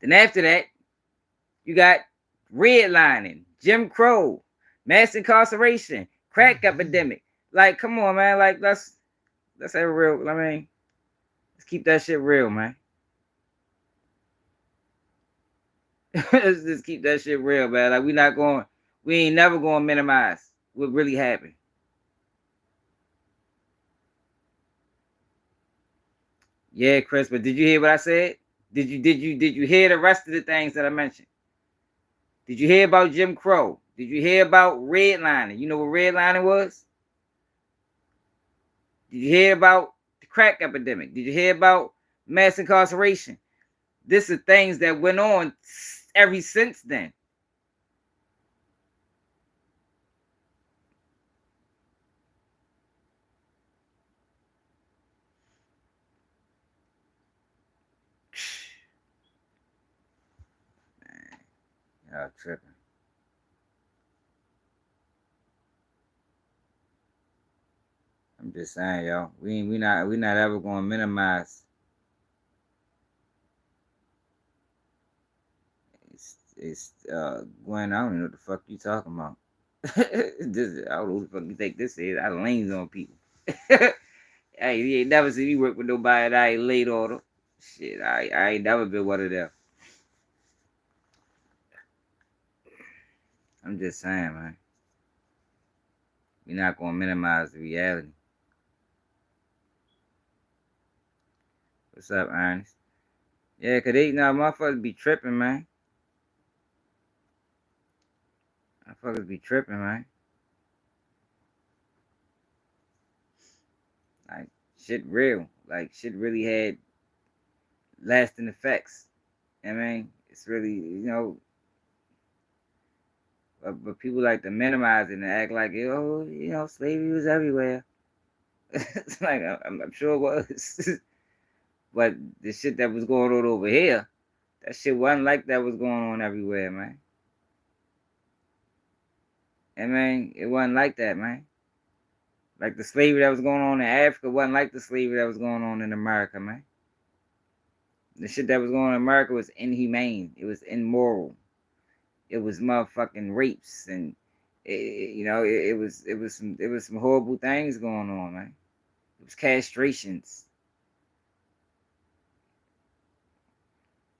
Then after that, you got redlining, Jim Crow, mass incarceration, crack epidemic. Like, come on, man. Like, let's have a real. I mean, let's keep that shit real, man. Let's just keep that shit real, man. Like, we ain't never going to minimize what really happened. Yeah, Chris, but did you hear what I said? Did you hear the rest of the things that I mentioned? Did you hear about Jim Crow? Did you hear about redlining? You know what redlining was? Did you hear about the crack epidemic? Did you hear about mass incarceration? This is things that went on ever since then. Man, y'all tripping. I'm just saying, y'all. We not ever gonna minimize. It's Gwen, I don't know what the fuck you talking about. I don't know who the fuck you think this is. I lanes on people. Hey, you ain't never seen me work with nobody that I ain't laid on them. Shit, I ain't never been one of them. I'm just saying, man. We're not gonna minimize the reality. What's up, Ernest? Yeah, cause they motherfuckers be tripping, man. Motherfuckers be tripping, man. Like shit real. Like shit really had lasting effects. I mean, it's really, but people like to minimize it and act like, slavery was everywhere. It's like, I'm sure it was. But the shit that was going on over here, that shit wasn't like that was going on everywhere, man. I mean, it wasn't like that, man. Like the slavery that was going on in Africa wasn't like the slavery that was going on in America, man. The shit that was going on in America was inhumane. It was immoral. It was motherfucking rapes, and it was some horrible things going on, man. It was castrations.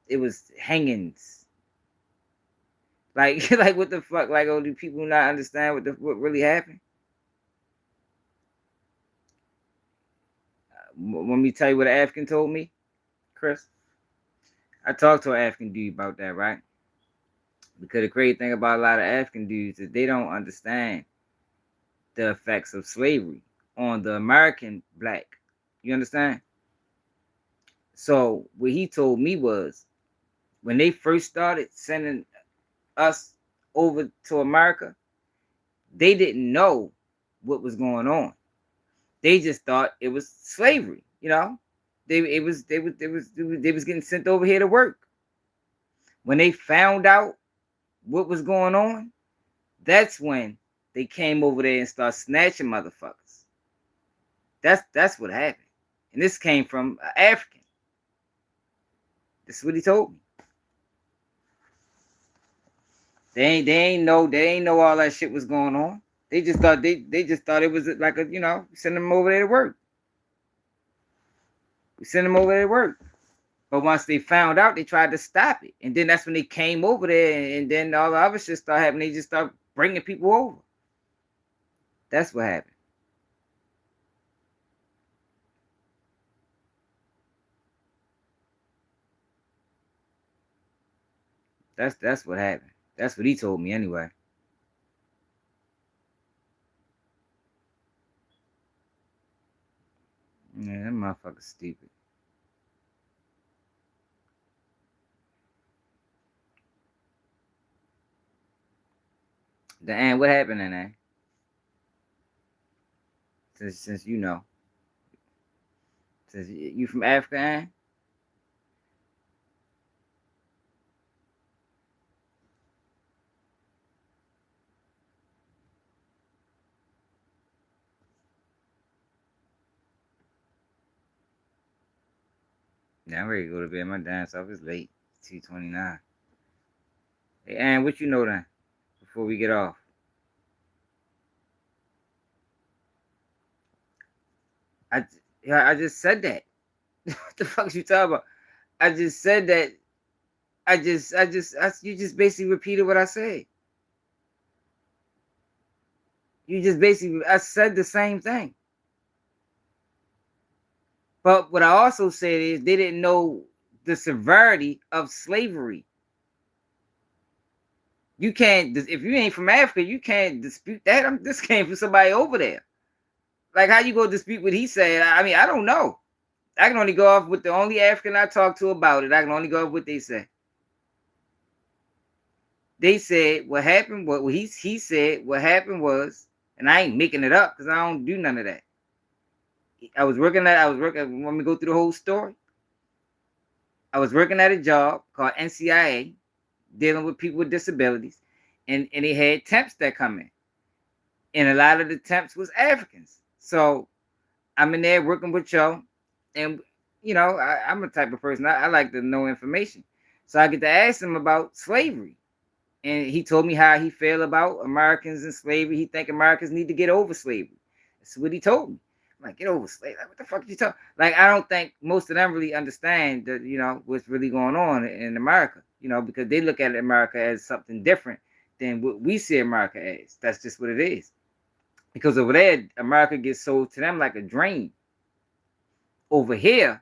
It was hangings. Like like what the fuck? Like, oh, do people not understand what really happened? Want me to tell you what an African told me, Chris? I talked to an African dude about that, right? Because the crazy thing about a lot of African dudes is they don't understand the effects of slavery on the American black. You understand? So what he told me was, when they first started sending us over to America, they didn't know what was going on. They just thought it was slavery. They was getting sent over here to work. When they found out what was going on, that's when they came over there and started snatching motherfuckers. That's what happened. And this came from an African. This is what he told me. They ain't know all that shit was going on. They just thought it was like send them over there to work. We send them over there to work. But once they found out, they tried to stop it. And then that's when they came over there, and then all the other shit started happening. They just started bringing people over. That's what happened. That's what happened. That's what he told me anyway. Yeah, that motherfucker's stupid. And what happened in there? Since you know. Since you from Africa, Ann? Yeah, I'm ready to go to bed. My dance off is late. 2:29. Hey, Ann, what you know then? Before we get off. I just said that. What the fuck you talking about? I just said that. You just basically repeated what I said. I said the same thing. But what I also said is they didn't know the severity of slavery. You can't, if you ain't from Africa, you can't dispute that. This came from somebody over there. Like, how you go dispute what he said? I mean, I don't know. I can only go off with the only African I talked to about it. I can only go off what they say. They said what happened, what he said, what happened was, and I ain't making it up because I don't do none of that. I was working, want me to go through the whole story? I was working at a job called NCIA, dealing with people with disabilities, and they had temps that come in. And a lot of the temps was Africans. So I'm in there working with y'all, and I'm a type of person, I like to know information. So I get to ask him about slavery. And he told me how he felt about Americans and slavery. He think Americans need to get over slavery. That's what he told me. I'm like, get over slavery. Like, what the fuck are you talking? Like, I don't think most of them really understand that, what's really going on in America, because they look at America as something different than what we see America as. That's just what it is. Because over there, America gets sold to them like a dream. Over here,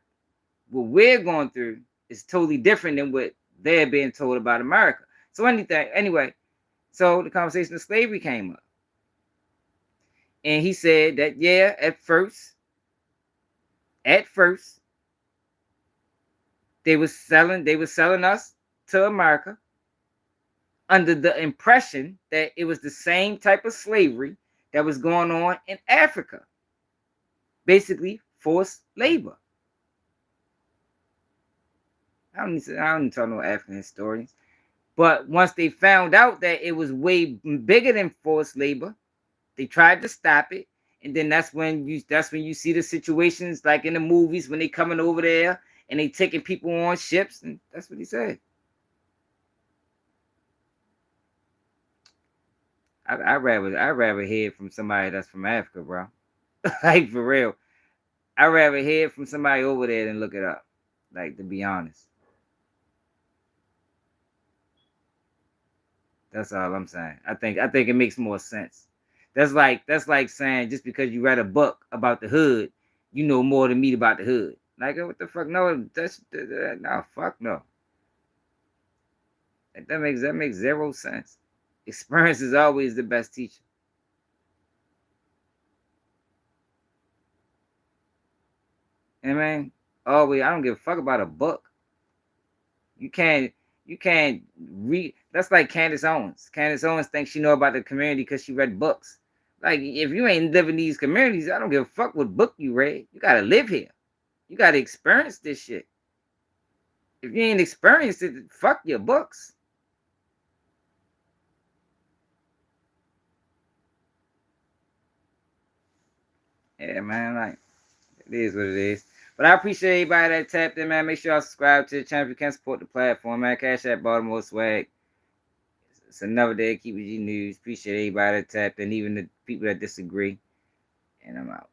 what we're going through is totally different than what they're being told about America. So anyway, so the conversation of slavery came up. And he said that, yeah, at first, they were selling us to America under the impression that it was the same type of slavery that was going on in Africa. Basically, forced labor. I don't need to talk no African historians. But once they found out that it was way bigger than forced labor, they tried to stop it. And then that's when you see the situations like in the movies when they coming over there and they taking people on ships, and that's what he said. I'd rather hear from somebody that's from Africa, bro. Like, for real. I'd rather hear from somebody over there than look it up. Like, to be honest. That's all I'm saying. I think it makes more sense. That's like saying just because you read a book about the hood, you know more than me about the hood. Like, what the fuck? No, no, fuck no. That makes zero sense. Experience is always the best teacher. And man, always, I don't give a fuck about a book. You can't read. That's like Candace Owens. Candace Owens thinks she know about the community because she read books. Like, if you ain't living these communities, I don't give a fuck what book you read. You gotta live here. You gotta experience this shit. If you ain't experienced it, fuck your books. Yeah, man, like, it is what it is. But I appreciate everybody that tapped in, man. Make sure y'all subscribe to the channel if you can support the platform, man. Cash App Baltimore Swag. It's another day of Keep It G News. Appreciate everybody that tapped in, even the people that disagree. And I'm out.